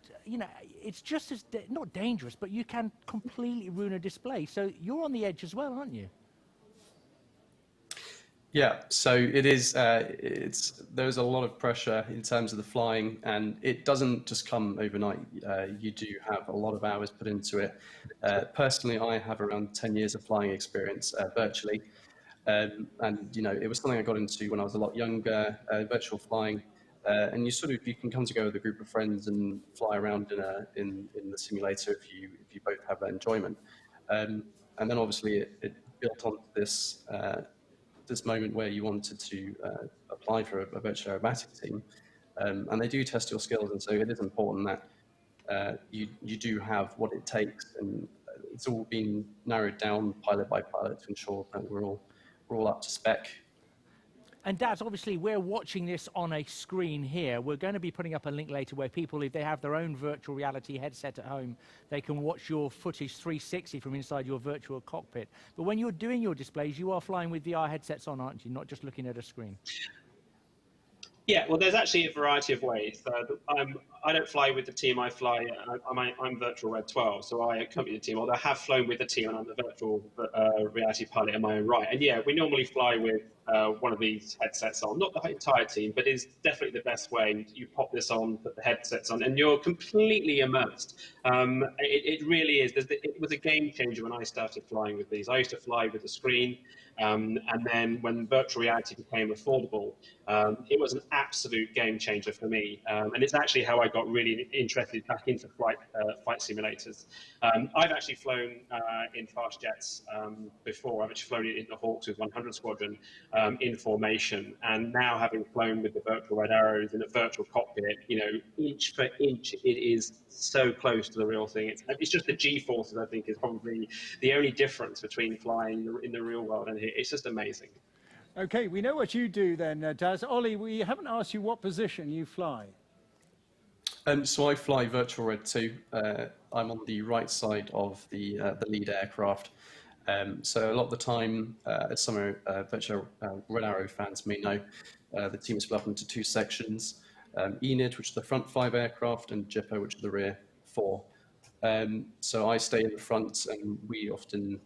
it's just as, not dangerous, but you can completely ruin a display. So you're on the edge as well, aren't you? Yeah, so it is. There's a lot of pressure in terms of the flying, and it doesn't just come overnight. You do have a lot of hours put into it. Personally, I have around 10 years of flying experience virtually, and you know, it was something I got into when I was a lot younger. Virtual flying, and you can come together with a group of friends and fly around in the simulator if you both have that enjoyment. And then obviously it built onto this moment where you wanted to apply for a virtual aerobatic team, and they do test your skills, and so it is important that you do have what it takes, and it's all been narrowed down pilot by pilot to ensure that we're all up to spec. And Daz, obviously, we're watching this on a screen here. We're going to be putting up a link later where people, if they have their own virtual reality headset at home, they can watch your footage 360 from inside your virtual cockpit. But when you're doing your displays, you are flying with VR headsets on, aren't you? Not just looking at a screen. Yeah, well, there's actually a variety of ways. I don't fly with the team. I fly. I'm virtual Red 12, so I accompany the team. Although I have flown with the team, and I'm the virtual reality pilot in my own right. And yeah, we normally fly with one of these headsets on. Not the entire team, but it's definitely the best way. You pop this on, put the headsets on, and you're completely immersed. It really is. It was a game changer when I started flying with these. I used to fly with a screen. And then when virtual reality became affordable, it was an absolute game changer for me. And it's actually how I got really interested back into flight simulators. I've actually flown in fast jets before. I've actually flown in the Hawks with 100 Squadron in formation. And now having flown with the virtual Red Arrows in a virtual cockpit, you know, inch for inch, it is so close to the real thing. It's just the G-forces, I think, is probably the only difference between flying in the real world and here. It's just amazing. Okay, we know what you do then, Daz. Ollie, we haven't asked you what position you fly. So I fly virtual Red 2. I'm on the right side of the lead aircraft. So a lot of the time, as some virtual Red Arrow fans may know, the team is split up into two sections. Enid, which are the front 5 aircraft, and Jippo, which are the rear 4. So I stay in the front, and we often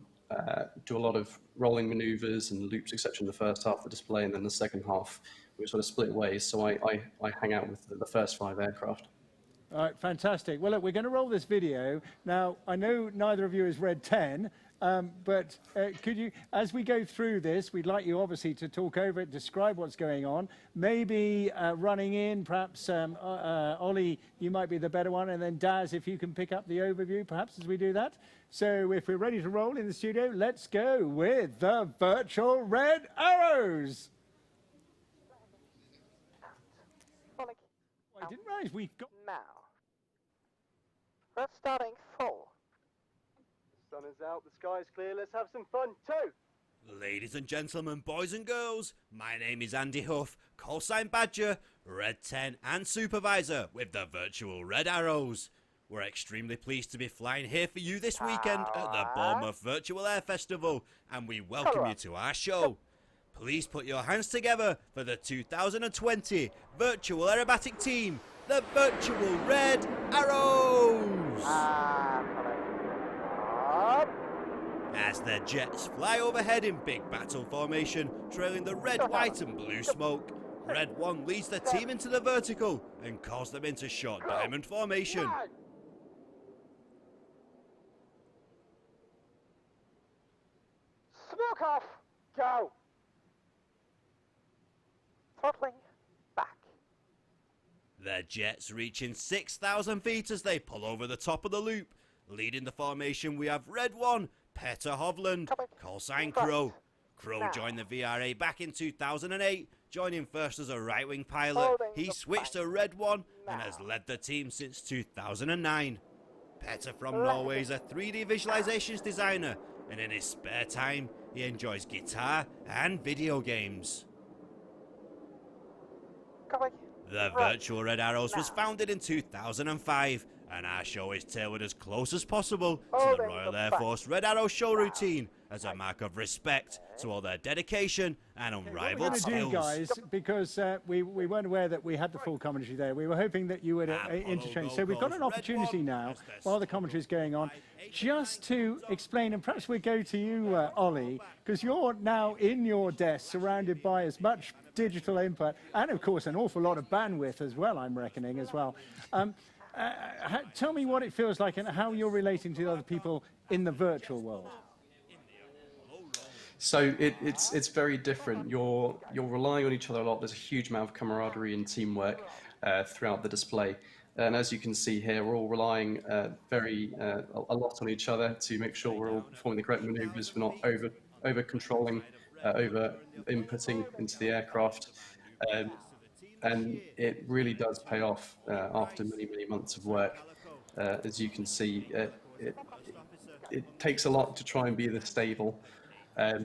do a lot of rolling maneuvers and loops, etc. in the first half of the display, and then the second half we sort of split ways. So I hang out with the first 5 aircraft. All right, fantastic. Well, look, we're going to roll this video. Now, I know neither of you has read 10, but could you, as we go through this, we'd like you obviously to talk over it, describe what's going on, maybe running in, perhaps Ollie, you might be the better one, and then Daz, if you can pick up the overview, perhaps as we do that. So if we're ready to roll in the studio, let's go with the virtual Red Arrows. I didn't realize we've got... Now. We're starting 4. The sun is out, the sky's clear, let's have some fun too. Ladies and gentlemen, boys and girls, my name is Andy Huff, callsign Badger, Red 10 and Supervisor with the virtual Red Arrows. We're extremely pleased to be flying here for you this weekend at the Bournemouth Virtual Air Festival, and we welcome you to our show. Please put your hands together for the 2020 Virtual Aerobatic Team, the Virtual Red Arrows! As the jets fly overhead in big battle formation, trailing the red, white and blue smoke, Red 1 leads the team into the vertical and calls them into short diamond formation. Smoke off! Go! Throttling back. The jets reaching 6,000 feet as they pull over the top of the loop. Leading the formation, we have Red 1, Peter Hovland, callsign Crow. Crow joined the VRA back in 2008, joining first as a right-wing pilot. He switched to Red 1 and has led the team since 2009. Peter from Norway is a 3D visualizations designer, and in his spare time, he enjoys guitar and video games. The Virtual Red Arrows was founded in 2005, and our show is tailored as close as possible to the Royal Air Force Red Arrow show routine as a mark of respect to all their dedication and unrivaled What we're skills. going to do, guys, because we weren't aware that we had the full commentary there. We were hoping that you would interchange. So we've got an opportunity now, while the commentary is going on, just to explain, and perhaps we go to you, Ollie, because you're now in your desk, surrounded by as much digital input, and of course an awful lot of bandwidth as well, I'm reckoning as well. Tell me what it feels like and how you're relating to other people in the virtual world. So it's very different. You're relying on each other a lot. There's a huge amount of camaraderie and teamwork throughout the display. And as you can see here, we're all relying a lot on each other to make sure we're all performing the correct maneuvers. We're not over controlling, over inputting into the aircraft. And it really does pay off after many, many months of work. As you can see, it takes a lot to try and be this stable,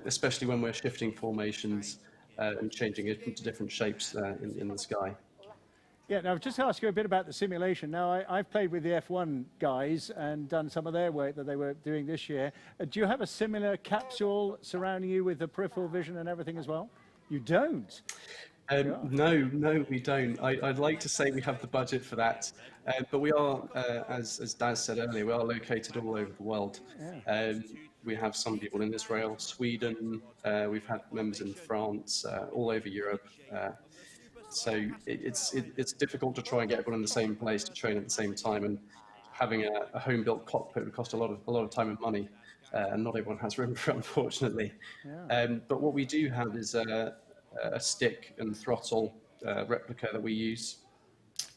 especially when we're shifting formations and changing it into different shapes in the sky. Yeah, now just to ask you a bit about the simulation. Now, I've played with the F1 guys and done some of their work that they were doing this year. Do you have a similar capsule surrounding you with the peripheral vision and everything as well? You don't? No, we don't. I'd like to say we have the budget for that, but we are, as Daz said earlier, we are located all over the world. Yeah. We have some people in Israel, Sweden, we've had members in France, all over Europe. So it's difficult to try and get everyone in the same place to train at the same time, and having a home-built cockpit would cost a lot of time and money, and not everyone has room for it, unfortunately. Yeah. But what we do have is a stick and throttle replica that we use,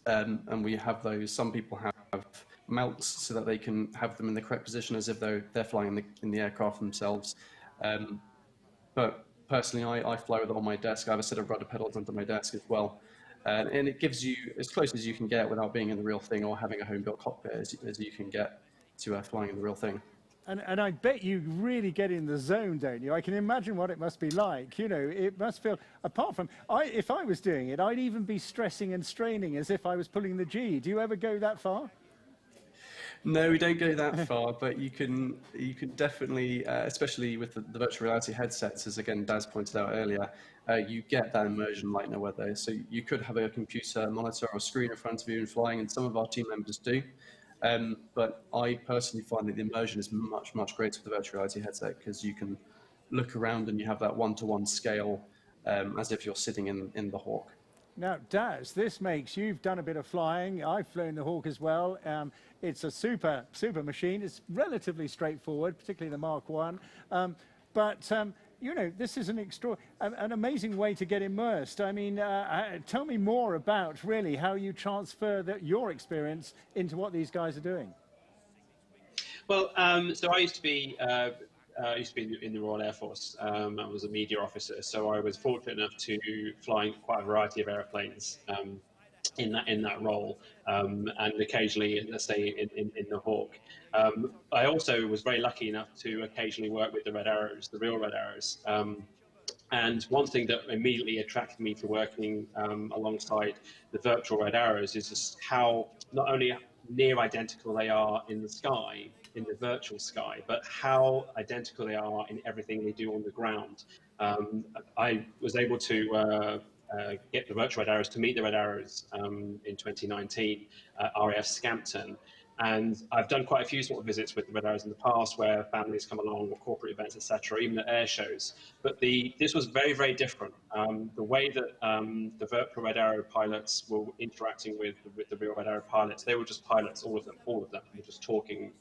and we have those. Some people have mounts so that they can have them in the correct position as if they're flying in the aircraft themselves. But personally, I fly with it on my desk. I have a set of rudder pedals under my desk as well. And it gives you as close as you can get without being in the real thing or having a home-built cockpit as you can get to flying in the real thing. And I bet you really get in the zone, don't you? I can imagine what it must be like. You know, it must feel, apart from, if I was doing it, I'd even be stressing and straining as if I was pulling the G. Do you ever go that far? No, we don't go that far, but you can definitely, especially with the virtual reality headsets, as again Daz pointed out earlier, you get that immersion like no other. So you could have a computer monitor or screen in front of you and flying, and some of our team members do. But I personally find that the immersion is much, much greater with the virtual reality headset, because you can look around and you have that one-to-one scale as if you're sitting in the Hawk. Now, Daz, this makes, you've done a bit of flying. I've flown the Hawk as well. It's a super machine. It's relatively straightforward, particularly the Mark 1. You know, this is an amazing way to get immersed. I mean, tell me more about really how you transfer your experience into what these guys are doing. Well, so I used to be in the Royal Air Force. I was a media officer, so I was fortunate enough to fly quite a variety of airplanes in that role, and occasionally, let's say, in the Hawk. I also was very lucky enough to occasionally work with the Red Arrows, the real Red Arrows. And one thing that immediately attracted me to working alongside the virtual Red Arrows is just how not only near identical they are in the sky, in the virtual sky, but how identical they are in everything they do on the ground. I was able to get the virtual Red Arrows to meet the Red Arrows in 2019 at RAF Scampton. And I've done quite a few sort of visits with the Red Arrows in the past where families come along, or corporate events, etc., even at air shows. But this was very, very different. The way that the virtual Red Arrow pilots were interacting with the real Red Arrow pilots, they were just pilots, all of them. They were just talking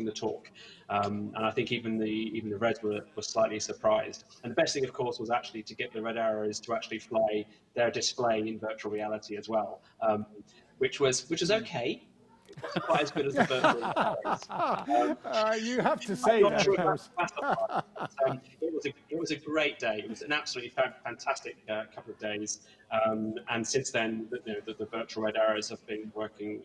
the talk. And I think even the Reds were slightly surprised. And the best thing, of course, was actually to get the Red Arrows to actually fly their display in virtual reality as well, which was okay. It's quite as good as the virtual. You have to say that. It was a great day. It was an absolutely fantastic couple of days. And since then, the virtual Red Arrows have been working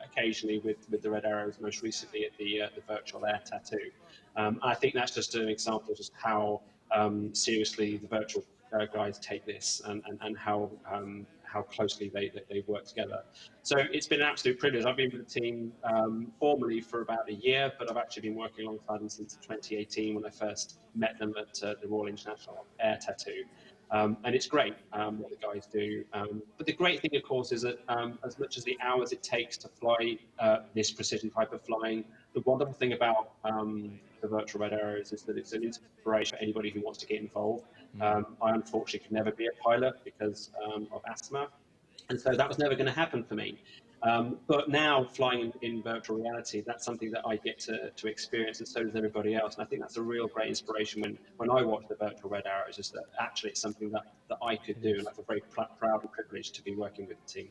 occasionally with the Red Arrows, most recently at the virtual air tattoo. I think that's just an example of just how seriously the virtual guys take this, and how how closely they work together. So it's been an absolute privilege. I've been with the team formally for about a year, but I've actually been working alongside them since 2018 when I first met them at the Royal International Air Tattoo. And it's great what the guys do. But the great thing, of course, is that as much as the hours it takes to fly this precision type of flying, the wonderful thing about the virtual red areas is that it's an inspiration for anybody who wants to get involved. I unfortunately could never be a pilot because of asthma, and so that was never going to happen for me. But now flying in virtual reality, that's something that I get to experience, and so does everybody else. And I think that's a real great inspiration when I watch the virtual red arrows, is that actually it's something that I could do, and I feel very proud and privileged to be working with the team.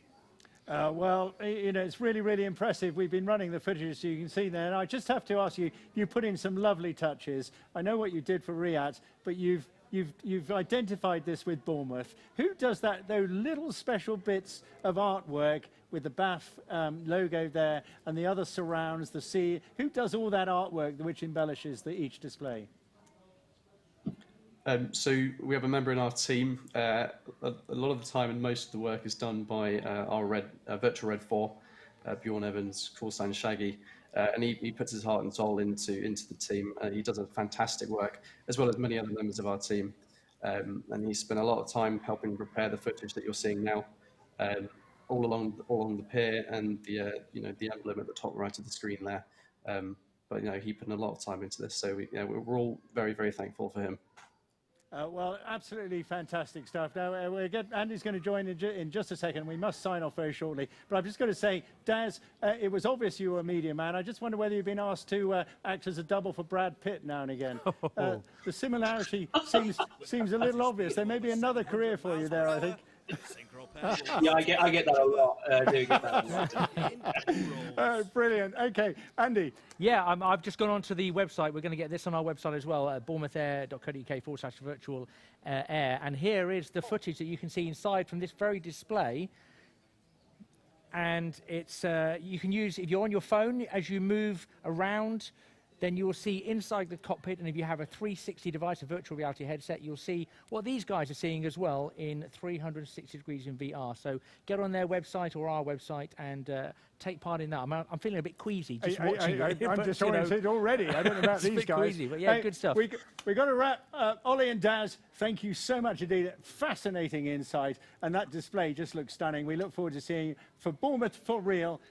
Well, you know, it's really, really impressive. We've been running the footage, so you can see there. And I just have to ask you, you put in some lovely touches. I know what you did for Riyadh, but you've identified this with Bournemouth. Who does that, those little special bits of artwork with the BAF logo there and the other surrounds, the sea? Who does all that artwork which embellishes each display? So we have a member in our team. A lot of the time and most of the work is done by our virtual Red 4, Bjorn Evans, call sign Shaggy. And he puts his heart and soul into the team. He does a fantastic work, as well as many other members of our team. And he spent a lot of time helping prepare the footage that you're seeing now, all along the pier and the emblem at the top right of the screen there. But he put in a lot of time into this, so we're all very, very thankful for him. Well, absolutely fantastic stuff. Now, Andy's going to join in just a second. We must sign off very shortly. But I'm just going to say, Daz, it was obvious you were a media man. I just wonder whether you've been asked to act as a double for Brad Pitt now and again. The similarity seems a little obvious. There may be another career for you there, I think. Yeah, I get that a lot. I do get that a lot. Brilliant. Okay, Andy. Yeah, I've just gone onto the website. We're going to get this on our website as well, bournemouthair.co.uk/virtual air. And here is the footage that you can see inside from this very display. And it's you can use, if you're on your phone, as you move around, then you will see inside the cockpit, and if you have a 360 device, a virtual reality headset, you'll see what these guys are seeing as well in 360 degrees in VR. So get on their website or our website and take part in that. I'm feeling a bit queasy just watching it. I'm disoriented already. I don't know about these guys. Queasy, but yeah, good stuff. We've got to wrap. Ollie and Daz, thank you so much indeed. Fascinating insight, and that display just looks stunning. We look forward to seeing you for Bournemouth for real.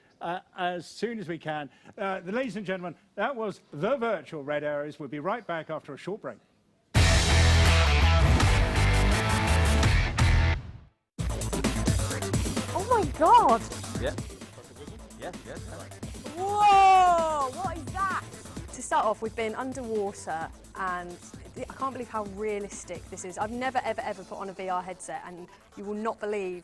As soon as we can. Ladies and gentlemen, that was the virtual Red Arrows. We'll be right back after a short break. Oh my God! Yeah. Yes. Whoa! What is that? To start off, we've been underwater, and I can't believe how realistic this is. I've never, ever put on a VR headset, and you will not believe.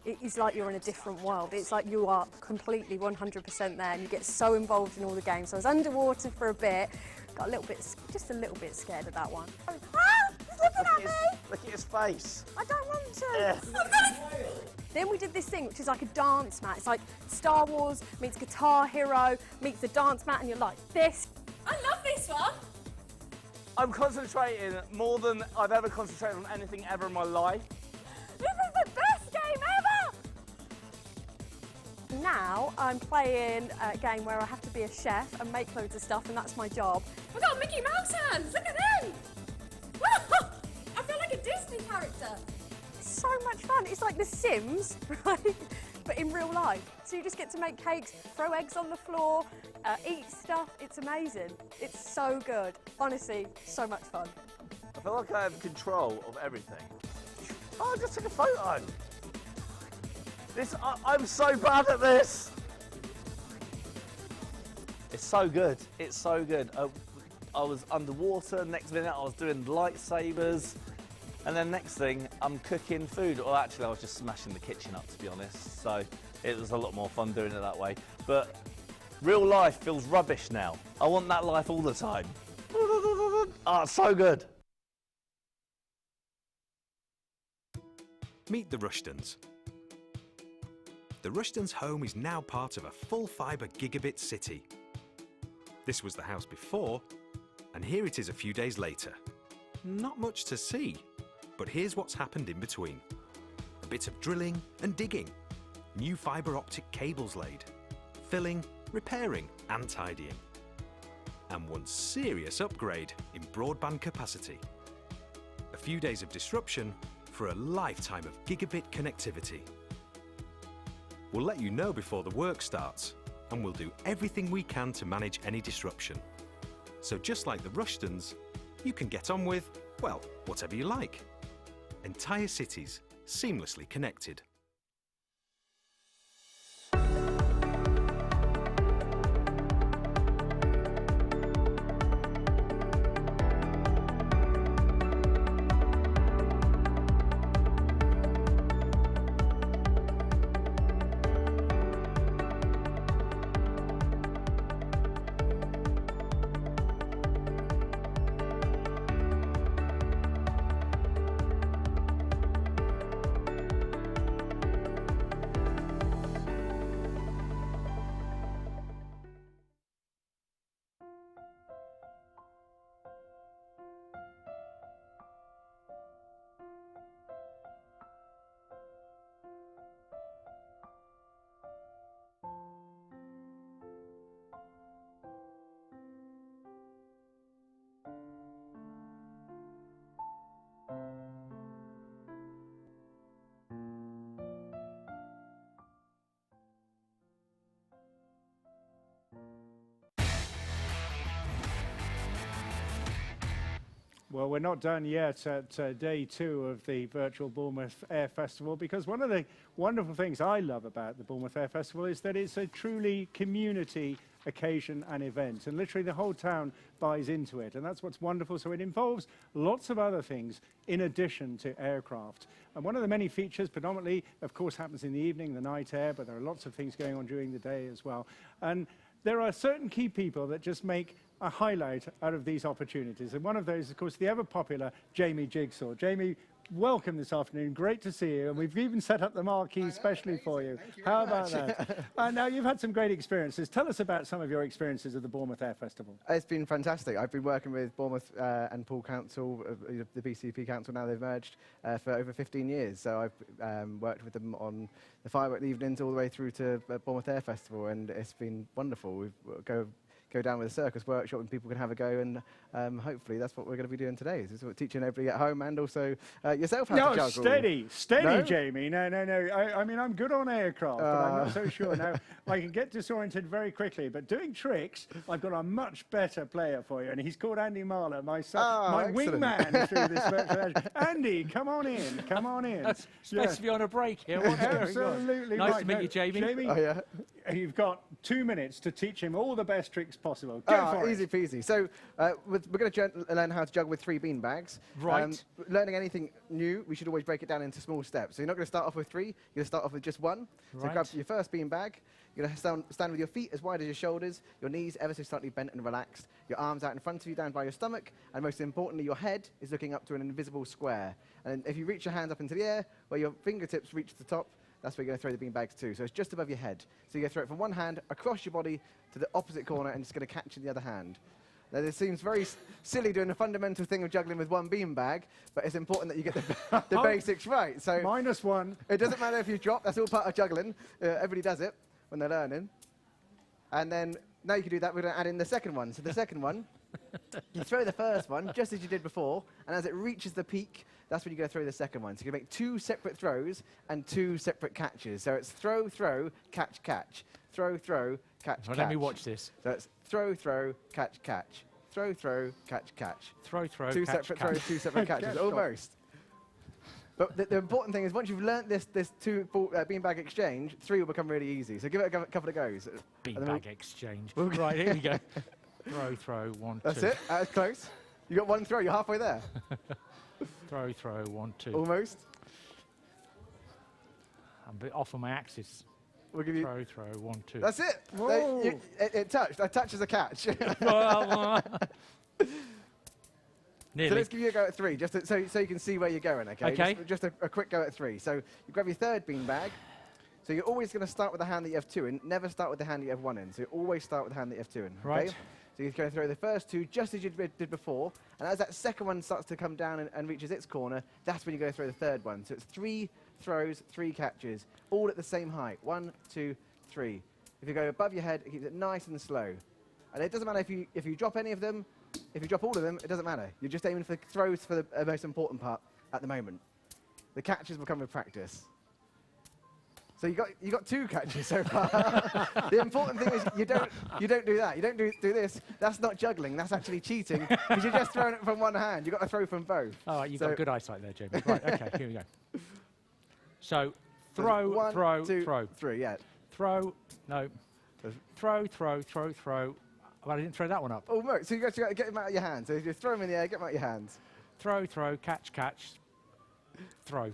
It is like you're in a different world. It's like you are completely 100% there, and you get so involved in all the games. So I was underwater for a bit, got just a little bit scared of that one. Ah! He's looking at me! Look at his face. I don't want to. Yeah. Then we did this thing, which is like a dance mat. It's like Star Wars meets Guitar Hero meets the dance mat, and you're like this. I love this one. I'm concentrating more than I've ever concentrated on anything ever in my life. This is the best game ever! Now I'm playing a game where I have to be a chef and make loads of stuff, and that's my job. We've got Mickey Mouse hands, look at them! I feel like a Disney character. It's so much fun. It's like The Sims, right? But in real life. So you just get to make cakes, throw eggs on the floor, eat stuff. It's amazing. It's so good. Honestly, so much fun. I feel like I have control of everything. Oh, I just took a photo. I'm so bad at this. It's so good. It's so good. I was underwater. Next minute, I was doing lightsabers. And then next thing, I'm cooking food. Or actually, I was just smashing the kitchen up, to be honest. So it was a lot more fun doing it that way. But real life feels rubbish now. I want that life all the time. Oh, it's so good. Meet the Rushtons. The Rushtons' home is now part of a full-fibre gigabit city. This was the house before, and here it is a few days later. Not much to see, but here's what's happened in between. A bit of drilling and digging, new fibre optic cables laid, filling, repairing and tidying. And one serious upgrade in broadband capacity. A few days of disruption for a lifetime of gigabit connectivity. We'll let you know before the work starts, and we'll do everything we can to manage any disruption. So just like the Rushtons, you can get on with, well, whatever you like. Entire cities seamlessly connected. Well, we're not done yet at day 2 of the virtual Bournemouth Air Festival, because one of the wonderful things I love about the Bournemouth Air Festival is that it's a truly community occasion and event, and literally the whole town buys into it, and that's what's wonderful. So it involves lots of other things in addition to aircraft. And one of the many features predominantly, of course, happens in the evening, the night air, but there are lots of things going on during the day as well. And there are certain key people that just make a highlight out of these opportunities. And one of those, of course, the ever-popular Jamie Jigsaw. Jamie, welcome this afternoon. Great to see you. And we've even set up the marquee especially for you. How about that? And now you've had some great experiences. Tell us about some of your experiences at the Bournemouth Air Festival. It's been fantastic. I've been working with Bournemouth and Poole Council, the BCP Council, now they've merged, for over 15 years. So I've worked with them on the firework evenings all the way through to Bournemouth Air Festival, and it's been wonderful. We go down with a circus workshop and people can have a go, and hopefully that's what we're going to be doing today. Is we're teaching everybody at home and also yourself how to juggle. Steady, No? Jamie. No. I mean, I'm good on aircraft, but I'm not so sure. Now, I can get disoriented very quickly, but doing tricks, I've got a much better player for you, and he's called Andy Marler, my wingman through this virtual. Andy, come on in. Come on in. That's supposed to be on a break here. Absolutely. Nice right. to meet you, Jamie. Jamie, you've got 2 minutes to teach him all the best tricks possible. Go for easy it. peasy. So we're going to learn how to juggle with 3 bean bags. Right. Learning anything new, we should always break it down into small steps. So you're not going to start off with 3, you're going to start off with just 1. So Right. grab your first bean bag. You're going to stand with your feet as wide as your shoulders, your knees ever so slightly bent and relaxed, your arms out in front of you, down by your stomach, and most importantly, your head is looking up to an invisible square. And if you reach your hands up into the air, where your fingertips reach the top, that's where you're going to throw the bean bags to. So it's just above your head. So you're going to throw it from one hand across your body to the opposite corner, and it's going to catch in the other hand. Now, this seems very silly doing the fundamental thing of juggling with 1 bean bag, but it's important that you get the basics right. So -1. It doesn't matter if you drop. That's all part of juggling. Everybody does it when they're learning. And then now you can do that. We're going to add in the second one. So the second one, you throw the first one just as you did before, and as it reaches the peak, that's when you're going to throw the second one. So you're going to make 2 separate throws and 2 separate catches. So it's throw, throw, catch, catch. Throw, throw, catch, catch. Let me watch this. So it's throw, throw, catch, catch. Throw, throw, catch, catch. Throw, throw, 2 catch, separate catch. throws, 2 separate catches. Almost. But the important thing is once you've learnt this 2 beanbag exchange, 3 will become really easy. So give it a couple of goes. Beanbag exchange. Right, here we go. Throw, 1, 2. That's it. That's close. You got 1 throw. You're halfway there. Throw, 1, 2. Almost. I'm a bit off on my axis. We'll give you throw, 1, 2. That's it. It touched. A touch is a catch. Nearly. So let's give you a go at 3, just so you can see where you're going, okay? Okay. Just a quick go at 3. So you grab your third bean bag. So you're always going to start with the hand that you have 2 in. Never start with the hand that you have 1 in. So you always start with the hand that you have 2 in. Okay? Right. So you're going to throw the first two just as you did before, and as that second one starts to come down and reaches its corner, that's when you go throw the third one. So it's 3 throws, 3 catches, all at the same height. 1, 2, 3. If you go above your head, it keeps it nice and slow. And it doesn't matter if you drop any of them, if you drop all of them, it doesn't matter. You're just aiming for throws for the most important part at the moment. The catches will come with practice. So you got 2 catches so far. The important thing is you don't do that. You don't do this. That's not juggling. That's actually cheating because you're just throwing it from one hand. You've got to throw from both. All right, you've got good eyesight there, Jamie. Right, okay, here we go. So throw, 1, throw, 2, throw. 3, yeah. Throw, no. Throw, throw, throw, throw. Well, I didn't throw that one up. Almost. So you got to get them out of your hands. So you just throw them in the air, get them out of your hands. Throw, throw, catch, catch, throw.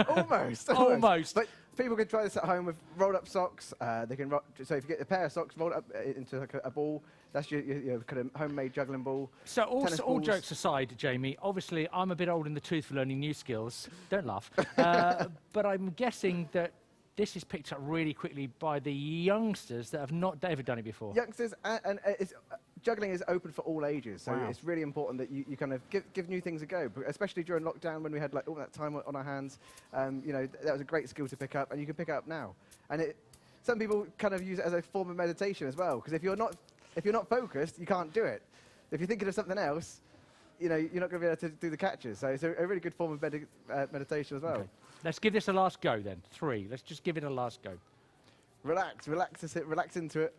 Almost. Almost. But people can try this at home with rolled up socks. They can so if you get a pair of socks rolled up into like a ball, that's your kind of homemade juggling ball. So all jokes aside, Jamie, obviously I'm a bit old in the tooth for learning new skills. Don't laugh. But I'm guessing that this is picked up really quickly by the youngsters that have not ever done it before. Youngsters, and juggling is open for all ages, so Wow. it's really important that you kind of give new things a go, especially during lockdown when we had like all that time on our hands. You know, that was a great skill to pick up, and you can pick it up now. And some people kind of use it as a form of meditation as well, because if you're not focused, you can't do it. If you're thinking of something else, you know, you're not going to be able to do the catches. So it's a really good form of meditation as well. Okay. Let's give this a last go then. 3. Let's just give it a last go. Relax into it.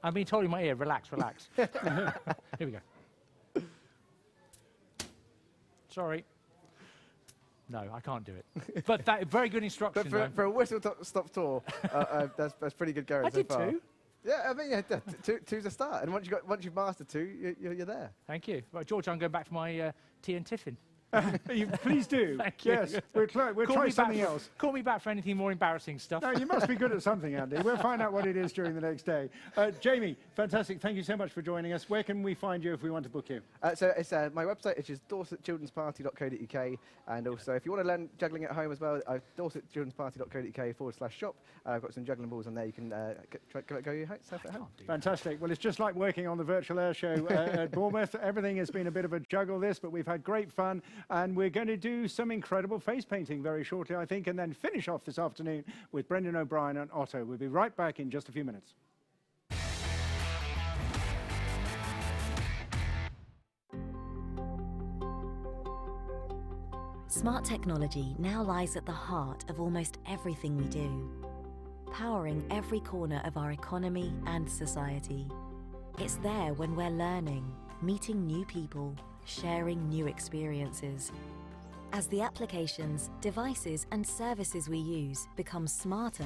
I've been told in my ear, relax, relax. Here we go. Sorry. No, I can't do it. But very good instruction. But for a whistle-stop tour, that's pretty good going I so did far. 2. Yeah, I mean, yeah, two's a start, and once you've mastered 2, you're there. Thank you. Right, George, I'm going back to my tea and tiffin. Please do. Thank you. Yes, we'll try something else. Call me back for anything more embarrassing stuff. No, you must be good at something, Andy. We'll find out what it is during the next day. Jamie, fantastic. Thank you so much for joining us. Where can we find you if we want to book you? So it's my website, which is dorsetchildrensparty.co.uk, and also if you want to learn juggling at home as well, dorsetchildrensparty.co.uk/shop. I've got some juggling balls on there. You can go yourself at home. Fantastic. Well, it's just like working on the virtual air show at Bournemouth. Everything has been a bit of a juggle this, but we've had great fun. And we're going to do some incredible face painting very shortly, I think, and then finish off this afternoon with Brendan O'Brien and Otto. We'll be right back in just a few minutes. Smart technology now lies at the heart of almost everything we do, powering every corner of our economy and society. It's there when we're learning, meeting new people, sharing new experiences. As the applications, devices and services we use become smarter,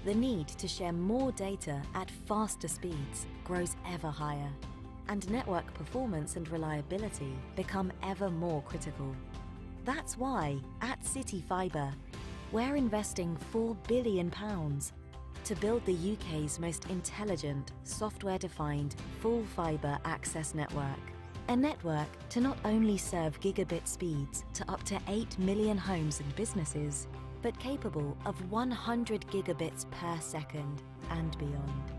the need to share more data at faster speeds grows ever higher, and network performance and reliability become ever more critical. That's why, at City Fibre, we're investing £4 billion to build the UK's most intelligent, software-defined, full fibre access network. A network to not only serve gigabit speeds to up to 8 million homes and businesses, but capable of 100 gigabits per second and beyond.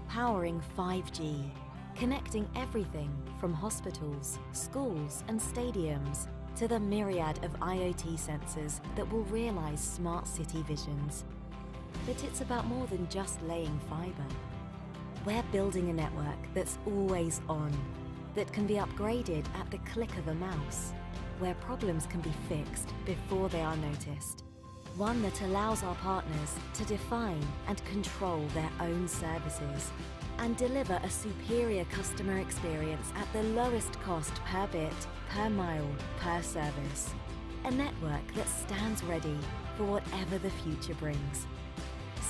Powering 5G, connecting everything from hospitals, schools and stadiums to the myriad of IoT sensors that will realise smart city visions. But it's about more than just laying fibre. We're building a network that's always on, that can be upgraded at the click of a mouse, where problems can be fixed before they are noticed. One that allows our partners to define and control their own services and deliver a superior customer experience at the lowest cost per bit, per mile, per service. A network that stands ready for whatever the future brings.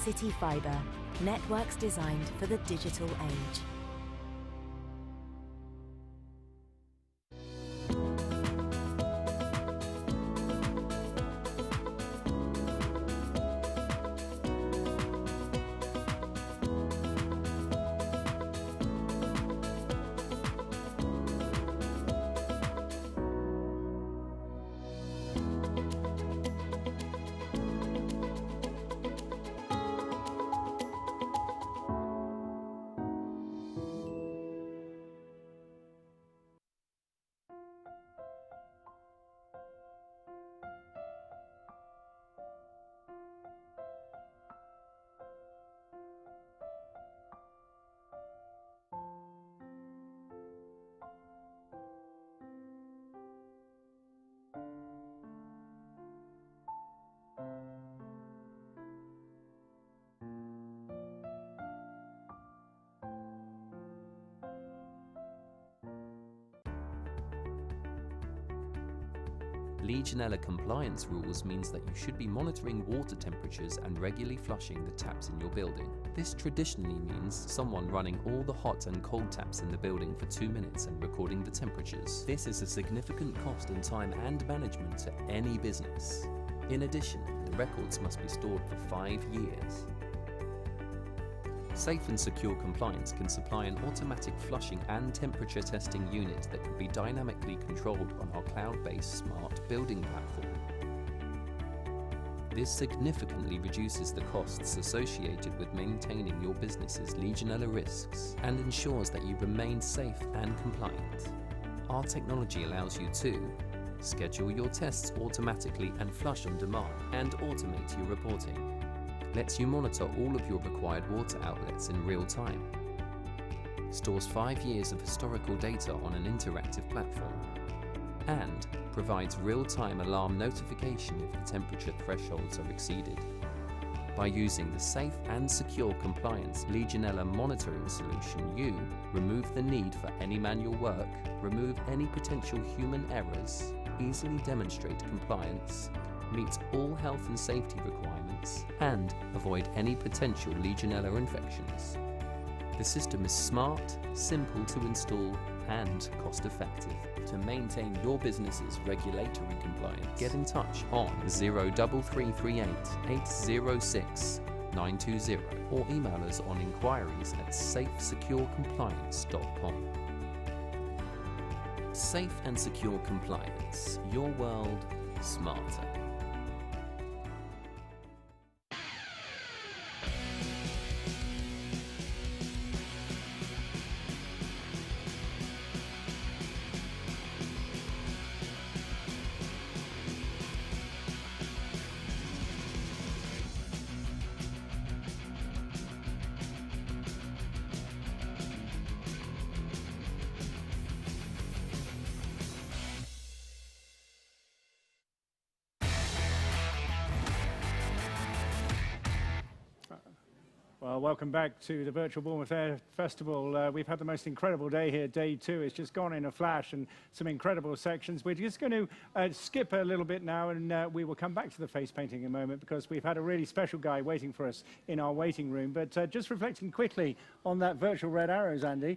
City Fibre, networks designed for the digital age. Legionella compliance rules means that you should be monitoring water temperatures and regularly flushing the taps in your building. This traditionally means someone running all the hot and cold taps in the building for 2 minutes and recording the temperatures. This is a significant cost in time and management to any business. In addition, the records must be stored for 5 years. Safe and secure compliance can supply an automatic flushing and temperature testing unit that can be dynamically controlled on our cloud-based smart building platform. This significantly reduces the costs associated with maintaining your business's Legionella risks and ensures that you remain safe and compliant. Our technology allows you to schedule your tests automatically and flush on demand, and automate your reporting. Lets you monitor all of your required water outlets in real time. Stores 5 years of historical data on an interactive platform. And provides real-time alarm notification if the temperature thresholds are exceeded. By using the safe and secure compliance Legionella monitoring solution, you remove the need for any manual work, remove any potential human errors, easily demonstrate compliance, meet all health and safety requirements, and avoid any potential Legionella infections. The system is smart, simple to install, and cost-effective. To maintain your business's regulatory compliance, get in touch on 03338 806 920 or email us on inquiries@safesecurecompliance.com. Safe and secure compliance. Your world smarter. Well, welcome back to the virtual Bournemouth Air Festival. We've had the most incredible day here, day 2. It's just gone in a flash, and some incredible sections. We're just going to skip a little bit now, and we will come back to the face painting in a moment, because we've had a really special guy waiting for us in our waiting room. But just reflecting quickly on that virtual red arrows, Andy,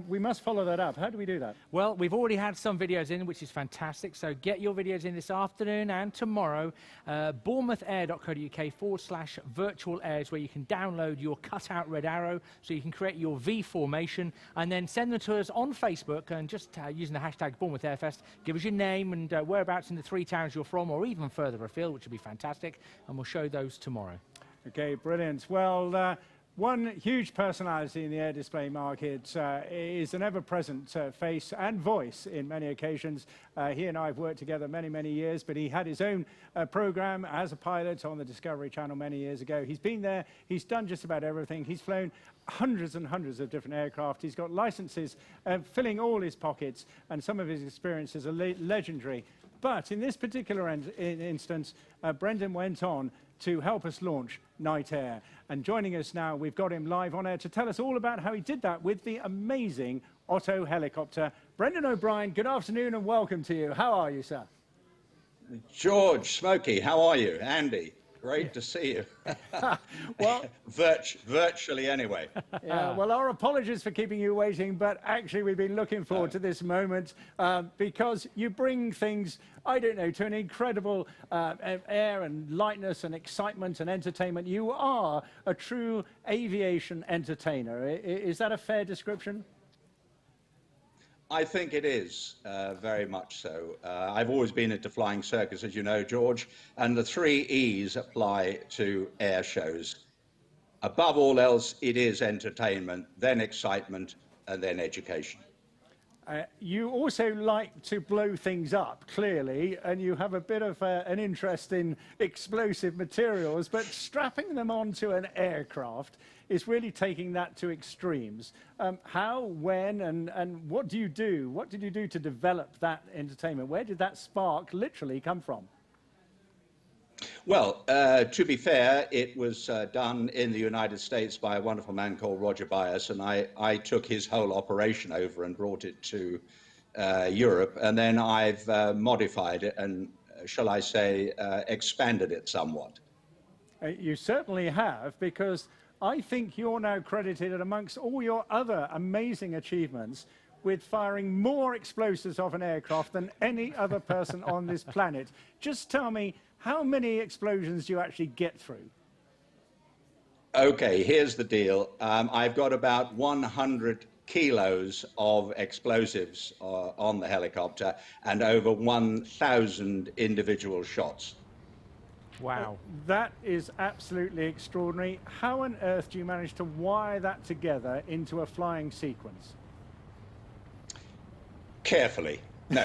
we must follow that up. How do we do that? Well, we've already had some videos in, which is fantastic. So get your videos in this afternoon and tomorrow. bournemouthair.co.uk/virtual airs, where you can download your cut-out red arrow, so you can create your V formation, and then send them to us on Facebook, and just using the hashtag Bournemouth Airfest, give us your name and whereabouts in the 3 towns you're from, or even further afield, which would be fantastic, and we'll show those tomorrow. Okay, brilliant. Well, one huge personality in the air display market is an ever-present face and voice in many occasions. He and I have worked together many, many years, but he had his own program as a pilot on the Discovery Channel many years ago. He's been there, he's done just about everything. He's flown hundreds and hundreds of different aircraft. He's got licenses filling all his pockets, and some of his experiences are legendary. But in this particular instance, Brendan went on to help us launch Night Air. And joining us now, we've got him live on air to tell us all about how he did that with the amazing Otto helicopter. Brendan O'Brien, good afternoon and welcome to you. How are you, sir? George, Smokey, how are you? Andy, great to see you. Well, virtually anyway. Yeah, well, our apologies for keeping you waiting, but actually we've been looking forward to this moment because you bring things, I don't know, to an incredible air and lightness and excitement and entertainment. You are a true aviation entertainer. Is that a fair description? I think it is, very much so. I've always been into flying circus, as you know, George, and the 3 E's apply to air shows. Above all else, it is entertainment, then excitement, and then education. You also like to blow things up, clearly, and you have a bit of an interest in explosive materials, but strapping them onto an aircraft is really taking that to extremes. How, when, and what do you do? What did you do to develop that entertainment? Where did that spark literally come from? Well, to be fair, it was done in the United States by a wonderful man called Roger Bias, and I took his whole operation over and brought it to Europe, and then I've modified it and shall I say, expanded it somewhat. You certainly have, because I think you're now credited amongst all your other amazing achievements with firing more explosives off an aircraft than any other person on this planet. Just tell me, how many explosions do you actually get through? Okay, here's the deal. I've got about 100 kilos of explosives on the helicopter and over 1,000 individual shots. Wow. That is absolutely extraordinary. How on earth do you manage to wire that together into a flying sequence? Carefully. No.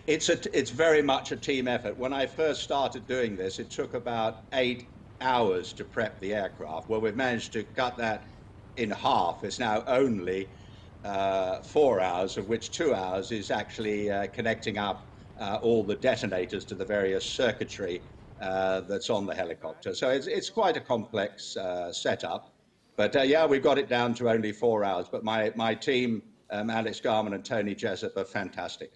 It's very much a team effort. When I first started doing this, it took about 8 hours to prep the aircraft. Well, we've managed to cut that in half. It's now only 4 hours, of which 2 hours is actually connecting up all the detonators to the various circuitry that's on the helicopter. So it's quite a complex setup. But yeah, we've got it down to only 4 hours. But my team, Alex Garman and Tony Jessup, are fantastic.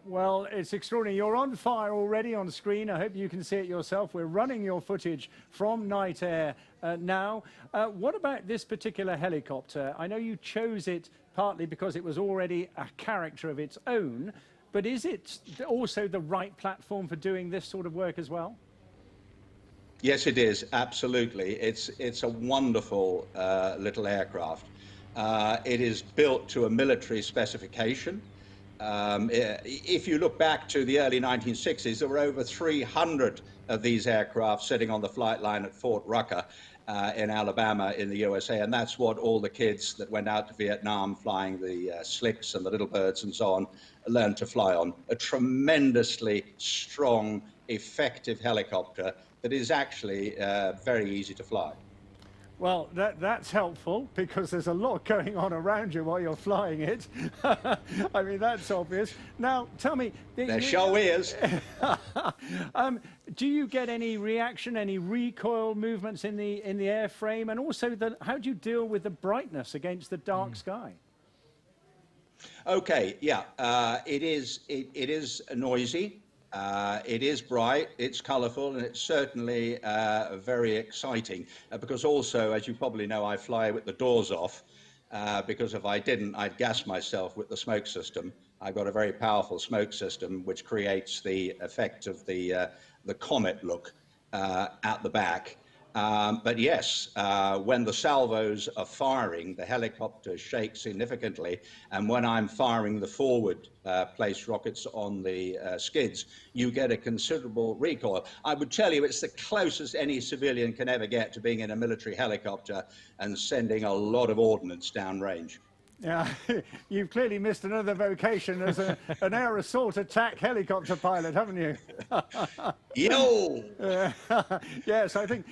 Well, it's extraordinary. You're on fire already on screen. I hope you can see it yourself. We're running your footage from Night Air now. What about this particular helicopter? I know you chose it partly because it was already a character of its own, but is it also the right platform for doing this sort of work as well? Yes, it is, absolutely. It's a wonderful little aircraft. It is built to a military specification. If you look back to the early 1960s, there were over 300 of these aircraft sitting on the flight line at Fort Rucker in Alabama in the USA, and that's what all the kids that went out to Vietnam flying the Slicks and the Little Birds and so on learned to fly on. A tremendously strong, effective helicopter that is actually very easy to fly. Well, that's helpful because there's a lot going on around you while you're flying it. I mean, that's obvious. Now, tell me... There sure is. Do you get any reaction, any recoil movements in the airframe? And also, how do you deal with the brightness against the dark sky? Okay, yeah, it is noisy. It is bright, it's colourful, and it's certainly very exciting because also, as you probably know, I fly with the doors off because if I didn't, I'd gas myself with the smoke system. I've got a very powerful smoke system which creates the effect of the comet look at the back. But yes, when the salvos are firing, the helicopter shakes significantly, and when I'm firing the forward placed rockets on the skids, you get a considerable recoil. I would tell you it's the closest any civilian can ever get to being in a military helicopter and sending a lot of ordnance downrange. Yeah, you've clearly missed another vocation as an air assault attack helicopter pilot, haven't you? Yo! Yes, I think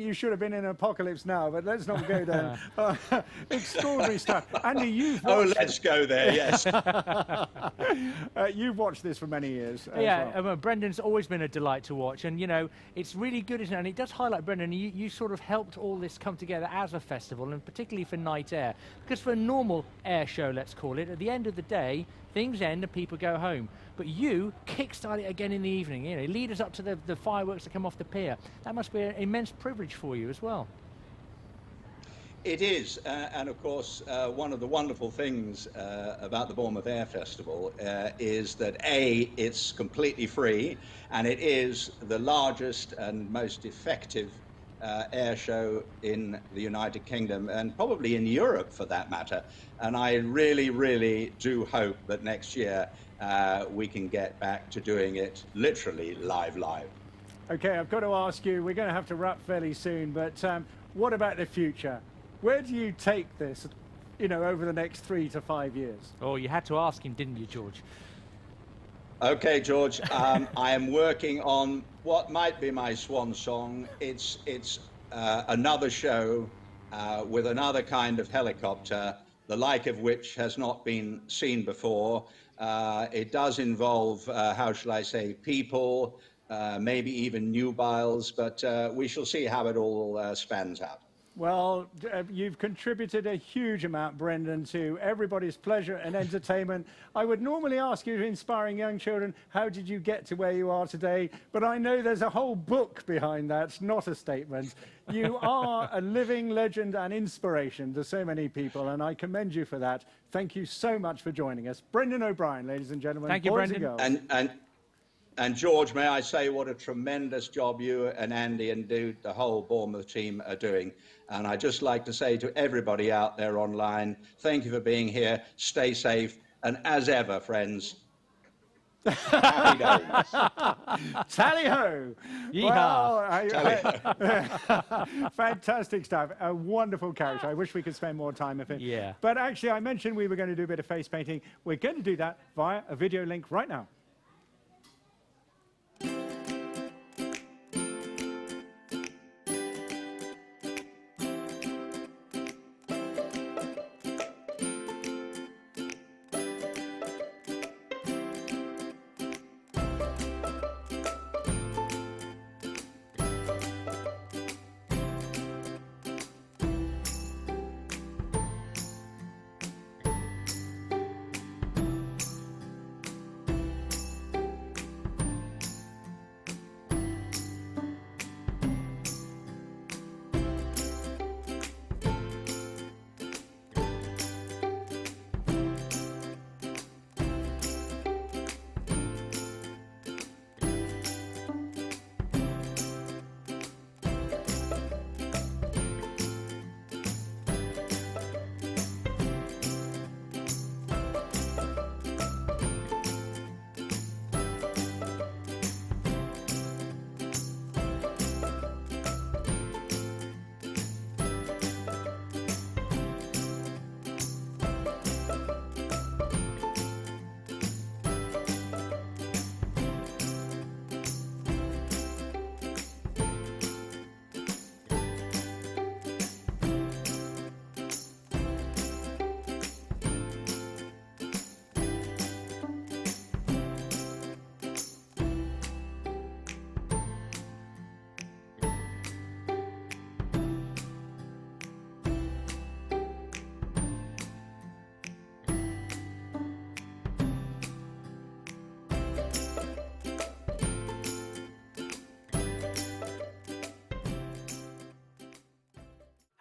you should have been in Apocalypse Now, but let's not go there. Extraordinary stuff. Andy, you've watched... Oh, let's go there, yes. You've watched this for many years. Yeah, well. Brendan's always been a delight to watch, and, you know, it's really good, isn't it? And it does highlight, Brendan, you sort of helped all this come together as a festival, and particularly for Night Air, because for a normal air show, let's call it, at the end of the day, things end and people go home. But you kickstart it again in the evening, you know, lead us up to the fireworks that come off the pier. That must be an immense privilege for you as well. It is, and of course, one of the wonderful things about the Bournemouth Air Festival is that A, it's completely free, and it is the largest and most effective air show in the United Kingdom and probably in Europe for that matter. And I really, really do hope that next year we can get back to doing it literally live. Okay, I've got to ask you, we're going to have to wrap fairly soon, but what about the future? Where do you take this, you know, over the next 3 to 5 years? Oh, you had to ask him, didn't you, George? Okay, George, I am working on what might be my swan song. It's another show with another kind of helicopter, the like of which has not been seen before. It does involve, how shall I say, people, maybe even nubiles, but we shall see how it all spans out. Well, you've contributed a huge amount, Brendan, to everybody's pleasure and entertainment. I would normally ask you, inspiring young children, how did you get to where you are today? But I know there's a whole book behind that, not a statement. You are a living legend and inspiration to so many people, and I commend you for that. Thank you so much for joining us. Brendan O'Brien, ladies and gentlemen. Thank you, boys Brendan. and girls. And George, may I say what a tremendous job you and Andy and the whole Bournemouth team are doing. And I'd just like to say to everybody out there online, thank you for being here. Stay safe. And as ever, friends, happy days. Tally-ho! Yeehaw! Well, fantastic stuff. A wonderful character. I wish we could spend more time with him. Yeah. But actually, I mentioned we were going to do a bit of face painting. We're going to do that via a video link right now.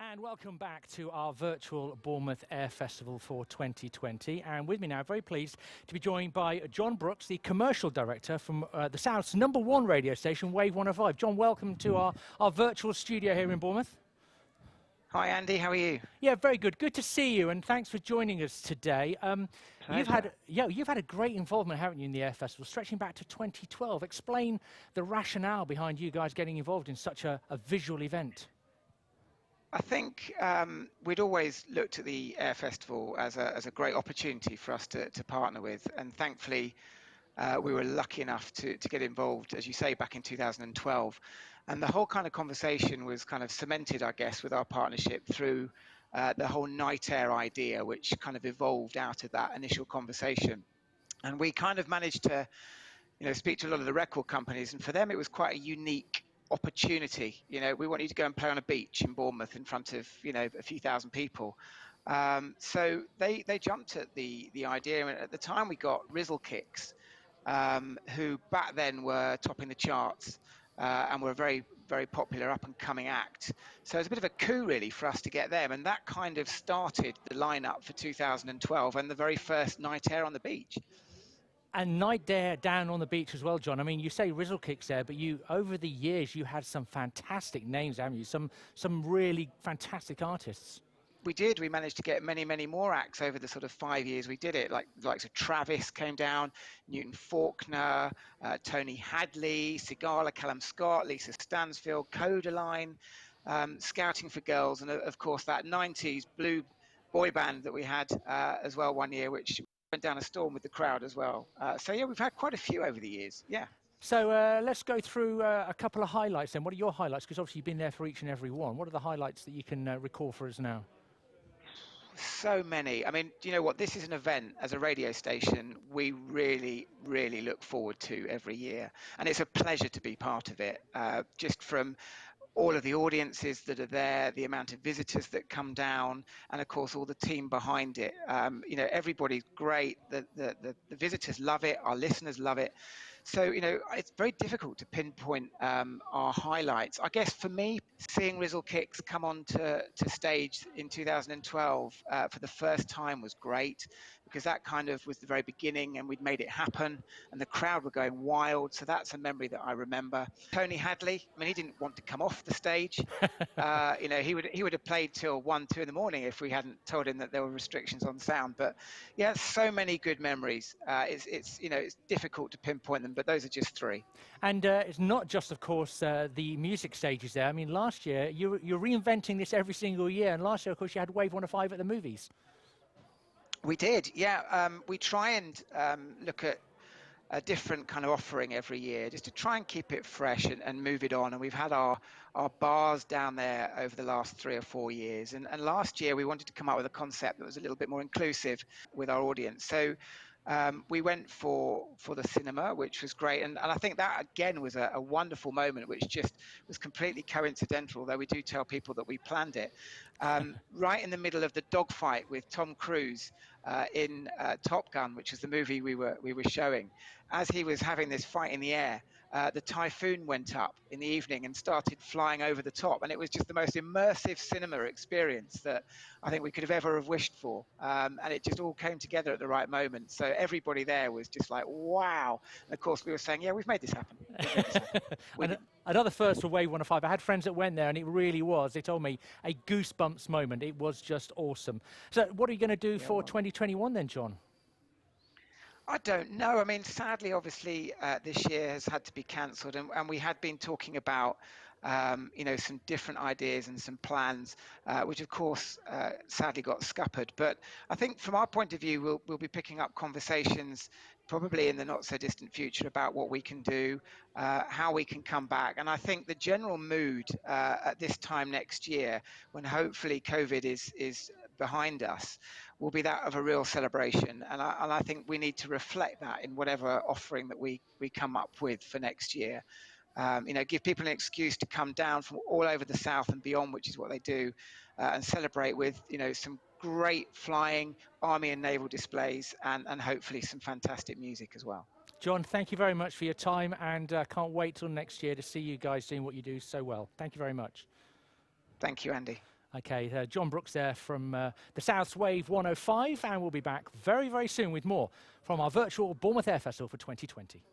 And welcome back to our virtual Bournemouth Air Festival for 2020. And with me now, very pleased to be joined by John Brooks, the commercial director from the South's #1 radio station, Wave 105. John, welcome to our virtual studio here in Bournemouth. Hi, Andy. How are you? Yeah, very good. Good to see you, and thanks for joining us today. You've had a great involvement, haven't you, in the Air Festival, stretching back to 2012. Explain the rationale behind you guys getting involved in such a visual event. I think we'd always looked at the Air Festival as a great opportunity for us to partner with, and thankfully we were lucky enough to get involved, as you say, back in 2012. And the whole kind of conversation was kind of cemented, I guess, with our partnership through the whole night air idea, which kind of evolved out of that initial conversation. And we kind of managed to, speak to a lot of the record companies, and for them it was quite a unique opportunity. We want you to go and play on a beach in Bournemouth in front of, a few thousand people. So they jumped at the idea, and at the time we got Rizzle Kicks, who back then were topping the charts and were a very, very popular up-and-coming act. So it was a bit of a coup, really, for us to get them, and that kind of started the lineup for 2012 and the very first night air on the beach. And night air down on the beach as well, John. I mean, you say Rizzle Kicks there, but over the years you had some fantastic names, haven't you? Some really fantastic artists. We did. We managed to get many, many more acts over the sort of 5 years we did it. Like the likes of Travis came down, Newton Faulkner, Tony Hadley, Sigala, Callum Scott, Lisa Stansfield, Codaline, Scouting for Girls, and of course that 90s blue boy band that we had as well one year, which went down a storm with the crowd as well. So yeah, we've had quite a few over the years. Yeah. So let's go through a couple of highlights then. What are your highlights? Because obviously you've been there for each and every one. What are the highlights that you can recall for us now? So many. I mean, do you know what? This is an event as a radio station we really, really look forward to every year. And it's a pleasure to be part of it. Just from all of the audiences that are there, the amount of visitors that come down, and of course all the team behind it. You know, everybody's great. The visitors love it. Our listeners love it. So, you know, it's very difficult to pinpoint our highlights. I guess for me, seeing Rizzle Kicks come on to stage in 2012 for the first time was great, because that kind of was the very beginning and we'd made it happen and the crowd were going wild. So that's a memory that I remember. Tony Hadley, I mean, he didn't want to come off the stage. You know, he would have played till 1, 2 in the morning if we hadn't told him that there were restrictions on sound. But yeah, so many good memories. It's you know, it's difficult to pinpoint them, but those are just 3. And it's not just, of course, the music stages there. I mean, last year, you're reinventing this every single year. And last year, of course, you had Wave 105 at the movies. We did, yeah. We try and look at a different kind of offering every year, just to try and keep it fresh and move it on. And we've had our bars down there over the last 3 or 4 years. And last year, we wanted to come up with a concept that was a little bit more inclusive with our audience. So we went for the cinema, which was great. And I think that, again, was a wonderful moment, which just was completely coincidental, although we do tell people that we planned it. Right in the middle of the dogfight with Tom Cruise in Top Gun, which is the movie we were showing, as he was having this fight in the air, the Typhoon went up in the evening and started flying over the top. And it was just the most immersive cinema experience that I think we could have ever have wished for. And it just all came together at the right moment. So everybody there was just like, wow. And of course, we were saying, yeah, we've made this happen. We've made this happen. Another first for Wave 105. I had friends that went there, and it really was, they told me, a goosebumps moment. It was just awesome. So what are you going to do for 2021 then, John? I don't know. I mean, sadly, obviously, this year has had to be cancelled, and we had been talking about, you know, some different ideas and some plans, which of course, sadly got scuppered. But I think from our point of view, we'll be picking up conversations probably in the not so distant future about what we can do, how we can come back. And I think the general mood at this time next year, when hopefully COVID is behind us, will be that of a real celebration. And I think we need to reflect that in whatever offering that we come up with for next year. You know, give people an excuse to come down from all over the south and beyond, which is what they do, and celebrate with, you know, some great flying army and naval displays, and hopefully some fantastic music as well. John, thank you very much for your time, and can't wait till next year to see you guys doing what you do so well. Thank you very much. Thank you, Andy. Okay, John Brooks there from the South's Wave 105, and we'll be back very, very soon with more from our virtual Bournemouth Air Festival for 2020.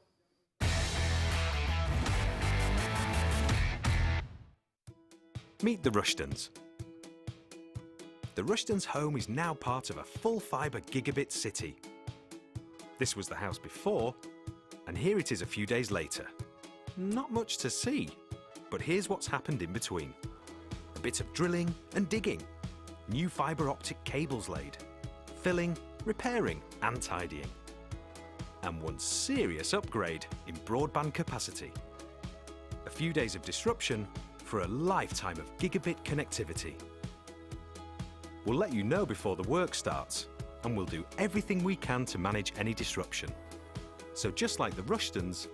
Meet the Rushtons. The Rushtons' home is now part of a full-fibre gigabit city. This was the house before, and here it is a few days later. Not much to see, but here's what's happened in between. A bit of drilling and digging, new fibre optic cables laid, filling, repairing and tidying, and one serious upgrade in broadband capacity. A few days of disruption for a lifetime of gigabit connectivity. We'll let you know before the work starts, and we'll do everything we can to manage any disruption. So just like the Rushtons,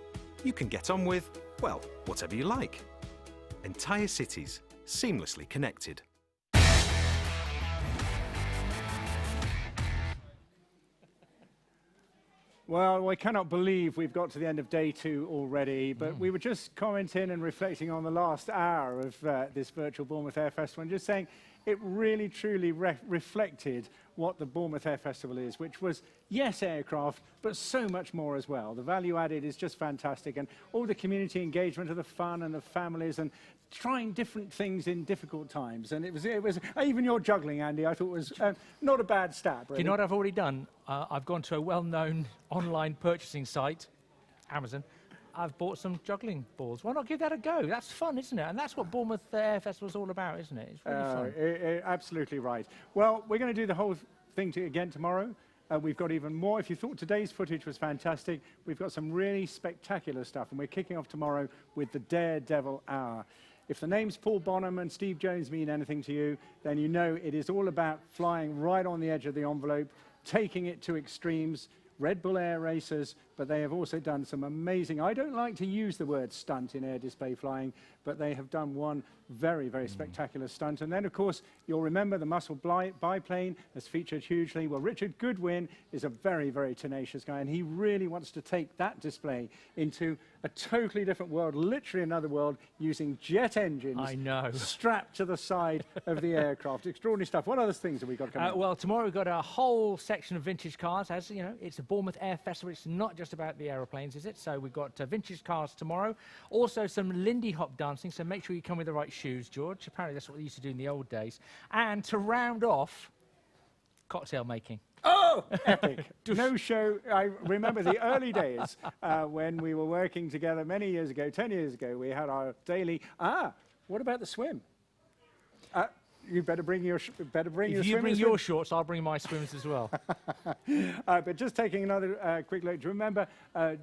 you can get on with, well, whatever you like. Entire cities seamlessly connected. Well, I cannot believe we've got to the end of day 2 already, but we were just commenting and reflecting on the last hour of this virtual Bournemouth Air Festival and just saying it really, truly reflected what the Bournemouth Air Festival is, which was, yes, aircraft, but so much more as well. The value added is just fantastic, and all the community engagement of the fun and the families and trying different things in difficult times. And it was even your juggling, Andy, I thought was not a bad stat. Really. Do you know what I've already done? I've gone to a well-known online purchasing site, Amazon. I've bought some juggling balls. Why not give that a go? That's fun, isn't it? And that's what Bournemouth Air Festival is all about, isn't it? It's really fun. Absolutely right. Well, we're going to do the whole thing again tomorrow. We've got even more. If you thought today's footage was fantastic, we've got some really spectacular stuff. And we're kicking off tomorrow with the Daredevil Hour. If the names Paul Bonham and Steve Jones mean anything to you, then you know it is all about flying right on the edge of the envelope, taking it to extremes, Red Bull Air Racers, but they have also done some amazing, I don't like to use the word stunt in air display flying, but they have done one very, very spectacular stunt. And then, of course, you'll remember the Muscle biplane has featured hugely. Well, Richard Goodwin is a very, very tenacious guy, and he really wants to take that display into a totally different world, literally another world, using jet engines strapped to the side of the aircraft. Extraordinary stuff. What other things have we got coming up? Well, tomorrow we've got a whole section of vintage cars. As you know, it's the Bournemouth Air Festival. It's not just about the aeroplanes, is it? So we've got vintage cars tomorrow. Also some Lindy Hop dancing, so make sure you come with the right shoes, George. Apparently that's what they used to do in the old days. And to round off, cocktail making. Oh, epic. No show. I remember the early days when we were working together many years ago, 10 years ago, we had our daily, what about the swim? You better bring your If you bring your shorts, I'll bring my swims as well. But just taking another quick look, do you remember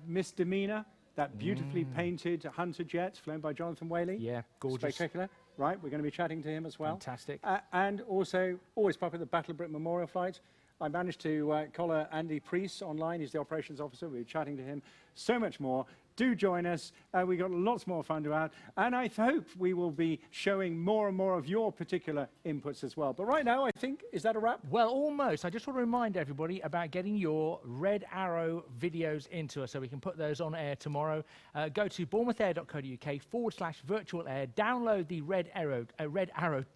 Misdemeanor, that beautifully painted Hunter jet flown by Jonathan Whaley? Yeah, gorgeous. Spectacular. Right, we're going to be chatting to him as well. Fantastic. And also, always popular, the Battle of Britain Memorial flight. I managed to collar Andy Priest online. He's the operations officer. We're chatting to him. So much more. Do join us. We've got lots more fun to add. And I hope we will be showing more and more of your particular inputs as well. But right now, I think, is that a wrap? Well, almost. I just want to remind everybody about getting your Red Arrow videos into us so we can put those on air tomorrow. Go to bournemouthair.co.uk/virtual air. Download the Red Arrow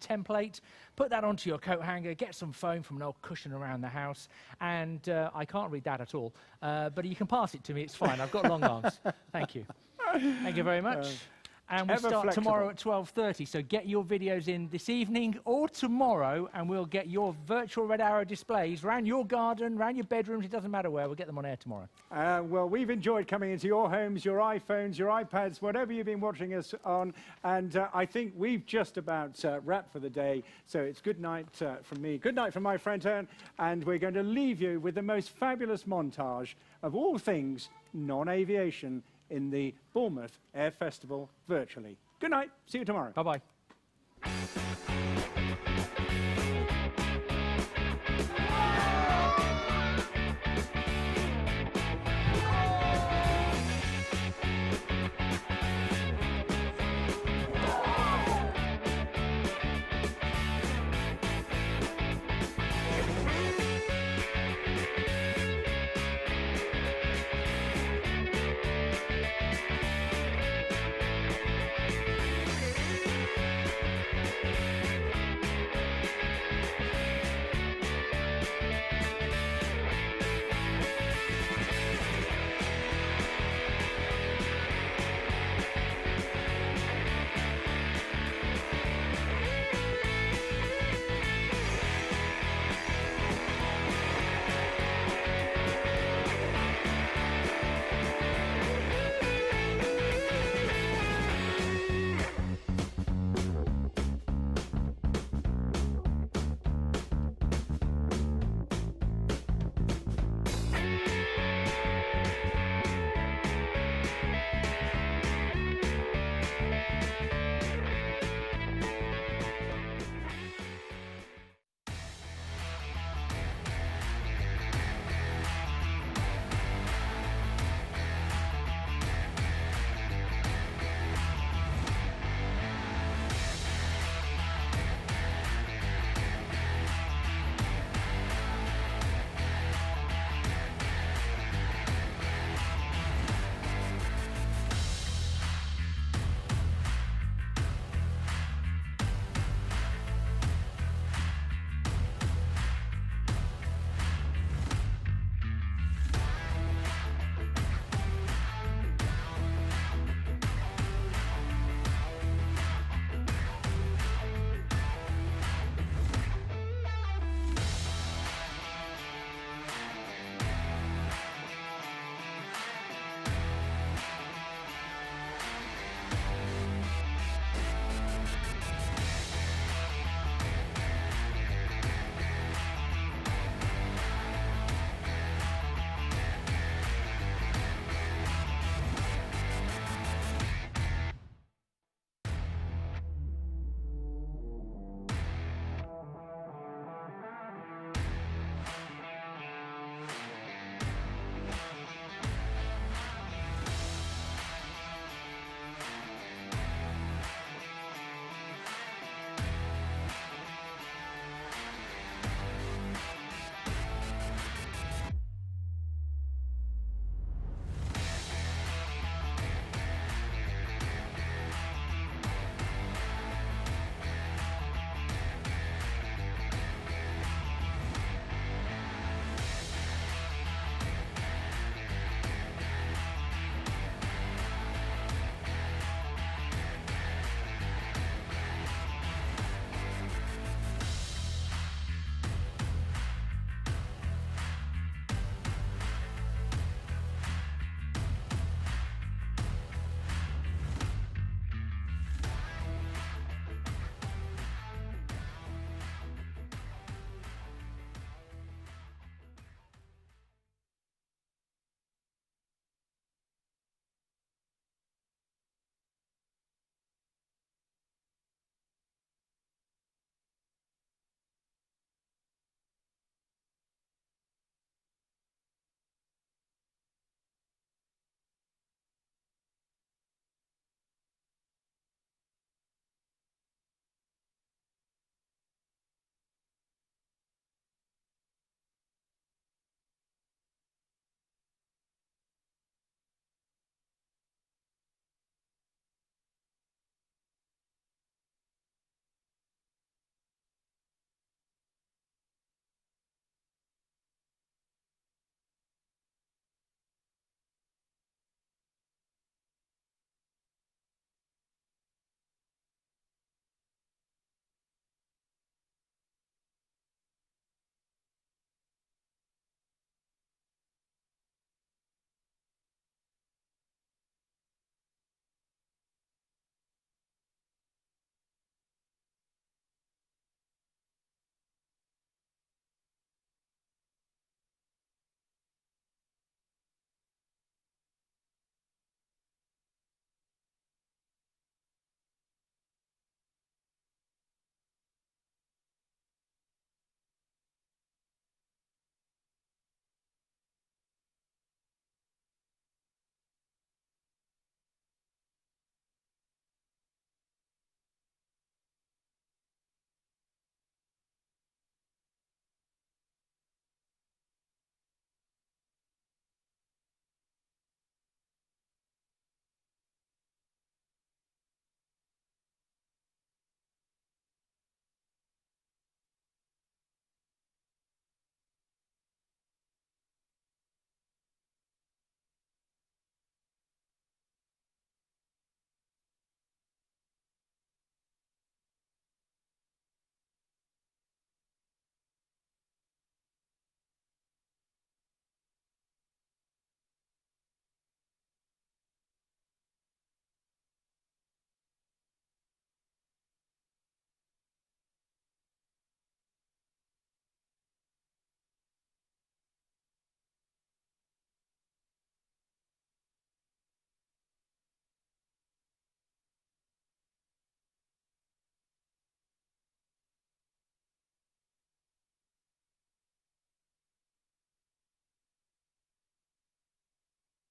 template. Put that onto your coat hanger. Get some foam from an old cushion around the house. And I can't read that at all. But you can pass it to me. It's fine. I've got long arms. Thank you. Thank you very much. And we start tomorrow at 12:30, so get your videos in this evening or tomorrow, and we'll get your virtual Red Arrow displays around your garden, around your bedrooms, it doesn't matter where, we'll get them on air tomorrow. Well, we've enjoyed coming into your homes, your iPhones, your iPads, whatever you've been watching us on, and I think we've just about wrapped for the day, so it's good night from me, good night from my friend Ern, and we're going to leave you with the most fabulous montage of all things non-aviation in the Bournemouth Air Festival virtually. Good night. See you tomorrow. Bye-bye.